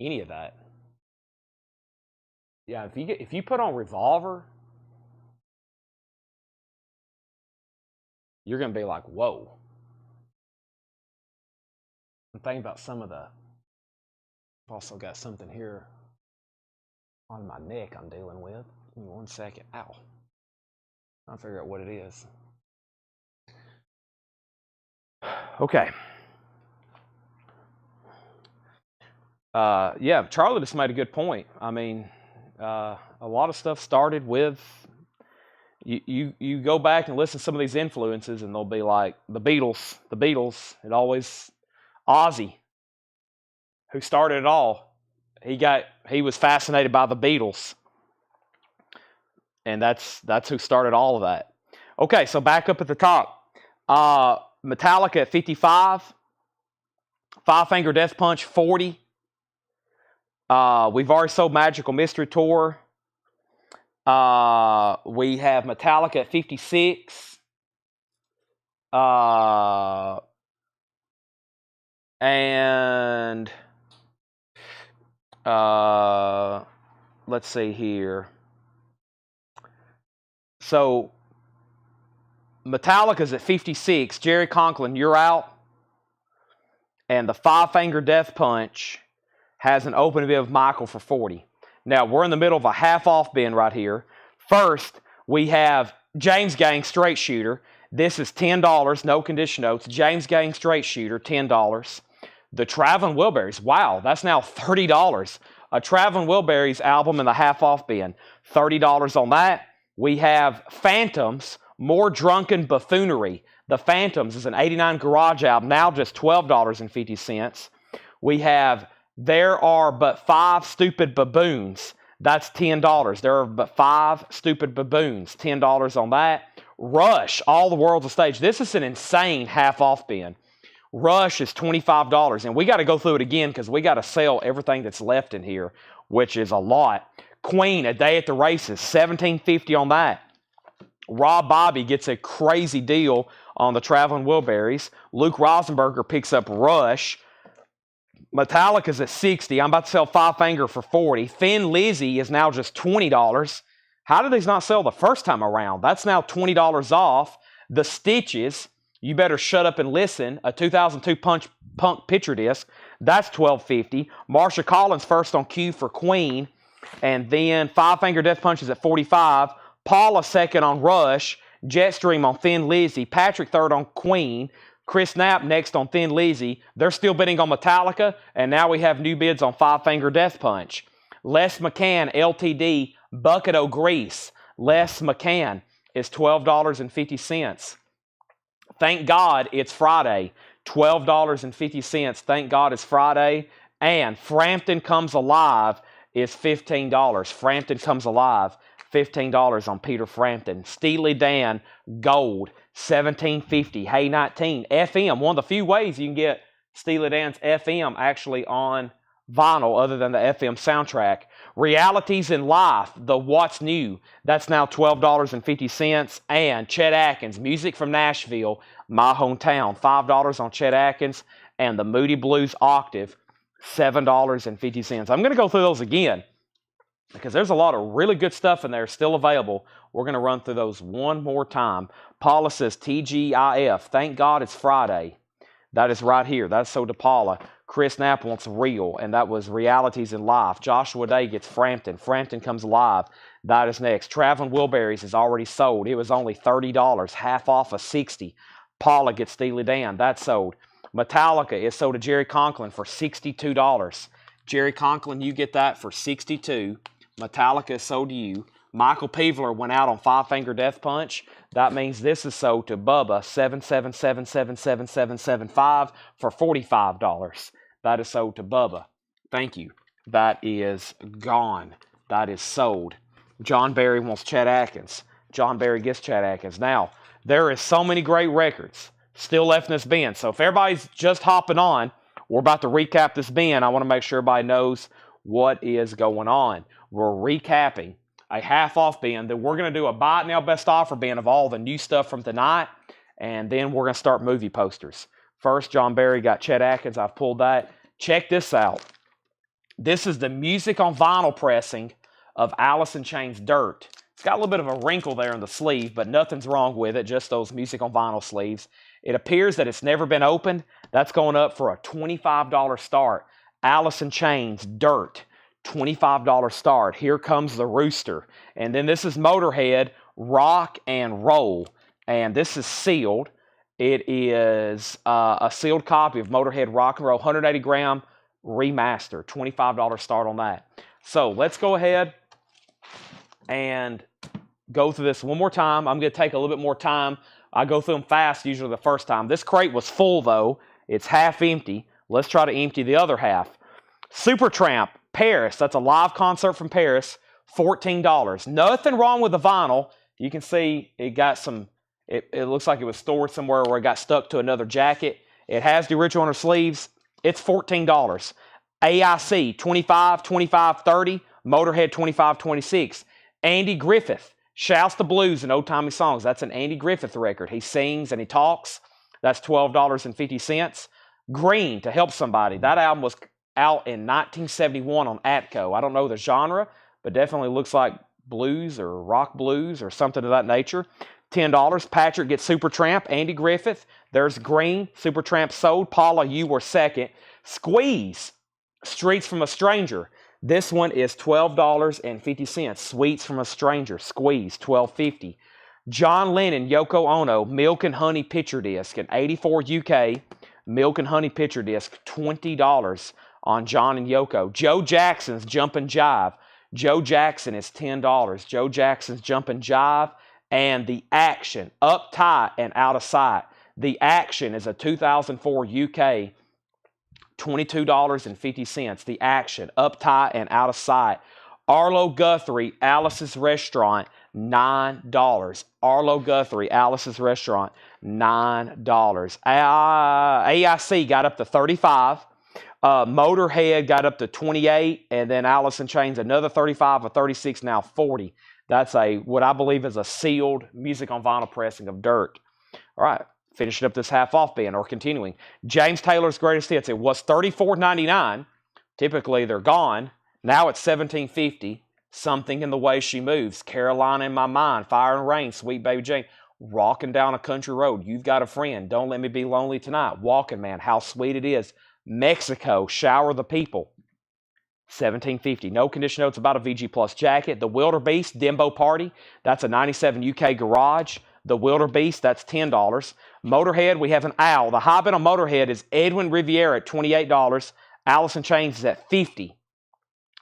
Any of that. Yeah, if you put on Revolver, you're going to be like, whoa. I'm thinking about some of the... I've also got something here on my neck I'm dealing with. Give me 1 second. Ow. I'll figure out what it is. Okay. Yeah, Charlie just made a good point. I mean, a lot of stuff started with... You go back and listen to some of these influences, and they'll be like, the Beatles. It always... Ozzy, who started it all, he was fascinated by the Beatles. And that's who started all of that. Okay, so back up at the top. Metallica at 55. Five Finger Death Punch, 40. We've already sold Magical Mystery Tour. We have Metallica at 56. And let's see here. So Metallica's at 56. Jerry Conklin, you're out. And the Five Finger Death Punch has an open bid of Michael for 40. Now, we're in the middle of a half-off bin right here. First, we have James Gang Straight Shooter. This is $10, no condition notes. James Gang Straight Shooter, $10. The Traveling Wilburys, wow, that's now $30. A Traveling Wilburys album in the half-off bin, $30 on that. We have Phantoms, More Drunken Buffoonery. The Phantoms is an '89 garage album, now just $12.50. We have There Are But Five Stupid Baboons. That's $10. There Are But Five Stupid Baboons. $10 on that. Rush, All the World's a Stage. This is an insane half-off bin. Rush is $25. And we got to go through it again because we got to sell everything that's left in here, which is a lot. Queen, A Day at the Races, $17.50 on that. Rob Bobby gets a crazy deal on the Traveling Wilburys. Luke Rosenberger picks up Rush. Metallica's at 60. I'm about to sell Five Finger for 40. Thin Lizzy is now just $20. How did these not sell the first time around? That's now $20 off. The Stitches, You Better Shut Up and Listen, a 2002 punk picture disc. That's $12.50. Marsha Collins first on cue for Queen. And then Five Finger Death Punch is at $45. Paula second on Rush. Jetstream on Thin Lizzy. Patrick third on Queen. Chris Knapp next on Thin Lizzy. They're still bidding on Metallica. And now we have new bids on Five Finger Death Punch. Les McCann, LTD, Bucket o' Grease, Les McCann, is $12.50. Thank God it's Friday, $12.50. Thank God it's Friday. And Frampton Comes Alive is $15. Frampton Comes Alive, $15 on Peter Frampton. Steely Dan, Gold, $17.50. Hey 19, FM, one of the few ways you can get Steely Dan's FM actually on vinyl other than the FM soundtrack. Realities in Life, the What's New, that's now $12.50. And Chet Atkins, Music from Nashville, my hometown, $5 on Chet Atkins. And the Moody Blues Octave, $7.50. I'm going to go through those again because there's a lot of really good stuff in there still available. We're going to run through those one more time. Paula says TGIF, thank God it's Friday. That is right here. That's so to Paula. Chris Knapp wants Real, and that was Realities in Life. Joshua Day gets Frampton. Frampton Comes Alive. That is next. Traveling Wilburys is already sold. It was only $30, half off of $60. Paula gets Steely Dan. That's sold. Metallica is sold to Jerry Conklin for $62. Jerry Conklin, you get that for $62. Metallica is sold to you. Michael Peevler went out on Five Finger Death Punch. That means this is sold to Bubba, 7777775 for $45. That is sold to Bubba. Thank you. That is gone. That is sold. John Barry wants Chet Atkins. John Barry gets Chet Atkins. Now, there is so many great records still left in this bin. So if everybody's just hopping on, we're about to recap this bin. I want to make sure everybody knows what is going on. We're recapping a half-off bin. Then we're going to do a buy it now best offer bin of all the new stuff from tonight. And then we're going to start movie posters. First, John Barry got Chet Atkins. I've pulled that. Check this out. This is the music on vinyl pressing of Alice in Chains' Dirt. It's got a little bit of a wrinkle there in the sleeve, but nothing's wrong with it, just those music on vinyl sleeves. It appears that it's never been opened. That's going up for a $25 start. Alice in Chains' Dirt, $25 start. Here Comes the Rooster. And then this is Motorhead, Rock and Roll. And this is sealed. It is a sealed copy of Motorhead Rock and Roll, 180 gram remaster, $25 start on that. So let's go ahead and go through this one more time. I'm going to take a little bit more time. I go through them fast usually the first time. This crate was full though. It's half empty. Let's try to empty the other half. Supertramp, Paris. That's a live concert from Paris, $14. Nothing wrong with the vinyl. You can see it got some, it looks like it was stored somewhere where it got stuck to another jacket. It has the original on the sleeves. It's $14. AIC, 25, 25, 30. Motorhead, 25, 26. Andy Griffith, Shouts the Blues and Old Timey Songs. That's an Andy Griffith record. He sings and he talks. That's $12.50. Green, To Help Somebody. That album was out in 1971 on Atco. I don't know the genre, but definitely looks like blues or rock blues or something of that nature. $10. Patrick gets Supertramp, Andy Griffith. There's Green, Supertramp sold. Paula, you were second. Squeeze, Streets from a Stranger. This one is $12.50. Sweets from a Stranger, Squeeze, $12.50. John Lennon, Yoko Ono, Milk and Honey picture disc, an 84 UK Milk and Honey picture disc, $20 on John and Yoko. Joe Jackson's Jumpin' Jive. Joe Jackson is $10. Joe Jackson's Jumpin' Jive. And The Action, Uptight and Out of Sight. The Action is a 2004 UK, $22.50. The Action, Uptight and Out of Sight. Arlo Guthrie, Alice's Restaurant, $9. Arlo Guthrie, Alice's Restaurant, $9. AIC got up to 35. Motorhead got up to 28, and then Alice in Chains another 35, a 36, now 40. That's what I believe is a sealed music on vinyl pressing of Dirt. All right, finishing up this half-off bin, or continuing. James Taylor's Greatest Hits. It was $34.99. Typically, they're gone. Now it's $17.50. Something in the Way She Moves. Carolina in My Mind. Fire and Rain. Sweet Baby Jane. Rocking Down a Country Road. You've Got a Friend. Don't Let Me Be Lonely Tonight. Walking Man. How Sweet It Is. Mexico. Shower the People. $17.50. No Condition Notes About a VG Plus Jacket. The Wildebeest, Dembo Party. That's a 97 UK Garage. The Wildebeest, that's $10. Motorhead, we have an owl. The high bid on Motorhead is Edwin Riviera at $28. Alice in Chains is at $50.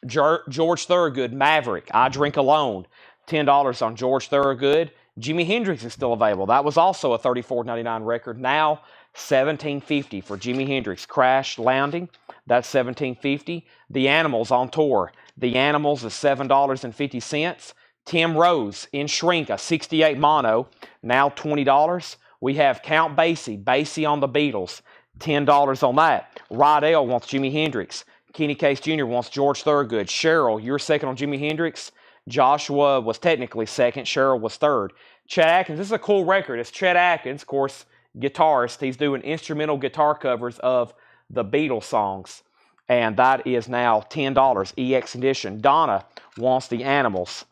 George Thorogood, Maverick, I Drink Alone, $10 on George Thorogood. Jimi Hendrix is still available. That was also a $34.99 record. Now $17.50 for Jimi Hendrix. Crash Landing, that's $17.50. The Animals on tour. The Animals is $7.50. Tim Rose in Shrink, a 68 mono, now $20. We have Count Basie, Basie on the Beatles, $10 on that. Rydell wants Jimi Hendrix. Kenny Case Jr. wants George Thorogood. Cheryl, you're second on Jimi Hendrix. Joshua was technically second. Cheryl was third. Chet Atkins, this is a cool record. It's Chet Atkins, of course, guitarist. He's doing instrumental guitar covers of the Beatles songs. And that is now $10, EX edition. Donna wants the Animals.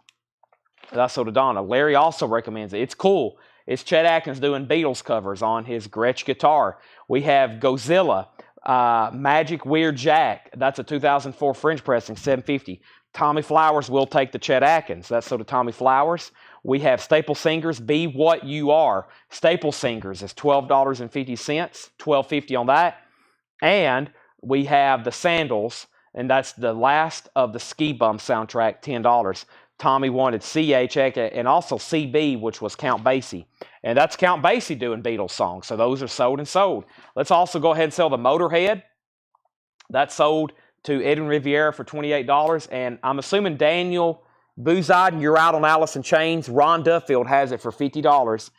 That's so to Donna. Larry also recommends it. It's cool. It's Chet Atkins doing Beatles covers on his Gretsch guitar. We have Godzilla, Magic Weird Jack. That's a 2004 Fringe pressing, $7.50. Tommy Flowers will take the Chet Atkins. That's so to Tommy Flowers. We have Staple Singers, Be What You Are. Staple Singers is $12.50, $12.50 on that. And we have the Sandals, and that's the last of the Ski Bum soundtrack, $10. Tommy wanted CH and also CB, which was Count Basie. And that's Count Basie doing Beatles songs. So those are sold and sold. Let's also go ahead and sell the Motorhead. That's sold to Edwin Riviera for $28. And I'm assuming Daniel Bouzide, you're out on Alice in Chains. Ron Duffield has it for $50.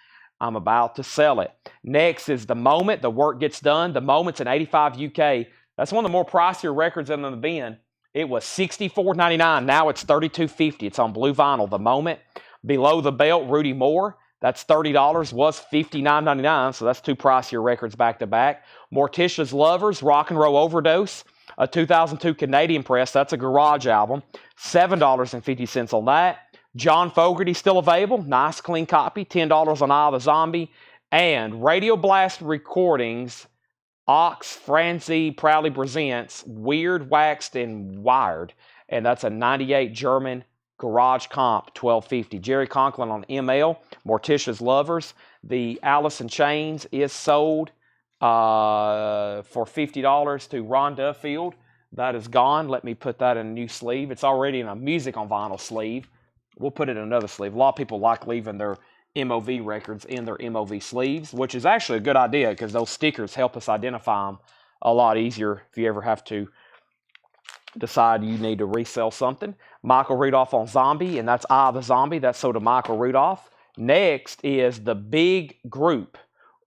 I'm about to sell it. Next is The Moment. The Work Gets Done. The Moment's an 85 UK. That's one of the more pricier records in the bin. It was $64.99. Now it's $32.50. It's on blue vinyl. The Moment. Below the Belt, Rudy Moore. That's $30. Was $59.99. So that's two pricier records back to back. Morticia's Lovers, Rock and Roll Overdose. A 2002 Canadian press. That's a garage album. $7.50 on that. John Fogerty still available. Nice clean copy. $10 on Eye of the Zombie. And Radio Blast Recordings. Ox Francie proudly presents Weird, Waxed, and Wired. And that's a 98 German garage comp, $12.50. Jerry Conklin on ML, Morticia's Lovers. The Alice in Chains is sold for $50 to Ron Duffield. That is gone. Let me put that in a new sleeve. It's already in a Music on Vinyl sleeve. We'll put it in another sleeve. A lot of people like leaving their MOV records in their MOV sleeves, which is actually a good idea because those stickers help us identify them a lot easier if you ever have to decide you need to resell something. Michael Rudolph on Zombie, and that's Eye of the Zombie. That's sold to Michael Rudolph. Next is The Big Group,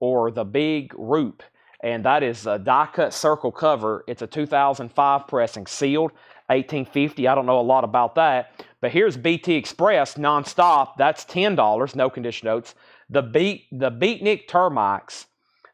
or The Big Roop, and that is a die-cut circle cover. It's a 2005 pressing, sealed, $18.50. I don't know a lot about that. But here's BT Express nonstop. That's $10, no condition notes. The Beatnik Termites.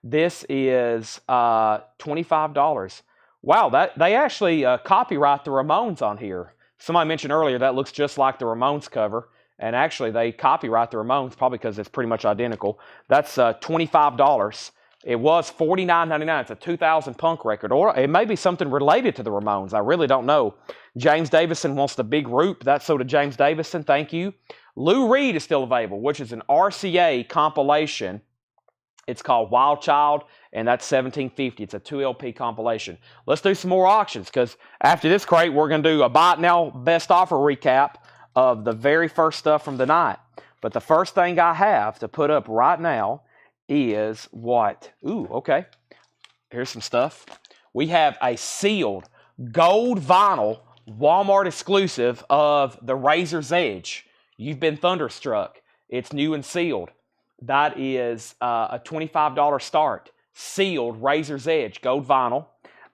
This is $25. Wow, they actually copyright the Ramones on here. Somebody mentioned earlier that looks just like the Ramones cover. And actually, they copyright the Ramones probably because it's pretty much identical. That's $25. It was $49.99. It's a 2000 punk record. Or it may be something related to the Ramones. I really don't know. James Davison wants the Big Roop. That's so to James Davison. Thank you. Lou Reed is still available, which is an RCA compilation. It's called Wild Child, and that's $17.50. It's a 2 LP compilation. Let's do some more auctions, because after this crate, we're going to do a Buy It Now Best Offer recap of the very first stuff from the night. But the first thing I have to put up right now is what? Ooh, okay. Here's some stuff. We have a sealed gold vinyl Walmart exclusive of the Razor's Edge. You've been thunderstruck. It's new and sealed. That is a $25 start. Sealed Razor's Edge gold vinyl.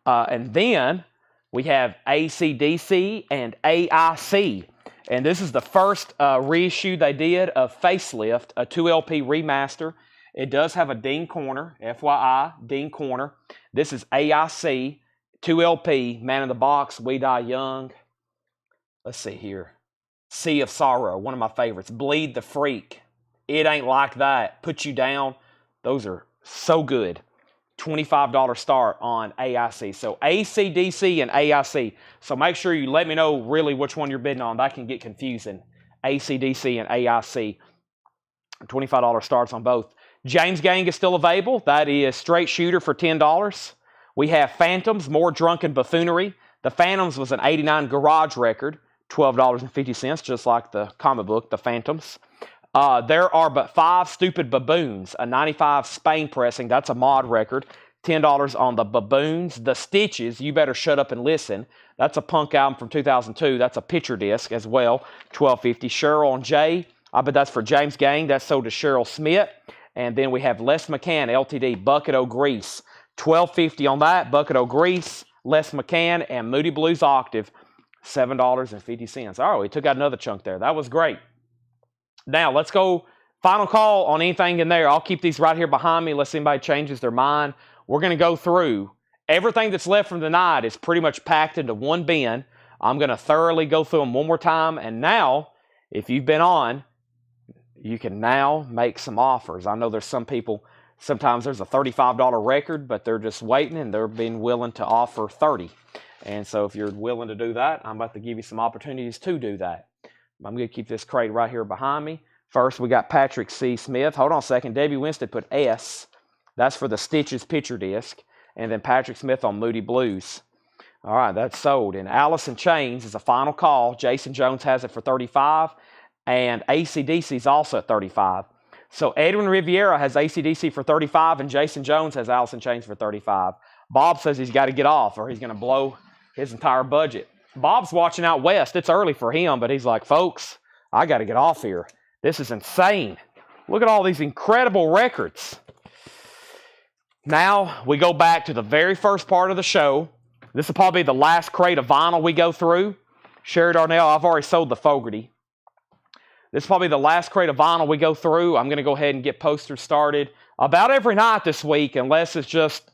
And then we have AC/DC and AIC. And this is the first reissue they did of Facelift, a 2 LP remaster. It does have a ding corner, FYI, ding corner. This is AIC, 2 LP, Man in the Box, We Die Young. Let's see here. Sea of Sorrow, one of my favorites. Bleed the Freak. It Ain't Like That. Put You Down. Those are so good. $25 start on AIC. So AC/DC and AIC. So make sure you let me know really which one you're bidding on. That can get confusing. AC/DC and AIC. $25 starts on both. James Gang is still available. That is Straight Shooter for $10. We have Phantoms, More Drunken Buffoonery. The Phantoms was an 89 garage record, $12.50, just like the comic book, The Phantoms. There Are But Five Stupid Baboons, a 95 Spain pressing. That's a mod record. $10 on the Baboons. The Stitches, You Better Shut Up and Listen. That's a punk album from 2002. That's a picture disc as well, $12.50. Cheryl and Jay, I bet that's for James Gang. That's sold to Cheryl Smith. And then we have Les McCann, LTD, Bucket O' Grease. $12.50 on that. Bucket O' Grease, Les McCann, and Moody Blues Octave, $7.50. All right, we took out another chunk there. That was great. Now, let's go final call on anything in there. I'll keep these right here behind me unless anybody changes their mind. We're going to go through. Everything that's left from the night is pretty much packed into one bin. I'm going to thoroughly go through them one more time. And now, if you've been on, you can now make some offers. I know there's some people, sometimes there's a $35 record, but they're just waiting and they're being willing to offer $30. And so if you're willing to do that, I'm about to give you some opportunities to do that. I'm going to keep this crate right here behind me. First, we got Patrick C. Smith. Hold on a second. Debbie Winstead put S. That's for the Stitches picture disc. And then Patrick Smith on Moody Blues. All right, that's sold. And Alice in Chains is a final call. Jason Jones has it for $35. And AC/DC is also at $35. So Edwin Riviera has AC/DC for $35, and Jason Jones has Alice in Chains for $35. Bob says he's got to get off or he's going to blow his entire budget. Bob's watching out west. It's early for him, but he's like, folks, I got to get off here. This is insane. Look at all these incredible records. Now we go back to the very first part of the show. This will probably be the last crate of vinyl we go through. Sherry Darnell, I've already sold the Fogarty. This is probably the last crate of vinyl we go through. I'm going to go ahead and get posters started about every night this week, unless it's just,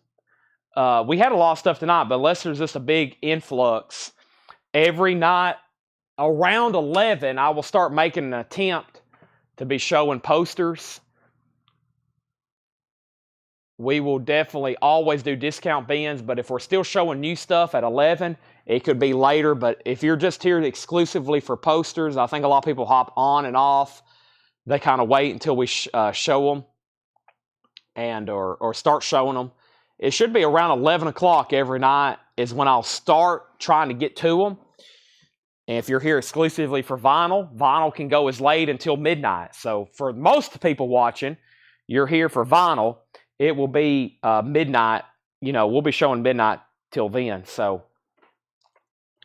we had a lot of stuff tonight, but unless there's just a big influx. Every night around 11, I will start making an attempt to be showing posters. We will definitely always do discount bins, but if we're still showing new stuff at 11, it could be later. But if you're just here exclusively for posters, I think a lot of people hop on and off. They kind of wait until we show them and or start showing them. It should be around 11 o'clock every night is when I'll start trying to get to them. And if you're here exclusively for vinyl, vinyl can go as late until midnight. So for most people watching, you're here for vinyl. It will be midnight. You know, we'll be showing midnight till then. So,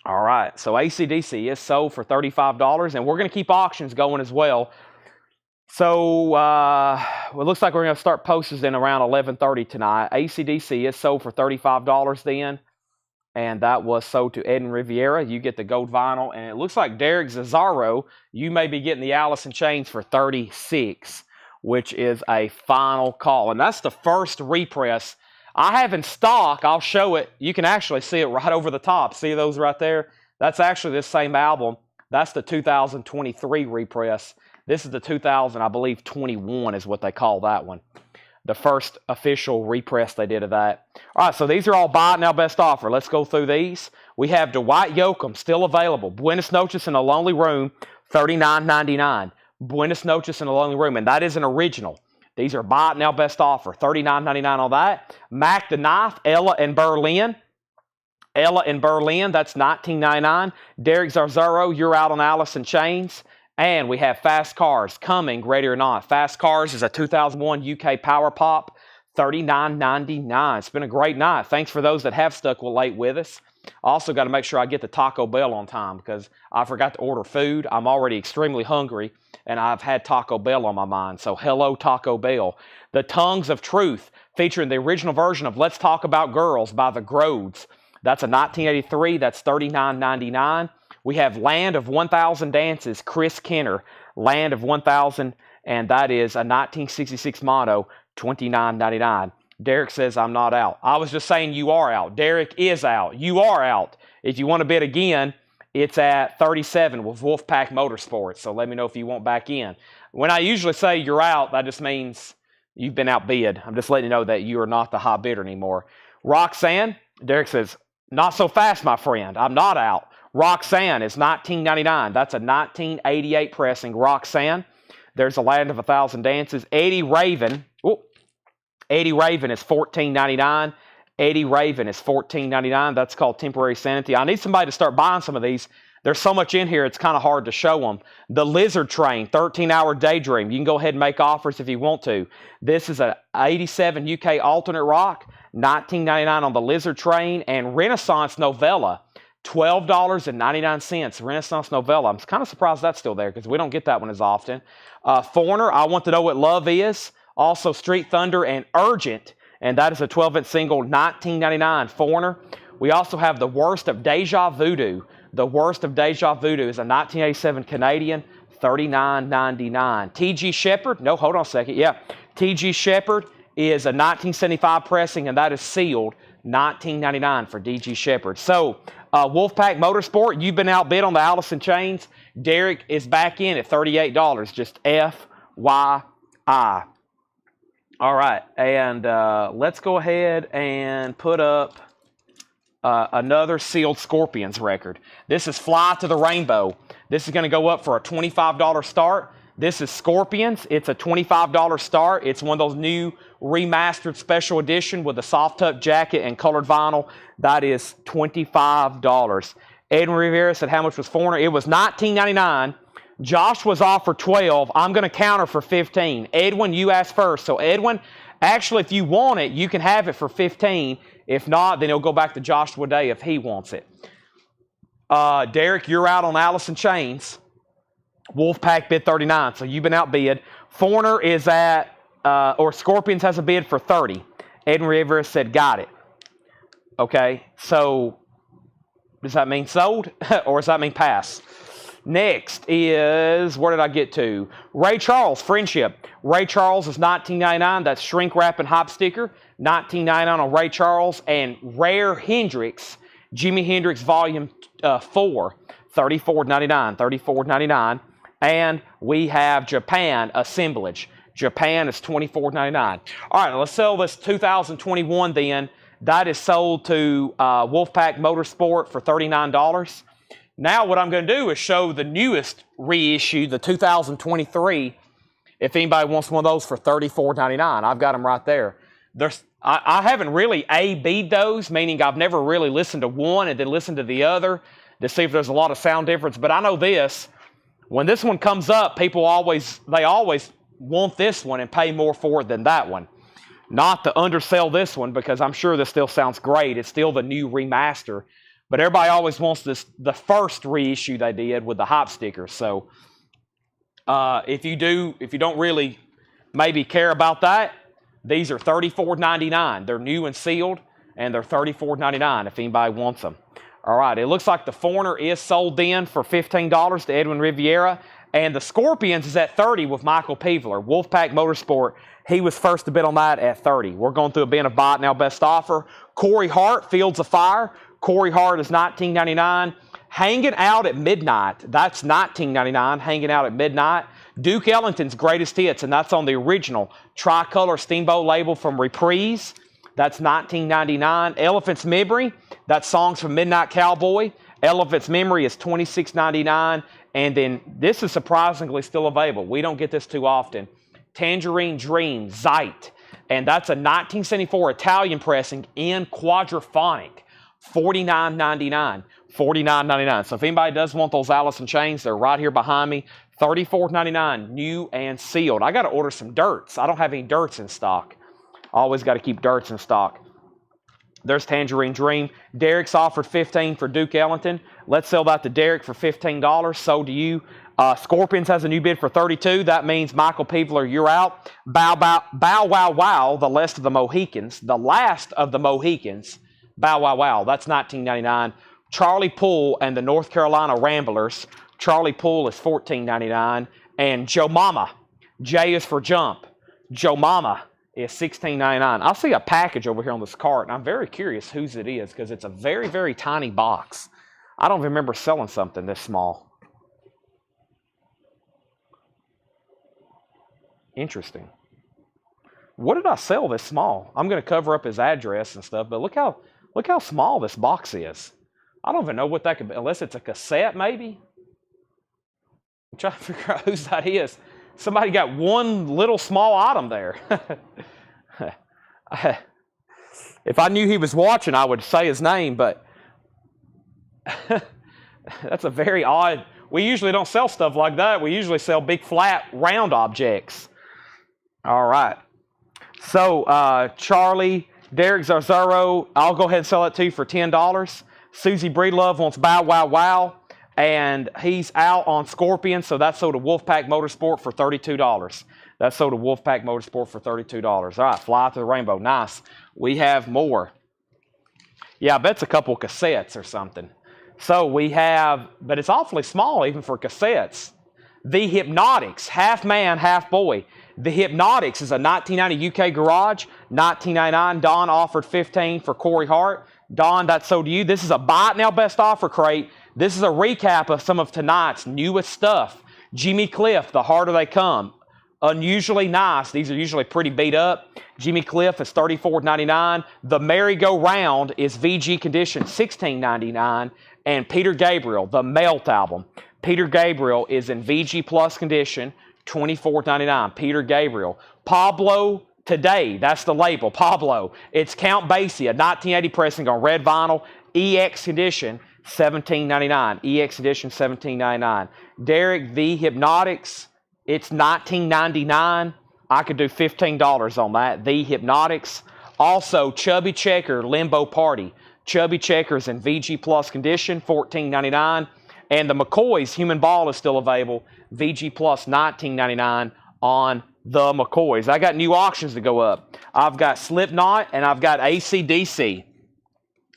all right. So AC/DC is sold for $35, and we're going to keep auctions going as well. So it looks like we're going to start posters in around 11:30 tonight. AC/DC is sold for $35 then, and that was sold to Edwin Riviera. You get the gold vinyl, and it looks like Derek Zazzaro, you may be getting the Alice in Chains for $36. Which is a final call. And that's the first repress I have in stock. I'll show it. You can actually see it right over the top. See those right there? That's actually this same album. That's the 2023 repress. This is the 2000, I believe, 21 is what they call that one. The first official repress they did of that. All right, so these are all buy it now best offer. Let's go through these. We have Dwight Yoakam still available. Buenas Noches in a Lonely Room, $39.99. Buenas Noches in a Lonely Room, and that is an original. These are buy it now best offer, $39.99 on that. Mac the Knife, Ella in Berlin. Ella in Berlin, that's $19.99. Derek Zarzaro, you're out on Alice in Chains. And we have Fast Cars coming, ready or not. Fast Cars is a 2001 UK Power Pop, $39.99. It's been a great night. Thanks for those that have stuck late with us. Also got to make sure I get the Taco Bell on time because I forgot to order food. I'm already extremely hungry, and I've had Taco Bell on my mind. So hello, Taco Bell. The Tongues of Truth, featuring the original version of Let's Talk About Girls by the Grodes. That's a 1983. That's $39.99. We have Land of 1,000 Dances, Chris Kenner. Land of 1,000, and that is a 1966 motto, $29.99. Derek says I'm not out. I was just saying you are out. Derek is out. You are out. If you want to bid again, it's at 37 with Wolfpack Motorsports. So let me know if you want back in. When I usually say you're out, that just means you've been outbid. I'm just letting you know that you are not the high bidder anymore. Roxanne, Derek says, not so fast, my friend. I'm not out. Roxanne is $19.99. That's a 1988 pressing Roxanne. There's a Land of 1,000 Dances. Eddie Raven. Eddie Raven is $14.99. Eddie Raven is $14.99. That's called Temporary Sanity. I need somebody to start buying some of these. There's so much in here, it's kind of hard to show them. The Lizard Train, 13-hour daydream. You can go ahead and make offers if you want to. This is a 87 UK alternate rock, $19.99 on the Lizard Train. And Renaissance Novella, $12.99. Renaissance Novella. I'm kind of surprised that's still there because we don't get that one as often. Foreigner, I Want to Know What Love Is. Also Street Thunder and Urgent. And that is a 12-inch single, $19.99. Foreigner. We also have The Worst of Deja Voodoo. The Worst of Deja Voodoo is a 1987 Canadian, $39.99. T.G. Shepherd, no, hold on a second. Yeah, T.G. Shepherd is a 1975 pressing, and that is sealed, $19.99 for D.G. Shepherd. So, Wolfpack Motorsport, you've been outbid on the Allison chains. Derek is back in at $38, just FYI. All right, and let's go ahead and put up another sealed Scorpions record. This is Fly to the Rainbow. This is going to go up for a $25 start. This is Scorpions. It's a $25 start. It's one of those new remastered special edition with a soft top jacket and colored vinyl. That is $25. Edwin Rivera said how much was Foreigner? It was $19.99. Josh was offered $12. I'm going to counter for $15. Edwin, you asked first. So Edwin, actually, if you want it, you can have it for $15. If not, then it'll go back to Joshua Day if he wants it. Derek, you're out on Allison chains. Wolfpack bid $39, so you've been outbid. Foreigner is at, or Scorpions has a bid for $30. Edwin Rivera said, got it. Okay, so does that mean sold or does that mean pass? Next is, where did I get to? Ray Charles, Friendship. Ray Charles is $19.99. That's shrink wrap and hop sticker. $19.99 on Ray Charles. And Rare Hendrix, Jimi Hendrix Volume 4, $34.99. $34.99. And we have Japan Assemblage. Japan is $24.99. All right, let's sell this 2021 then. That is sold to Wolfpack Motorsport for $39. Now what I'm going to do is show the newest reissue, the 2023, if anybody wants one of those for $34.99. I've got them right there. I haven't really A-B'd those, meaning I've never really listened to one and then listened to the other to see if there's a lot of sound difference. But I know this, when this one comes up, people always want this one and pay more for it than that one. Not to undersell this one because I'm sure this still sounds great. It's still the new remaster. But everybody always wants the first reissue they did with the hop stickers. So if you don't really maybe care about that, these are $34.99. They're new and sealed, and they're $34.99 if anybody wants them. All right, it looks like the Foreigner is sold in for $15 to Edwin Riviera, and the Scorpions is at $30 with Michael Peevler. Wolfpack Motorsport, he was first to bid on that at $30. We're going through a bin of bot now, best offer. Corey Hart, Fields of Fire. Corey Hart is $19.99. Hanging Out at Midnight, that's $19.99. Hanging Out at Midnight. Duke Ellington's Greatest Hits, and that's on the original Tricolor Steamboat label from Reprise. That's $19.99. Elephant's Memory, that's Songs from Midnight Cowboy. Elephant's Memory is $26.99. And then this is surprisingly still available. We don't get this too often. Tangerine Dream, Zeit. And that's a 1974 Italian pressing in quadraphonic. $49.99. $49.99. So if anybody does want those Allison chains, they're right here behind me. $34.99, new and sealed. I got to order some dirts. I don't have any dirts in stock. Always got to keep dirts in stock. There's Tangerine Dream. Derek's offered $15 for Duke Ellington. Let's sell that to Derek for $15. So do you. Scorpions has a new bid for $32. That means Michael Peevler, you're out. Bow Wow Wow, the last of the Mohicans. The last of the Mohicans. Bow Wow Wow, that's $19.99. Charlie Poole and the North Carolina Ramblers. Charlie Poole is $14.99. And Joe Mama, J is for Jump. Joe Mama is $16.99. I see a package over here on this cart, and I'm very curious whose it is because it's a very, very tiny box. I don't remember selling something this small. Interesting. What did I sell this small? I'm going to cover up his address and stuff, but look how small this box is. I don't even know what that could be, unless it's a cassette maybe. I'm trying to figure out whose that is. Somebody got one little small item there. If I knew he was watching, I would say his name, but that's a very odd. We usually don't sell stuff like that. We usually sell big, flat, round objects. All right. So, Charlie, Derek Zarzaro, I'll go ahead and sell it to you for $10. Susie Breedlove wants Bow Wow Wow, and he's out on Scorpion, so that's sold to Wolfpack Motorsport for $32. That's sold to Wolfpack Motorsport for $32. All right, fly to the rainbow. Nice. We have more. Yeah, I bet it's a couple cassettes or something. So we have, but it's awfully small even for cassettes. The Hypnotics, half man, half boy. The Hypnotics is a 1990 UK Garage, $19.99. Don offered $15 for Corey Hart. Don, that's sold to you. This is a buy it now best offer crate. This is a recap of some of tonight's newest stuff. Jimmy Cliff, The Harder They Come. Unusually nice. These are usually pretty beat up. Jimmy Cliff is $34.99. The Merry-Go-Round is VG condition, $16.99. And Peter Gabriel, the Melt album. Peter Gabriel is in VG Plus condition, $24.99. Peter Gabriel. Pablo Today, that's the label, Pablo. It's Count Basie, a 1980 pressing on red vinyl, EX condition, $17.99. EX edition, $17.99. Derek, The Hypnotics, it's $19.99. I could do $15 on that. The Hypnotics. Also, Chubby Checker, Limbo Party. Chubby Checkers in VG Plus condition, $14.99. And the McCoys Human Ball is still available, VG Plus, $19.99 on the McCoys. I got new auctions to go up. I've got Slipknot and I've got AC/DC.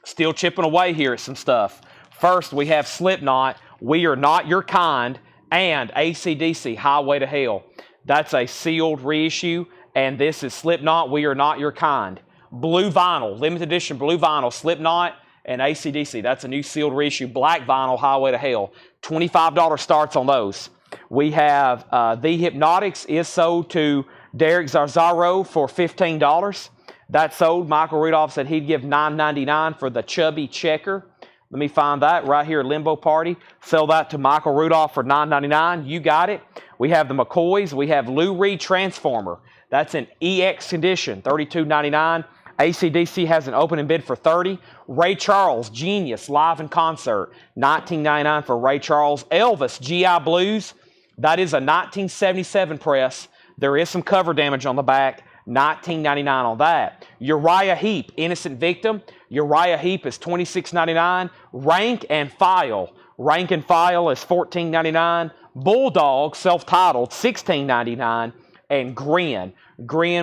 Still chipping away here at some stuff. First, we have Slipknot, We Are Not Your Kind, and AC/DC, Highway to Hell. That's a sealed reissue, and this is Slipknot, We Are Not Your Kind. Blue vinyl, limited edition blue vinyl, Slipknot and AC/DC. That's a new sealed reissue, black vinyl, Highway to Hell. $25 starts on those. We have The Hypnotics is sold to Derek Zarzaro for $15. That sold. Michael Rudolph said he'd give $9.99 for the Chubby Checker. Let me find that right here, Limbo Party. Sell that to Michael Rudolph for $9.99. You got it. We have the McCoys. We have Lou Reed Transformer. That's an EX condition, $32.99. AC/DC has an opening bid for $30. Ray Charles, Genius, live in concert, $19.99 for Ray Charles. Elvis, GI Blues, that is a 1977 press. There is some cover damage on the back, $19.99 on that. Uriah Heep, Innocent Victim. Uriah Heep is $26.99. Rank and File. Rank and File is $14.99. Bulldog, self-titled, $16.99. And Grin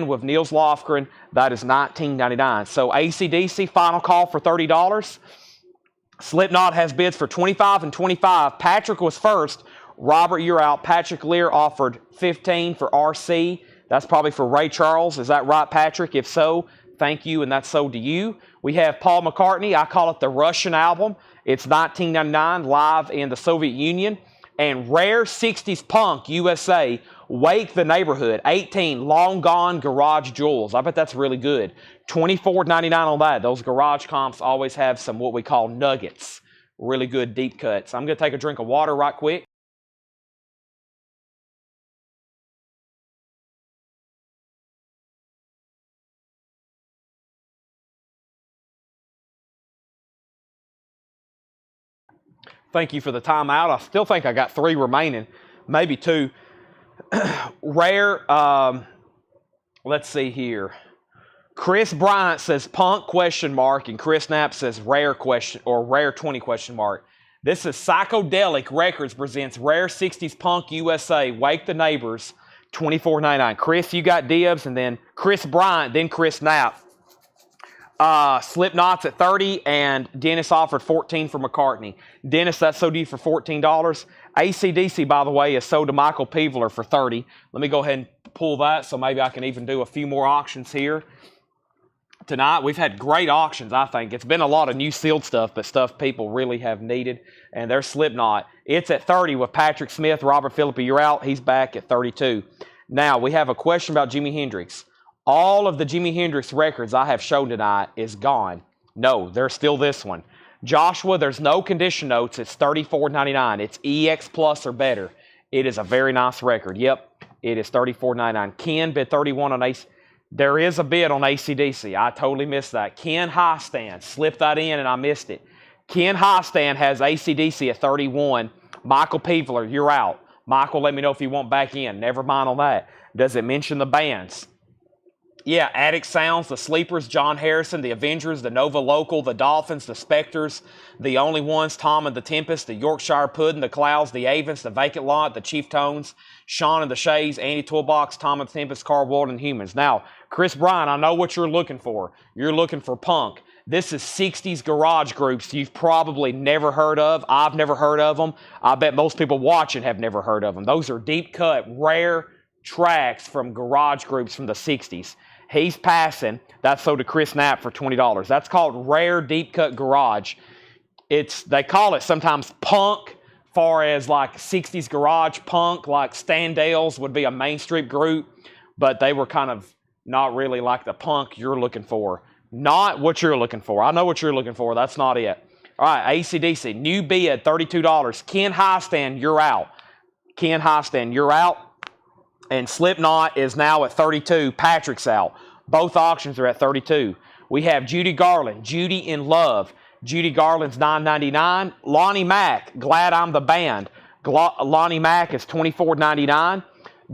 with Niels Lofgren, that is $19.99. So AC/DC, final call for $30. Slipknot has bids for $25 and $25. Patrick was first. Robert, you're out. Patrick Lear offered $15 for RC. That's probably for Ray Charles. Is that right, Patrick? If so, thank you, and that's sold to you. We have Paul McCartney. I call it the Russian album. It's $19.99, live in the Soviet Union. And Rare 60s Punk USA, Wake the Neighborhood, 18 Long Gone Garage Jewels. I bet that's really good. $24.99 on that. Those garage comps always have some what we call nuggets. Really good deep cuts. I'm going to take a drink of water right quick. Thank you for the timeout. I still think I got 3 remaining, maybe 2. Rare, let's see here. Chris Bryant says Punk question mark, and Chris Knapp says Rare question or Rare 20 question mark. This is Psychedelic Records presents Rare 60s Punk USA, Wake the Neighbors, $24.99. Chris, you got dibs, and then Chris Bryant, then Chris Knapp. Slipknot's at $30, and Dennis offered $14 for McCartney. Dennis, that's sold to you for $14. AC/DC, by the way, is sold to Michael Peevler for $30. Let me go ahead and pull that, so maybe I can even do a few more auctions here. Tonight, we've had great auctions, I think. It's been a lot of new sealed stuff, but stuff people really have needed, and there's Slipknot. It's at $30 with Patrick Smith. Robert Philippi, you're out. He's back at $32. Now, we have a question about Jimi Hendrix. All of the Jimi Hendrix records I have shown tonight is gone. No, there's still this one. Joshua, there's no condition notes. It's $34.99. It's EX Plus or better. It is a very nice record. Yep, it is $34.99. Ken bid $31 on Ace. There is a bid on AC/DC. I totally missed that. Ken Highstand, slipped that in and I missed it. Ken Highstand has AC/DC at 31. Michael Peevler, you're out. Michael, let me know if you want back in. Never mind on that. Does it mention the bands? Yeah, Attic Sounds, the Sleepers, John Harrison, the Avengers, the Nova Local, the Dolphins, the Spectres, the Only Ones, Tom and the Tempest, the Yorkshire Pudding, the Clouds, the Avens, the Vacant Lot, the Chief Tones, Sean and the Shays, Andy Toolbox, Tom and the Tempest, Carl Ward, and Humans. Now, Chris Bryan, I know what you're looking for. You're looking for punk. This is 60s garage groups you've probably never heard of. I've never heard of them. I bet most people watching have never heard of them. Those are deep cut, rare tracks from garage groups from the 60s. He's passing. That's sold to Chris Knapp for $20. That's called rare deep cut garage. They call it sometimes punk, far as like 60s garage punk, like Standales would be a Main Street group, but they were kind of not really like the punk you're looking for. Not what you're looking for. I know what you're looking for. That's not it. All right, AC/DC, new bid, $32. Ken Highstand, you're out. Ken Highstand, you're out. And Slipknot is now at 32. Patrick's out. Both auctions are at 32. We have Judy Garland, Judy in Love. Judy Garland's $9.99. Lonnie Mack, Glad I'm the Band. Lonnie Mack is $24.99.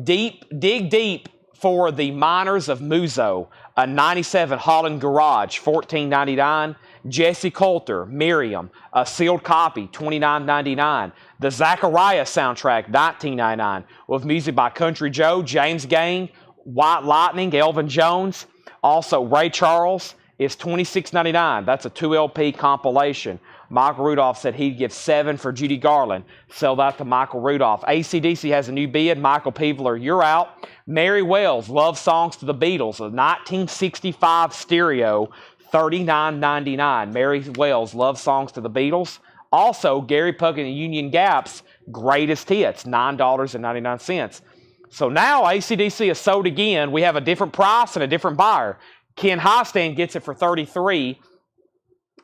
Dig Deep for the Miners of Muzo, a 97 Holland Garage, $14.99. Jesse Coulter, Miriam, a sealed copy, $29.99. The Zachariah soundtrack, $19.99, with music by Country Joe, James Gain, White Lightning, Elvin Jones. Also, Ray Charles is $26.99. That's a 2 LP compilation. Michael Rudolph said he'd give 7 for Judy Garland. Sell that to Michael Rudolph. AC/DC has a new bid. Michael Peevler, you're out. Mary Wells, Love Songs to the Beatles, a 1965 stereo, $39.99. Mary Wells, Love Songs to the Beatles. Also, Gary Puckett and Union Gap's Greatest Hits, $9.99. So now AC/DC is sold again. We have a different price and a different buyer. Ken Highstand gets it for $33.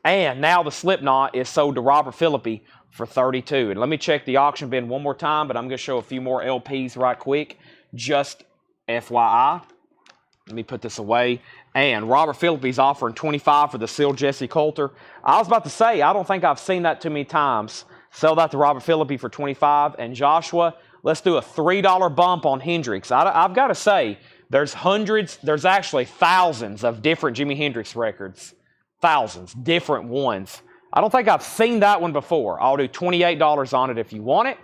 And now the Slipknot is sold to Robert Philippi for $32. And let me check the auction bin one more time, but I'm going to show a few more LPs right quick. Just FYI. Let me put this away. And Robert Philippi's offering $25 for the sealed Jesse Coulter. I was about to say, I don't think I've seen that too many times. Sell that to Robert Philippi for $25. And Joshua, let's do a $3 bump on Hendrix. I've got to say, there's actually thousands of different Jimi Hendrix records. Thousands, different ones. I don't think I've seen that one before. I'll do $28 on it if you want it.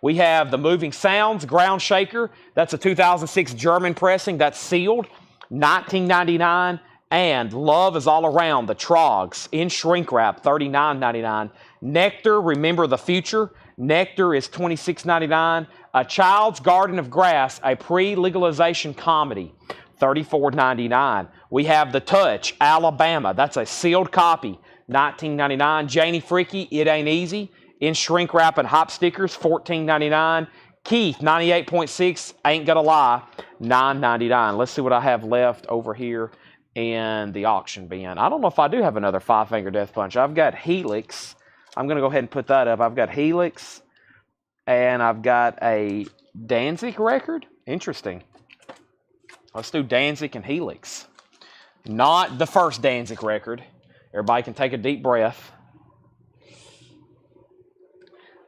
We have the Moving Sounds Ground Shaker. That's a 2006 German pressing. That's sealed. $19.99. And Love Is All Around, the Trogs, in shrink wrap, $39.99. Nectar, Remember the Future. Nectar is $26.99. A Child's Garden of Grass, a pre-legalization comedy, $34.99. We have The Touch, Alabama. That's a sealed copy, $19.99. Janie Freaky, It Ain't Easy, in shrink wrap and hop stickers, $14.99. Keith, 98.6, Ain't Gonna Lie, $9.99. Let's see what I have left over here in the auction bin. I don't know if I do have another Five Finger Death Punch. I've got Helix. I'm going to go ahead and put that up. I've got Helix, and I've got a Danzig record. Interesting. Let's do Danzig and Helix. Not the first Danzig record. Everybody can take a deep breath.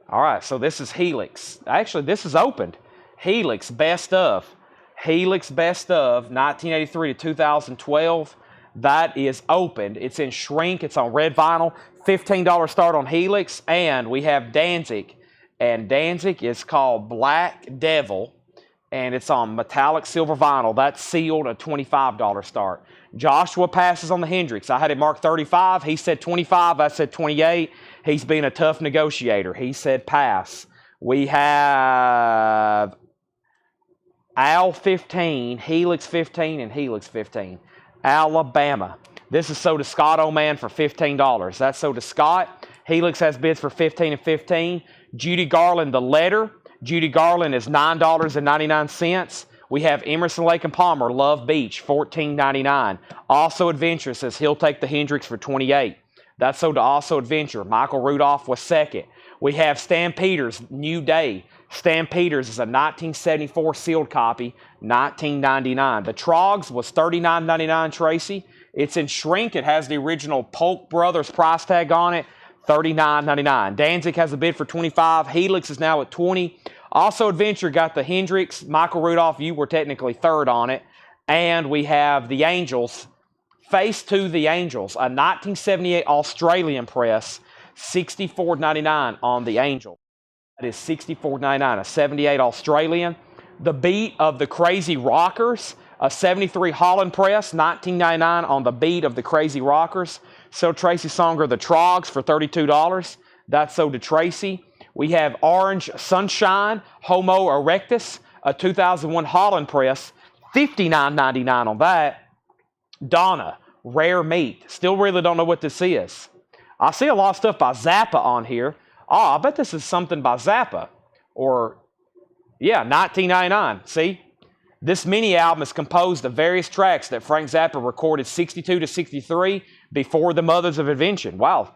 All right, so this is Helix. Actually, this is opened. Helix, Best Of. Helix, Best Of, 1983 to 2012. That is opened. It's in shrink. It's on red vinyl. $15 start on Helix. And we have Danzig. And Danzig is called Black Devil. And it's on metallic silver vinyl. That's sealed, a $25 start. Joshua passes on the Hendrix. I had it marked 35. He said 25. I said 28. He's being a tough negotiator. He said pass. We have Al 15, Helix 15, and Helix 15. Alabama. This is sold to Scott O'Man for $15. That's sold to Scott. Helix has bids for $15 and $15. Judy Garland, The Letter. Judy Garland is $9.99. We have Emerson, Lake and Palmer, Love Beach, $14.99. Also Adventure says he'll take the Hendrix for $28. That's sold to Also Adventure. Michael Rudolph was second. We have Stampeders, New Day. Stampeders is a 1974 sealed copy, $19.99. The Trogs was $39.99, Tracy. It's in shrink. It has the original Polk Brothers price tag on it, $39.99. Danzig has a bid for $25. Helix is now at $20. Also, Adventure got the Hendrix. Michael Rudolph, you were technically third on it. And we have the Angels, Face to the Angels, a 1978 Australian press, $64.99 on the Angel. That is $64.99, a 78 Australian. The Beat of the Crazy Rockers, a 73 Holland press, $19.99 on the Beat of the Crazy Rockers. So Tracy Songer, the Trogs for $32. That's sold to Tracy. We have Orange Sunshine, Homo erectus, a 2001 Holland press, $59.99 on that. Donna, Rare Meat. Still really don't know what this is. I see a lot of stuff by Zappa on here. Oh, I bet this is something by Zappa. Or, yeah, $19.99. See? This mini album is composed of various tracks that Frank Zappa recorded 62 to 63 before the Mothers of Invention. Wow.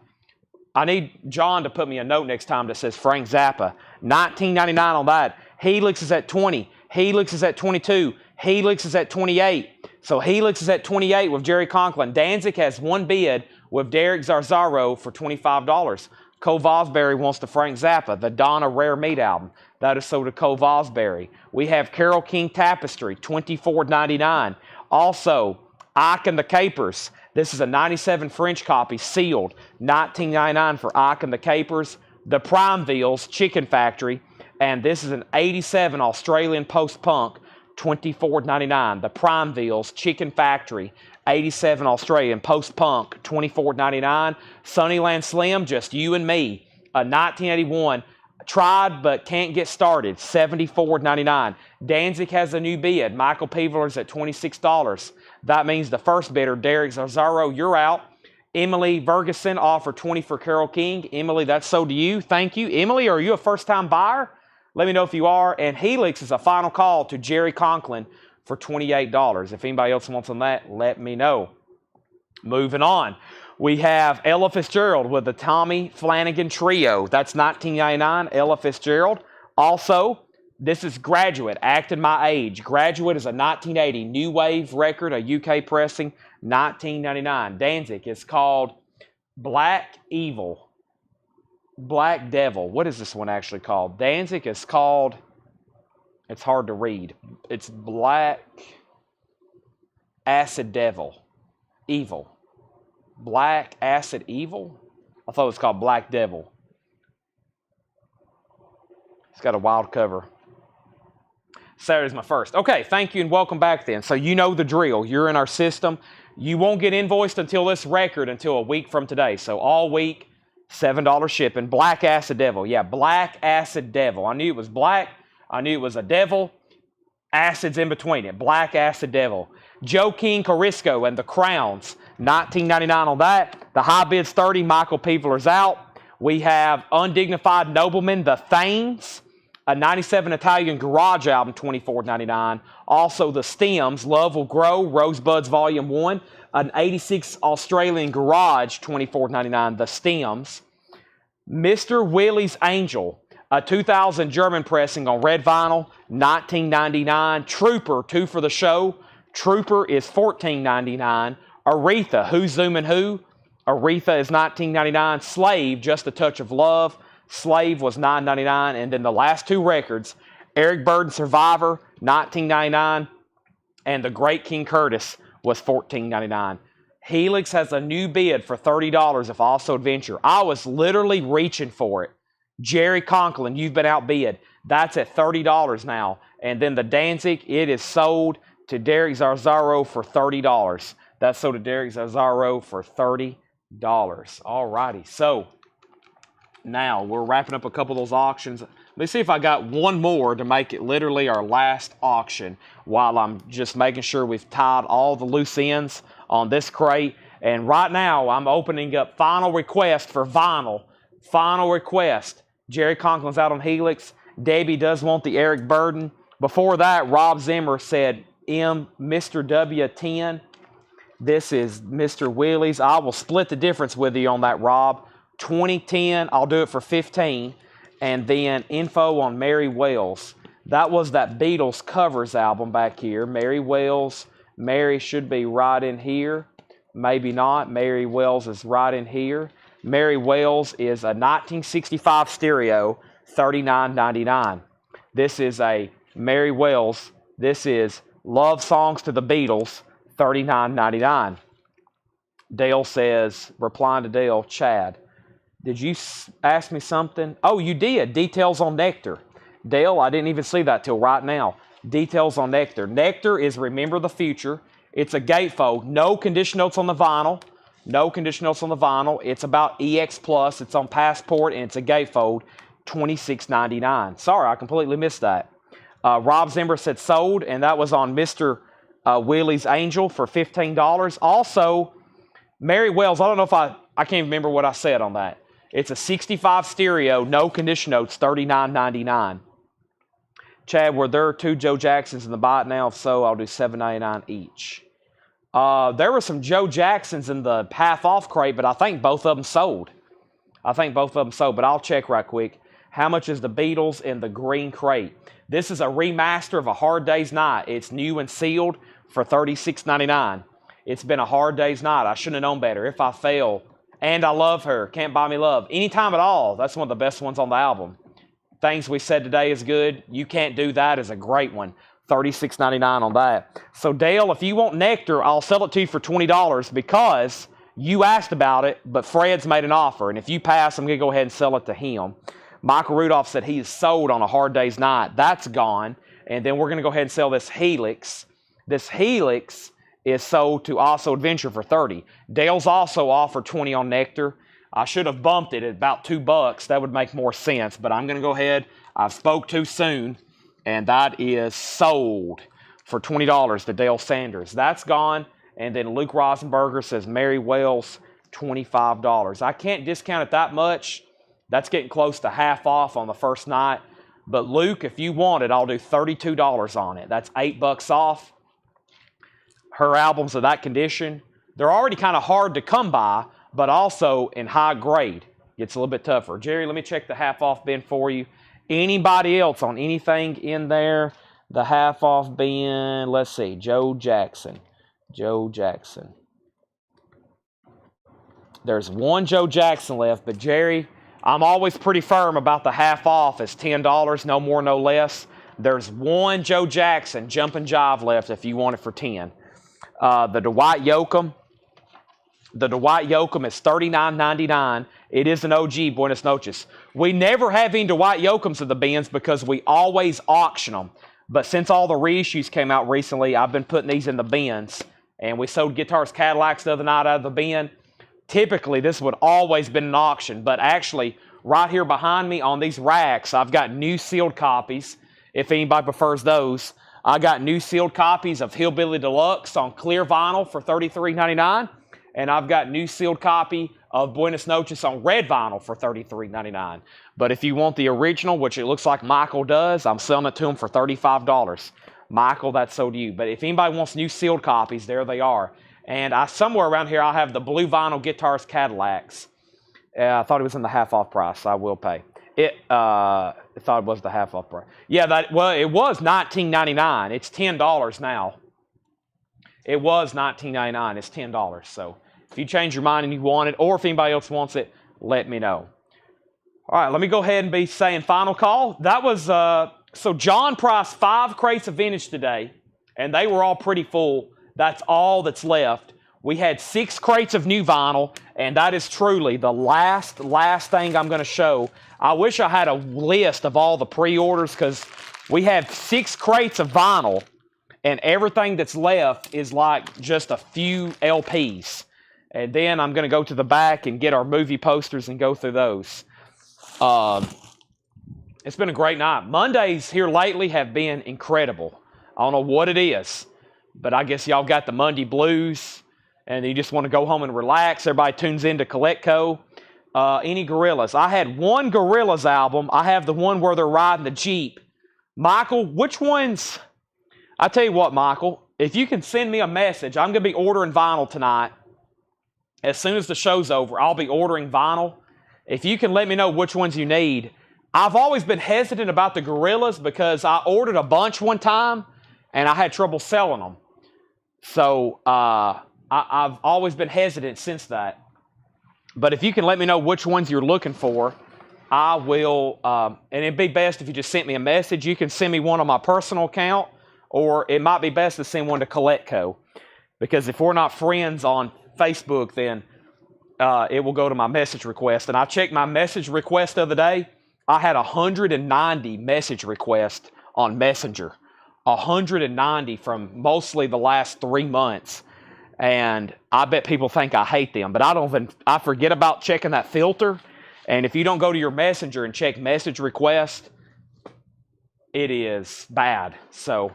I need John to put me a note next time that says Frank Zappa. $19.99 on that. Helix is at $20. Helix is at $22. Helix is at $28. So Helix is at $28 with Jerry Conklin. Danzig has one bid with Derek Zarzaro for $25. Cole Vosbury wants the Frank Zappa, the Donna Rare Meat album. That is sold to Cole Vosbury. We have Carole King Tapestry, $24.99. Also, Ike and the Capers. This is a 97 French copy, sealed, $19.99 for Ike and the Capers. The Primevilles Chicken Factory, and this is an 87 Australian post-punk, $24.99. The Primevilles Chicken Factory, 87 Australian post-punk, $24.99. Sunnyland Slim, Just You and Me, a 1981 tried but can't get started, $74.99. Danzig has a new bid. Michael Peever's at $26. That means the first bidder, Derek Zarzaro, you're out. Emily Ferguson offered $20 for Carole King. Emily, that's sold to you. Thank you. Emily, are you a first-time buyer? Let me know if you are. And Helix is a final call to Jerry Conklin for $28. If anybody else wants on that, let me know. Moving on. We have Ella Fitzgerald with the Tommy Flanagan Trio. That's $19.99, Ella Fitzgerald. Also, this is Graduate, Acting My Age. Graduate is a 1980 New Wave record, a UK pressing, $19.99. Danzig is called Black Evil. Black Devil. What is this one actually called? Danzig is called, it's hard to read. It's Black Acid Devil. Evil. Black Acid Evil? I thought it was called Black Devil. It's got a wild cover. Saturday's my first. Okay, thank you and welcome back then. So you know the drill. You're in our system. You won't get invoiced until this record until a week from today. So all week, $7 shipping. Black Acid Devil. Yeah, Black Acid Devil. I knew it was black. I knew it was a devil. Acids in between it. Black Acid Devil. Joe King Carisco and the Crowns. $19.99 on that. The high bid's $30. Michael Peever's out. We have Undignified Noblemen, the Thanes. A 97 Italian Garage album, $24.99. Also the Stems, Love Will Grow, Rosebuds Volume 1. An 86 Australian Garage, $24.99. The Stems. Mr. Willie's Angel, a 2000 German pressing on red vinyl, $19.99. Trooper, 2 for the show. Trooper is $14.99. Aretha, Who's Zooming Who? Aretha is $19.99. Slave, Just a Touch of Love. Slave was $9.99. And then the last two records, Eric Burdon Survivor, $19.99. And The Great King Curtis was $14.99. Helix has a new bid for $30 if Also Adventure. I was literally reaching for it. Jerry Conklin, you've been outbid. That's at $30 now. And then the Danzig, it is sold to Derek Zarzaro for $30. That's sold to Derek Zarzaro for $30. All righty. So now we're wrapping up a couple of those auctions. Let me see if I got one more to make it literally our last auction while I'm just making sure we've tied all the loose ends on this crate. And right now I'm opening up final request for vinyl. Final request. Jerry Conklin's out on Helix. Debbie does want the Eric Burdon. Before that, Rob Zimmer said Mr. W10. This is Mr. Willie's. I will split the difference with you on that, Rob. 2010, I'll do it for 15. And then info on Mary Wells. That was that Beatles covers album back here. Mary Wells. Mary should be right in here. Maybe not. Mary Wells is right in here. Mary Wells is a 1965 stereo, $39.99. This is a Mary Wells. This is Love Songs to the Beatles, $39.99. Dale says, replying to Dale, Chad, did you ask me something? Oh, you did. Details on Nectar. Dale, I didn't even see that till right now. Details on Nectar. Nectar is Remember the Future. It's a gatefold. No condition notes on the vinyl. No condition notes on the vinyl. It's about EX Plus. It's on Passport, and it's a gatefold. $26.99. Sorry, I completely missed that. Rob Zimmer said sold, and that was on Mr. Willie's Angel for $15. Also, Mary Wells, I don't know if I can't remember what I said on that. It's a 65 stereo, no condition notes, $39.99. Chad, were there 2 Joe Jacksons in the bot now? If so, I'll do $7.99 each. There were some Joe Jacksons in the half-off crate, but I think both of them sold. But I'll check right quick. How much is the Beatles in the green crate? This is a remaster of A Hard Day's Night. It's new and sealed for $36.99. It's been a hard day's night. I shouldn't have known better. If I Fail, And I Love Her, Can't Buy Me Love, Anytime at All. That's one of the best ones on the album. Things We Said Today is good. You Can't Do That is a great one. $36.99 on that. So Dale, if you want Nectar, I'll sell it to you for $20 because you asked about it, but Fred's made an offer. And if you pass, I'm going to go ahead and sell it to him. Michael Rudolph said he is sold on A Hard Day's Night. That's gone. And then we're going to go ahead and sell this Helix. This Helix is sold to Also Adventure for $30. Dale's also offered $20 on Nectar. I should have bumped it at about $2. That would make more sense. But I'm going to go ahead. I spoke too soon. And that is sold for $20 to Dale Sanders. That's gone. And then Luke Rosenberger says Mary Wells, $25. I can't discount it that much. That's getting close to half off on the first night. But Luke, if you want it, I'll do $32 on it. That's $8 off. Her albums of that condition, they're already kind of hard to come by, but also in high grade. Gets a little bit tougher. Jerry, let me check the half off bin for you. Anybody else on anything in there? The half off bin, let's see, Joe Jackson. There's one Joe Jackson left, but Jerry, I'm always pretty firm about the half off. It's $10, no more, no less. There's one Joe Jackson Jumpin' Jive left if you want it for $10. The Dwight Yoakam. The Dwight Yoakam is $39.99. It is an OG, Buenos Noches. We never have any Dwight Yoakams in the bins because we always auction them. But since all the reissues came out recently, I've been putting these in the bins. And we sold Guitars Cadillacs the other night out of the bin. Typically, this would always been an auction. But actually, right here behind me on these racks, I've got new sealed copies. If anybody prefers those. I got new sealed copies of Hillbilly Deluxe on clear vinyl for $33.99. And I've got new sealed copy of Buenos Noches on red vinyl for $33.99. But if you want the original, which it looks like Michael does, I'm selling it to him for $35. Michael, that's sold to you. But if anybody wants new sealed copies, there they are. And somewhere around here, I'll have the blue vinyl Guitars Cadillacs. I thought it was in the half-off price. I will pay. I thought it was the half-off price. Yeah, it was $19.99. It's $10 now. It was $19.99. It's $10. So if you change your mind and you want it, or if anybody else wants it, let me know. All right, let me go ahead and be saying final call. That was, so John priced 5 crates of vintage today, and they were all pretty full. That's all that's left. We had 6 crates of new vinyl, and that is truly the last thing I'm going to show. I wish I had a list of all the pre-orders because we have 6 crates of vinyl, and everything that's left is like just a few LPs. And then I'm going to go to the back and get our movie posters and go through those. It's been a great night. Mondays here lately have been incredible. I don't know what it is, but I guess y'all got the Monday blues, and you just want to go home and relax. Everybody tunes into Coletco. Any Gorillaz? I had one Gorillaz album. I have the one where they're riding the Jeep. Michael, which ones? I tell you what, Michael, if you can send me a message, I'm going to be ordering vinyl tonight. As soon as the show's over, I'll be ordering vinyl. If you can let me know which ones you need. I've always been hesitant about the gorillas because I ordered a bunch one time and I had trouble selling them. So I've always been hesitant since that. But if you can let me know which ones you're looking for, I will, and it'd be best if you just sent me a message. You can send me one on my personal account, or it might be best to send one to Coletco. Because if we're not friends on Facebook, then it will go to my message request. And I checked my message request the other day. I had 190 message requests on Messenger. 190 from mostly the last 3 months. And I bet people think I hate them. But I forget about checking that filter. And if you don't go to your Messenger and check message request, it is bad. So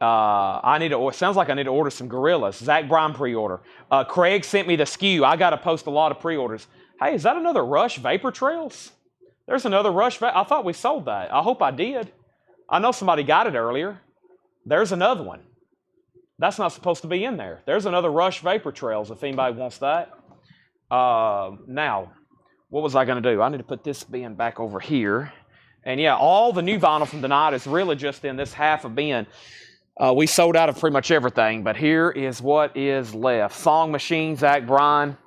it sounds like I need to order some gorillas. Zach Bryan pre-order. Craig sent me the SKU. I got to post a lot of pre-orders. Hey, is that another Rush Vapor Trails? There's another Rush. I thought we sold that. I hope I did. I know somebody got it earlier. There's another one. That's not supposed to be in there. There's another Rush Vapor Trails if anybody wants that. Now, what was I going to do? I need to put this bin back over here. And yeah, all the new vinyl from tonight is really just in this half a bin. We sold out of pretty much everything, but here is what is left. Song Machine, Zach Bryan.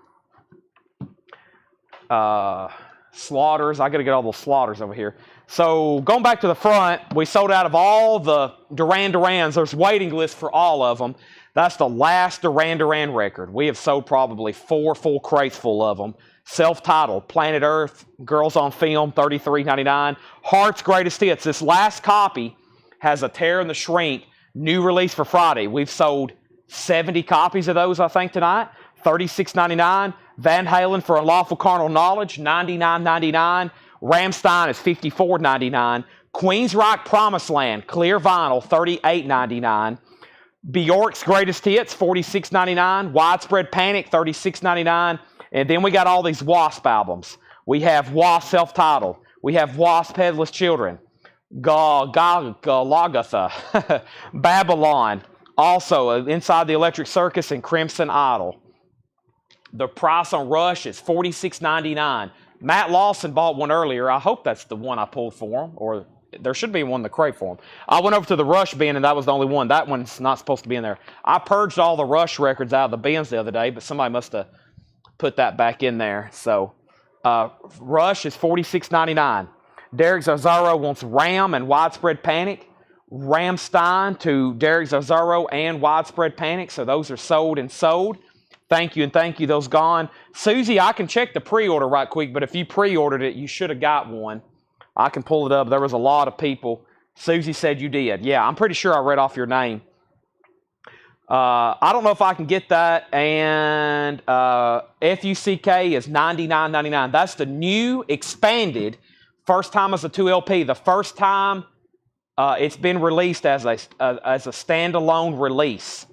Slaughters. I got to get all those slaughters over here. So going back to the front, we sold out of all the Duran Durans. There's waiting lists for all of them. That's the last Duran Duran record. We have sold probably 4 full crates full of them. Self-titled, Planet Earth, Girls on Film, $33.99. Heart's Greatest Hits. This last copy has a Tear and the Shrink new release for Friday. We've sold 70 copies of those, I think, tonight. $36.99. Van Halen for Unlawful Carnal Knowledge, $99.99. Rammstein is $54.99. Queensryche Promised Land, clear vinyl, $38.99. Bjork's Greatest Hits, $46.99. Widespread Panic, $36.99. And then we got all these Wasp albums. We have Wasp Self-Titled. We have Wasp Headless Children. Golgotha. Babylon. Also, Inside the Electric Circus and Crimson Idol. The price on Rush is $46.99. Matt Lawson bought one earlier. I hope that's the one I pulled for him, or there should be one in the crate for him. I went over to the Rush bin, and that was the only one. That one's not supposed to be in there. I purged all the Rush records out of the bins the other day, but somebody must have put that back in there. So Rush is $46.99. Derek Zarzaro wants Ram and Widespread Panic. Rammstein to Derek Zarzaro and Widespread Panic. So those are sold and sold. Thank you and thank you. Those gone. Susie, I can check the pre-order right quick, but if you pre-ordered it, you should have got one. I can pull it up. There was a lot of people. Susie said you did. Yeah, I'm pretty sure I read off your name. I don't know if I can get that. And FUCK is $99.99. That's the new expanded first time as a 2LP. The first time it's been released as a standalone release.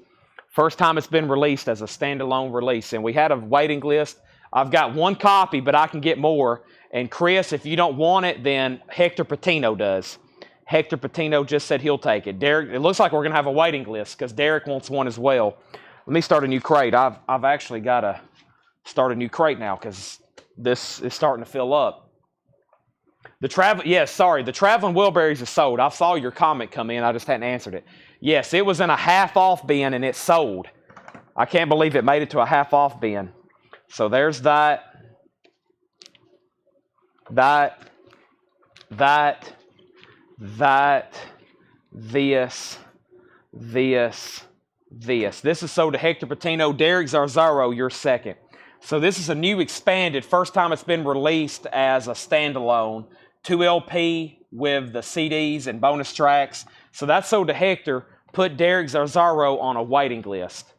First time it's been released as a standalone release. And we had a waiting list. I've got one copy, but I can get more. And Chris, if you don't want it, then Hector Patino does. Hector Patino just said he'll take it. Derek, it looks like we're going to have a waiting list because Derek wants one as well. Let me start a new crate. I've actually got to start a new crate now because this is starting to fill up. The Traveling Wilburys is sold. I saw your comment come in. I just hadn't answered it. Yes, it was in a half-off bin and it sold. I can't believe it made it to a half-off bin. So there's that. This. This is sold to Hector Patino. Derek Zarzaro, you're second. So this is a new expanded, first time it's been released as a standalone, 2LP with the CDs and bonus tracks. So that's sold to Hector. Put Derek Zarzaro on a waiting list.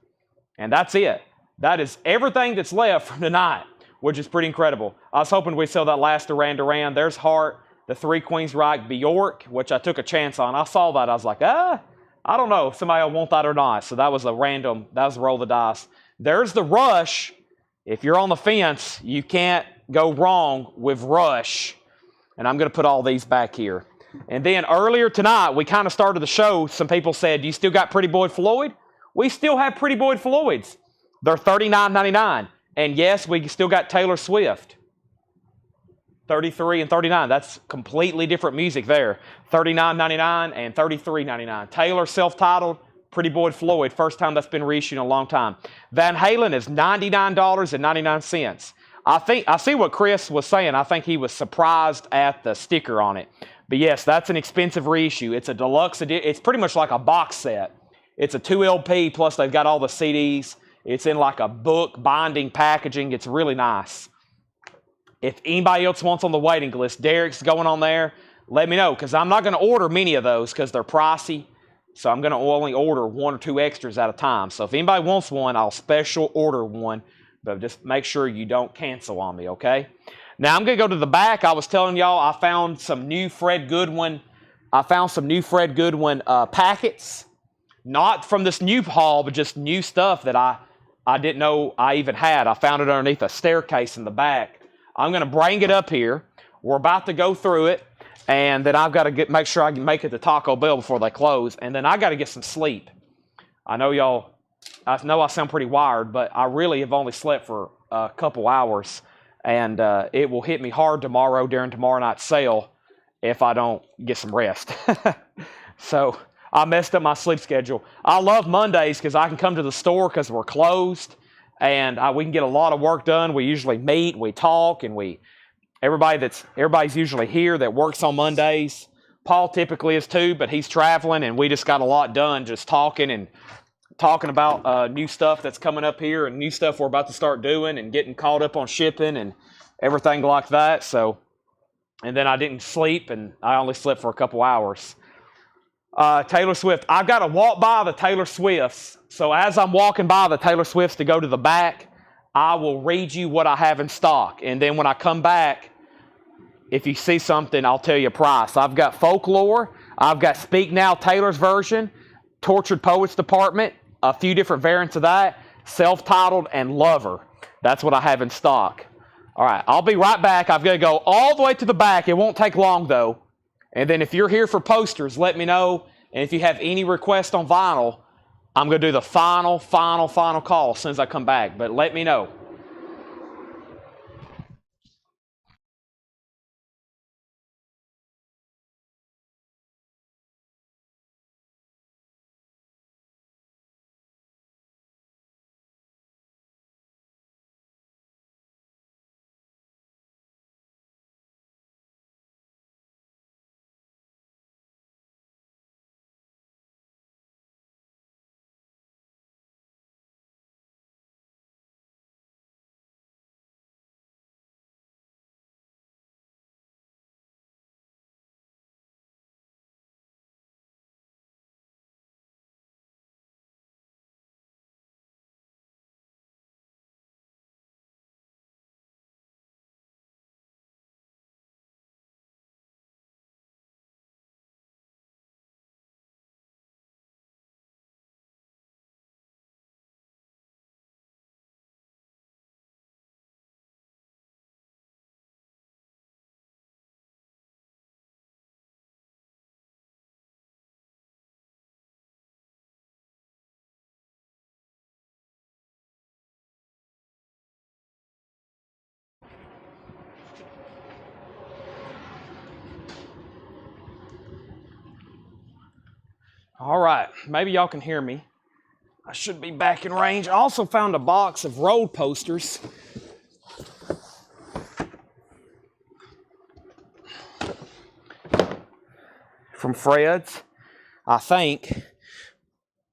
And that's it. That is everything that's left from tonight, which is pretty incredible. I was hoping we'd sell that last Duran Duran. There's Heart, the 3 Queensryche, Bjork, which I took a chance on. I saw that. I was like, I don't know if somebody will want that or not. So that was a random, that was a roll of the dice. There's the Rush. If you're on the fence, you can't go wrong with Rush. And I'm going to put all these back here. And then earlier tonight, we kind of started the show. Some people said, you still got Pretty Boy Floyd? We still have Pretty Boy Floyds. They're $39.99. And yes, we still got Taylor Swift. $33 and $39. That's completely different music there. $39.99 and $33.99. Taylor, self-titled, Pretty Boy Floyd, first time that's been reissued in a long time. Van Halen is $99.99. I see what Chris was saying. I think he was surprised at the sticker on it. But yes, that's an expensive reissue. It's a deluxe edition. It's pretty much like a box set. It's a 2 LP, plus they've got all the CDs. It's in like a book binding packaging. It's really nice. If anybody else wants on the waiting list, Derek's going on there, let me know, because I'm not going to order many of those because they're pricey. So I'm going to only order 1 or 2 extras at a time. So if anybody wants one, I'll special order one. But just make sure you don't cancel on me, okay? Now I'm going to go to the back. I was telling y'all I found some new Fred Goodwin. Packets. Not from this new haul, but just new stuff that I didn't know I even had. I found it underneath a staircase in the back. I'm going to bring it up here. We're about to go through it. And then I've got to make sure I can make it to Taco Bell before they close. And then I got to get some sleep. I know I sound pretty wired, but I really have only slept for a couple hours. And it will hit me hard tomorrow during tomorrow night's sale if I don't get some rest. So I messed up my sleep schedule. I love Mondays because I can come to the store because we're closed. And we can get a lot of work done. We usually meet, we talk, and everybody's usually here that works on Mondays. Paul typically is too, but he's traveling, and we just got a lot done just talking about new stuff that's coming up here and new stuff we're about to start doing and getting caught up on shipping and everything like that. So, and then I didn't sleep, and I only slept for a couple hours. Taylor Swift. I've got to walk by the Taylor Swifts. So as I'm walking by the Taylor Swifts to go to the back, I will read you what I have in stock. And then when I come back, if you see something, I'll tell you a price. I've got Folklore. I've got Speak Now, Taylor's version, Tortured Poets Department, a few different variants of that, self-titled, and Lover. That's what I have in stock. All right, I'll be right back. I've got to go all the way to the back. It won't take long, though. And then if you're here for posters, let me know. And if you have any requests on vinyl, I'm going to do the final call as soon as I come back. But let me know. All right, maybe y'all can hear me. I should be back in range. I also found a box of road posters. From Fred's, I think.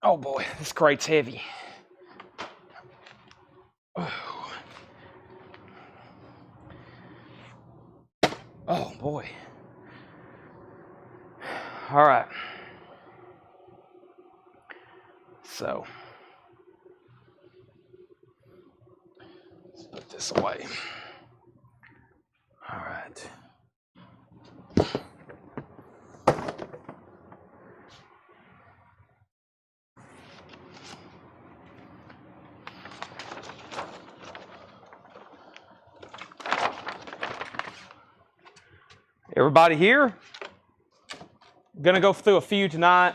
Oh boy, this crate's heavy. Oh boy. All right. So, let's put this away. All right. Everybody here? Going to go through a few tonight,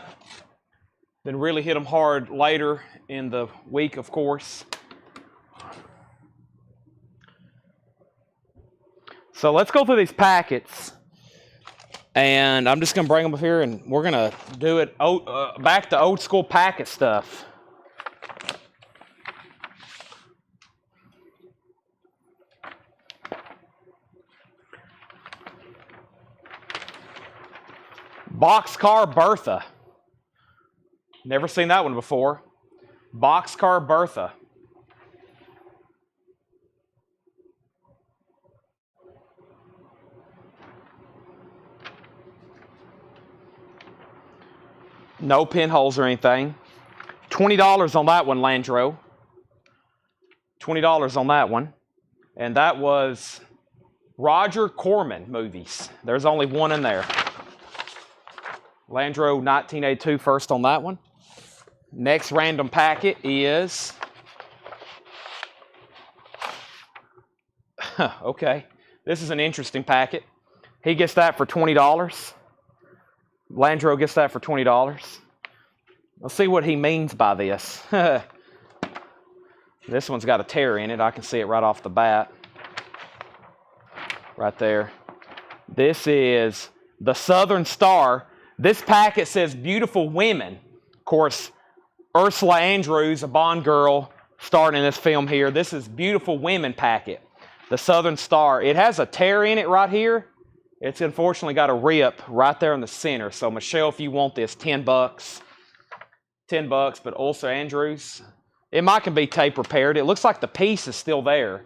then really hit them hard later in the week, of course. So let's go through these packets. And I'm just going to bring them up here, and we're going to do it back to old school packet stuff. Boxcar Bertha. Never seen that one before. Boxcar Bertha. No pinholes or anything. $20 on that one, Landro. $20 on that one. And that was Roger Corman movies. There's only one in there. Landro 1982 first on that one. Next random packet is... okay. This is an interesting packet. He gets that for $20. Landro gets that for $20. Let's see what he means by this. This one's got a tear in it. I can see it right off the bat. Right there. This is the Southern Star. This packet says beautiful women. Of course, Ursula Andrews, a Bond girl, starred in this film here. This is beautiful women packet. The Southern Star. It has a tear in it right here. It's unfortunately got a rip right there in the center. So Michelle, if you want this, $10. $10, but Ursula Andrews. It might can be tape repaired. It looks like the piece is still there.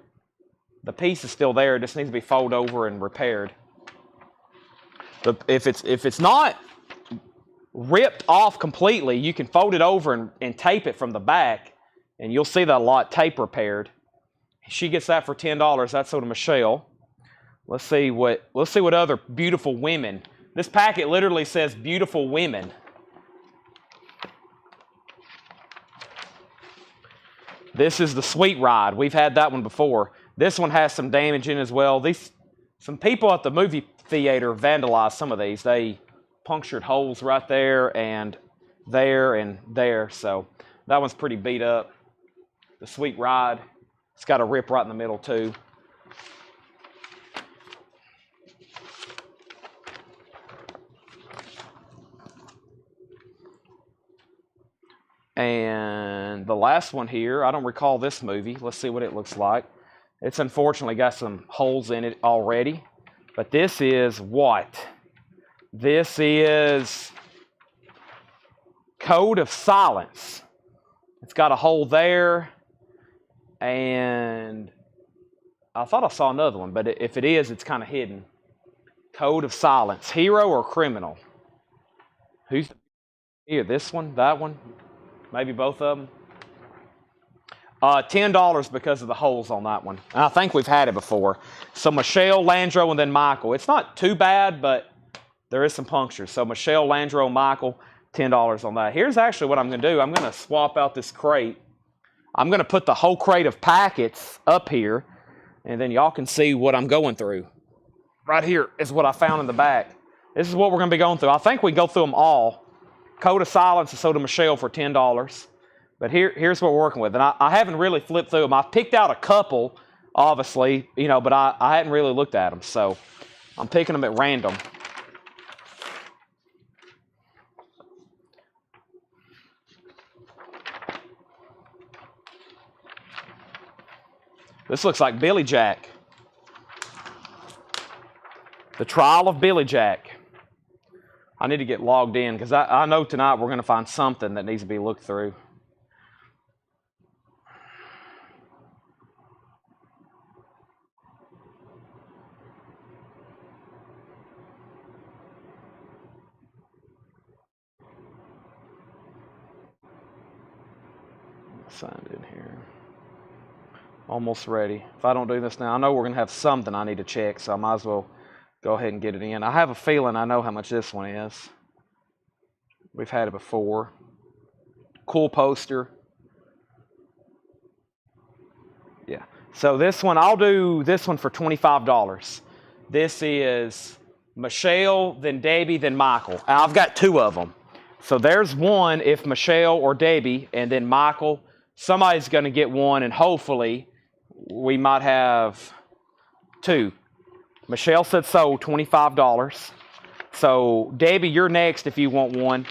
The piece is still there. It just needs to be folded over and repaired. But if it's not ripped off completely, you can fold it over and tape it from the back, and you'll see that a lot tape repaired. She gets that for $10. That's so to Michelle. Let's see what other beautiful women. This packet literally says beautiful women. This is the Sweet Ride. We've had that one before. This one has some damage in as well. Some people at the movie theater vandalized some of these. They punctured holes right there and there and there. So that one's pretty beat up. The Sweet Ride. It's got a rip right in the middle too. And the last one here, I don't recall this movie. Let's see what it looks like. It's unfortunately got some holes in it already. But this is what? This is Code of Silence. It's got a hole there. And I thought I saw another one, but if it is, it's kind of hidden. Code of Silence. Hero or criminal? Who's here? This one? That one? Maybe both of them. $10 because of the holes on that one. And I think we've had it before. So Michelle, Landro, and then Michael. It's not too bad, but there is some punctures. So Michelle, Landro, Michael, $10 on that. Here's actually what I'm going to do. I'm going to swap out this crate. I'm going to put the whole crate of packets up here, and then y'all can see what I'm going through. Right here is what I found in the back. This is what we're going to be going through. I think we can go through them all. Code of Silence is sold to Michelle for $10. But here's what we're working with. And I haven't really flipped through them. I've picked out a couple, obviously, but I hadn't really looked at them. So I'm picking them at random. This looks like Billy Jack. The Trial of Billy Jack. I need to get logged in because I know tonight we're going to find something that needs to be looked through. Signed in here. Almost ready. If I don't do this now, I know we're going to have something I need to check, so I might as well go ahead and get it in. I have a feeling I know how much this one is. We've had it before. Cool poster. Yeah. So this one, I'll do this one for $25. This is Michelle, then Debbie, then Michael. I've got two of them. So there's one if Michelle or Debbie, and then Michael. Somebody's going to get one, and hopefully we might have two. Michelle said sold, $25. So, Debbie, you're next if you want one.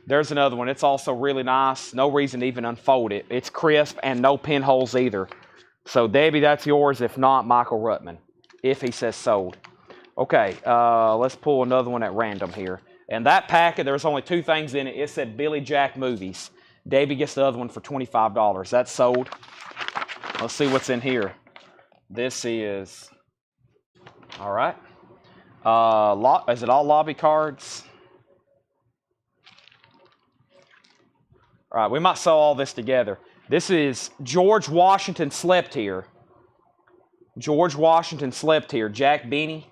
There's another one. It's also really nice. No reason to even unfold it. It's crisp and no pinholes either. So, Debbie, that's yours. If not, Michael Ruttman, if he says sold. Okay, let's pull another one at random here. And that packet, there's only 2 things in it. It said Billy Jack Movies. Debbie gets the other one for $25. That's sold. Let's see what's in here. This is, all right. Is it all lobby cards? All right, we might sew all this together. This is George Washington Slept Here. George Washington Slept Here. Jack Benny.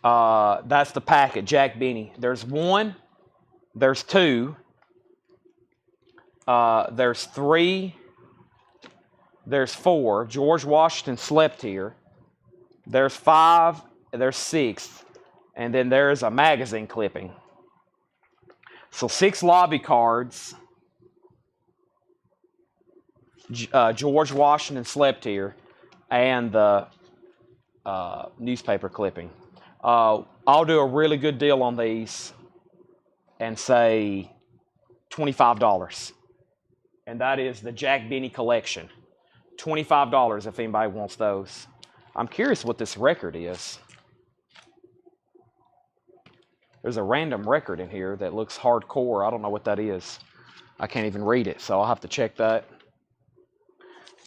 That's the packet, Jack Benny. There's 1. There's 2. There's 3. There's 4. George Washington Slept Here. There's 5. There's 6. And then there's a magazine clipping. So 6 lobby cards. George Washington Slept Here. And the newspaper clipping. I'll do a really good deal on these and say $25. And that is the Jack Benny collection. $25 if anybody wants those. I'm curious what this record is. There's a random record in here that looks hardcore. I don't know what that is. I can't even read it, so I'll have to check that.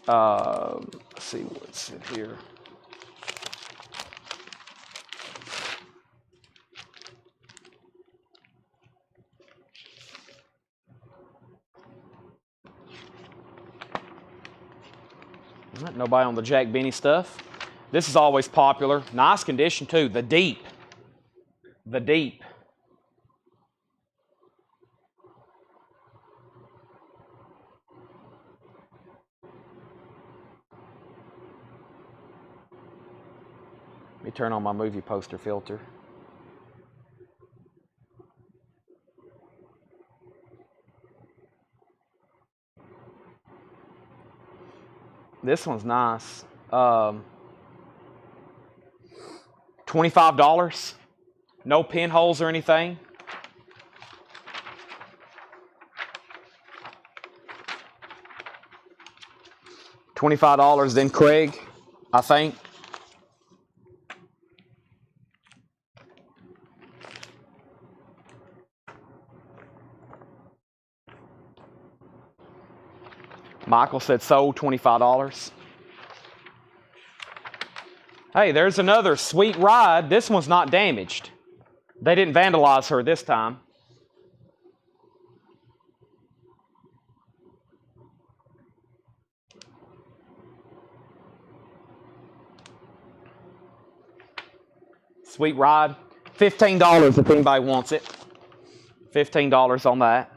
Let's see what's in here. Nobody on the Jack Benny stuff. This is always popular. Nice condition too. The Deep. The Deep. Let me turn on my movie poster filter. This one's nice. $25. No pinholes or anything. $25 then Craig, I think. Michael said sold, $25. Hey, there's another Sweet Ride. This one's not damaged. They didn't vandalize her this time. Sweet Ride. $15 if anybody wants it. $15 on that.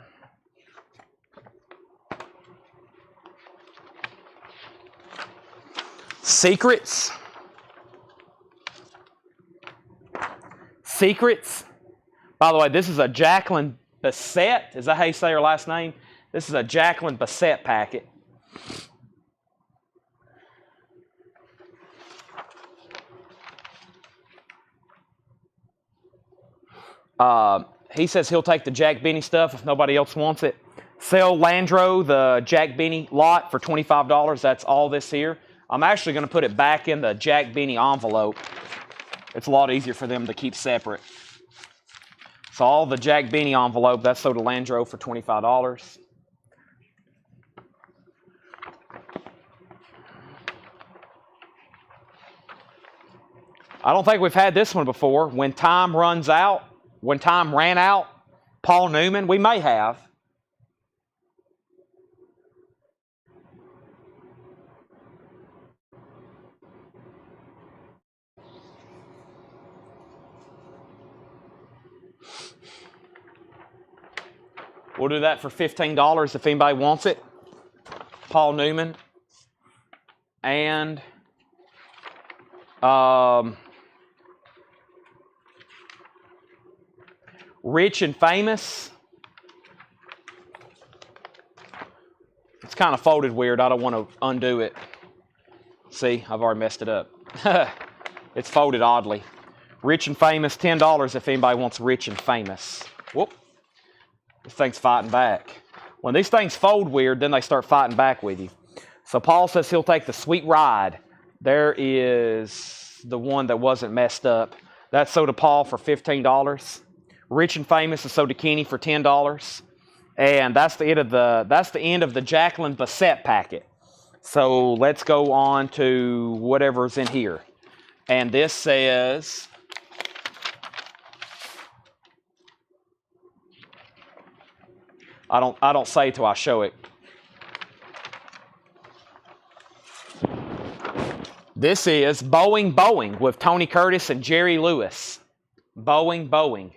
Secrets. Secrets. By the way, this is a Jacqueline Bassett. Is that how you say her last name? This is a Jacqueline Bassett packet. He says he'll take the Jack Benny stuff if nobody else wants it. Sell Landro, the Jack Benny lot for $25. That's all this here. I'm actually going to put it back in the Jack Benny envelope. It's a lot easier for them to keep separate. So all the Jack Benny envelope, that's sold to Landro for $25. I don't think we've had this one before. When time runs out, when time ran out, Paul Newman, we may have. We'll do that for $15 if anybody wants it. Paul Newman. And Rich and Famous. It's kind of folded weird. I don't want to undo it. See, I've already messed it up. It's folded oddly. Rich and Famous, $10 if anybody wants Rich and Famous. Whoop. This thing's fighting back. When these things fold weird, then they start fighting back with you. So Paul says he'll take the Sweet Ride. There is the one that wasn't messed up. That's sold to Paul for $15. Rich and Famous is sold to Kenny for $10. And that's the end of the Jacqueline Bassett packet. So let's go on to whatever's in here. And this says, I don't say till I show it. This is Boeing with Tony Curtis and Jerry Lewis. Boeing.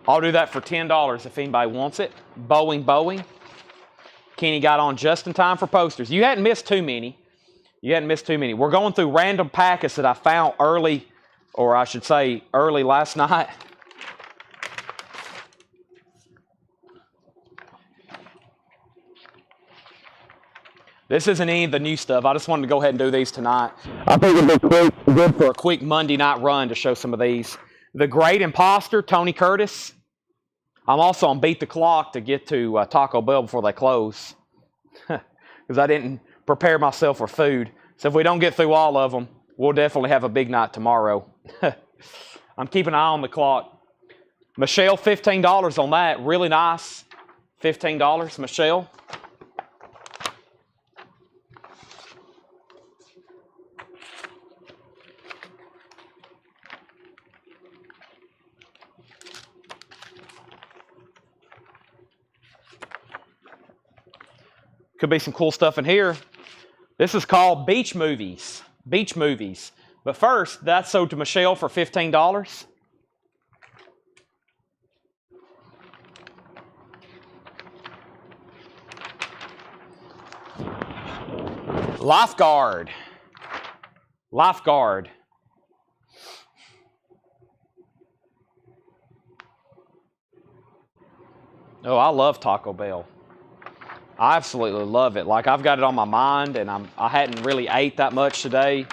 I'll do that for $10 if anybody wants it. Boeing. Kenny got on just in time for posters. You hadn't missed too many. We're going through random packets that I found early, or I should say early last night. This isn't any of the new stuff. I just wanted to go ahead and do these tonight. I think it'd be good for a quick Monday night run to show some of these. The Great Imposter, Tony Curtis. I'm also on Beat the Clock to get to Taco Bell before they close. Because I didn't prepare myself for food. So if we don't get through all of them, we'll definitely have a big night tomorrow. I'm keeping an eye on the clock. Michelle, $15 on that. Really nice. $15, Michelle. Could be some cool stuff in here. This is called Beach Movies. But first, that's sold to Michelle for $15. Lifeguard. Oh, I love Taco Bell. I absolutely love it. Like, I've got it on my mind, and I hadn't really ate that much today,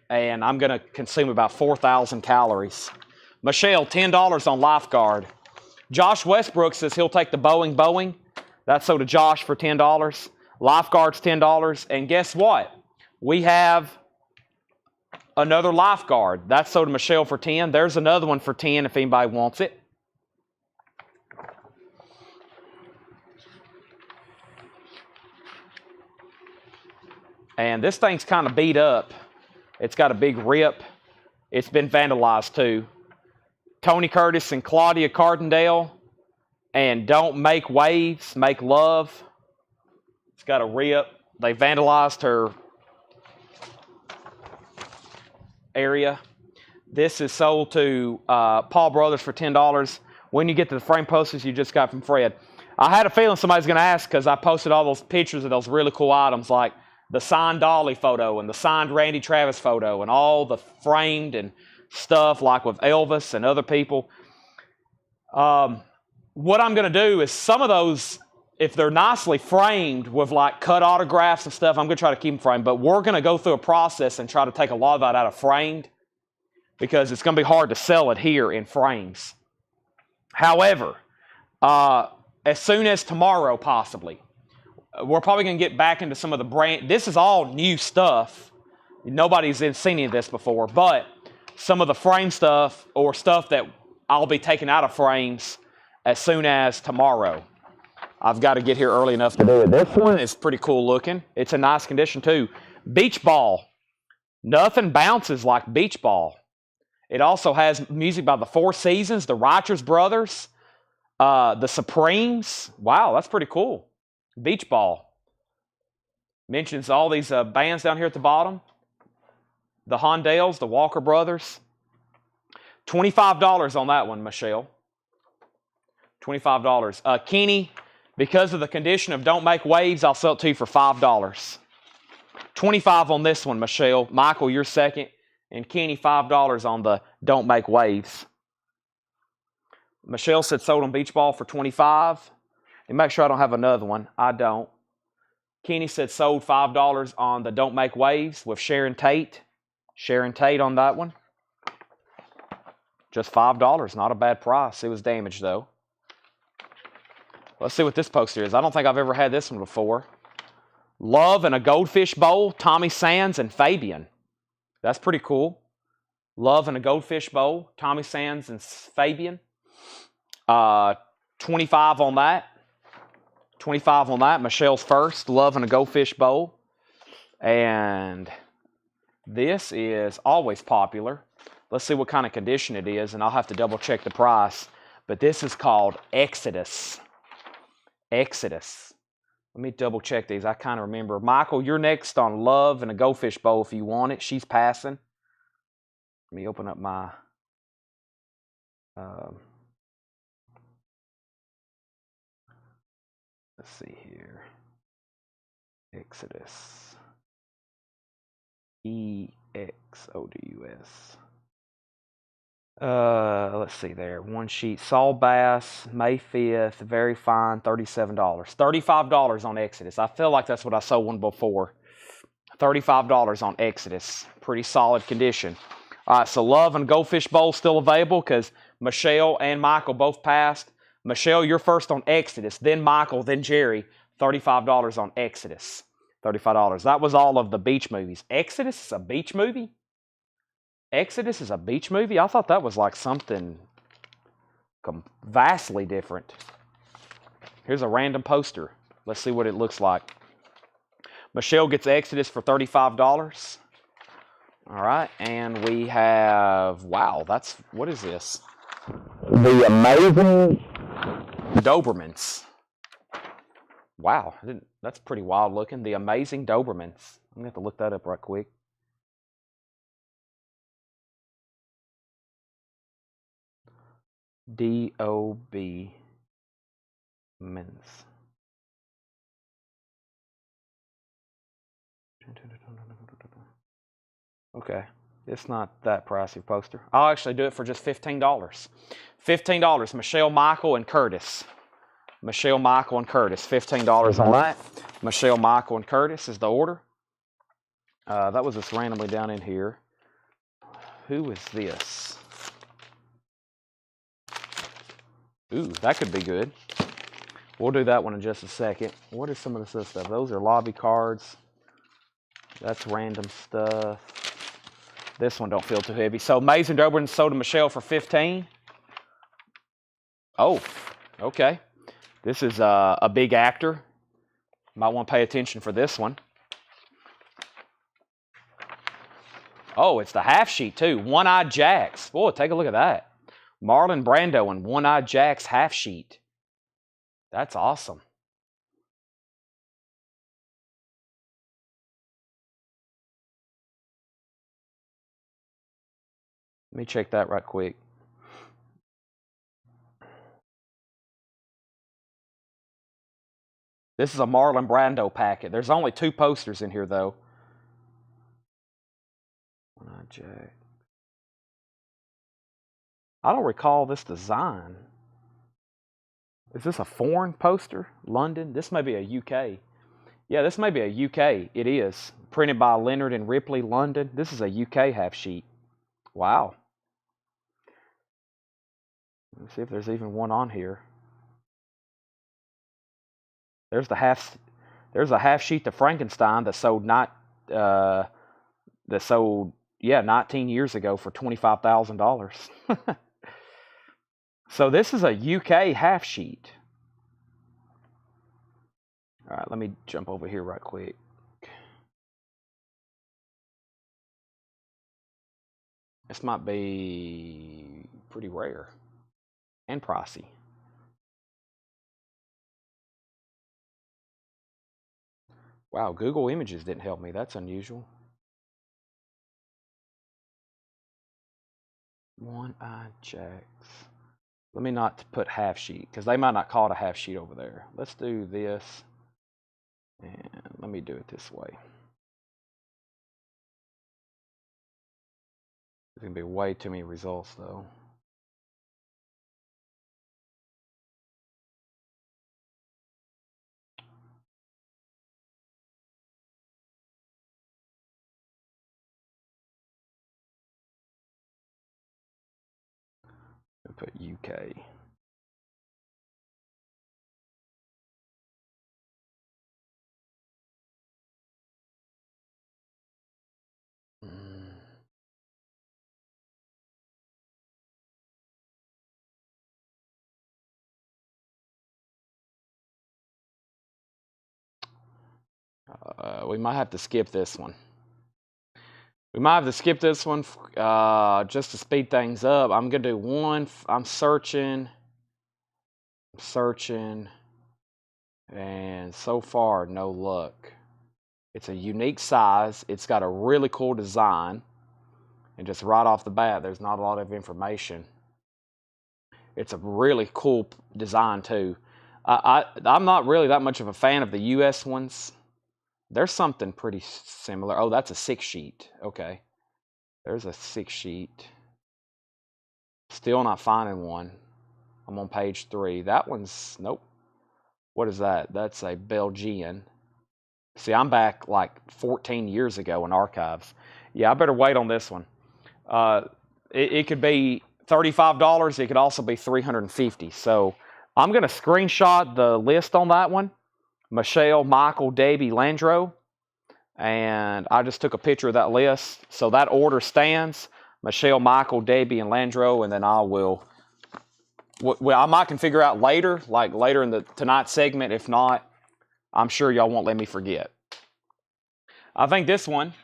and I'm going to consume about 4,000 calories. Michelle, $10 on Lifeguard. Josh Westbrook says he'll take the Boeing. That's sold to Josh for $10. Lifeguard's $10. And guess what? We have another Lifeguard. That's sold to Michelle for $10. There's another one for $10 if anybody wants it. And this thing's kind of beat up. It's got a big rip. It's been vandalized too. Tony Curtis and Claudia Cardindale. And Don't Make Waves, Make Love. It's got a rip. They vandalized her area. This is sold to Paul Brothers for $10. When you get to the frame posters you just got from Fred. I had a feeling somebody's going to ask because I posted all those pictures of those really cool items like the signed Dolly photo and the signed Randy Travis photo and all the framed and stuff like with Elvis and other people. What I'm going to do is some of those, if they're nicely framed with like cut autographs and stuff, I'm going to try to keep them framed. But we're going to go through a process and try to take a lot of that out of framed because it's going to be hard to sell it here in frames. However, as soon as tomorrow possibly, we're probably going to get back into some of the brand. This is all new stuff. Nobody's seen any of this before, but some of the frame stuff or stuff that I'll be taking out of frames as soon as tomorrow. I've got to get here early enough to do it. This one is pretty cool looking. It's in nice condition too. Beach Ball. Nothing bounces like Beach Ball. It also has music by the Four Seasons, the Righteous Brothers, the Supremes. Wow, that's pretty cool. Beach Ball. Mentions all these bands down here at the bottom. The Hondales, the Walker Brothers. $25 on that one, Michelle. $25. Kenny, because of the condition of Don't Make Waves, I'll sell it to you for $5. $25 on this one, Michelle. Michael, you're second. And Kenny, $5 on the Don't Make Waves. Michelle said sold on beach ball for 25. And make sure I don't have another one. I don't. Kenny said sold $5 on the Don't Make Waves with Sharon Tate. Sharon Tate on that one. Just $5. Not a bad price. It was damaged though. Let's see what this poster is. I don't think I've ever had this one before. Love in a Goldfish Bowl, Tommy Sands and Fabian. That's pretty cool. Love in a Goldfish Bowl, Tommy Sands and Fabian. 25 on that. 25 on that. Michelle's first. Love in a Goldfish Bowl. And this is always popular. Let's see what kind of condition it is, and I'll have to double check the price. But this is called Exodus. Exodus. Let me double check these. I kind of remember. Michael, you're next on Love in a Goldfish Bowl if you want it. She's passing. Let me open up my... let's see here. Exodus. E-X-O-D-U-S. Let's see there. One sheet. Saul Bass, May 5th. Very fine. $37. $35 on Exodus. I feel like that's what I sold one before. $35 on Exodus. Pretty solid condition. All right, so Love and Goldfish Bowl still available because Michelle and Michael both passed. Michelle, you're first on Exodus, then Michael, then Jerry. $35 on Exodus. $35. That was all of the beach movies. Exodus is a beach movie? Exodus is a beach movie? I thought that was like something vastly different. Here's a random poster. Let's see what it looks like. Michelle gets Exodus for $35. All right, and we have, wow, what is this? The Amazing Dobermans. Wow, that's pretty wild looking. The Amazing Dobermans. I'm going to have to look that up right quick. D-O-B Mins. Okay, it's not that pricey poster. I'll actually do it for just $15. $15. Michelle, Michael, and Curtis. Michelle, Michael, and Curtis. $15 on that. Michelle, Michael, and Curtis is the order. That was just randomly down in here. Who is this? Ooh, that could be good. We'll do that one in just a second. What is some of this stuff? Those are lobby cards. That's random stuff. This one don't feel too heavy. So Amazing Doberman sold to Michelle for $15. Oh, okay. This is a big actor. Might want to pay attention for this one. Oh, it's the half sheet too. One-Eyed Jacks. Boy, take a look at that. Marlon Brando and One-Eyed Jacks half sheet. That's awesome. Let me check that right quick. This is a Marlon Brando packet. There's only 2 posters in here, though. One-Eyed Jack. I don't recall this design. Is this a foreign poster? London? This may be a UK. Yeah, this may be a UK. It is. Printed by Leonard and Ripley, London. This is a UK half sheet. Wow. Let's see if there's even one on here. There's a half sheet to Frankenstein that sold 19 years ago for $25,000. So this is a UK half sheet. All right, let me jump over here right quick. This might be pretty rare and pricey. Wow, Google Images didn't help me. That's unusual. One-Eyed Jacks. Let me not put half sheet, because they might not call it a half sheet over there. Let's do this, and let me do it this way. There's going to be way too many results, though. Put UK. We might have to skip this one. We might have to skip this one just to speed things up. I'm going to do one. I'm searching, and so far, no luck. It's a unique size. It's got a really cool design. And just right off the bat, there's not a lot of information. It's a really cool design, too. I'm not really that much of a fan of the US ones. There's something pretty similar. Oh, that's a 6-sheet. Okay. There's a 6-sheet. Still not finding one. I'm on page 3. That one's, nope. What is that? That's a Belgian. See, I'm back like 14 years ago in archives. Yeah, I better wait on this one. It could be $35. It could also be $350. So I'm going to screenshot the list on that one. Michelle, Michael, Davey, Landro. And I just took a picture of that list. So that order stands. Michelle, Michael, Davey, and Landro. And then I will... Well, I might can figure out later, like later in the tonight segment. If not, I'm sure y'all won't let me forget. I think this one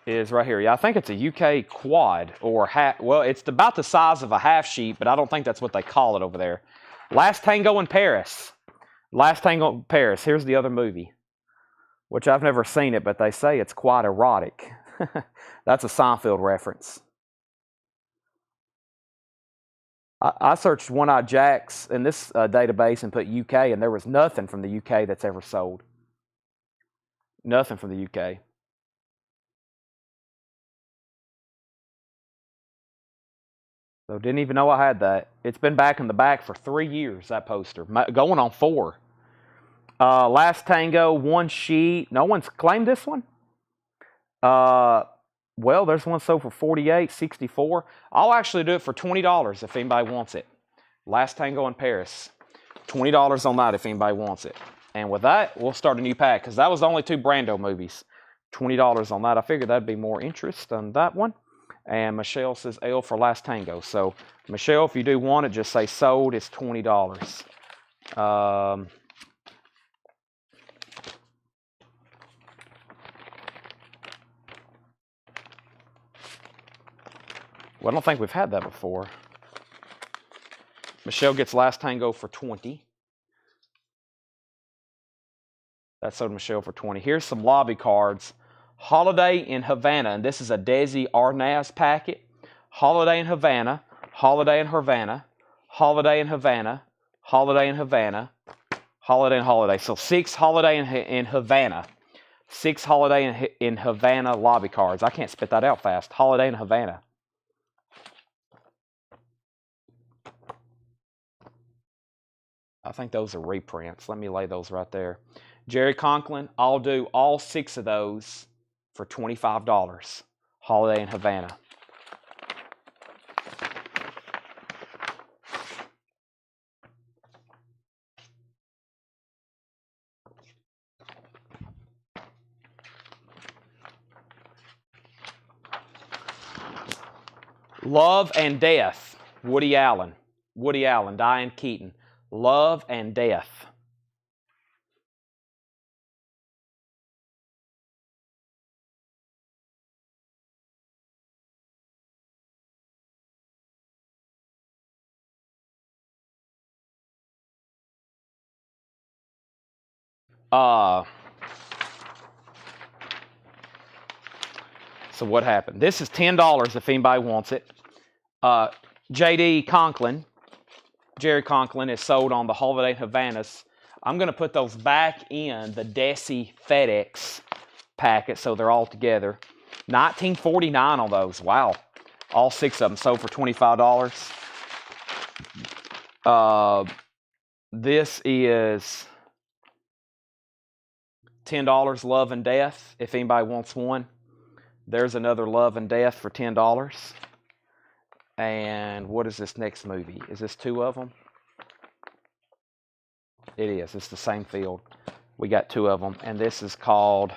is right here. Yeah, I think it's a UK quad or half. Well, it's about the size of a half sheet, but I don't think that's what they call it over there. Last Tango in Paris. Last Tango in Paris. Here's the other movie, which I've never seen it, but they say it's quite erotic. That's a Seinfeld reference. I searched One-Eyed Jacks in this database and put UK, and there was nothing from the UK that's ever sold. Nothing from the UK. So didn't even know I had that. It's been back in the back for 3 years, that poster. Going on 4. Last Tango, 1 sheet. No one's claimed this one? Well, there's one sold for $48, $64. I'll actually do it for $20 if anybody wants it. Last Tango in Paris. $20 on that if anybody wants it. And with that, we'll start a new pack because that was only 2 Brando movies. $20 on that. I figured that'd be more interest on that one. And Michelle says L for Last Tango. So, Michelle, if you do want it, just say sold. It's $20. Well, I don't think we've had that before. Michelle gets Last Tango for $20. That sold Michelle for $20. Here's some lobby cards. Holiday in Havana, and this is a Desi Arnaz packet. Holiday in Havana, Holiday in Havana, Holiday in Havana, Holiday in Havana, Holiday in Holiday. So 6 Holiday in Havana. 6 Holiday in Havana lobby cards. I can't spit that out fast. Holiday in Havana. I think those are reprints. Let me lay those right there. Jerry Conklin, I'll do all 6 of those for $25. Holiday in Havana. Love and Death. Woody Allen. Woody Allen, Diane Keaton. Love and Death. So what happened? This is $10 if anybody wants it. J.D. Conklin, Jerry Conklin, is sold on the Holiday Havanas. I'm going to put those back in the Desi FedEx packet so they're all together. $19.49 on those. Wow. All 6 of them sold for $25. This is $10 Love and Death if anybody wants one. There's another Love and Death for $10. And what is this next movie? Is this 2 of them? It is. It's the same field. We got 2 of them. And this is called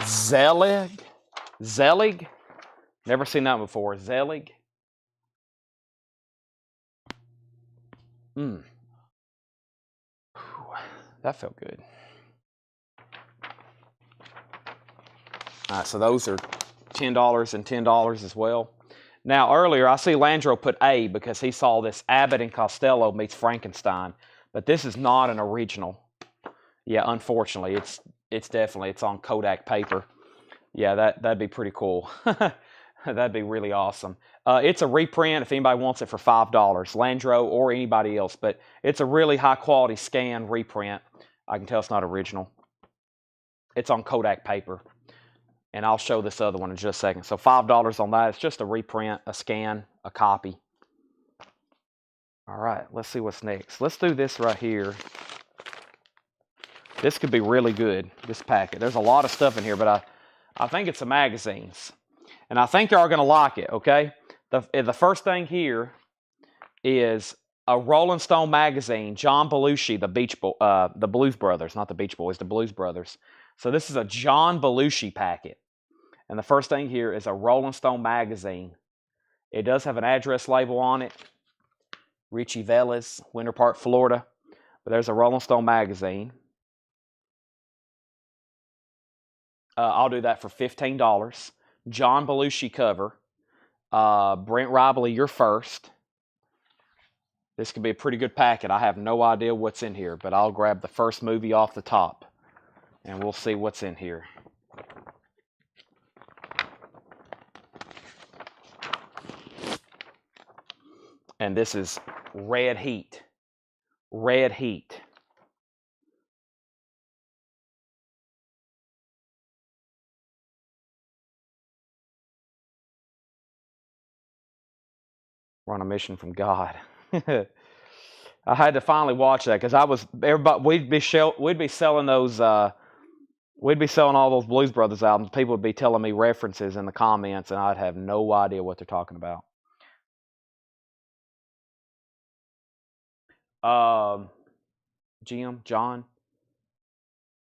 Zelig. Zelig? Never seen that before. Zelig. That felt good. All right, so those are $10 and $10 as well. Now, earlier, I see Landro put A because he saw this Abbott and Costello meets Frankenstein. But this is not an original. Yeah, unfortunately, it's definitely, it's on Kodak paper. Yeah, that'd be pretty cool. That'd be really awesome. It's a reprint if anybody wants it for $5, Landro or anybody else. But it's a really high-quality scan reprint. I can tell it's not original. It's on Kodak paper. And I'll show this other one in just a second. So $5 on that. It's just a reprint, a scan, a copy. All right, let's see what's next. Let's do this right here. This could be really good, this packet. There's a lot of stuff in here, but I think it's the magazines. And I think y'all are going to like it, okay? The first thing here is a Rolling Stone magazine, John Belushi, the Blues Brothers, not the Beach Boys, the Blues Brothers. So this is a John Belushi packet. And the first thing here is a Rolling Stone magazine. It does have an address label on it. Richie Velez, Winter Park, Florida. But there's a Rolling Stone magazine. I'll do that for $15. John Belushi cover. Brent Robley, you're first. This could be a pretty good packet. I have no idea what's in here, but I'll grab the first movie off the top. And we'll see what's in here. And this is Red Heat. Red Heat. We're on a mission from God. I had to finally watch that because we'd be selling those. We'd be selling all those Blues Brothers albums. People would be telling me references in the comments, and I'd have no idea what they're talking about. John.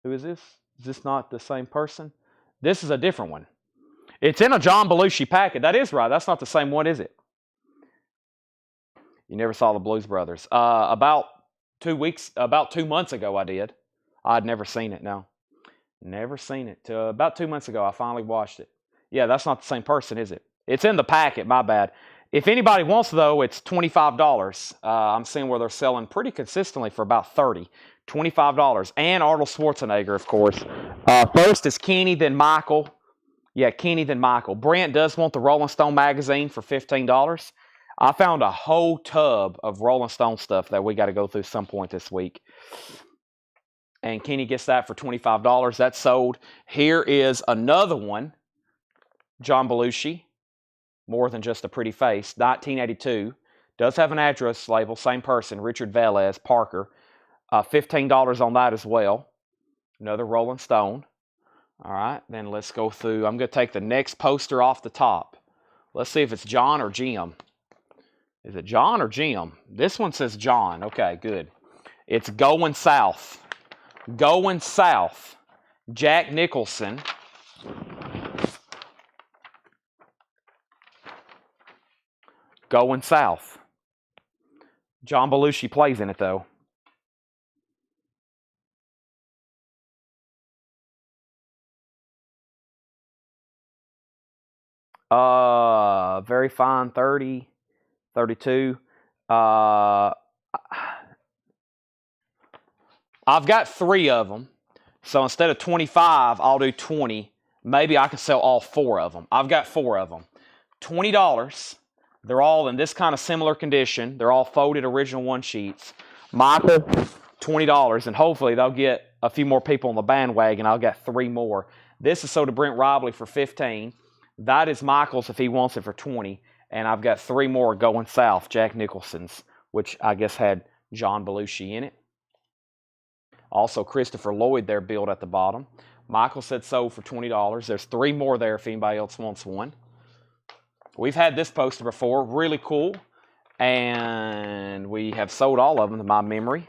Who is this? Is this not the same person? This is a different one. It's in a John Belushi packet. That is right. That's not the same one, is it? You never saw the Blues Brothers. About 2 months ago, I did. I'd never seen it, no. Never seen it. About 2 months ago, I finally watched it. Yeah, that's not the same person, is it? It's in the packet, my bad. If anybody wants, though, it's $25. I'm seeing where they're selling pretty consistently for about $30. $25. And Arnold Schwarzenegger, of course. First is Kenny, then Michael. Yeah, Kenny, then Michael. Brent does want the Rolling Stone magazine for $15. I found a whole tub of Rolling Stone stuff that we got to go through some point this week. And Kenny gets that for $25. That's sold. Here is another one. John Belushi. More Than Just a Pretty Face. 1982. Does have an address label. Same person. Richard Velez, Parker. $15 on that as well. Another Rolling Stone. All right. Then let's go through. I'm going to take the next poster off the top. Let's see if it's John or Jim. Is it John or Jim? This one says John. Okay, good. It's Going South. Going South. Jack Nicholson. Going South. John Belushi plays in it, though. Very Fine 30. 32. I've got 3 of them. So instead of 25, I'll do 20. Maybe I can sell all 4 of them. I've got 4 of them. $20. They're all in this kind of similar condition. They're all folded original one sheets. Michael, $20. And hopefully they'll get a few more people on the bandwagon. I'll get 3 more. This is sold to Brent Robley for $15. That is Michael's if he wants it for $20. And I've got 3 more Going South, Jack Nicholson's, which I guess had John Belushi in it. Also, Christopher Lloyd there billed at the bottom. Michael said sold for $20. There's 3 more there if anybody else wants one. We've had this poster before, really cool. And we have sold all of them to my memory.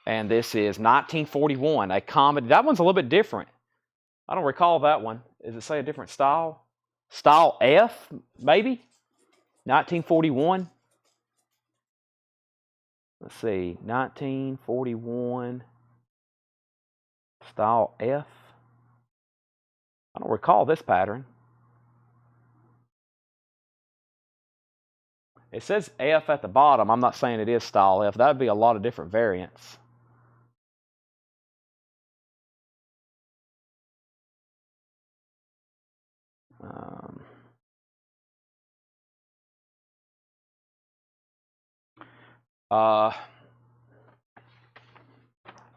And this is 1941, a comedy. That one's a little bit different. I don't recall that one. Does it say a different style? Style F, maybe? 1941. Let's see, 1941, style F. I don't recall this pattern. It says F at the bottom. I'm not saying it is style F. That would be a lot of different variants.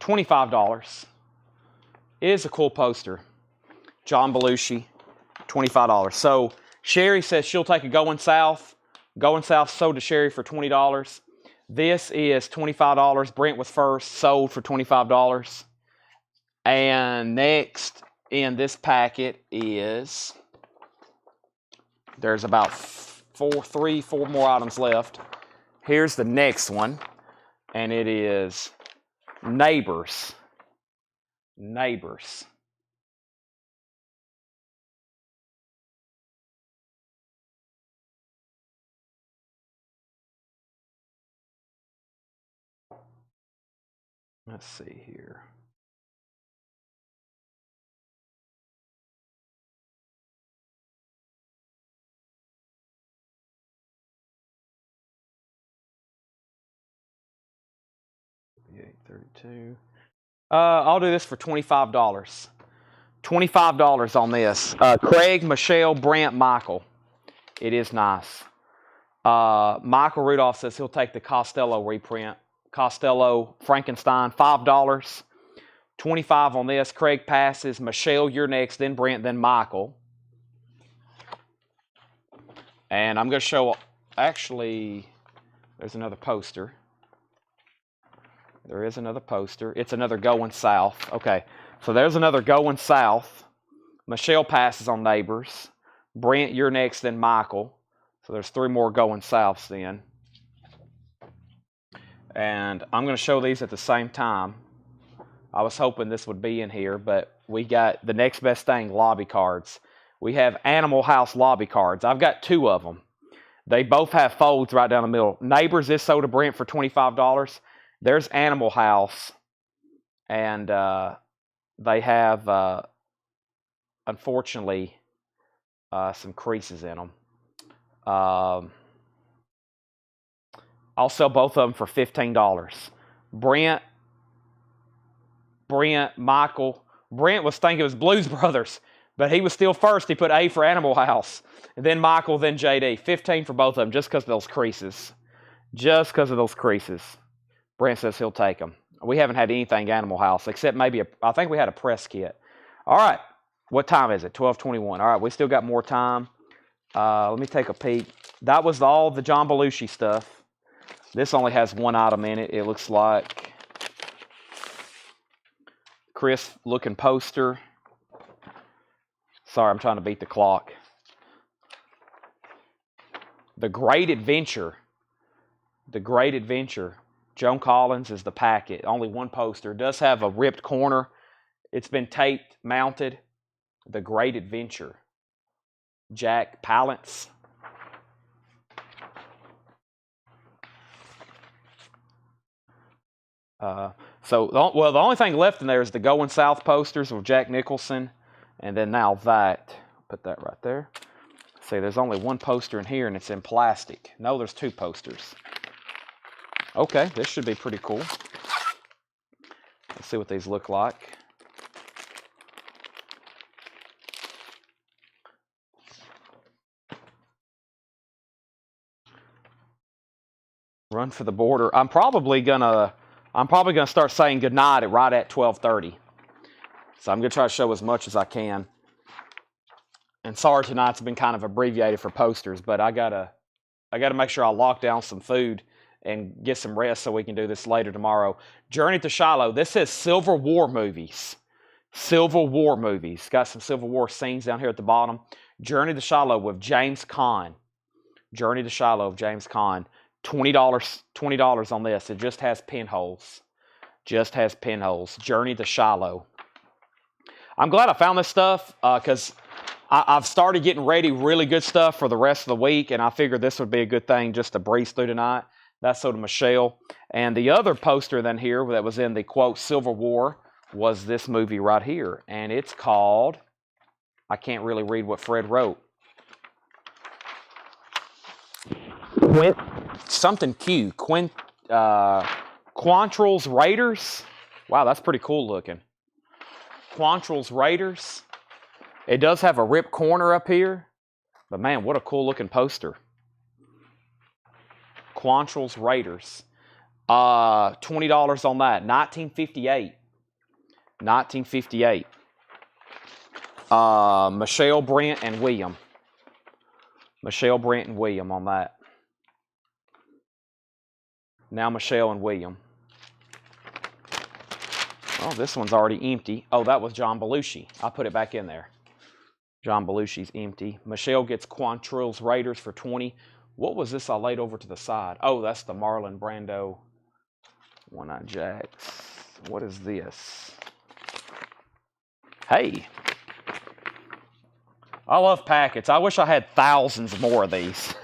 $25. It is a cool poster. John Belushi, $25. So Sherry says she'll take a Going South. Going South sold to Sherry for $20. This is $25. Brent was first, sold for $25. And next in this packet is, there's about four more items left. Here's the next one, and it is Neighbors. Neighbors. Let's see here. $8.32. I'll do this for $25. $25 on this. Craig, Michelle, Brant, Michael. It is nice. Michael Rudolph says he'll take the Costello reprint. Costello Frankenstein, $5. $25 on this. Craig passes. Michelle, you're next. Then Brent, then Michael. And I'm going to show, actually, there's another poster. There is another poster. It's another Going South. Okay, so there's another Going South. Michelle passes on Neighbors. Brent, you're next, then Michael. So there's 3 more Going Souths then. And I'm going to show these at the same time. I was hoping this would be in here, but we got the next best thing, lobby cards. We have Animal House lobby cards. I've got 2 of them. They both have folds right down the middle. Neighbors is sold to Brent for $25. There's Animal House, and they have, unfortunately, some creases in them. I'll sell both of them for $15. Brent, Michael. Brent was thinking it was Blues Brothers, but he was still first. He put A for Animal House. And then Michael, then JD. $15 for both of them just because of those creases. Just because of those creases. Brent says he'll take them. We haven't had anything Animal House except maybe, I think we had a press kit. All right. What time is it? 12:21. All right. We still got more time. Let me take a peek. That was all the John Belushi stuff. This only has 1 item in it. It looks like crisp looking poster. Sorry, I'm trying to beat the clock. The Great Adventure. The Great Adventure. Joan Collins is the packet. Only 1 poster. It does have a ripped corner. It's been taped, mounted. The Great Adventure. Jack Palance. The only thing left in there is the Going South posters with Jack Nicholson. And then now that. Put that right there. See, there's only 1 poster in here, and it's in plastic. No, there's 2 posters. Okay, this should be pretty cool. Let's see what these look like. Run for the Border. I'm probably gonna start saying goodnight right at 12:30. So I'm gonna try to show as much as I can. And sorry, tonight's been kind of abbreviated for posters, but I gotta make sure I lock down some food and get some rest so we can do this later tomorrow. Journey to Shiloh. This says Civil War movies. Civil War movies. Got some Civil War scenes down here at the bottom. Journey to Shiloh with James Caan. Journey to Shiloh of James Caan. $20 on this. It just has pinholes. Just has pinholes. Journey to Shiloh. I'm glad I found this stuff because I've started getting ready really good stuff for the rest of the week, and I figured this would be a good thing just to breeze through tonight. That's so to Michelle. And the other poster then here that was in the, quote, Civil War was this movie right here. And it's called, I can't really read what Fred wrote. Something Q. Quantrill's Raiders. Wow, that's pretty cool looking. Quantrill's Raiders. It does have a ripped corner up here. But man, what a cool looking poster. Quantrill's Raiders. $20 on that. 1958. 1958. Michelle, Brent, and William. Michelle, Brent, and William on that. Now Michelle and William. Oh, this one's already empty. Oh, that was John Belushi. I put it back in there. John Belushi's empty. Michelle gets Quantrill's Raiders for $20. What was this I laid over to the side? Oh, that's the Marlon Brando One-Eyed Jacks. What is this? Hey. I love packets. I wish I had thousands more of these.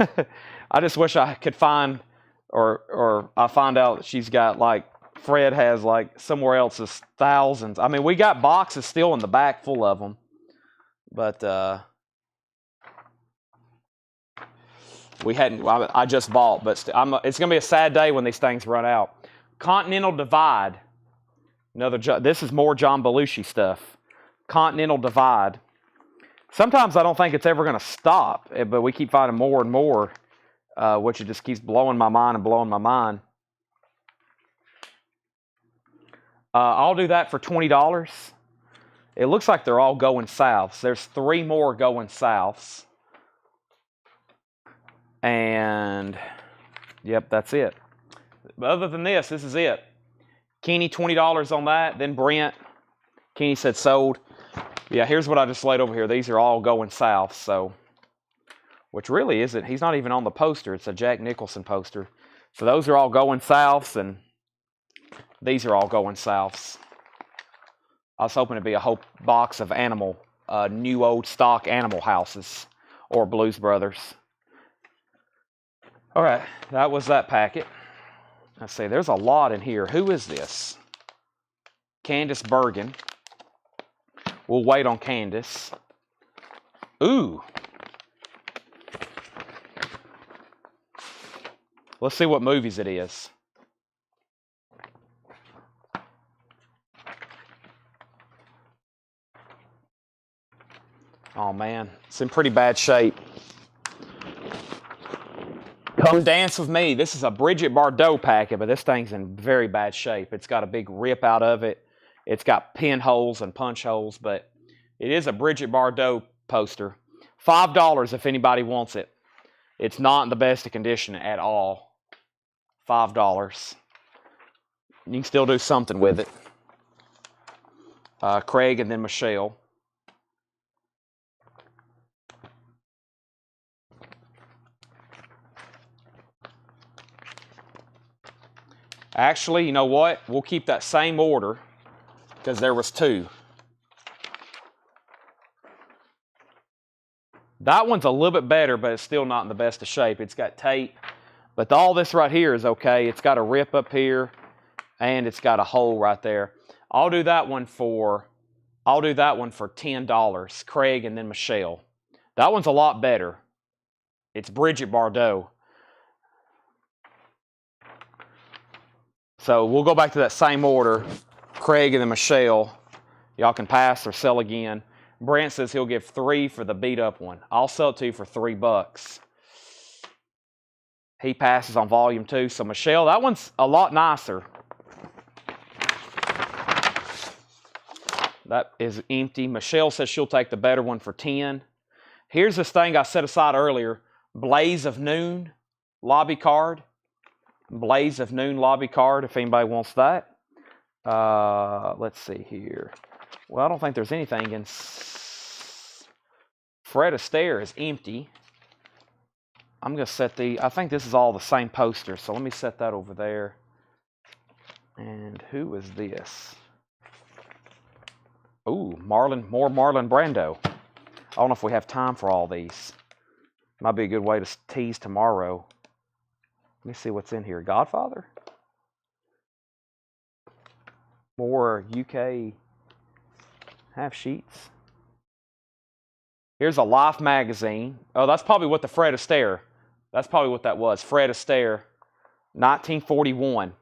I just wish I could find, or I find out that she's got like, Fred has like somewhere else is thousands. I mean, we got boxes still in the back full of them. But we hadn't, I just bought, but it's going to be a sad day when these things run out. Continental Divide. This is more John Belushi stuff. Continental Divide. Sometimes I don't think it's ever going to stop, but we keep finding more and more, which it just keeps blowing my mind and blowing my mind. I'll do that for $20. It looks like they're all going souths. There's 3 more going souths. And, yep, that's it. But other than this is it. Kenny, $20 on that. Then Brent. Kenny said sold. Yeah, here's what I just laid over here. These are all going south, so. Which really isn't. He's not even on the poster. It's a Jack Nicholson poster. So those are all going souths, and these are all going souths. I was hoping it'd be a whole box of new old stock animal houses or Blues Brothers. All right, that was that packet. Let's see, there's a lot in here. Who is this? Candace Bergen. We'll wait on Candace. Ooh. Let's see what movies it is. Oh man, it's in pretty bad shape. Come Dance With Me. This is a Bridget Bardot packet, but this thing's in very bad shape. It's got a big rip out of it. It's got pinholes and punch holes, but it is a Bridget Bardot poster. $5 if anybody wants it. It's not in the best of condition at all. $5. You can still do something with it. Craig and then Michelle. Actually, you know what? We'll keep that same order because there was 2. That one's a little bit better, but it's still not in the best of shape. It's got tape, but all this right here is okay. It's got a rip up here, and it's got a hole right there. I'll do that one for $10. Craig and then Michelle. That one's a lot better. It's Bridget Bardot. So we'll go back to that same order. Craig and then Michelle. Y'all can pass or sell again. Brent says he'll give 3 for the beat up one. I'll sell it to you for $3. He passes on volume 2. So Michelle, that one's a lot nicer. That is empty. Michelle says she'll take the better one for 10. Here's this thing I set aside earlier. Blaze of Noon lobby card. Blaze of Noon lobby card, if anybody wants that. Let's see here. Well, I don't think there's anything in... Fred Astaire is empty. I'm going to set I think this is all the same poster, so let me set that over there. And who is this? Ooh, more Marlon Brando. I don't know if we have time for all these. Might be a good way to tease tomorrow. Let me see what's in here. Godfather? More UK half sheets. Here's a Life magazine. Oh, that's probably what the Fred Astaire. That's probably what that was. Fred Astaire, 1941.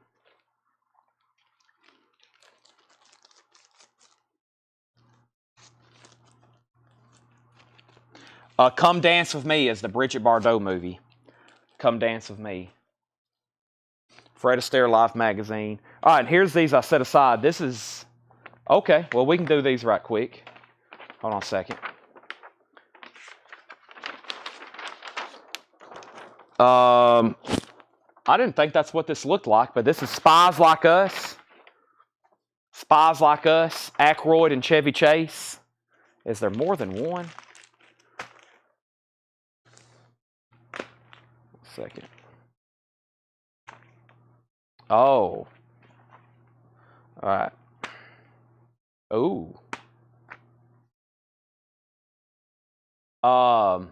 Come Dance With Me is the Bridget Bardot movie. Come Dance With Me. Fred Astaire Life magazine. All right, here's these I set aside. This is... Okay, well, we can do these right quick. Hold on a second. I didn't think that's what this looked like, but this is Spies Like Us. Spies Like Us, Aykroyd and Chevy Chase. Is there more than one? Second. Oh. All right. Ooh. $20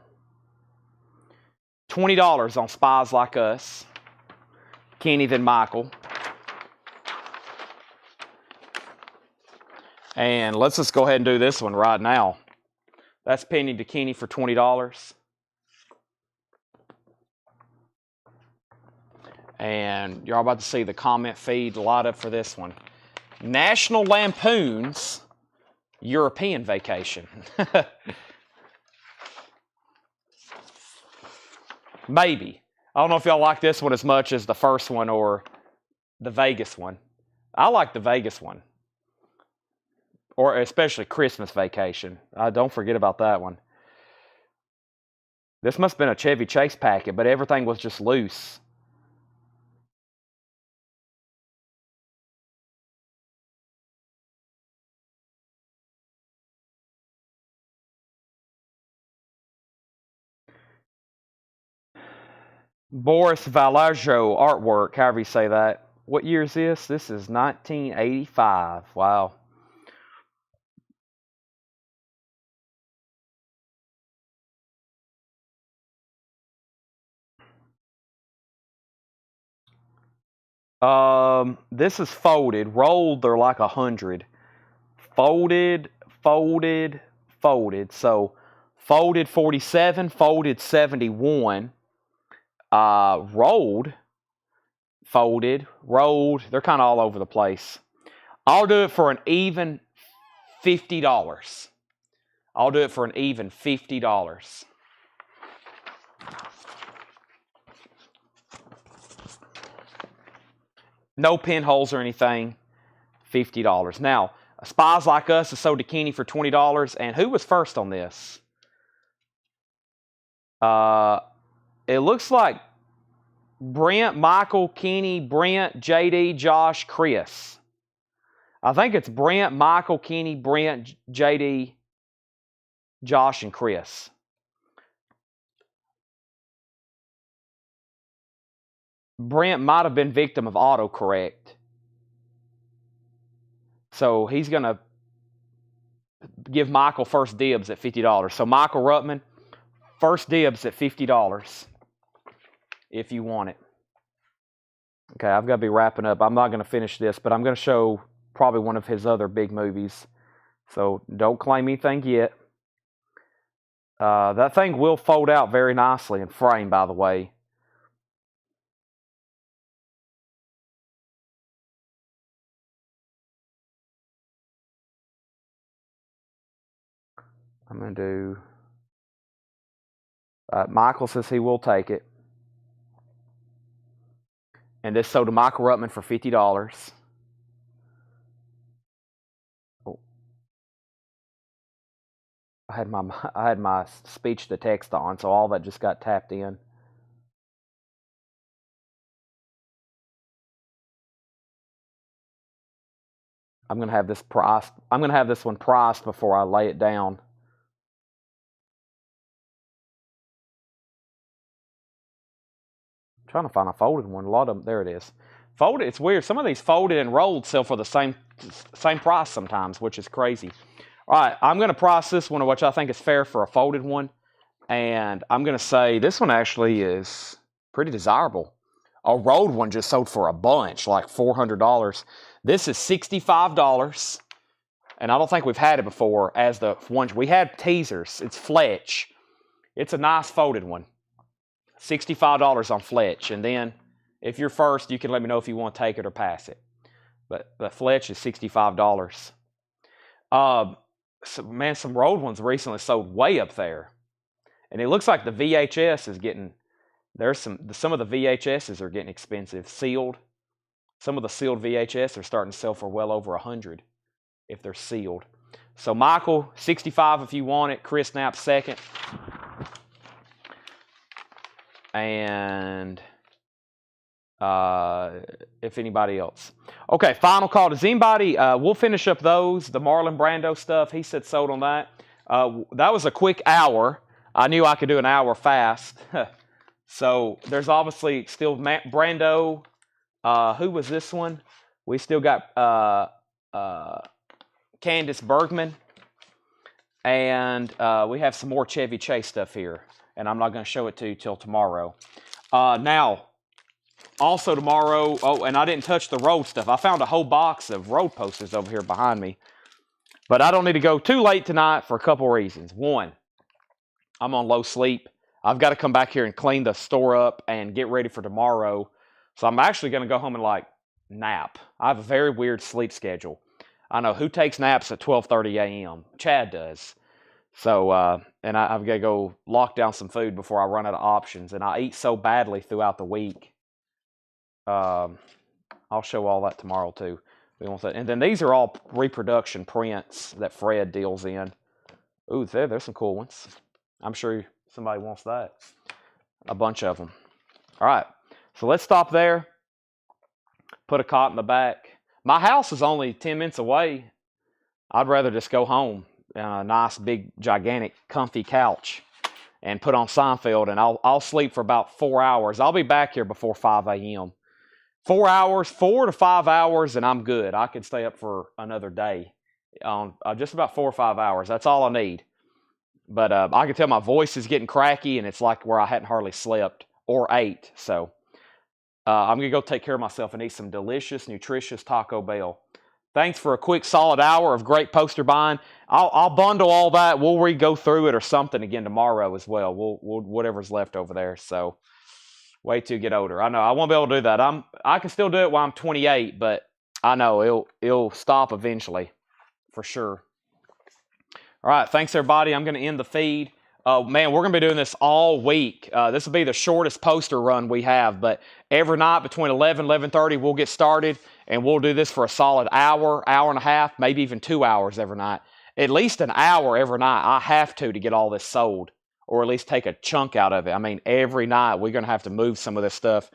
on Spies Like Us. Kenny then Michael. And let's just go ahead and do this one right now. That's Penny to Kenny for $20. And you're about to see the comment feed light up for this one. National Lampoon's European Vacation. Maybe. I don't know if y'all like this one as much as the first one or the Vegas one. I like the Vegas one. Or especially Christmas Vacation. Don't forget about that one. This must have been a Chevy Chase packet, but everything was just loose. Boris Vallejo artwork, however you say that. What year is this? This is 1985. Wow. This is folded. Rolled, they're like 100. Folded, folded, folded. So, folded 47, folded 71. Rolled, folded, rolled. They're kind of all over the place. I'll do it for an even $50. I'll do it for an even $50. No pinholes or anything. $50. Now, Spies Like Us is sold to Kenny for $20. And who was first on this? It looks like Brent, Michael, Kenny, Brent, JD, Josh, Chris. I think it's Brent, Michael, Kenny, Brent, JD, Josh, and Chris. Brent might have been victim of autocorrect. So he's going to give Michael first dibs at $50. So Michael Ruttman, first dibs at $50 if you want it. Okay, I've got to be wrapping up. I'm not going to finish this, but I'm going to show probably one of his other big movies. So don't claim anything yet. That thing will fold out very nicely and frame, by the way. I'm going to do... Michael says he will take it. And this sold to Michael Ruttman for $50. Oh. I had my speech to text on, so all that just got tapped in. I'm going to have this priced. I'm going to have this one priced before I lay it down. trying to find a folded one. A lot of them, there it is. Folded, it's weird. Some of these folded and rolled sell for the same price sometimes, which is crazy. All right, I'm going to price this one, which I think is fair for a folded one. And I'm going to say this one actually is pretty desirable. A rolled one just sold for a bunch, like $400. This is $65. And I don't think we've had it before as the ones. We had teasers. It's Fletch. It's a nice folded one. $65 on Fletch. And then if you're first, you can let me know if you want to take it or pass it. But the Fletch is $65. So, man, some rolled ones recently sold way up there. And it looks like the VHS is getting, there's some of the VHSs are getting expensive. Sealed. Some of the sealed VHS are starting to sell for well over $100 if they're sealed. So Michael, 65 if you want it. Chris Knapp, second. And if anybody else. Okay, final call. Does anybody, we'll finish up those, the Marlon Brando stuff. He said sold on that. That was a quick hour. I knew I could do an hour fast. So there's obviously still Brando. Who was this one? We still got Candace Bergman. And we have some more Chevy Chase stuff here. And I'm not going to show it to you till tomorrow. Now, also tomorrow, oh, and I didn't touch the road stuff. I found a whole box of road posters over here behind me. But I don't need to go too late tonight for a couple reasons. One, I'm on low sleep. I've got to come back here and clean the store up and get ready for tomorrow. So I'm actually going to go home and nap. I have a very weird sleep schedule. I know who takes naps at 12:30 a.m. Chad does. So, and I've got to go lock down some food before I run out of options. And I eat so badly throughout the week. I'll show all that tomorrow too. And then these are all reproduction prints that Fred deals in. Ooh, there's some cool ones. I'm sure somebody wants that. A bunch of them. All right. So let's stop there. Put a cot in the back. My house is only 10 minutes away. I'd rather just go home. A nice, big, gigantic, comfy couch. And put on Seinfeld. And I'll sleep for about 4 hours. I'll be back here before 5 a.m. 4 hours, 4 to 5 hours, and I'm good. I could stay up for another day. Just about 4 or 5 hours. That's all I need. But I can tell my voice is getting cracky, and it's like where I hadn't hardly slept or ate. So I'm going to go take care of myself and eat some delicious, nutritious Taco Bell. Thanks for a quick, solid hour of great poster buying. I'll bundle all that. We'll re-go through it or something again tomorrow as well. We'll whatever's left over there. So wait till you get older. I know I won't be able to do that. I can still do it while I'm 28, but I know it'll stop eventually, for sure. All right, thanks everybody. I'm going to end the feed. Man, we're going to be doing this all week. This will be the shortest poster run we have, but every night between 11 and 11:30 we'll get started, and we'll do this for a solid hour, hour and a half, maybe even 2 hours every night. At least an hour every night. I have to get all this sold, or at least take a chunk out of it. I mean, every night we're going to have to move some of this stuff.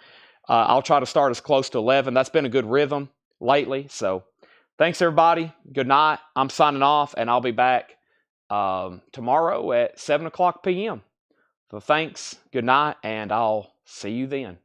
I'll try to start as close to 11. That's been a good rhythm lately. So thanks, everybody. Good night. I'm signing off, and I'll be back tomorrow at 7 o'clock p.m. So thanks, good night, and I'll see you then.